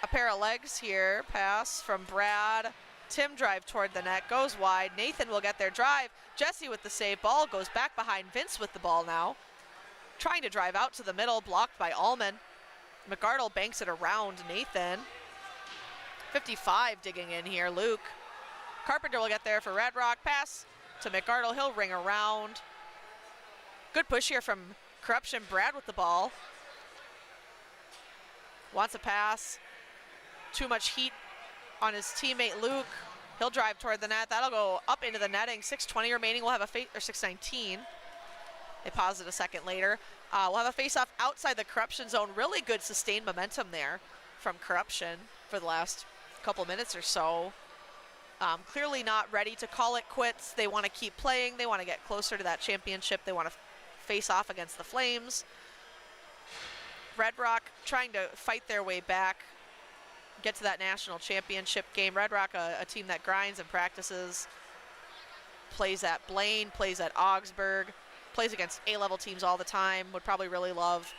a pair of legs here. Pass from Brad. Tim drive toward the net, goes wide. Nathan will get their drive. Jesse with the save. Ball goes back behind Vince with the ball now. Trying to drive out to the middle, blocked by Allman. McArdle banks it around Nathan. 55 digging in here, Luke. Carpenter will get there for Red Rock. Pass to McArdle, he'll ring around. Good push here from Corruption. Brad with the ball. Wants a pass. Too much heat on his teammate Luke. He'll drive toward the net. That'll go up into the netting. 6:20 remaining. We'll have a face, or 6:19. They paused it a second later. We'll have a face-off outside the Corruption zone. Really good sustained momentum there from Corruption for the last couple minutes or so. Clearly not ready to call it quits. They want to keep playing. They want to get closer to that championship. They want to face off against the Flames. Red Rock trying to fight their way back, get to that national championship game. Red Rock, a team that grinds and practices, plays at Blaine, plays at Augsburg, plays against A-level teams all the time, would probably really love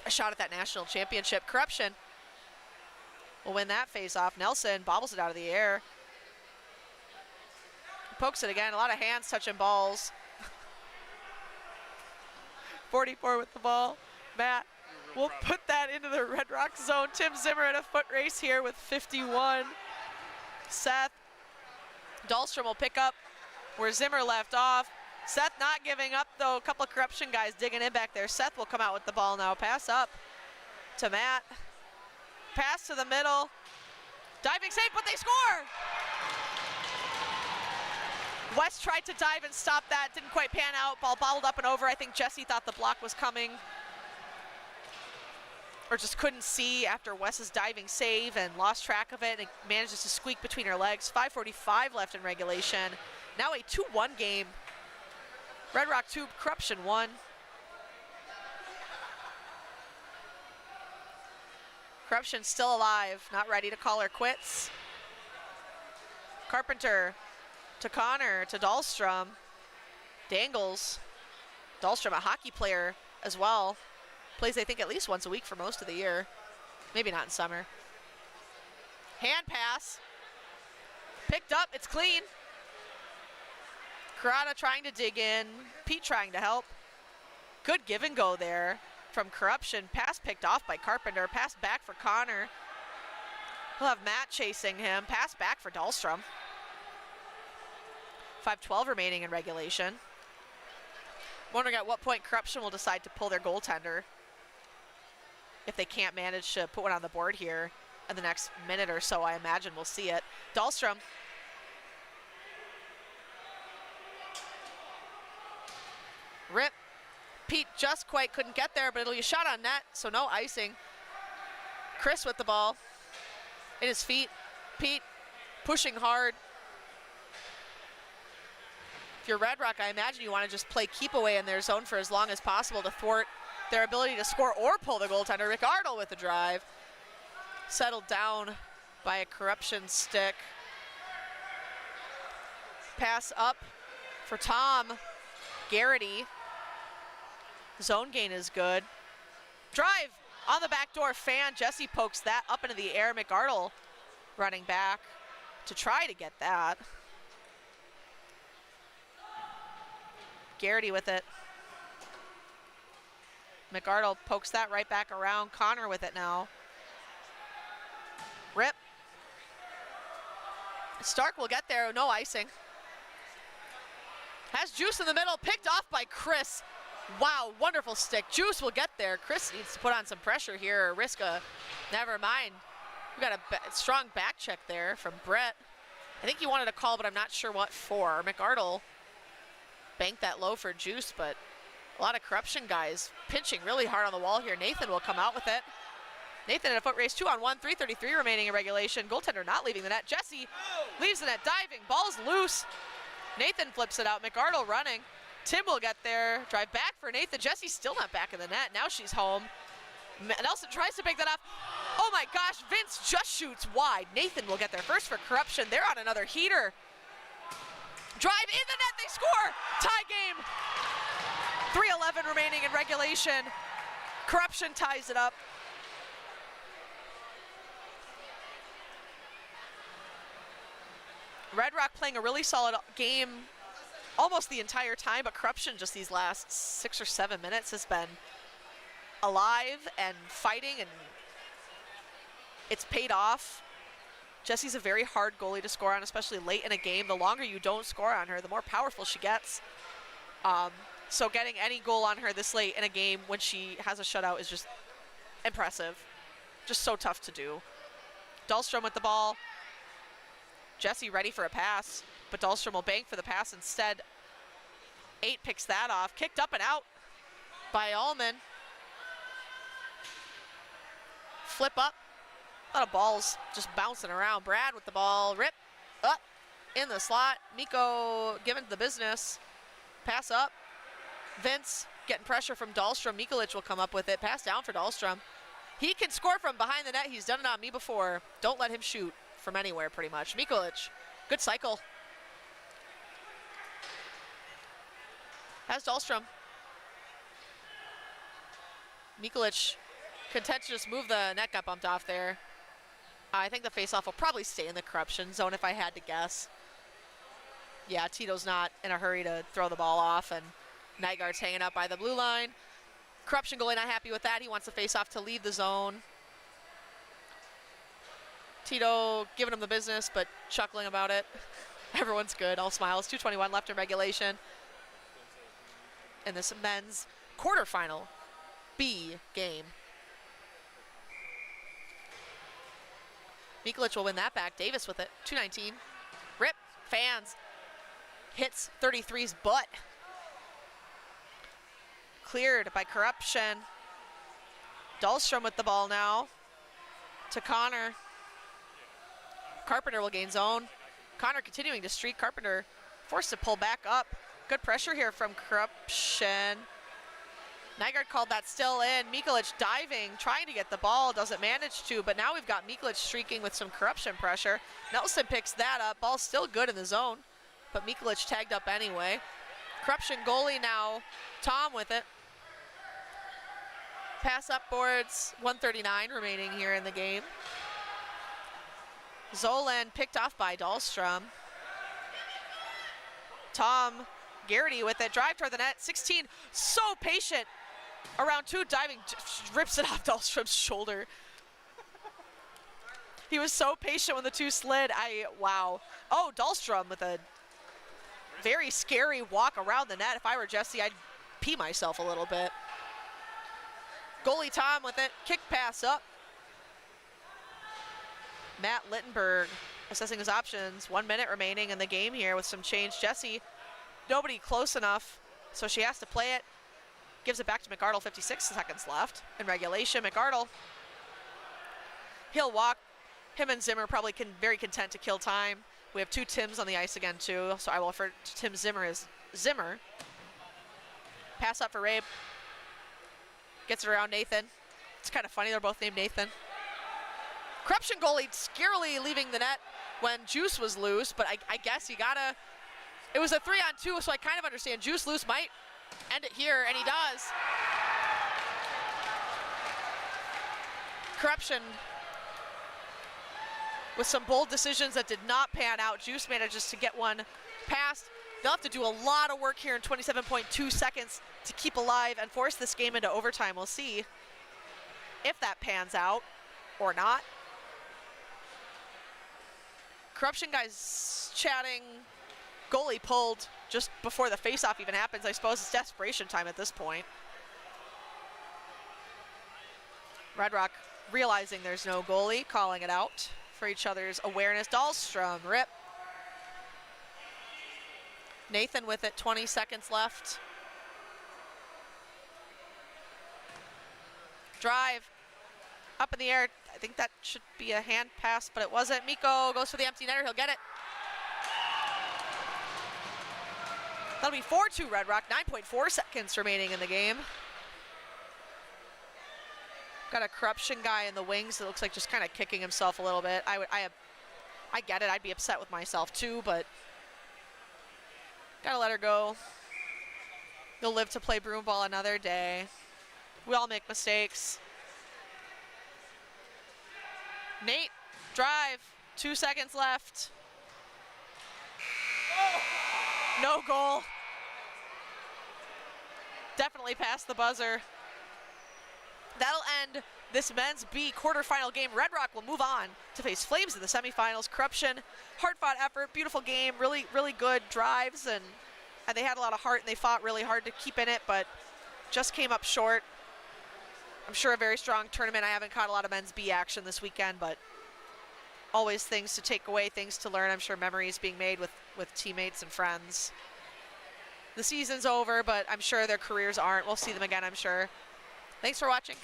a shot at that national championship. Corruption will win that face-off. Nelson bobbles it out of the air. Pokes it again, a lot of hands touching balls. 44 with the ball. Matt will put that into the Red Rock zone. Tim Zimmer in a foot race here with 51. Seth Dahlstrom will pick up where Zimmer left off. Seth not giving up though. A couple of Corruption guys digging in back there. Seth will come out with the ball now. Pass up to Matt. Pass to the middle. Diving save, but they score! West tried to dive and stop that. Didn't quite pan out. Ball bobbled up and over. I think Jesse thought the block was coming, or just couldn't see after Wes's diving save and lost track of it and manages to squeak between her legs. 5:45 left in regulation. Now a 2-1 game. Red Rock 2, Corruption 1. Corruption still alive, not ready to call her quits. Carpenter to Connor, to Dahlstrom. Dangles. Dahlstrom, a hockey player as well. Plays, I think, at least once a week for most of the year. Maybe not in summer. Hand pass. Picked up, it's clean. Karada trying to dig in. Pete trying to help. Good give and go there from Corruption. Pass picked off by Carpenter. Pass back for Connor. He'll have Matt chasing him. Pass back for Dahlstrom. 5:12 remaining in regulation. Wondering at what point Corruption will decide to pull their goaltender if they can't manage to put one on the board here in the next minute or so. I imagine we'll see it. Dahlstrom. Rip. Pete just quite couldn't get there, but it'll be a shot on net, so no icing. Chris with the ball in his feet. Pete pushing hard. If you're Red Rock, I imagine you want to just play keep away in their zone for as long as possible to thwart their ability to score or pull the goaltender. Rick Ardle with the drive. Settled down by a Corruption stick. Pass up for Tom Garrity. Zone gain is good. Drive on the back door. Fan. Jesse pokes that up into the air. McArdle running back to try to get that. Garrity with it. McArdle pokes that right back around. Connor with it now. Rip. Stark will get there, no icing. Has Juice in the middle, picked off by Chris. Wow, wonderful stick. Juice will get there. Chris needs to put on some pressure here. Risk a, never mind. We got a strong back check there from Brett. I think he wanted a call, but I'm not sure what for. McArdle banked that low for Juice, but a lot of corruption guys pinching really hard on the wall here. Nathan will come out with it. Nathan in a foot race, 2-on-1, 3:33 remaining in regulation. Goaltender not leaving the net. Jesse leaves the net diving, ball's loose. Nathan flips it out, McArdle running. Tim will get there, drive back for Nathan. Jesse's still not back in the net, now she's home. Nelson tries to pick that up. Oh my gosh, Vince just shoots wide. Nathan will get there first for corruption. They're on another heater. Drive in the net, they score! Tie game. 3:11 remaining in regulation. Corruption ties it up. Red Rock playing a really solid game almost the entire time, but Corruption just these last 6 or 7 minutes has been alive and fighting, and it's paid off. Jesse's a very hard goalie to score on, especially late in a game. The longer you don't score on her, the more powerful she gets. So getting any goal on her this late in a game when she has a shutout is just impressive. Just so tough to do. Dahlstrom with the ball. Jesse ready for a pass, but Dahlstrom will bank for the pass instead. 8 picks that off. Kicked up and out by Allman. Flip up. A lot of balls just bouncing around. Brad with the ball. Rip. Up. In the slot. Mikko given the business. Pass up. Vince getting pressure from Dahlstrom. Mikulich will come up with it. Pass down for Dahlstrom. He can score from behind the net. He's done it on me before. Don't let him shoot from anywhere, pretty much. Mikulich, good cycle. Has Dahlstrom. Mikulich content to just move the net, got bumped off there. I think the faceoff will probably stay in the corruption zone if I had to guess. Yeah, Tito's not in a hurry to throw the ball off, and Nygaard's hanging out by the blue line. Corruption goalie not happy with that. He wants the faceoff to leave the zone. Tito giving him the business, but chuckling about it. Everyone's good, all smiles. 2:21 left in regulation. In this men's quarterfinal B game. Mikulich will win that back. Davis with it. 2:19. Rip. Fans. Hits 33's butt. Cleared by Corruption. Dahlstrom with the ball now. To Connor. Carpenter will gain zone. Connor continuing to streak. Carpenter forced to pull back up. Good pressure here from Corruption. Nygaard called that still in. Mikulich diving, trying to get the ball, doesn't manage to, but now we've got Mikulich streaking with some Corruption pressure. Nelson picks that up. Ball's still good in the zone, but Mikulich tagged up anyway. Corruption goalie now, Tom with it. Pass up boards, 1:39 remaining here in the game. Zolan picked off by Dahlstrom. Tom Garrity with it, drive toward the net, 16, so patient. Around 2, diving, just rips it off Dahlstrom's shoulder. He was so patient when the 2 slid, wow. Oh, Dahlstrom with a very scary walk around the net. If I were Jesse, I'd pee myself a little bit. Goalie Tom with it, kick pass up. Matt Littenberg assessing his options. 1 minute remaining in the game here with some change. Jesse, nobody close enough, so she has to play it. Gives it back to McArdle, 56 seconds left in regulation. McArdle, he'll walk. Him and Zimmer probably very content to kill time. We have 2 Tims on the ice again too, so I will refer to Tim Zimmer as Zimmer. Pass up for Rabe. Gets it around Nathan. It's kind of funny, they're both named Nathan. Corruption goalie scarily leaving the net when Juice was loose, but I guess you gotta, it was a 3-on-2, so I kind of understand Juice loose might end it here, and he does. Corruption with some bold decisions that did not pan out. Juice manages to get one past. They'll have to do a lot of work here in 27.2 seconds to keep alive and force this game into overtime. We'll see if that pans out or not. Corruption guys chatting. Goalie pulled just before the face-off even happens. I suppose it's desperation time at this point. Red Rock realizing there's no goalie, calling it out for each other's awareness. Dahlstrom, rip. Nathan with it, 20 seconds left. Drive, up in the air. I think that should be a hand pass, but it wasn't. Miko goes for the empty netter, he'll get it. That'll be 4-2 Red Rock, 9.4 seconds remaining in the game. Got a Corruption guy in the wings that looks like just kind of kicking himself a little bit. I get it, I'd be upset with myself too, but gotta let her go. You'll live to play Broomball another day. We all make mistakes. Nate, drive, 2 seconds left. No goal. Definitely past the buzzer. That'll end this men's B quarterfinal game. Red Rock will move on to face Flames in the semifinals. Corruption, hard-fought effort, beautiful game, really, really good drives, and they had a lot of heart, and they fought really hard to keep in it, but just came up short. I'm sure a very strong tournament. I haven't caught a lot of men's B action this weekend, but always things to take away, things to learn. I'm sure memories being made with teammates and friends. The season's over, but I'm sure their careers aren't. We'll see them again, I'm sure. Thanks for watching.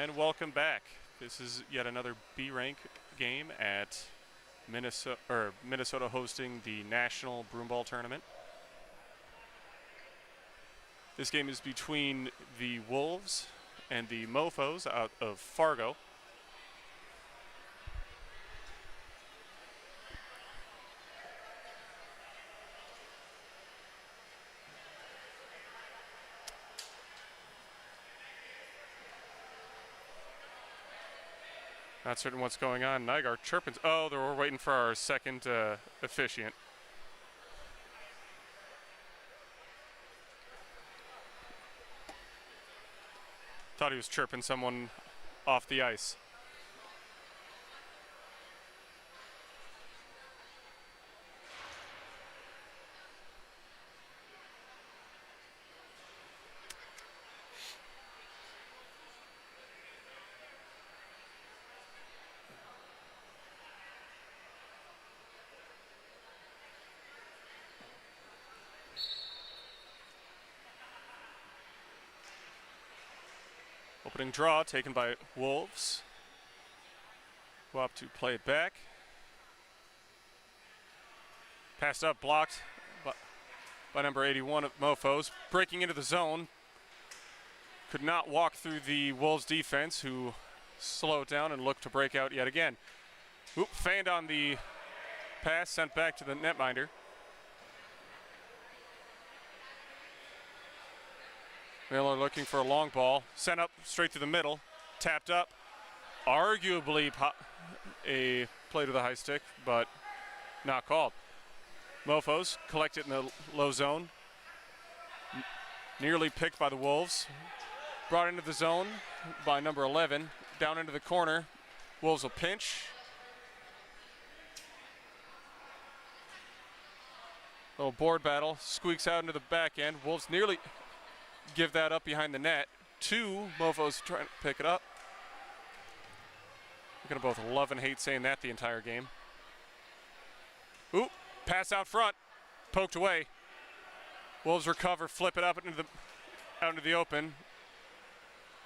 And welcome back. This is yet another B rank game at Minnesota hosting the National Broomball Tournament. This game is between the Wolves and the Mofos out of Fargo. Not certain what's going on. Nygaard chirping. Oh, we're waiting for our second officiant. Thought he was chirping someone off the ice. Opening draw taken by Wolves. Go up to play it back. Passed up, blocked by number 81 of Mofos. Breaking into the zone. Could not walk through the Wolves defense, who slowed down and looked to break out yet again. Oop, fanned on the pass, sent back to the netminder. Miller looking for a long ball, sent up straight through the middle, tapped up. Arguably a play to the high stick, but not called. Mofos collect it in the low zone. Nearly picked by the Wolves. Brought into the zone by number 11. Down into the corner. Wolves will pinch. Little board battle. Squeaks out into the back end. Wolves nearly give that up behind the net. Two Mofos trying to pick it up. We're going to both love and hate saying that the entire game. Ooh, pass out front. Poked away. Wolves recover, flip it up out into the open.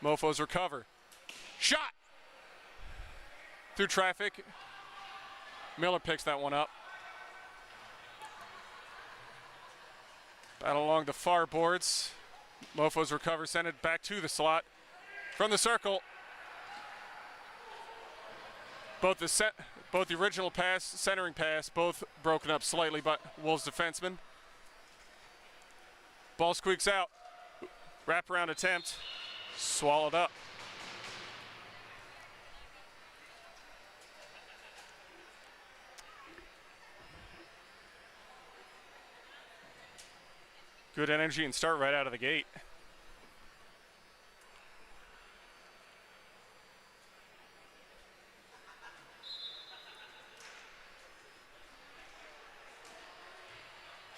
Mofos recover. Shot! Through traffic. Miller picks that one up. Battle along the far boards. Mofos recover, send it back to the slot. From the circle. Both the original pass, centering pass, both broken up slightly by Wolves defensemen. Ball squeaks out. Wraparound attempt. Swallowed up. Good energy and start right out of the gate.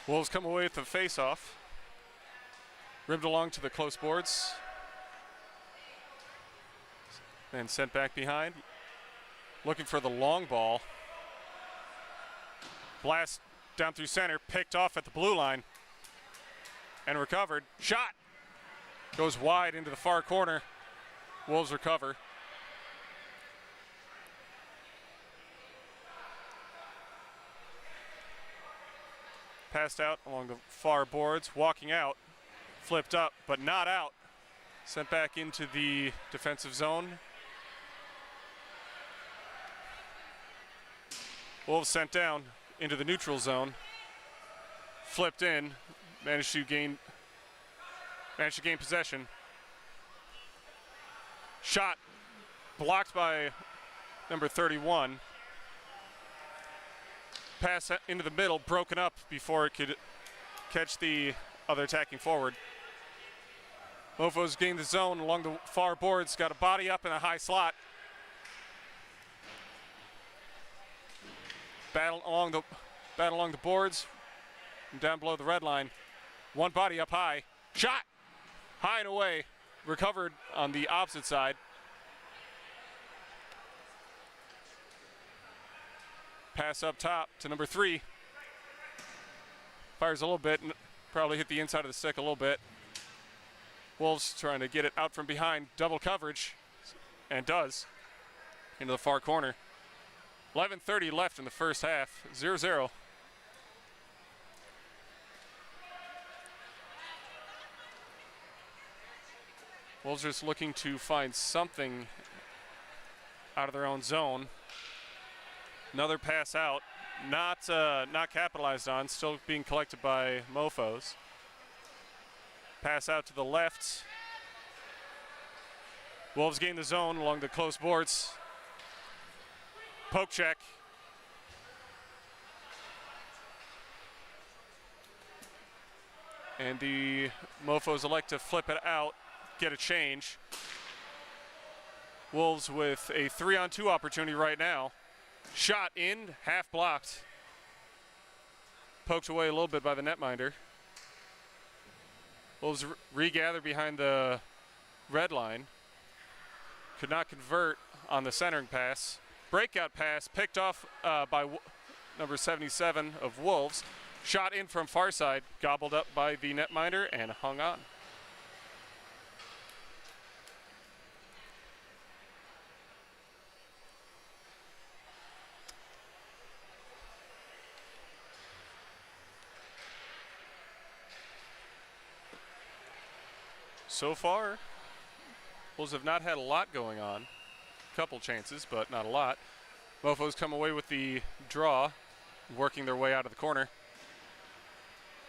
Wolves come away with the face-off. Ribbed along to the close boards. And sent back behind. Looking for the long ball. Blast down through center, picked off at the blue line. And recovered. Shot! Goes wide into the far corner. Wolves recover. Passed out along the far boards, walking out. Flipped up, but not out. Sent back into the defensive zone. Wolves sent down into the neutral zone. Flipped in. Managed to gain possession. Shot blocked by number 31. Pass into the middle, broken up before it could catch the other attacking forward. Mofos gained the zone along the far boards, got a body up in a high slot. Battle along the boards, and down below the red line. One body up high. Shot! High and away. Recovered on the opposite side. Pass up top to number 3. Fires a little bit and probably hit the inside of the stick a little bit. Wolves trying to get it out from behind. Double coverage. and does, into the far corner. 11:30 left in the first half, 0-0. Wolves just looking to find something out of their own zone. Another pass out, not capitalized on, still being collected by Mofos. Pass out to the left. Wolves gain the zone along the close boards. Poke check. And the Mofos elect to flip it out, get a change. Wolves with a 3-on-2 opportunity right now. Shot in, half blocked. Poked away a little bit by the netminder. Wolves regather behind the red line. Could not convert on the centering pass. Breakout pass picked off by number 77 of Wolves. Shot in from far side, gobbled up by the netminder and hung on. So far, Wolves have not had a lot going on. Couple chances, but not a lot. Mofos come away with the draw, working their way out of the corner.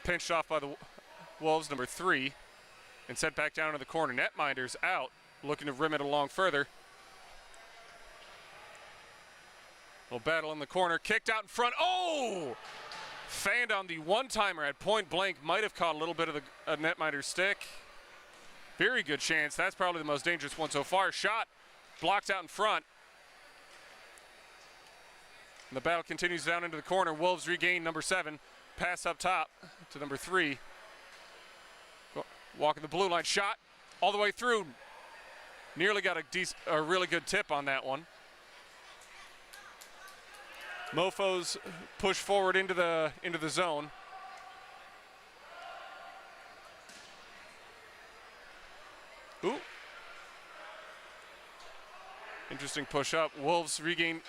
Pinched off by the Wolves, number 3, and sent back down to the corner. Netminder's out, looking to rim it along further. Little battle in the corner, kicked out in front. Oh! Fanned on the one-timer at point blank, might have caught a little bit of the netminder's stick. Very good chance. That's probably the most dangerous one so far. Shot blocked out in front. And the battle continues down into the corner. Wolves regain number 7. Pass up top to number 3. Walking the blue line. Shot all the way through. Nearly got a really good tip on that one. Mofos push forward into the zone. Ooh. Interesting push up. Wolves regain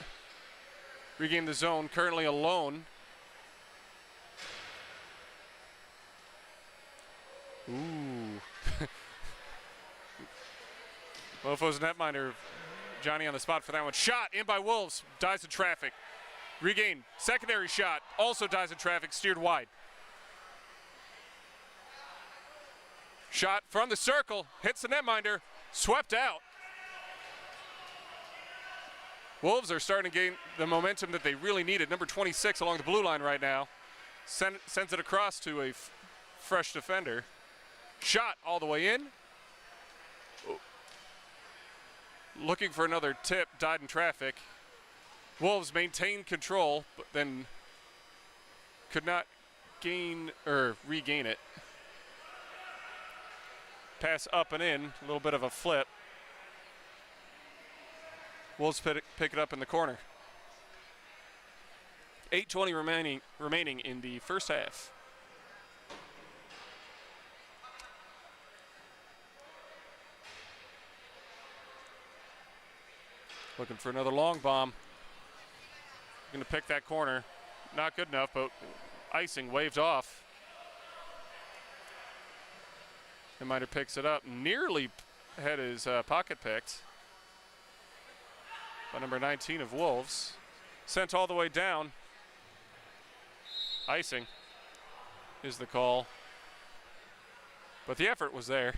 the zone, currently alone. Ooh. Mofos netminder, Johnny on the spot for that one. Shot in by Wolves, dies in traffic. Regain, secondary shot, also dies in traffic, steered wide. Shot from the circle, hits the netminder, swept out. Wolves are starting to gain the momentum that they really needed. Number 26 along the blue line right now. Sends it across to a fresh defender. Shot all the way in. Looking for another tip, died in traffic. Wolves maintained control, but then could not regain it. Pass up and in, a little bit of a flip. Wolves pick it up in the corner. 8:20 remaining in the first half. Looking for another long bomb. Going to pick that corner. Not good enough, but icing waved off. Netminder picks it up. Nearly had his pocket picked by number 19 of Wolves. Sent all the way down. Icing is the call. But the effort was there.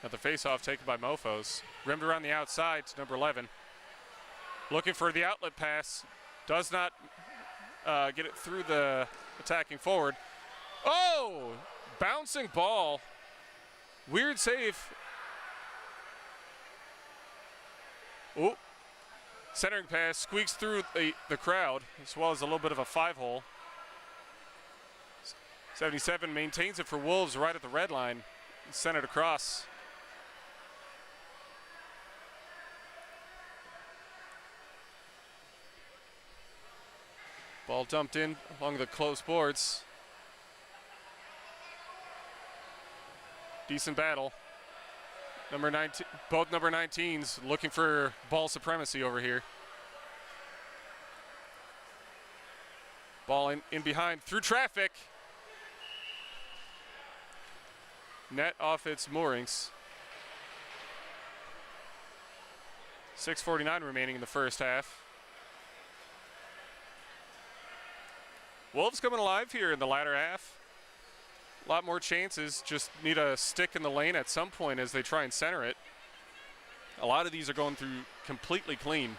At the face-off taken by Mofos. Rimmed around the outside to number 11. Looking for the outlet pass. Does not get it through the attacking forward. Oh! Bouncing ball. Weird save. Ooh. Centering pass squeaks through the crowd, as well as a little bit of a 5-hole. 77 maintains it for Wolves right at the red line. Sent it across. Ball dumped in along the close boards. Decent battle. Number 19, both number 19s looking for ball supremacy over here. Ball in behind through traffic. Net off its moorings. 6:49 remaining in the first half. Wolves coming alive here in the latter half. A lot more chances, just need a stick in the lane at some point as they try and center it. A lot of these are going through completely clean.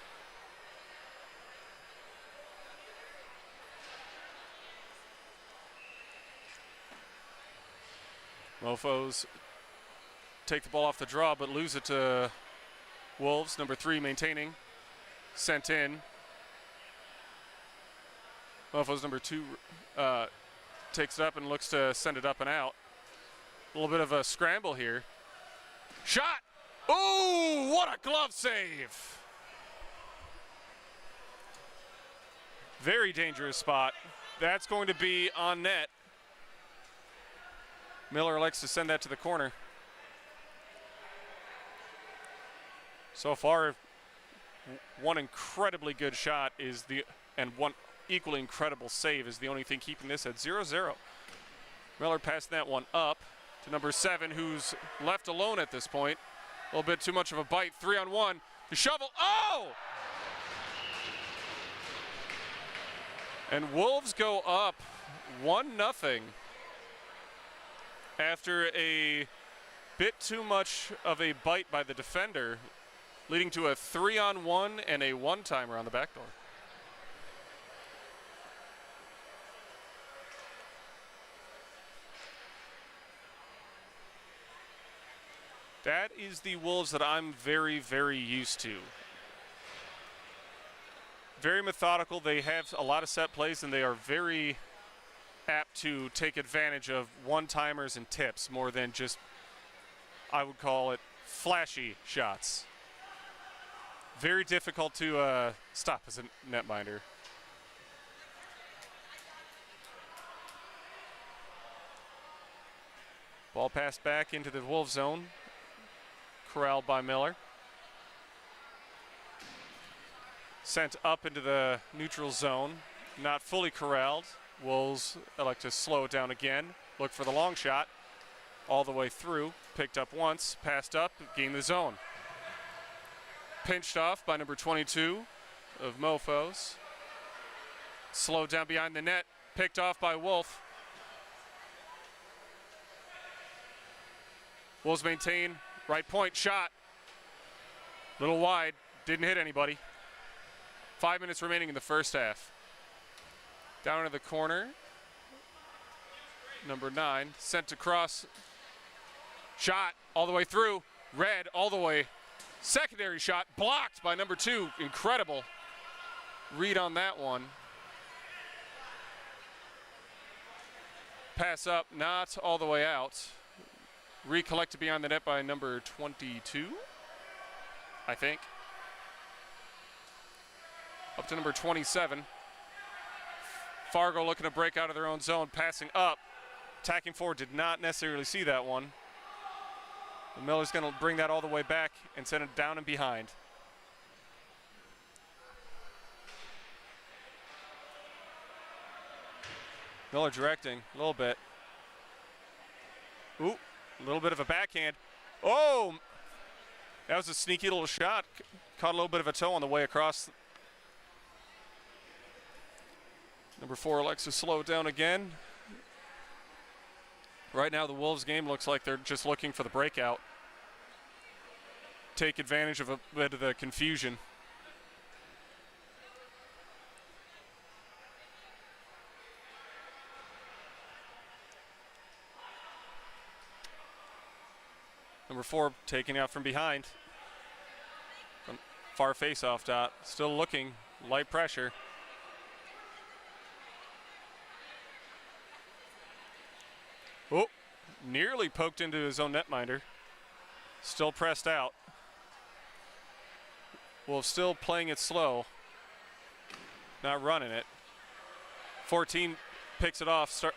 Mofos take the ball off the draw but lose it to Wolves. Number 3 maintaining. Sent in. Mofos number 2 takes it up and looks to send it up and out. A little bit of a scramble here. Shot! Oh, what a glove save! Very dangerous spot. That's going to be on net. Miller likes to send that to the corner. So far, one incredibly good shot is and one equally incredible save is the only thing keeping this at 0-0. Miller passed that one up to number 7, who's left alone at this point. A little bit too much of a bite. 3-on-1. The shovel. Oh! And Wolves go up 1-0 after a bit too much of a bite by the defender, leading to a 3-on-1 and a one-timer on the back door. That is the Wolves that I'm very, very used to. Very methodical. They have a lot of set plays, and they are very apt to take advantage of one-timers and tips more than just, I would call it, flashy shots. Very difficult to stop as a netminder. Ball passed back into the Wolves zone. Corralled by Miller. Sent up into the neutral zone. Not fully corralled. Wolves elect to slow it down again. Look for the long shot. All the way through. Picked up once. Passed up. Gained the zone. Pinched off by number 22 of Mofos. Slowed down behind the net. Picked off by Wolf. Wolves maintain. Right point shot. Little wide. Didn't hit anybody. 5 minutes remaining in the first half. Down into the corner. Number 9. Sent across. Shot all the way through. Red all the way. Secondary shot blocked by number 2. Incredible read on that one. Pass up, not all the way out. Recollected beyond the net by number 22, I think. Up to number 27. Fargo looking to break out of their own zone, passing up. Attacking forward, did not necessarily see that one. And Miller's going to bring that all the way back and send it down and behind. Miller directing a little bit. Ooh. A little bit of a backhand. Oh! That was a sneaky little shot. Caught a little bit of a toe on the way across. Number 4 likes to slow it down again. Right now the Wolves game looks like they're just looking for the breakout. Take advantage of a bit of the confusion. Number 4 taking out from behind. Far face-off dot. Still looking. Light pressure. Oh, nearly poked into his own netminder. Still pressed out. Wolves still playing it slow. Not running it. 14 picks it off start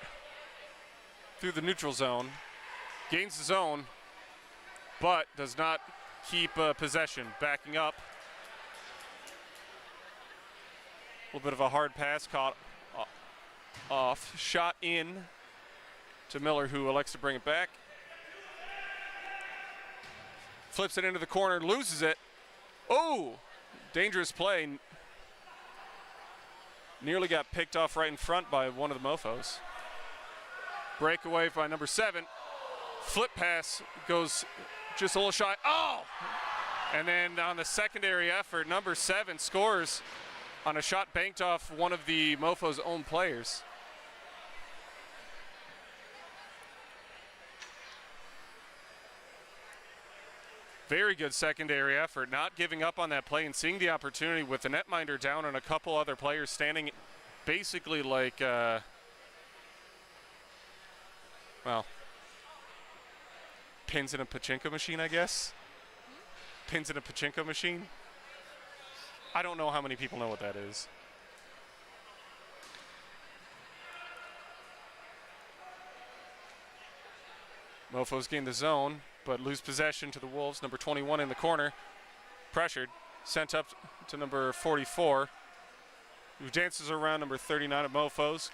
through the neutral zone. Gains the zone, but does not keep possession. Backing up. A little bit of a hard pass caught off. Shot in to Miller, who elects to bring it back. Flips it into the corner, loses it. Oh, dangerous play. Nearly got picked off right in front by one of the mofos. Breakaway by number 7. Flip pass goes just a little shy. Oh! And then on the secondary effort, number 7 scores on a shot banked off one of the mofos' own players. Very good secondary effort, not giving up on that play and seeing the opportunity with the netminder down and a couple other players standing basically like, well, pins in a pachinko machine, I guess. Pins in a pachinko machine. I don't know how many people know what that is. Mofos gain the zone, but lose possession to the Wolves. Number 21 in the corner. Pressured. Sent up to number 44, who dances around number 39 of Mofos.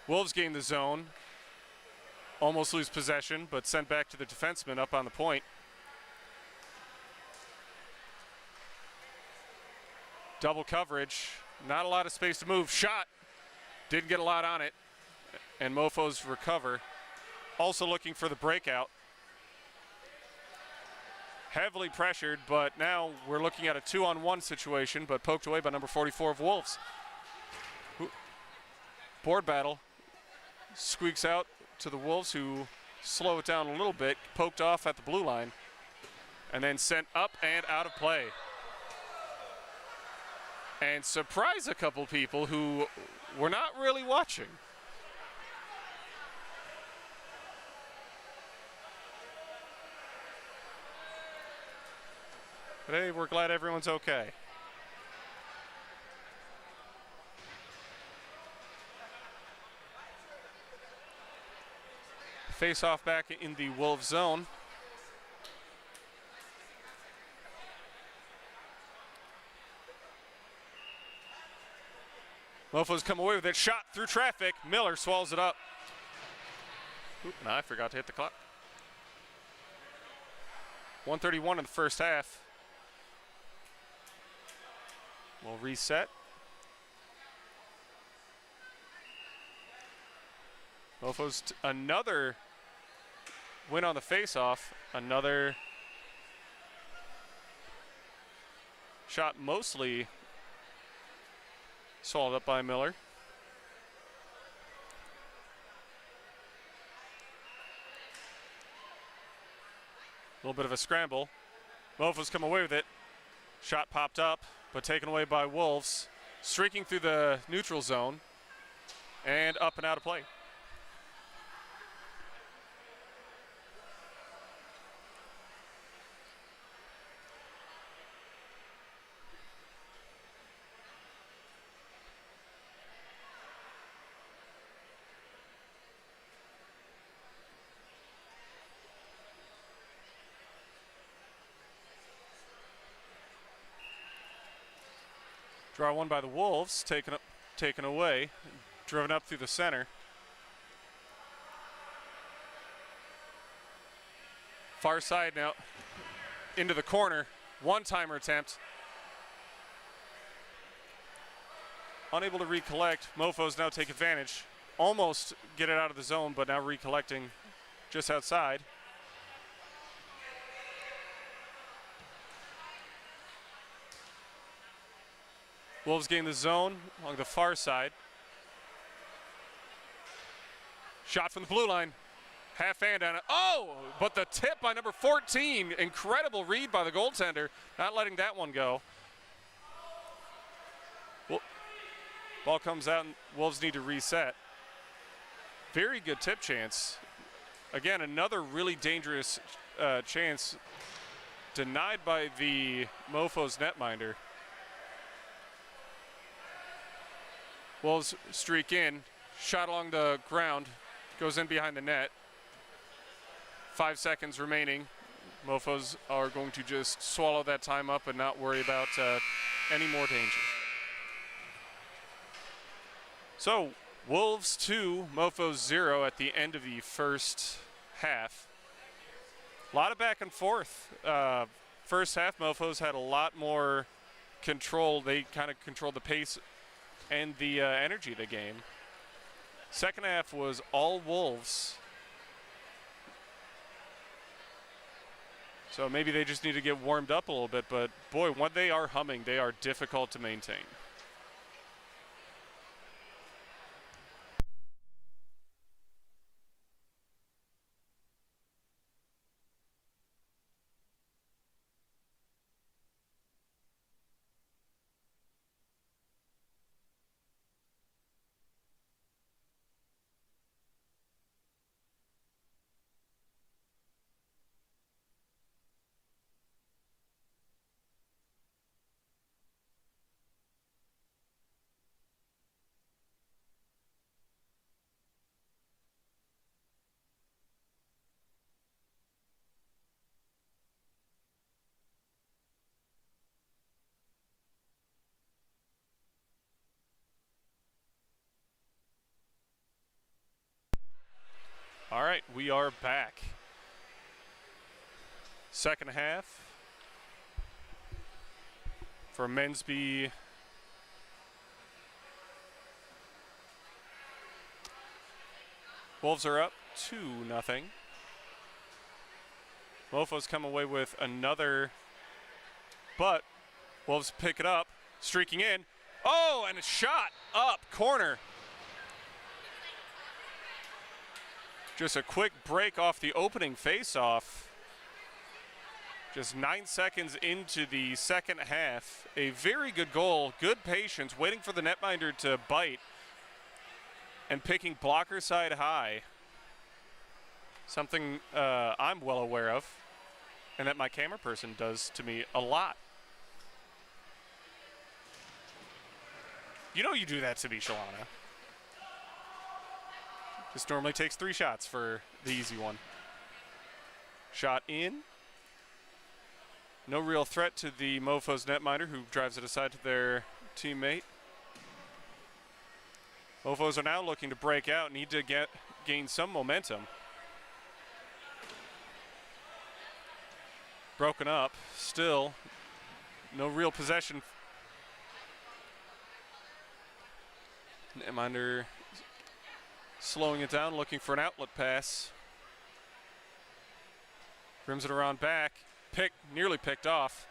Wolves gain the zone. Almost lose possession, but sent back to the defenseman up on the point. Double coverage. Not a lot of space to move. Shot. Didn't get a lot on it. And Mofos recover. Also looking for the breakout. Heavily pressured, but now we're looking at a 2-on-1 situation, but poked away by number 44 of Wolves. Board battle. Squeaks out to the Wolves, who slow it down a little bit. Poked off at the blue line. And then sent up and out of play. And surprise a couple people who were not really watching. But hey, we're glad everyone's okay. Face off back in the Wolves zone. Mofos come away with it. Shot through traffic. Miller swallows it up. Oop, no, I forgot to hit the clock. 1:31 in the first half. We'll reset. Mofos another win on the face-off. Another shot mostly swallowed up by Miller. A little bit of a scramble. Mofos come away with it. Shot popped up, but taken away by Wolves. Streaking through the neutral zone and up and out of play. Draw one by the Wolves, taken away, driven up through the center. Far side now, into the corner, one-timer attempt. Unable to recollect, Mofos now take advantage. Almost get it out of the zone, but now recollecting just outside. Wolves gain the zone along the far side. Shot from the blue line. Half hand on it. Oh, but the tip by number 14. Incredible read by the goaltender. Not letting that one go. Ball comes out and Wolves need to reset. Very good tip chance. Again, another really dangerous chance denied by the Mofos netminder. Wolves streak in. Shot along the ground. Goes in behind the net. 5 seconds remaining. Mofos are going to just swallow that time up and not worry about any more danger. So, Wolves 2, Mofos 0 at the end of the first half. A lot of back and forth. First half, Mofos had a lot more control. They kind of controlled the pace and the energy of the game. Second half was all Wolves. So maybe they just need to get warmed up a little bit, but boy, when they are humming, they are difficult to maintain. All right, we are back. Second half for Mensby. Wolves are up 2-0. Mofos come away with another, but Wolves pick it up, streaking in. Oh, and a shot up, corner. Just a quick break off the opening face-off. Just 9 seconds into the second half. A very good goal, good patience, waiting for the netminder to bite and picking blocker side high. Something I'm well aware of and that my camera person does to me a lot. You know you do that to me, Shalana. Just normally takes 3 shots for the easy one. Shot in. No real threat to the Mofos netminder, who drives it aside to their teammate. Mofos are now looking to break out, need to gain some momentum. Broken up, still no real possession. Netminder slowing it down, looking for an outlet pass. Rims it around back. Nearly picked off.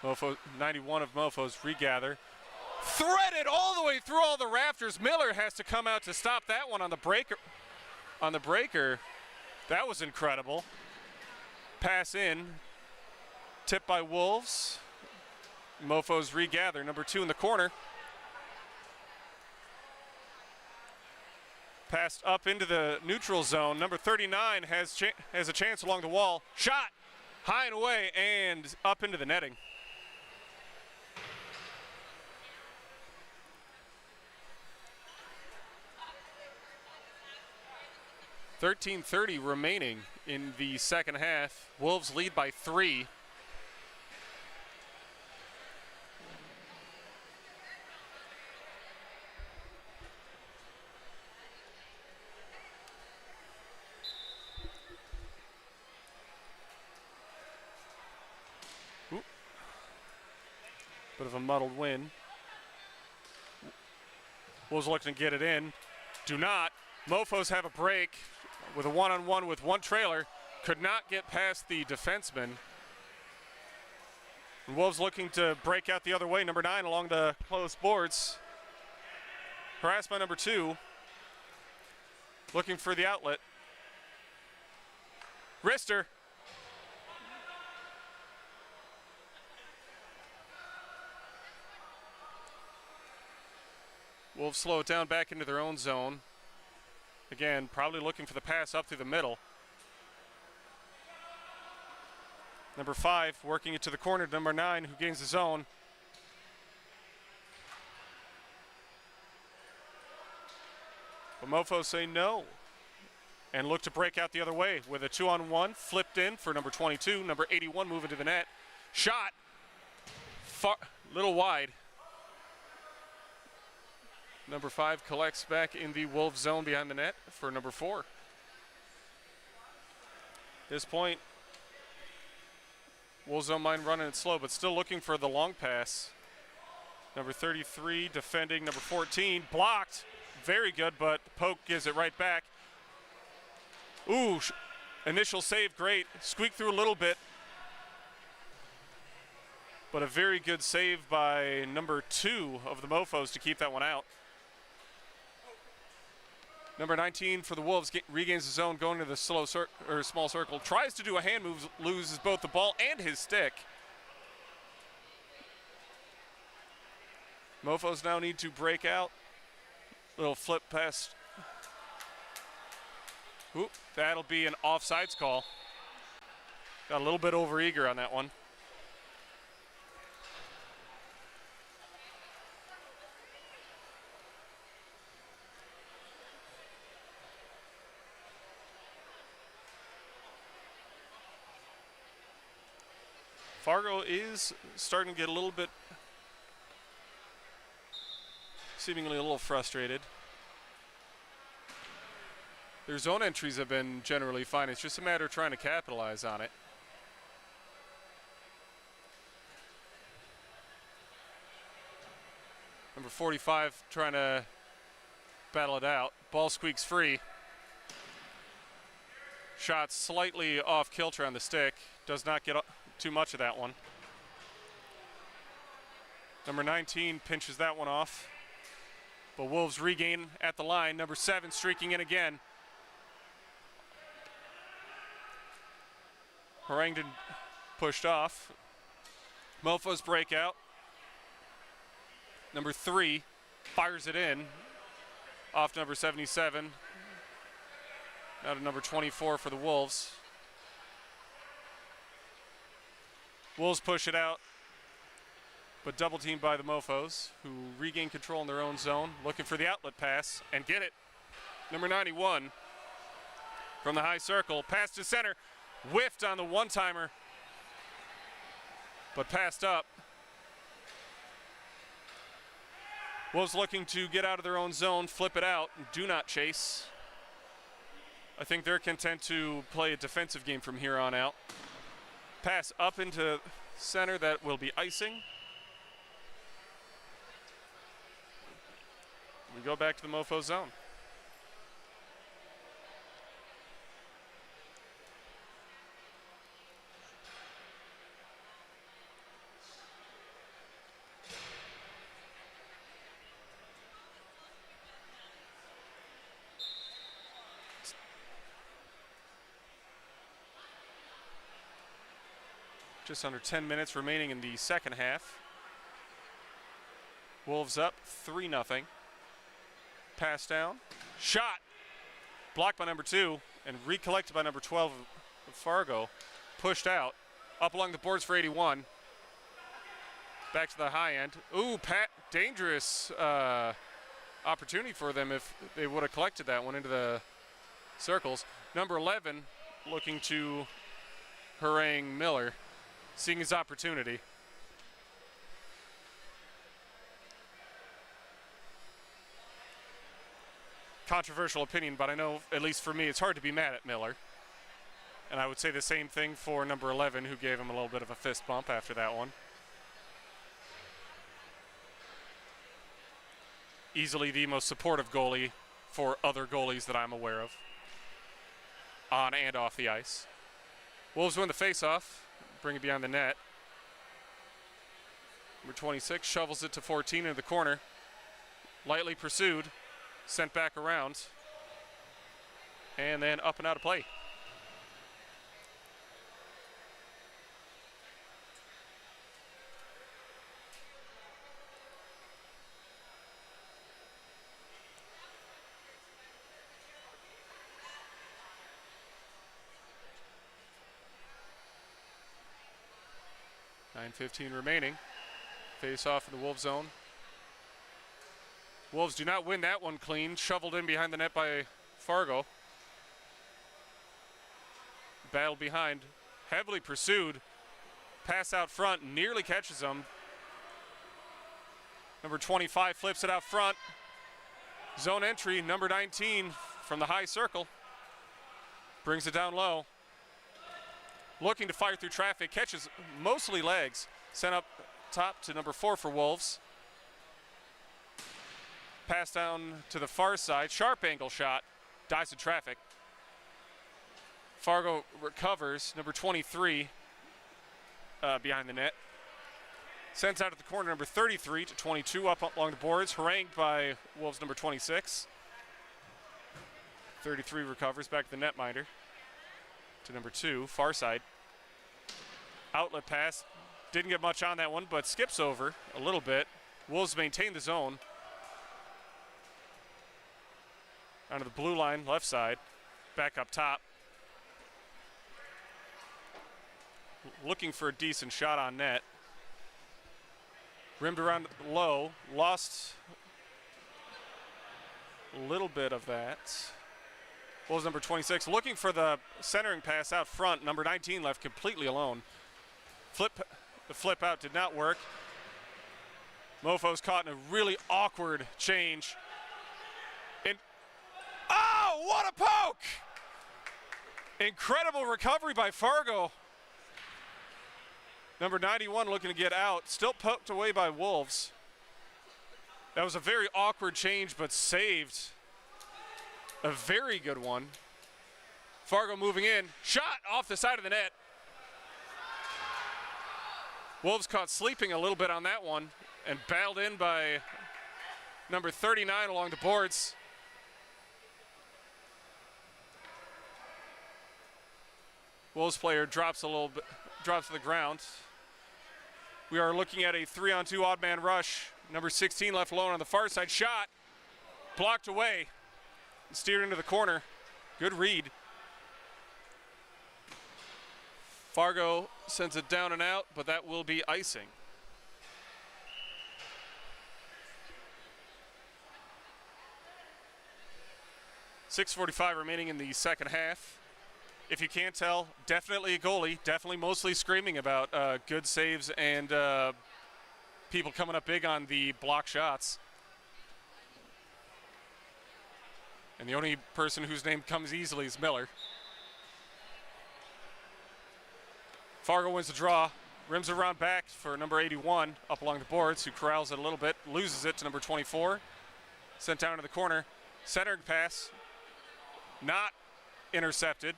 Mofo, 91 of Mofos regather. Threaded all the way through all the rafters. Miller has to come out to stop that one on the breaker. That was incredible. Pass in. Tipped by Wolves. Mofos regather. Number 2 in the corner. Passed up into the neutral zone. Number 39 has a chance along the wall. Shot high and away and up into the netting. .13:30 remaining in the second half. Wolves lead by 3. Bit of a muddled win. Wolves looking to get it in. Do not. Mofos have a break with a one-on-one with one trailer. Could not get past the defenseman. And Wolves looking to break out the other way. Number 9 along the close boards. Harassed by number 2. Looking for the outlet. Wrister. Wolves slow it down back into their own zone. Again, probably looking for the pass up through the middle. Number 5 working it to the corner to number 9, who gains the zone. But Mofos say no and look to break out the other way with a 2-on-1 flipped in for number 22. Number 81 moving to the net. Shot. Far, little wide. Number 5 collects back in the Wolves zone behind the net for number 4. At this point, Wolves don't mind running it slow, but still looking for the long pass. Number 33 defending number 14. Blocked. Very good, but Poke gives it right back. Ooh, initial save, great. Squeaked through a little bit. But a very good save by number 2 of the Mofos to keep that one out. Number 19 for the Wolves regains the zone, going to the small circle. Tries to do a hand move, loses both the ball and his stick. Mofos now need to break out. Little flip past. Oop, that'll be an offsides call. Got a little bit overeager on that one. Fargo is starting to get a little bit, seemingly a little frustrated. Their zone entries have been generally fine. It's just a matter of trying to capitalize on it. Number 45 trying to battle it out. Ball squeaks free. Shot slightly off kilter on the stick. Does not get too much of that one. Number 19 pinches that one off. But Wolves regain at the line. Number 7 streaking in again. Harangton pushed off. Mofos break out. Number 3 fires it in. Off number 77. Now to number 24 for the Wolves. Wolves push it out, but double teamed by the Mofos, who regain control in their own zone, looking for the outlet pass and get it. Number 91 from the high circle, pass to center, whiffed on the one-timer, but passed up. Wolves looking to get out of their own zone, flip it out, do not chase. I think they're content to play a defensive game from here on out. Pass up into center, that will be icing. We go back to the Mofo zone. Just under 10 minutes remaining in the second half. Wolves up 3-0. Pass down. Shot. Blocked by number 2 and recollected by number 12 of Fargo. Pushed out. Up along the boards for 81. Back to the high end. Ooh, dangerous opportunity for them if they would have collected that one into the circles. Number 11 looking to harangue Miller. Seeing his opportunity. Controversial opinion, but I know, at least for me, it's hard to be mad at Miller. And I would say the same thing for number 11, who gave him a little bit of a fist bump after that one. Easily the most supportive goalie for other goalies that I'm aware of, on and off the ice. Wolves win the faceoff. Bring it behind the net. Number 26 shovels it to 14 in the corner. Lightly pursued, sent back around, and then up and out of play. .15 remaining. Face off in the Wolves zone. Wolves do not win that one clean. Shoveled in behind the net by Fargo. Battle behind. Heavily pursued. Pass out front. Nearly catches them. Number 25 flips it out front. Zone entry. Number 19 from the high circle. Brings it down low. Looking to fire through traffic. Catches mostly legs. Sent up top to number 4 for Wolves. Pass down to the far side. Sharp angle shot. Dives in traffic. Fargo recovers. Number 23 behind the net. Sends out at the corner. Number 33 to 22 up along the boards. Harangued by Wolves number 26. 33 recovers back to the netminder. To number 2, far side. Outlet pass. Didn't get much on that one, but skips over a little bit. Wolves maintain the zone. Onto the blue line, left side. Back up top. Looking for a decent shot on net. Rimmed around low. Lost a little bit of that. Wolves number 26 looking for the centering pass out front. Number 19 left completely alone. The flip out did not work. Mofo's caught in a really awkward change. Oh, what a poke! Incredible recovery by Fargo. Number 91 looking to get out. Still poked away by Wolves. That was a very awkward change, but saved. A very good one. Fargo moving in. Shot off the side of the net. Wolves caught sleeping a little bit on that one and bailed in by number 39 along the boards. Wolves player drops a little bit, drops to the ground. We are looking at a 3-on-2 odd man rush. Number 16 left alone on the far side. Shot blocked away. Steered into the corner. Good read. Fargo sends it down and out, but that will be icing. .6:45 remaining in the second half. If you can't tell, definitely a goalie. Definitely mostly screaming about good saves and people coming up big on the block shots. And the only person whose name comes easily is Miller. Fargo wins the draw. Rims around back for number 81 up along the boards, who corrals it a little bit. Loses it to number 24. Sent down to the corner. Centering pass. Not intercepted.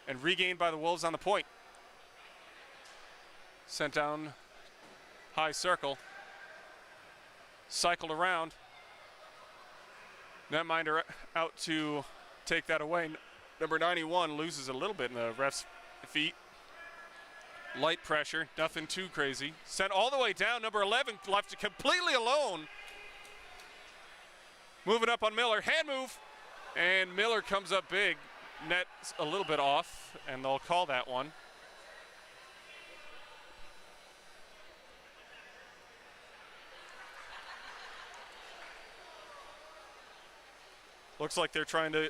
And regained by the Wolves on the point. Sent down high circle. Cycled around. Netminder out to take that away. Number 91 loses a little bit in the ref's feet. Light pressure, nothing too crazy. Sent all the way down. Number 11 left completely alone. Moving up on Miller. Hand move. And Miller comes up big. Net's a little bit off, and they'll call that one. Looks like they're trying to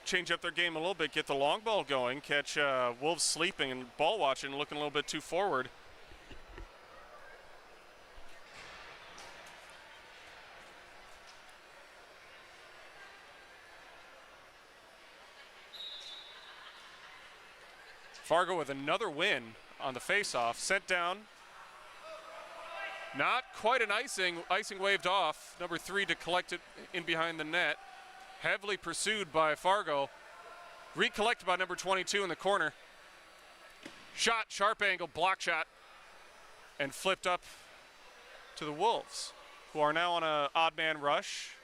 change up their game a little bit, get the long ball going, catch Wolves sleeping and ball watching, looking a little bit too forward. Fargo with another win on the faceoff, sent down. Not quite an icing waved off. Number 3 to collect it in behind the net. Heavily pursued by Fargo. Recollected by number 22 in the corner. Shot, sharp angle, block shot, and flipped up to the Wolves. who are now on an odd man rush.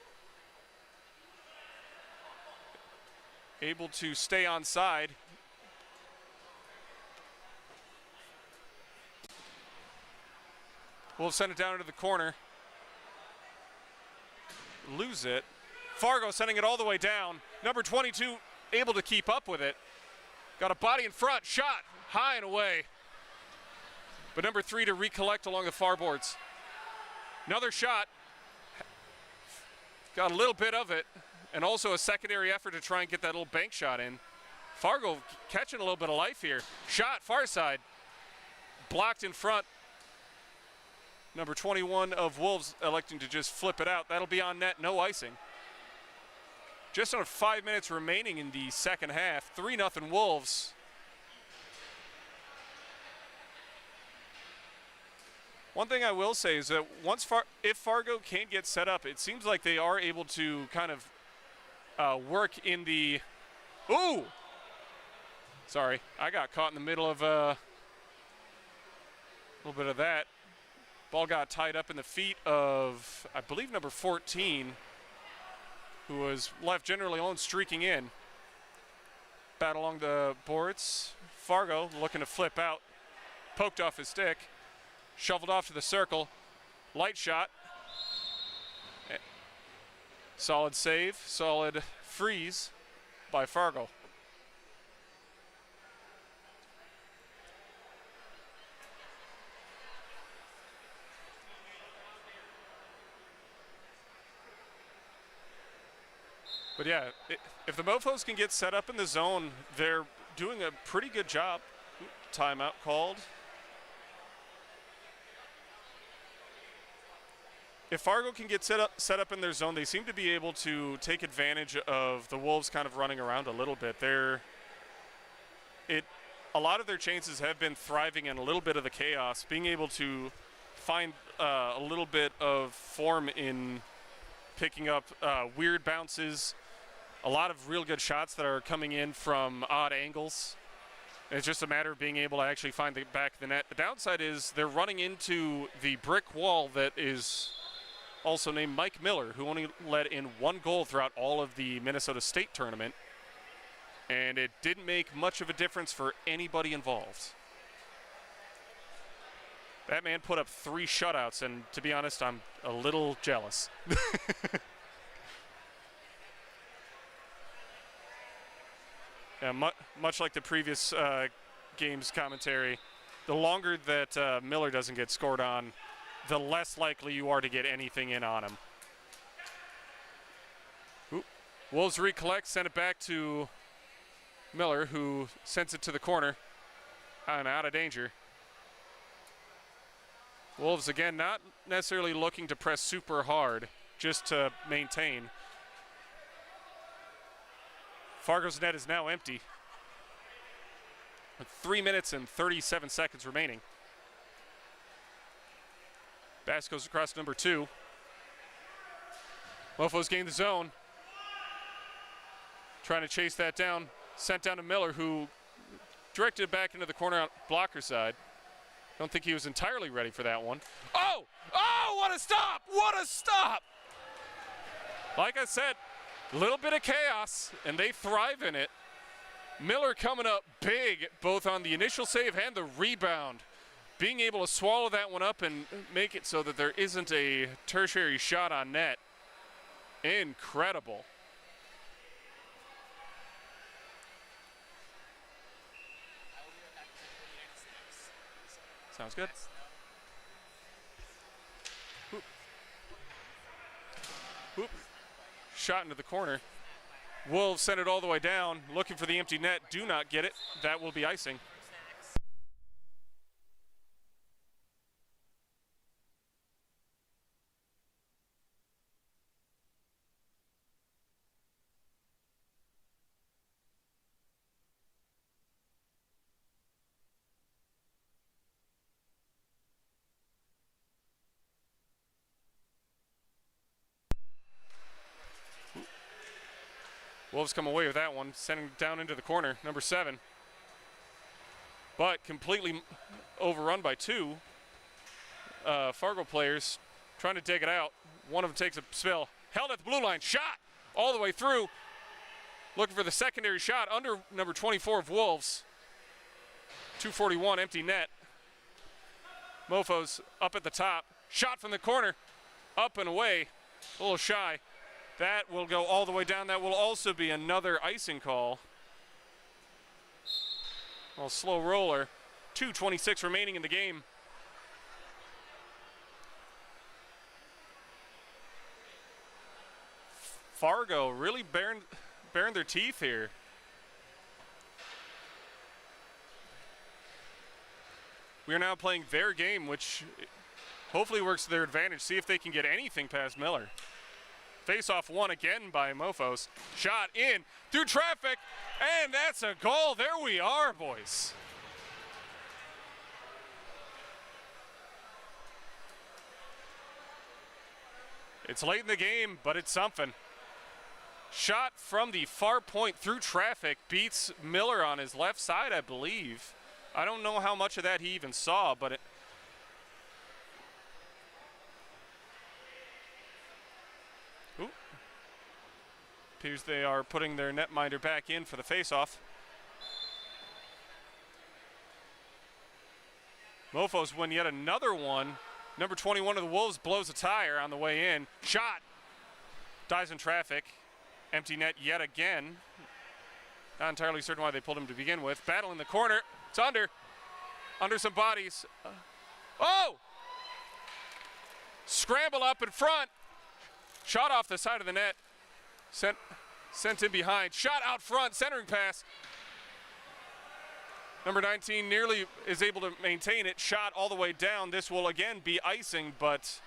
Able to stay on side. Wolves send it down into the corner. Lose it. Fargo sending it all the way down. Number 22 able to keep up with it. Got a body in front, shot high and away. But number 3 to recollect along the far boards. Another shot. Got a little bit of it. And also a secondary effort to try and get that little bank shot in. Fargo catching a little bit of life here. Shot far side. Blocked in front. Number 21 of Wolves electing to just flip it out. That'll be on net, no icing. Just under 5 minutes remaining in the second half. 3-0 Wolves. One thing I will say is that if Fargo can't get set up, it seems like they are able to kind of work in the, ooh! Sorry, I got caught in the middle of a little bit of that. Ball got tied up in the feet of, I believe, number 14, who was left generally alone, streaking in. Bat along the boards. Fargo looking to flip out. Poked off his stick. Shoveled off to the circle. Light shot. Solid save. Solid freeze by Fargo. But yeah, if the Mofos can get set up in the zone, they're doing a pretty good job. Timeout called. If Fargo can get set up in their zone, they seem to be able to take advantage of the Wolves kind of running around a little bit. A lot of their chances have been thriving in a little bit of the chaos, being able to find a little bit of form in picking up weird bounces, a lot of real good shots that are coming in from odd angles. And it's just a matter of being able to actually find the back of the net. The downside is they're running into the brick wall that is also named Mike Miller, who only let in 1 goal throughout all of the Minnesota State tournament. And it didn't make much of a difference for anybody involved. That man put up 3 shutouts, and to be honest, I'm a little jealous. Yeah, much like the previous game's commentary, the longer that Miller doesn't get scored on, the less likely you are to get anything in on him. Oop. Wolves recollect, send it back to Miller, who sends it to the corner and out of danger. Wolves, again, not necessarily looking to press super hard, just to maintain. Fargo's net is now empty, with 3 minutes and 37 seconds remaining. Bass goes across number 2. Mofos gain the zone. Trying to chase that down. Sent down to Miller, who directed it back into the corner on blocker side. Don't think he was entirely ready for that one. Oh! Oh, what a stop! What a stop! Like I said, a little bit of chaos, and they thrive in it. Miller coming up big, both on the initial save and the rebound. Being able to swallow that one up and make it so that there isn't a tertiary shot on net. Incredible. Sounds good. Whoop. Whoop. Shot into the corner. Wolves send it all the way down, looking for the empty net. Do not get it. That will be icing. Wolves come away with that one, sending it down into the corner, number 7. But completely overrun by 2 Fargo players. trying to dig it out. One of them takes a spill. Held at the blue line. Shot all the way through. Looking for the secondary shot under number 24 of Wolves. 241 empty net. Mofos up at the top. Shot from the corner. Up and away. A little shy. That will go all the way down. That will also be another icing call. A slow roller. 2:26 remaining in the game. Fargo really baring their teeth here. We are now playing their game, which hopefully works to their advantage. See if they can get anything past Miller. Face-off won again by Mofos. Shot in through traffic, and that's a goal. There we are, boys. It's late in the game, but it's something. Shot from the far point through traffic, beats Miller on his left side, I believe. I don't know how much of that he even saw, but it... Ooh. Appears they are putting their netminder back in for the face-off. Mofos win yet another one. Number 21 of the Wolves blows a tire on the way in. Shot. Dies in traffic. Empty net yet again. Not entirely certain why they pulled him to begin with. Battle in the corner. It's under. Under some bodies. Oh! Scramble up in front. Shot off the side of the net. Sent in behind. Shot out front. Centering pass. Number 19 nearly is able to maintain it. Shot all the way down. This will again be icing, but...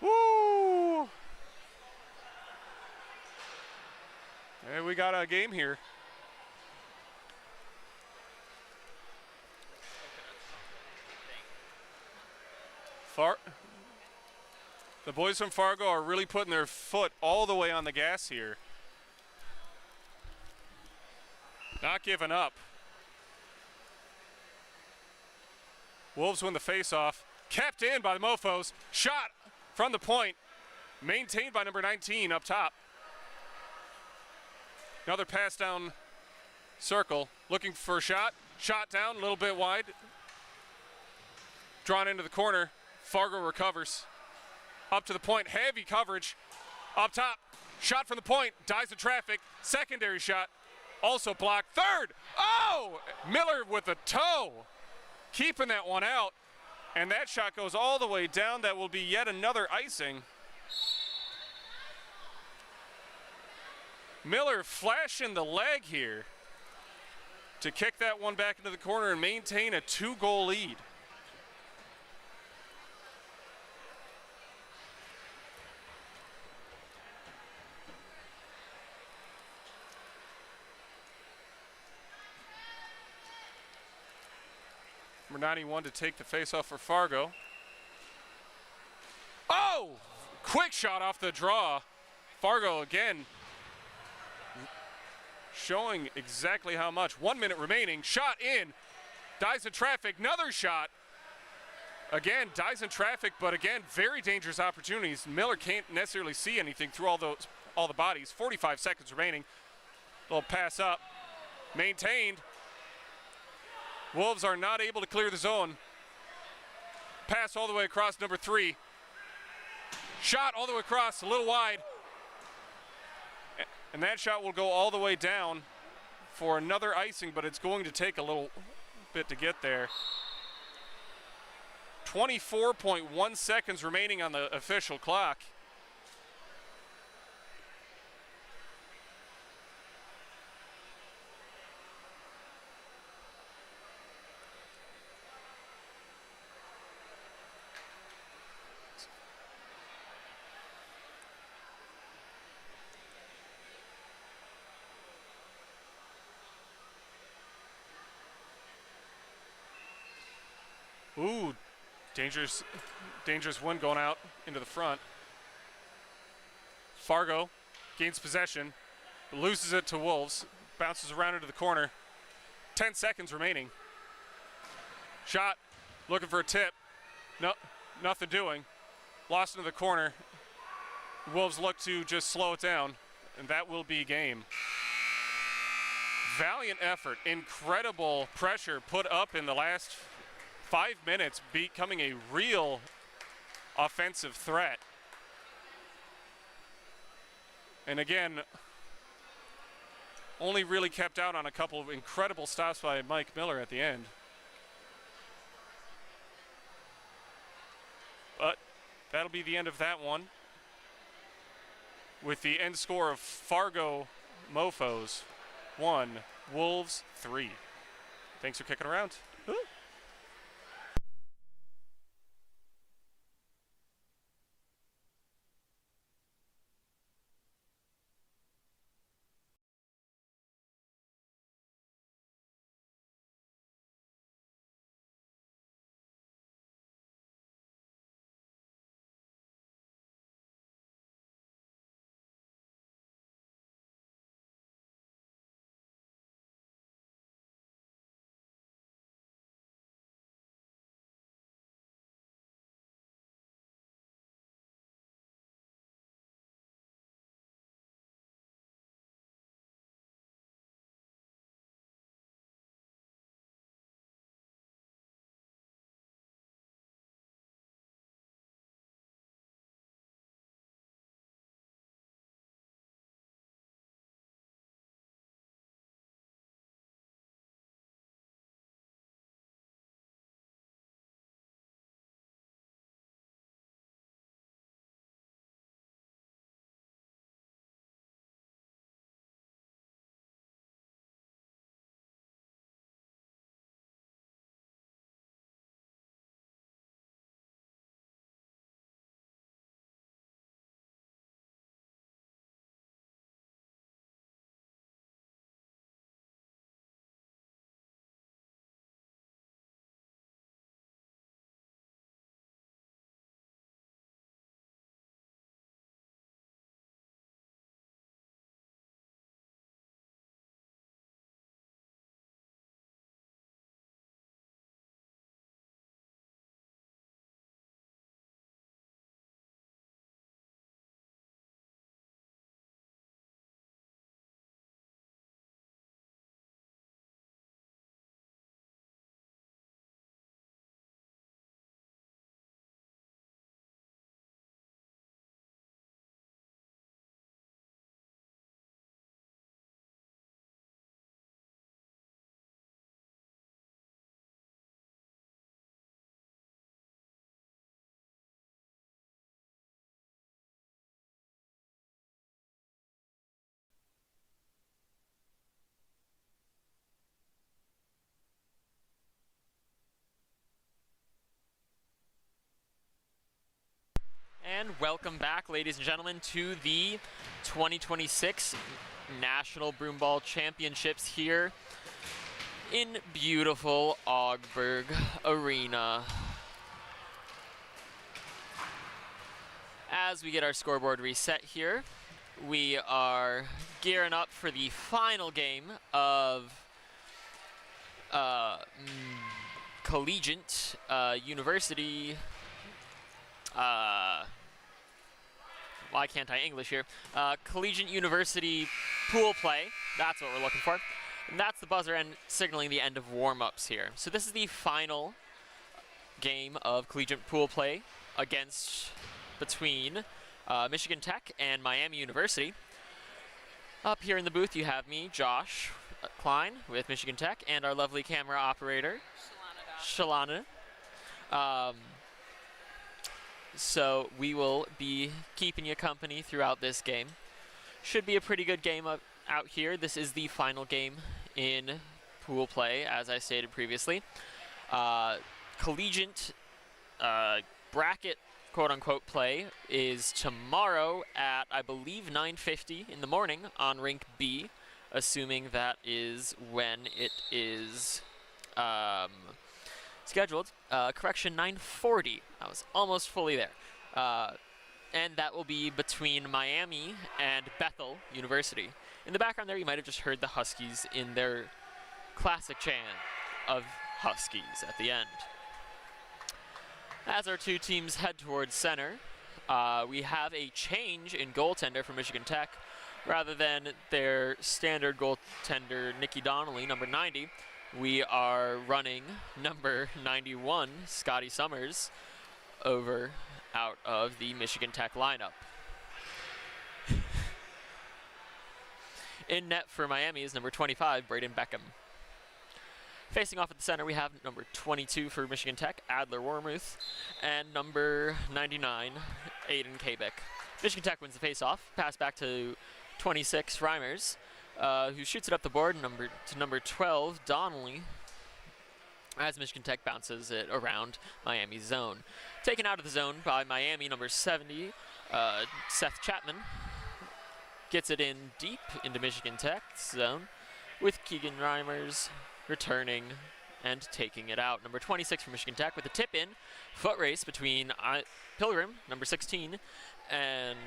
Woo! Hey, we got a game here. The boys from Fargo are really putting their foot all the way on the gas here. Not giving up. Wolves win the face-off. Kept in by the Mofos. Shot from the point. Maintained by number 19 up top. Another pass down circle. Looking for a shot. Shot down a little bit wide. Drawn into the corner. Fargo recovers. Up to the point. Heavy coverage. Up top. Shot from the point. Dies in traffic. Secondary shot. Also blocked. Third. Oh! Miller with a toe. Keeping that one out. And that shot goes all the way down. That will be yet another icing. Miller flashing the leg here to kick that one back into the corner and maintain a 2-goal lead. Number 91 to take the face-off for Fargo. Oh! Quick shot off the draw. Fargo again showing exactly how much. 1 minute remaining. Shot in. Dies in traffic. Another shot. Again, dies in traffic, but again, very dangerous opportunities. Miller can't necessarily see anything through all the bodies. 45 seconds remaining. Little pass up. Maintained. Wolves are not able to clear the zone. Pass all the way across number 3. Shot all the way across, a little wide. And that shot will go all the way down for another icing, but it's going to take a little bit to get there. 24.1 seconds remaining on the official clock. Ooh, dangerous one going out into the front. Fargo gains possession, loses it to Wolves, bounces around into the corner. 10 seconds remaining. Shot looking for a tip. No, nothing doing. Lost into the corner. Wolves look to just slow it down, and that will be game. Valiant effort, incredible pressure put up in the last 5 minutes, becoming a real offensive threat. And again, only really kept out on a couple of incredible stops by Mike Miller at the end. But that'll be the end of that one, with the end score of Fargo Mofos 1, Wolves 3. Thanks for kicking around. Woo. And welcome back, ladies and gentlemen, to the 2026 National Broomball Championships here in beautiful Augsburg Arena. As we get our scoreboard reset here, we are gearing up for the final game of Collegiate University. Why can't I English here? Collegiate University pool play. That's what we're looking for. And that's the buzzer and signaling the end of warm-ups here. So this is the final game of collegiate pool play between Michigan Tech and Miami University. Up here in the booth you have me, Josh Klein with Michigan Tech, and our lovely camera operator, Shalana. So we will be keeping you company throughout this game. Should be a pretty good game out here. This is the final game in pool play, as I stated previously. Collegiate bracket, quote-unquote, play is tomorrow at, I believe, 9:50 in the morning on Rink B, assuming that is when it is scheduled. Correction, 9:40. I was almost fully there. And that will be between Miami and Bethl University. In the background there, you might have just heard the Huskies in their classic chant of Huskies at the end. As our two teams head towards center, we have a change in goaltender for Michigan Tech. Rather than their standard goaltender, Nikki Donnelly, number 90, we are running number 91, Scotty Summers, out of the Michigan Tech lineup. In net for Miami is number 25, Braden Beckham. Facing off at the center, we have number 22 for Michigan Tech, Adler Wormuth, and number 99, Aiden Kabik. Michigan Tech wins the face-off. Pass back to 26, Reimers, who shoots it up the board to number 12, Donnelly, as Michigan Tech bounces it around Miami's zone. Taken out of the zone by Miami, number 70, Seth Chapman. Gets it in deep into Michigan Tech's zone, with Keegan Reimers returning and taking it out. Number 26 for Michigan Tech with a tip-in. Foot race between Pilgrim, number 16, and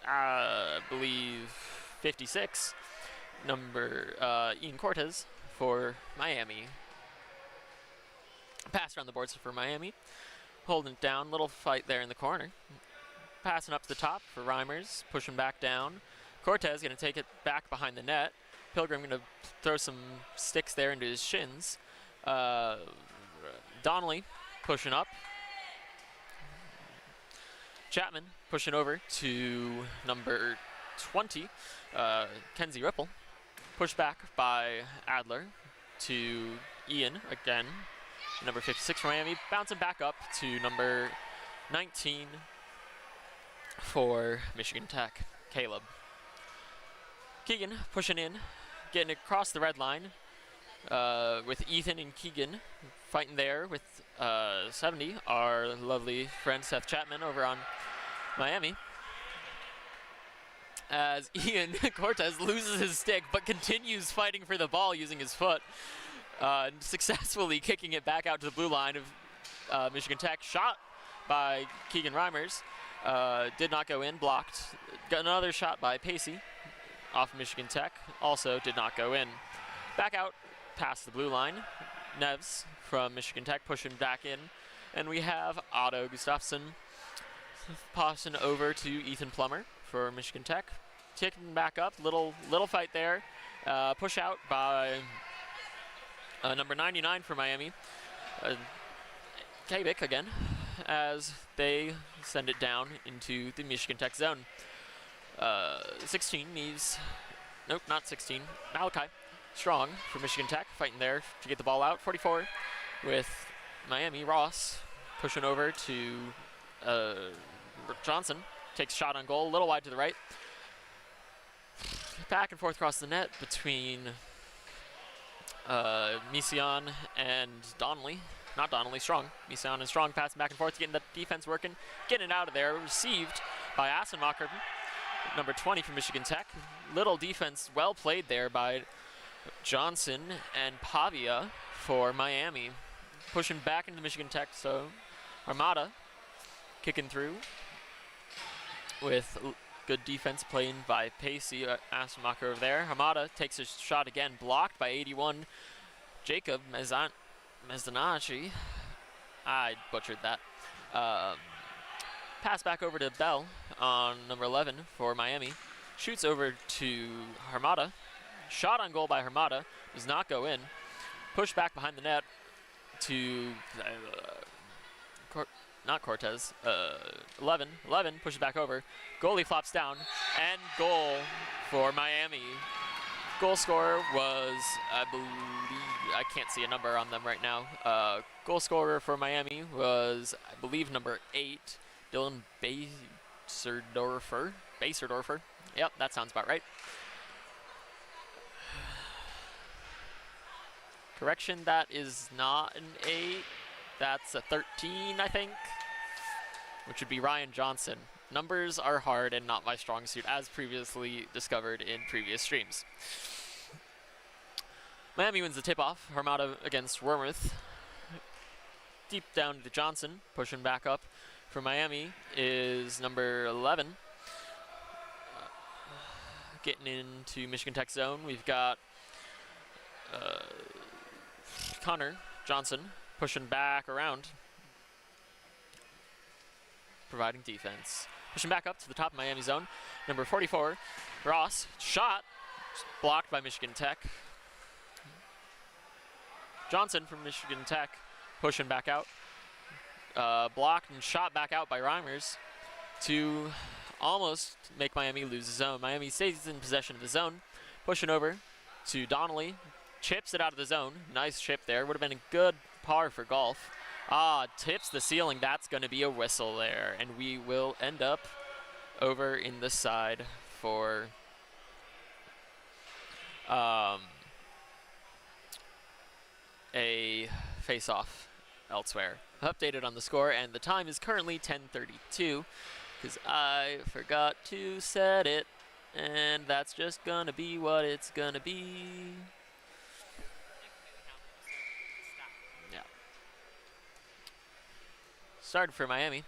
I believe 56, number Ian Cortez for Miami. Pass around the boards for Miami. Holding it down, little fight there in the corner. Passing up to the top for Reimers, pushing back down. Cortez going to take it back behind the net. Pilgrim going to throw some sticks there into his shins. Donnelly pushing up. Chapman pushing over to number 20, Kenzie Ripple. Pushed back by Adler to Ian again. Number 56 for Miami, bouncing back up to number 19 for Michigan Tech, Caleb. Keegan pushing in, getting across the red line with Ethan and Keegan fighting there with 70, our lovely friend Seth Chapman over on Miami. As Ian Cortez loses his stick but continues fighting for the ball using his foot, successfully kicking it back out to the blue line of Michigan Tech. Shot by Keegan Reimers. Did not go in, blocked. Got another shot by Pacey off Michigan Tech. Also did not go in. Back out past the blue line. Neves from Michigan Tech pushing back in. And we have Otto Gustafsson passing over to Ethan Plummer for Michigan Tech. Taking back up, little fight there. Push out by number 99 for Miami. Kabik again, as they send it down into the Michigan Tech zone. 16 needs, nope, not 16, Malachi Strong for Michigan Tech, fighting there to get the ball out. 44 with Miami. Ross pushing over to Johnson, takes shot on goal, a little wide to the right. Back and forth across the net between Mission and Donnelly. Not Donnelly, Strong. Mission and Strong passing back and forth, getting the defense working, getting it out of there. Received by Assenmacher, number 20 from Michigan Tech. Little defense, well played there by Johnson and Pavia for Miami. Pushing back into Michigan Tech, so Armada kicking through with good defense playing by Pacey. Assenmacher over there. Armada takes a shot again, blocked by 81 Jacob Mezdanachi. I butchered that. Pass back over to Bell on number 11 for Miami. Shoots over to Armada. Shot on goal by Armada. Does not go in. Pushed back behind the net to not Cortez. 11 pushes back over. Goalie flops down, and goal for Miami. Goal scorer was, I believe, I can't see a number on them right now. Goal scorer for Miami was, I believe, number 8, Dylan Baserdorfer. Yep, that sounds about right. Correction, that is not an 8. That's a 13, I think, which would be Ryan Johnson. Numbers are hard and not my strong suit, as previously discovered in previous streams. Miami wins the tip-off. Armada against Wormuth. Deep down to Johnson, pushing back up for Miami is number 11. Getting into Michigan Tech zone, we've got Connor Johnson pushing back around, providing defense. Pushing back up to the top of Miami zone. Number 44, Ross, shot, blocked by Michigan Tech. Johnson from Michigan Tech, pushing back out. Blocked and shot back out by Reimers to almost make Miami lose the zone. Miami stays in possession of the zone, pushing over to Donnelly, chips it out of the zone. Nice chip there, would have been a good par for golf. Tips the ceiling, that's gonna be a whistle there, and we will end up over in the side for a face-off elsewhere. Updated on the score, and the time is currently 10:32 because I forgot to set it, and that's just gonna be what it's gonna be. Yeah. Started for Miami.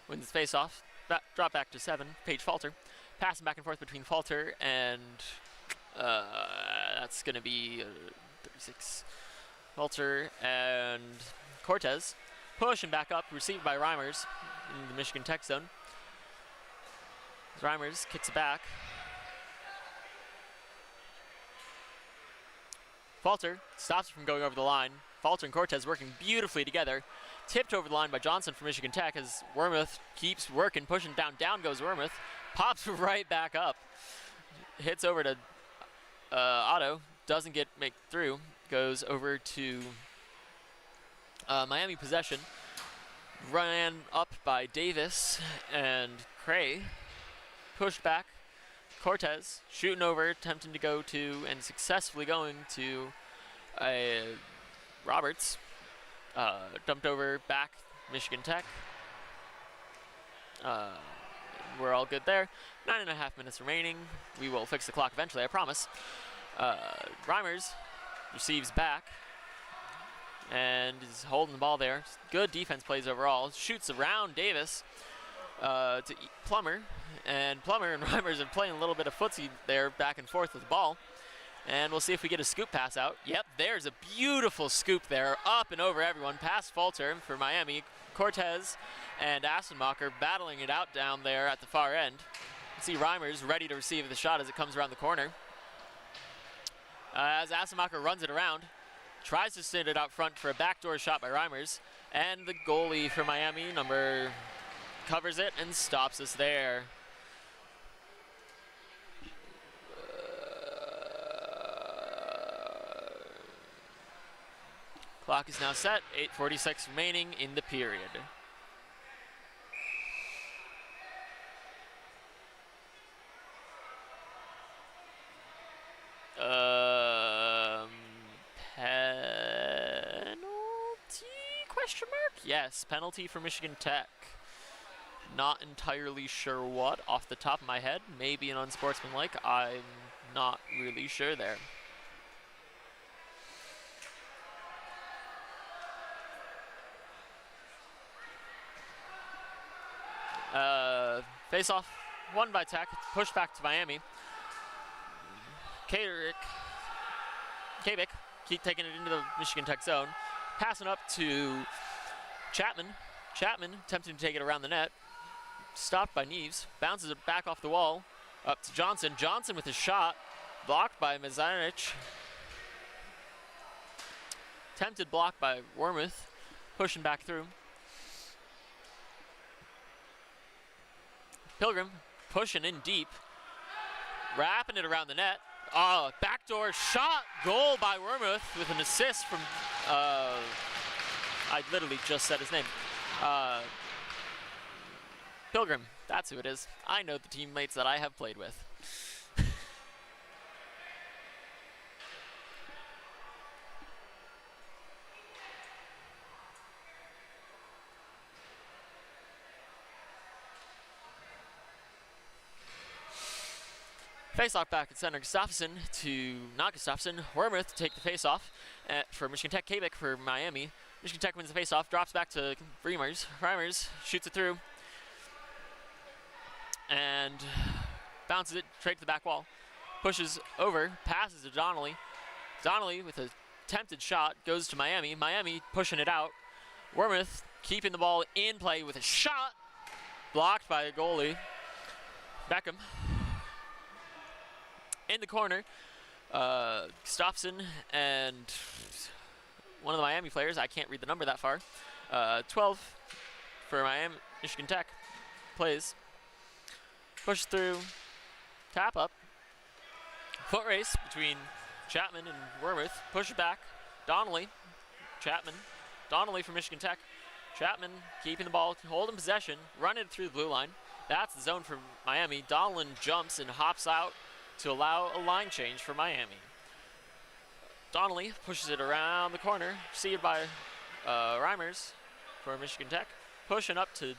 Wins the face-off. Drop back to 7. Paige Falter. Passing back and forth between Falter and that's gonna be 36. Falter and Cortez, pushing back up, received by Reimers in the Michigan Tech zone. Reimers kicks it back. Falter stops it from going over the line. Falter and Cortez working beautifully together. Tipped over the line by Johnson from Michigan Tech as Wormuth keeps working, pushing down. Down goes Wormuth. Pops right back up. Hits over to Otto. Doesn't make through. Goes over to Miami possession. Ran up by Davis and Cray. Pushed back. Cortez shooting over, attempting to go to and successfully going to Roberts. Dumped over back Michigan Tech. We're all good there. 9.5 minutes remaining. We will fix the clock eventually, I promise. Reimers receives back and is holding the ball there. Good defense plays overall. Shoots around Davis to Plummer. And Plummer and Reimers are playing a little bit of footsie there back and forth with the ball. And we'll see if we get a scoop pass out. Yep, there's a beautiful scoop there. Up and over everyone. Past Falter for Miami. Cortez and Assenmacher battling it out down there at the far end. See Reimers ready to receive the shot as it comes around the corner. As Assenmacher runs it around. Tries to send it out front for a backdoor shot by Reimers. And the goalie for Miami, covers it and stops us there. Clock is now set, 8:46 remaining in the period. Penalty? Question mark? Yes, penalty for Michigan Tech. Not entirely sure what off the top of my head. Maybe an unsportsmanlike. I'm not really sure there. Face off, won by Tech, pushed back to Miami. Kabik keep taking it into the Michigan Tech zone. Passing up to Chapman. Chapman attempting to take it around the net. Stopped by Neves. Bounces it back off the wall. Up to Johnson. Johnson with his shot. Blocked by Mazanich. Attempted block by Wormuth. Pushing back through. Pilgrim pushing in deep. Wrapping it around the net. Backdoor shot. Goal by Wormuth with an assist from, I literally just said his name. Pilgrim, that's who it is. I know the teammates that I have played with. Face-off back at center. Gustafsson to not Gustafsson. Wormuth to take the face-off for Michigan Tech. Kabik for Miami. Michigan Tech wins the face-off. Drops back to Reimers. Reimers shoots it through. And bounces it straight to the back wall. Pushes over. Passes to Donnelly. Donnelly with a attempted shot goes to Miami. Miami pushing it out. Wormuth keeping the ball in play with a shot. Blocked by the goalie. Beckham. In the corner. Gustafsson and one of the Miami players, I can't read the number that far. 12 for Miami, Michigan Tech. Plays. Push through. Tap up. Foot race between Chapman and Wormuth. Push back. Donnelly. Chapman. Donnelly from Michigan Tech. Chapman keeping the ball, holding possession, running it through the blue line. That's the zone for Miami. Donnelly jumps and hops out to allow a line change for Miami. Donnelly pushes it around the corner, received by Reimers for Michigan Tech. Pushing up to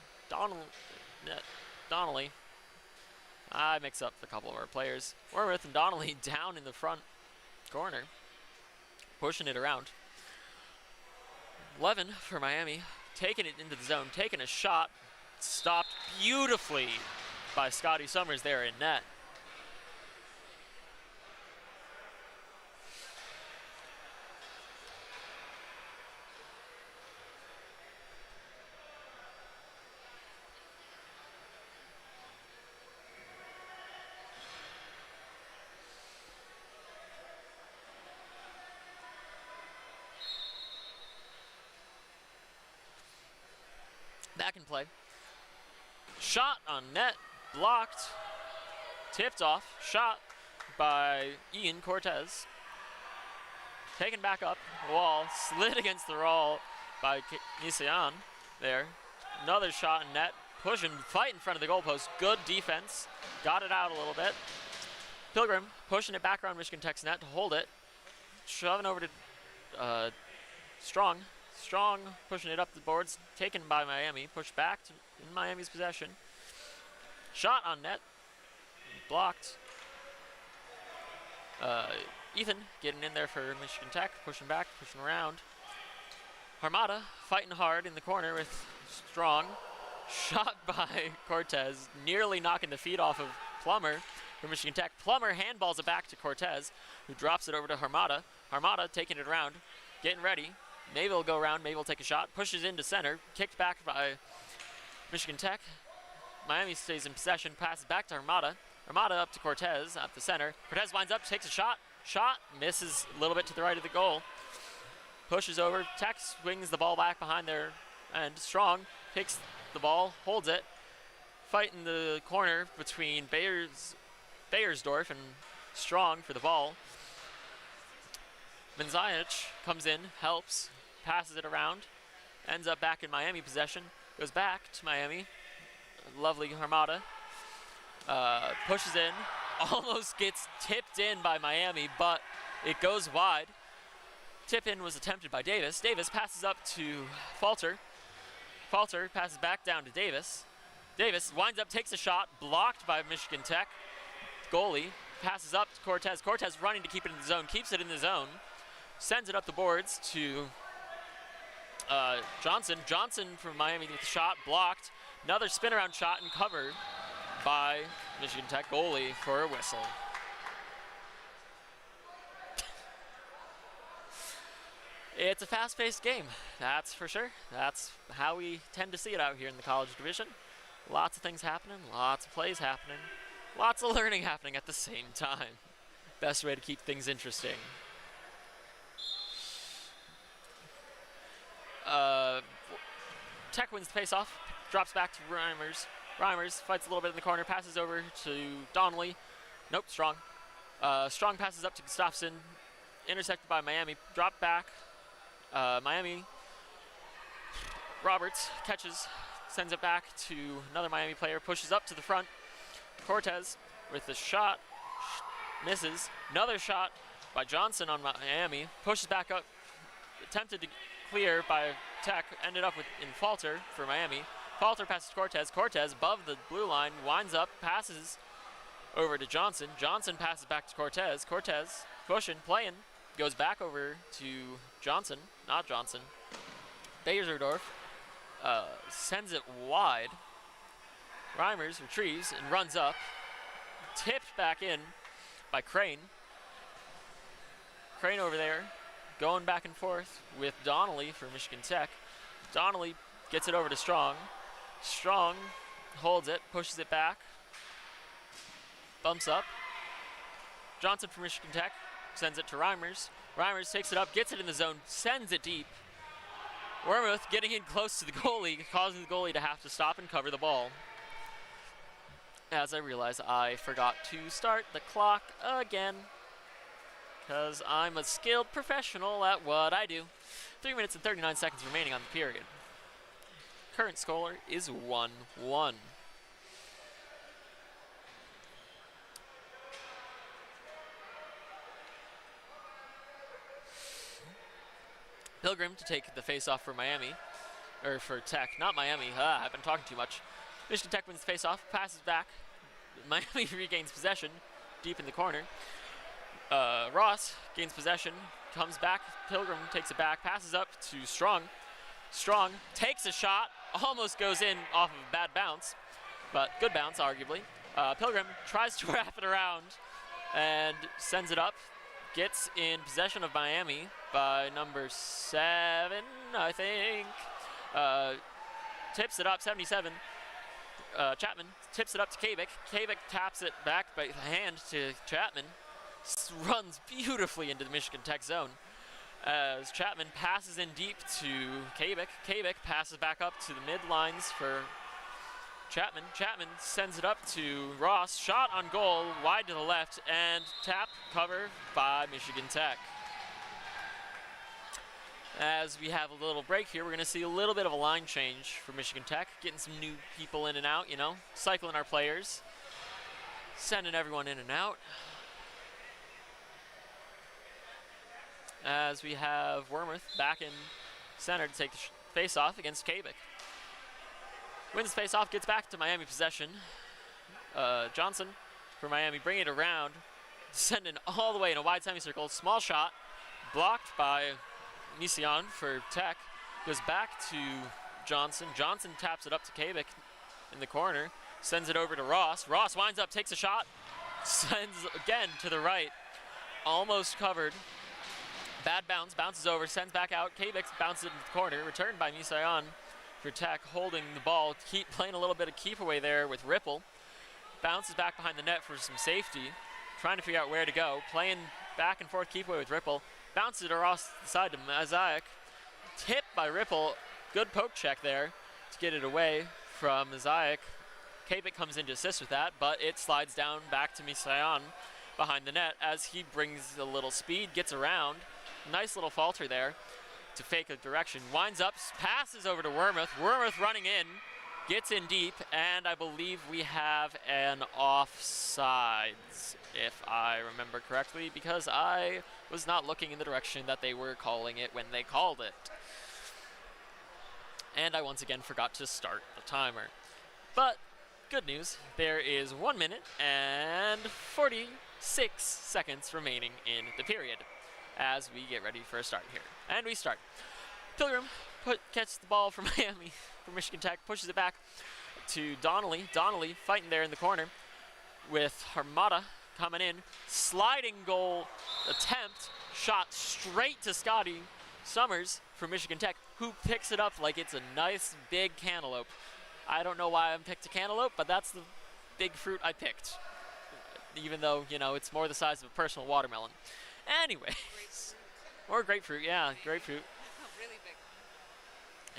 Donnelly. I mix up a couple of our players. Wormuth and Donnelly down in the front corner. Pushing it around. 11 for Miami. Taking it into the zone. Taking a shot. Stopped beautifully by Scotty Summers there in net. Back in play. Shot on net, blocked, tipped off, shot by Ian Cortez. Taken back up, wall, slid against the wall by Nisayan there. Another shot in net, pushing, fight in front of the goalpost. Good defense, got it out a little bit. Pilgrim pushing it back around Michigan Tech's net to hold it. Shoving over to Strong. Strong pushing it up the boards, taken by Miami, pushed back to in Miami's possession. Shot on net, blocked. Ethan getting in there for Michigan Tech, pushing back, pushing around. Armada fighting hard in the corner with Strong. Shot by Cortez, nearly knocking the feet off of Plummer for Michigan Tech. Plummer handballs it back to Cortez, who drops it over to Armada. Armada taking it around, getting ready. Maybe will go around, maybe will take a shot, pushes into center, kicked back by Michigan Tech. Miami stays in possession, passes back to Armada. Armada up to Cortez at the center. Cortez winds up, takes a shot. Shot, misses a little bit to the right of the goal. Pushes over, Tech swings the ball back behind there, and Strong takes the ball, holds it. Fight in the corner between Bayersdorf and Strong for the ball. Menzajic comes in, helps, passes it around, ends up back in Miami possession, goes back to Miami. Lovely Armada. Pushes in, almost gets tipped in by Miami, but it goes wide. Tip in was attempted by Davis. Davis passes up to Falter. Falter passes back down to Davis. Davis winds up, takes a shot, blocked by Michigan Tech. Goalie passes up to Cortez. Cortez running to keep it in the zone, keeps it in the zone. Sends it up the boards to Johnson. Johnson from Miami with the shot, blocked. Another spin around shot and covered by Michigan Tech goalie for a whistle. It's a fast-paced game, that's for sure. That's how we tend to see it out here in the college division. Lots of things happening, lots of plays happening, lots of learning happening at the same time. Best way to keep things interesting. Tech wins the face-off, drops back to Reimers. Reimers fights a little bit in the corner, passes over to Donnelly. Nope, Strong. Strong passes up to Gustafsson, intercepted by Miami. Drop back. Miami. Roberts catches, sends it back to another Miami player, pushes up to the front. Cortez with the shot, misses. Another shot by Johnson on Miami, pushes back up, attempted to clear by Tech, ended up in Falter for Miami. Falter passes to Cortez. Cortez above the blue line, winds up, passes over to Johnson. Johnson passes back to Cortez. Cortez pushing, playing, goes back over to Johnson, not Johnson. Bayersdorf sends it wide. Reimers retrieves and runs up. Tipped back in by Crane. Crane over there going back and forth with Donnelly for Michigan Tech. Donnelly gets it over to Strong. Strong holds it, pushes it back, bumps up. Johnson for Michigan Tech sends it to Reimers. Reimers takes it up, gets it in the zone, sends it deep. Wormuth getting in close to the goalie, causing the goalie to have to stop and cover the ball. As I realize I forgot to start the clock again, because I'm a skilled professional at what I do. 3 minutes and 39 seconds remaining on the period. Current score is 1-1. Pilgrim to take the face-off for Miami, or for Tech, not Miami. I've been talking too much. Michigan Tech wins the face-off, passes back. Miami regains possession, deep in the corner. Ross gains possession, comes back. Pilgrim takes it back, passes up to Strong. Strong takes a shot, almost goes in off of a bad bounce, but good bounce, arguably. Pilgrim tries to wrap it around and sends it up. Gets in possession of Miami by number 7, I think. Tips it up, 77. Chapman tips it up to Kabik. Kabik taps it back by hand to Chapman. Runs beautifully into the Michigan Tech zone. As Chapman passes in deep to Kabik. Kabik passes back up to the mid lines for Chapman. Chapman sends it up to Ross. Shot on goal, wide to the left, and tap cover by Michigan Tech. As we have a little break here, we're going to see a little bit of a line change for Michigan Tech. Getting some new people in and out, you know, cycling our players. Sending everyone in and out. As we have Wormuth back in center to take the face-off against Kabik. Wins the face-off, gets back to Miami possession. Johnson for Miami, bring it around. Sending all the way in a wide semicircle. Small shot, blocked by Mission for Tech. Goes back to Johnson. Johnson taps it up to Kabik in the corner. Sends it over to Ross. Ross winds up, takes a shot. Sends again to the right. Almost covered. Bad bounce, bounces over, sends back out. Kabik bounces it into the corner. Returned by Mission for Tech, holding the ball. Keep playing a little bit of keep away there with Ripple. Bounces back behind the net for some safety. Trying to figure out where to go. Playing back and forth keep away with Ripple. Bounces it across the side to Mosaic. Tipped by Ripple. Good poke check there to get it away from Mosaic. Kabik comes in to assist with that, but it slides down back to Mission behind the net as he brings a little speed, gets around. Nice little falter there to fake a direction. Winds up, passes over to Wormuth. Wormuth running in, gets in deep, and I believe we have an offsides, if I remember correctly, because I was not looking in the direction that they were calling it when they called it. And I once again forgot to start the timer. But good news, there is 1 minute and 46 seconds remaining in the period as we get ready for a start here. And we start. Pilgrim catches the ball from Miami, for Michigan Tech, pushes it back to Donnelly. Donnelly fighting there in the corner with Armada coming in. Sliding goal attempt, shot straight to Scotty Summers for Michigan Tech, who picks it up like it's a nice big cantaloupe. I don't know why I picked a cantaloupe, but that's the big fruit I picked. Even though, you know, it's more the size of a personal watermelon. Anyways, or grapefruit, yeah, grapefruit. Really big.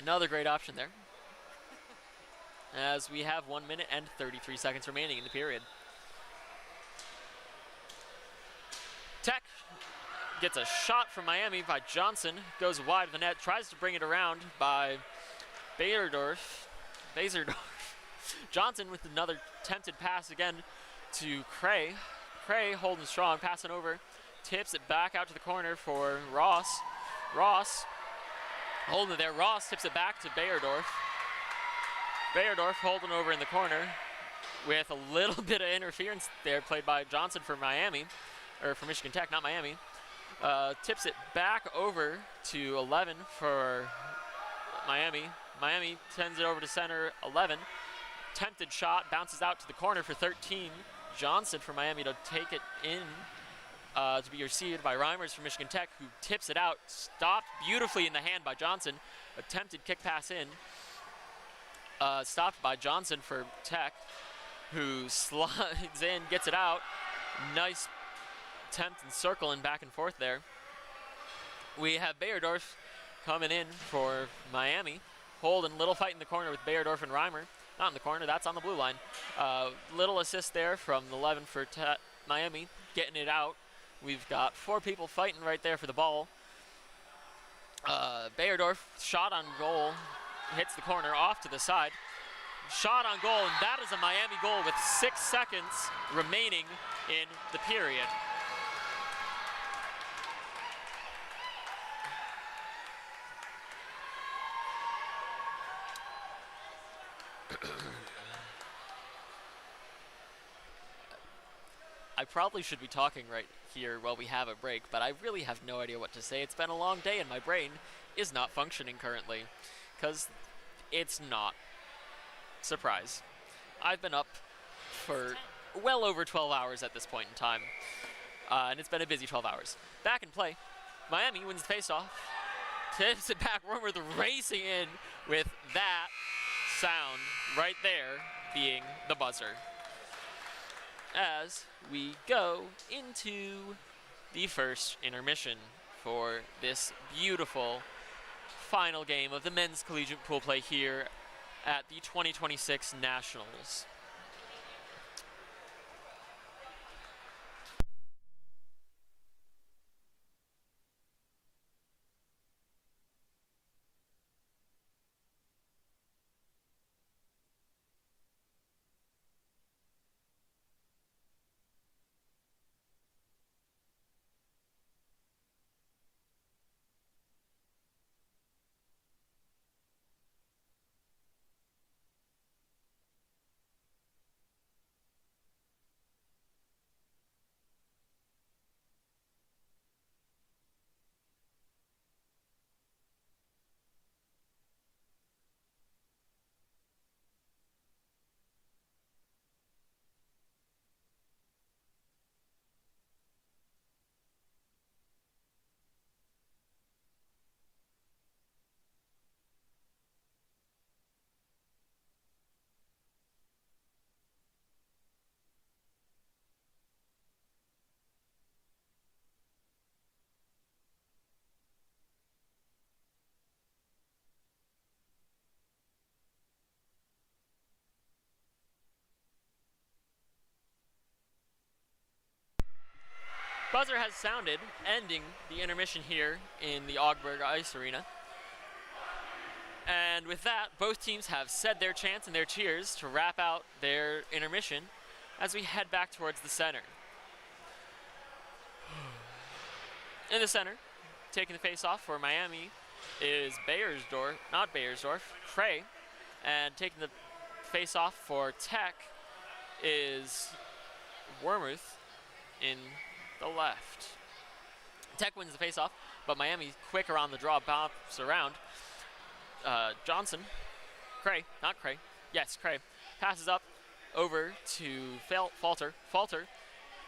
Another great option there. As we have 1 minute and 33 seconds remaining in the period. Tech gets a shot from Miami by Johnson, goes wide of the net, tries to bring it around by Baserdorf. Johnson with another tempted pass again to Cray. Cray holding strong, passing over. Tips it back out to the corner for Ross. Ross holding it there. Ross tips it back to Bayerdorf. Bayerdorf holding over in the corner with a little bit of interference there played by Johnson for Miami, or for Michigan Tech, not Miami. Tips it back over to 11 for Miami. Miami sends it over to center 11. Tempted shot, bounces out to the corner for 13. Johnson for Miami to take it in to be received by Reimers from Michigan Tech, who tips it out. Stopped beautifully in the hand by Johnson. Attempted kick pass in. Stopped by Johnson for Tech, who slides in, gets it out. Nice attempt and circle and back and forth there. We have Bayerdorf coming in for Miami. Holden, little fight in the corner with Bayerdorf and Reimer. Not in the corner, that's on the blue line. Little assist there from the 11 for Miami, getting it out. We've got 4 people fighting right there for the ball. Bayerdorf, shot on goal, hits the corner off to the side. Shot on goal, and that is a Miami goal with 6 seconds remaining in the period. I probably should be talking right here while we have a break, but I really have no idea what to say. It's been a long day and my brain is not functioning currently, because it's not. Surprise. I've been up for well over 12 hours at this point in time, and it's been a busy 12 hours. Back in play, Miami wins the faceoff, tips it back, Wormer racing in with that sound right there being the buzzer. As we go into the first intermission for this beautiful final game of the men's collegiate pool play here at the 2026 Nationals. Buzzer has sounded, ending the intermission here in the Augsburg Ice Arena. And with that, both teams have said their chants and their cheers to wrap out their intermission as we head back towards the center. In the center, taking the face-off for Miami is Cray, and taking the face-off for Tech is Wormuth in the left. Tech wins the face-off, but Miami quick around the draw, bops around. Johnson, Cray, passes up over to Falter. Falter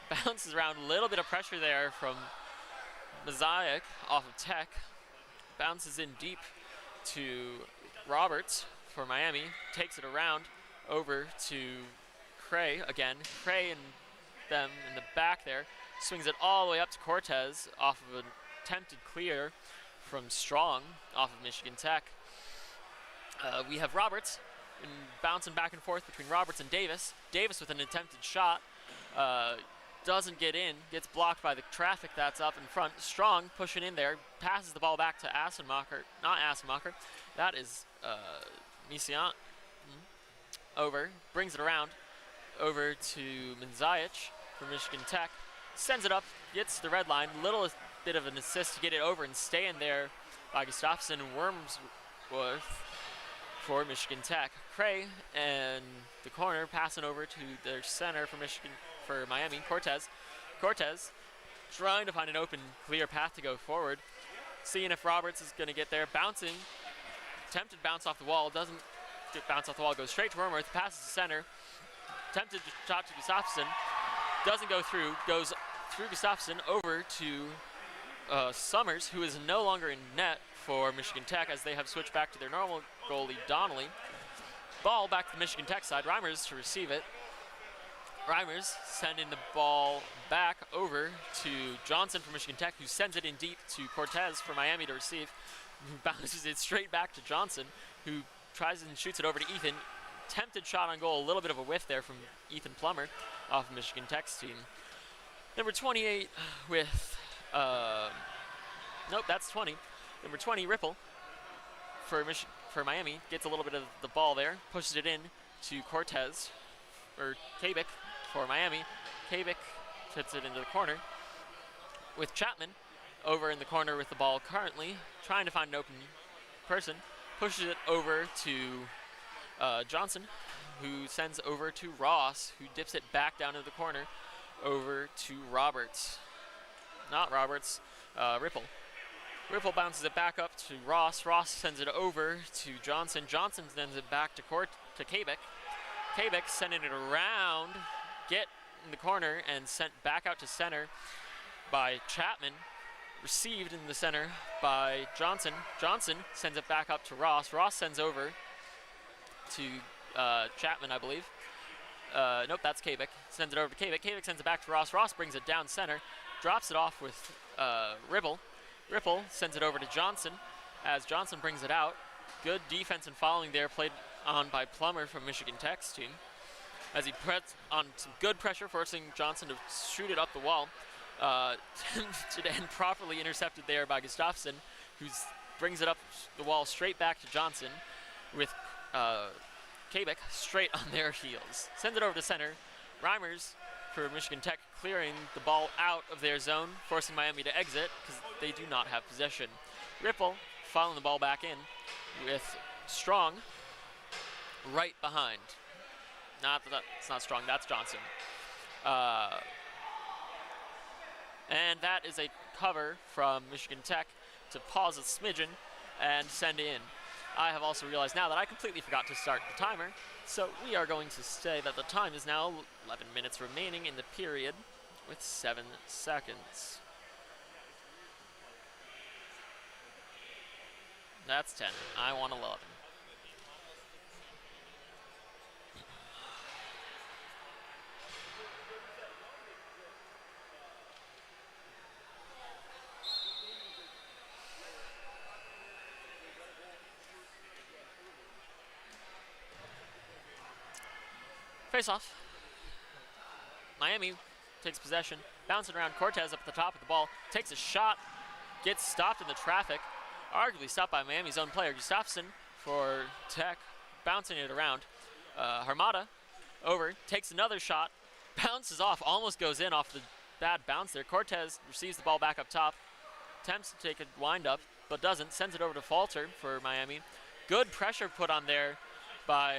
bounces around, a little bit of pressure there from Mosaic off of Tech. Bounces in deep to Roberts for Miami, takes it around over to Cray again. Cray and them in the back there. Swings it all the way up to Cortez off of an attempted clear from Strong off of Michigan Tech. We have Roberts bouncing back and forth between Roberts and Davis. Davis with an attempted shot. Doesn't get in, gets blocked by the traffic that's up in front. Strong pushing in there, passes the ball back to Assenmacher. That is Misiant. Over, brings it around, over to Menzajic for Michigan Tech. Sends it up, gets the red line, little bit of an assist to get it over and stay in there by Gustafsson and Wormsworth for Michigan Tech. Cray and the corner passing over to their center for Miami, Cortez. Cortez trying to find an open, clear path to go forward. Seeing if Roberts is going to get there. Bouncing, attempted bounce off the wall, doesn't bounce off the wall, goes straight to Wormworth, passes to center. Attempted shot to Gustafsson, doesn't go through, goes through Gustafsson over to Summers, who is no longer in net for Michigan Tech as they have switched back to their normal goalie, Donnelly. Ball back to the Michigan Tech side. Reimers to receive it. Reimers sending the ball back over to Johnson for Michigan Tech, who sends it in deep to Cortez for Miami to receive. Who bounces it straight back to Johnson, who tries and shoots it over to Ethan. Tempted shot on goal, a little bit of a whiff there from Ethan Plummer off of Michigan Tech's team. Number 28 with, nope, that's 20. Number 20, Ripple for Miami, gets a little bit of the ball there, pushes it in to Cortez, or Kabik for Miami. Kabik fits it into the corner with Chapman over in the corner with the ball currently, trying to find an open person, pushes it over to Johnson, who sends over to Ross, who dips it back down into the corner over to Roberts. Not Roberts, Ripple. Ripple bounces it back up to Ross. Ross sends it over to Johnson. Johnson sends it back to Kabik. Kabik sending it around, get in the corner and sent back out to center by Chapman. Received in the center by Johnson. Johnson sends it back up to Ross. Ross sends over to Chapman, I believe. Nope, that's Kabik. Sends it over to Kabik. Kabik sends it back to Ross. Ross brings it down center, drops it off with Ripple. Ripple sends it over to Johnson as Johnson brings it out. Good defense and following there, played on by Plummer from Michigan Tech's team. As he pressed on some good pressure, forcing Johnson to shoot it up the wall. And properly intercepted there by Gustafsson, who brings it up the wall straight back to Johnson with Kabik straight on their heels. Sends it over to center. Reimers for Michigan Tech clearing the ball out of their zone, forcing Miami to exit because they do not have possession. Ripple following the ball back in with Strong right behind. It's not Strong, that's Johnson. And that is a cover from Michigan Tech to pause a smidgen and send in. I have also realized now that I completely forgot to start the timer, so we are going to say that the time is now 11 minutes remaining in the period with 7 seconds. That's 10. I want 11. Face off. Miami takes possession, bouncing around. Cortez up at the top of the ball, takes a shot, gets stopped in the traffic, arguably stopped by Miami's own player, Gustafsson for Tech, bouncing it around. Harmada over, takes another shot, bounces off, almost goes in off the bad bounce there. Cortez receives the ball back up top, attempts to take a wind up, but doesn't, sends it over to Falter for Miami. Good pressure put on there by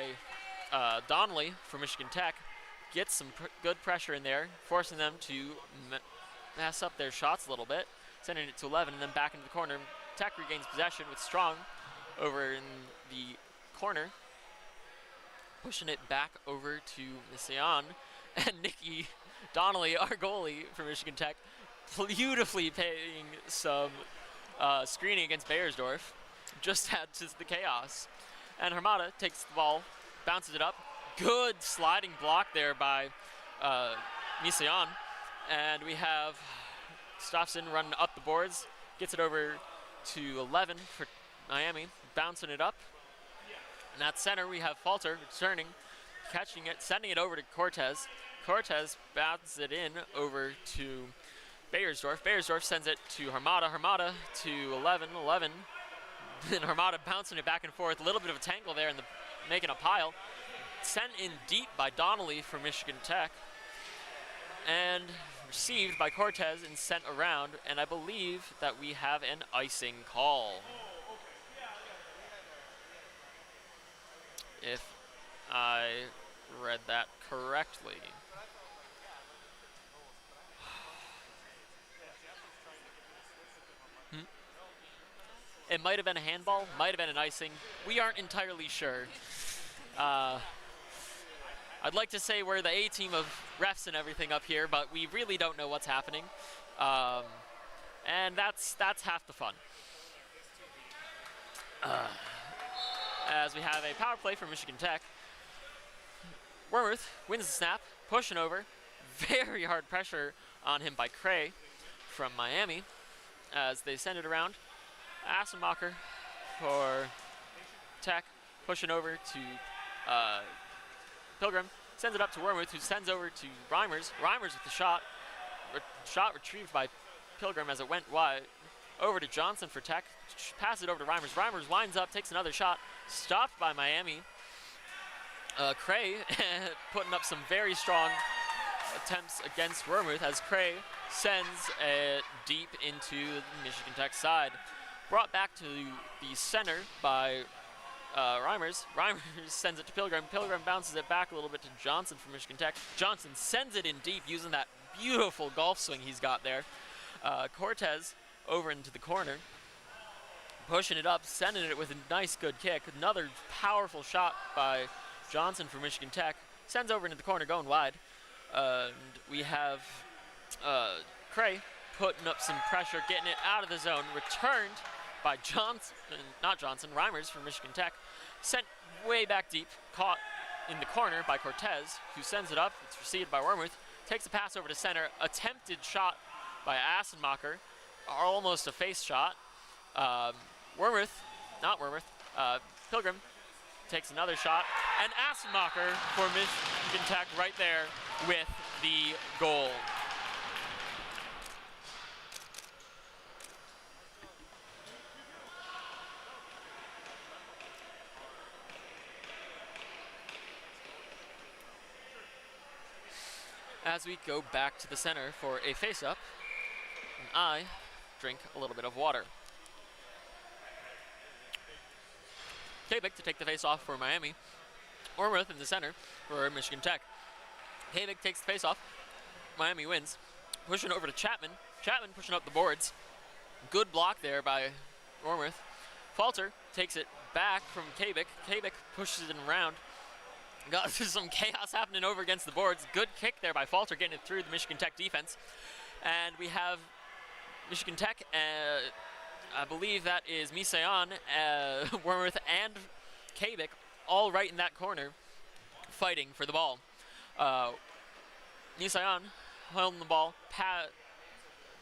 Donnelly for Michigan Tech. Gets some good pressure in there, forcing them to mess up their shots a little bit, sending it to 11 and then back into the corner. Tech regains possession with Strong over in the corner, pushing it back over to Mission, and Nikki Donnelly, our goalie for Michigan Tech, beautifully paying some screening against Beiersdorf, just adds to the chaos. And Harmada takes the ball, bounces it up. Good sliding block there by Mission. And we have Gustafsson running up the boards, gets it over to 11 for Miami, bouncing it up. And at center we have Falter returning, catching it, sending it over to Cortez. Cortez bounces it in over to Beiersdorf. Beiersdorf sends it to Harmada. Harmada to 11. Then Harmada bouncing it back and forth. A little bit of a tangle there, making a pile. Sent in deep by Donnelly for Michigan Tech. And received by Cortez and sent around. And I believe that we have an icing call. If I read that correctly. It might have been a handball, might have been an icing. We aren't entirely sure. I'd like to say we're the A team of refs and everything up here, but we really don't know what's happening. And that's half the fun. As we have a power play for Michigan Tech. Wormuth wins the snap, pushing over. Very hard pressure on him by Cray from Miami as they send it around. Assenmacher for Tech, pushing over to Pilgrim. Sends it up to Wormuth, who sends over to Reimers. Reimers with the shot. Shot retrieved by Pilgrim as it went wide. Over to Johnson for Tech. Pass it over to Reimers. Reimers winds up, takes another shot. Stopped by Miami. Cray putting up some very strong attempts against Wormuth as Cray sends it deep into the Michigan Tech side. Brought back to the center by Reimers. Reimers sends it to Pilgrim. Pilgrim bounces it back a little bit to Johnson from Michigan Tech. Johnson sends it in deep using that beautiful golf swing he's got there. Cortez over into the corner. Pushing it up, sending it with a nice good kick. Another powerful shot by Johnson from Michigan Tech. Sends over into the corner, going wide. And we have Cray putting up some pressure, getting it out of the zone. Returned by Reimers from Michigan Tech. Sent way back deep, caught in the corner by Cortez, who sends it up. It's received by Wormuth. Takes a pass over to center. Attempted shot by Assenmacher. Almost a face shot. Pilgrim takes another shot. And Assenmacher for Michigan Tech right there with the goal. As we go back to the center for a face-up, and I drink a little bit of water. Kabik to take the face-off for Miami. Wormuth in the center for Michigan Tech. Kabik takes the face-off. Miami wins. Pushing over to Chapman. Chapman pushing up the boards. Good block there by Wormuth. Falter takes it back from Kabik. Kabik pushes it around. Got some chaos happening over against the boards. Good kick there by Falter, getting it through the Michigan Tech defense. And we have Michigan Tech, I believe that is Misayan, Wormuth, and Kabik, all right in that corner, fighting for the ball. Misayan holding the ball.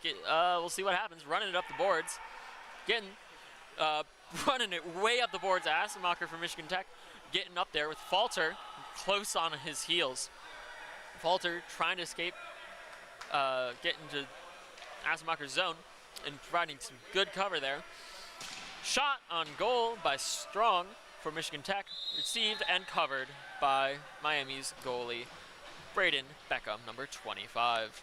We'll see what happens. Running it up the boards. Running it way up the boards. Assenmacher from Michigan Tech getting up there with Falter close on his heels. Falter trying to escape, get into Assenmacher's zone and providing some good cover there. Shot on goal by Strong for Michigan Tech. Received and covered by Miami's goalie, Braden Beckham, number 25.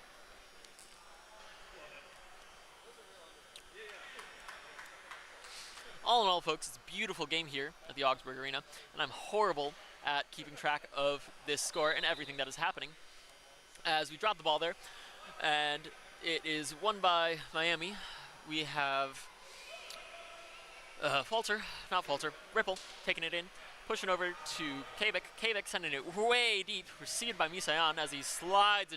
All in all, folks, it's a beautiful game here at the Augsburg Arena, and I'm horrible at keeping track of this score and everything that is happening. As we drop the ball there, and it is won by Miami. We have Ripple taking it in, pushing over to Kabik. Kabik sending it way deep, received by Misayan as he slides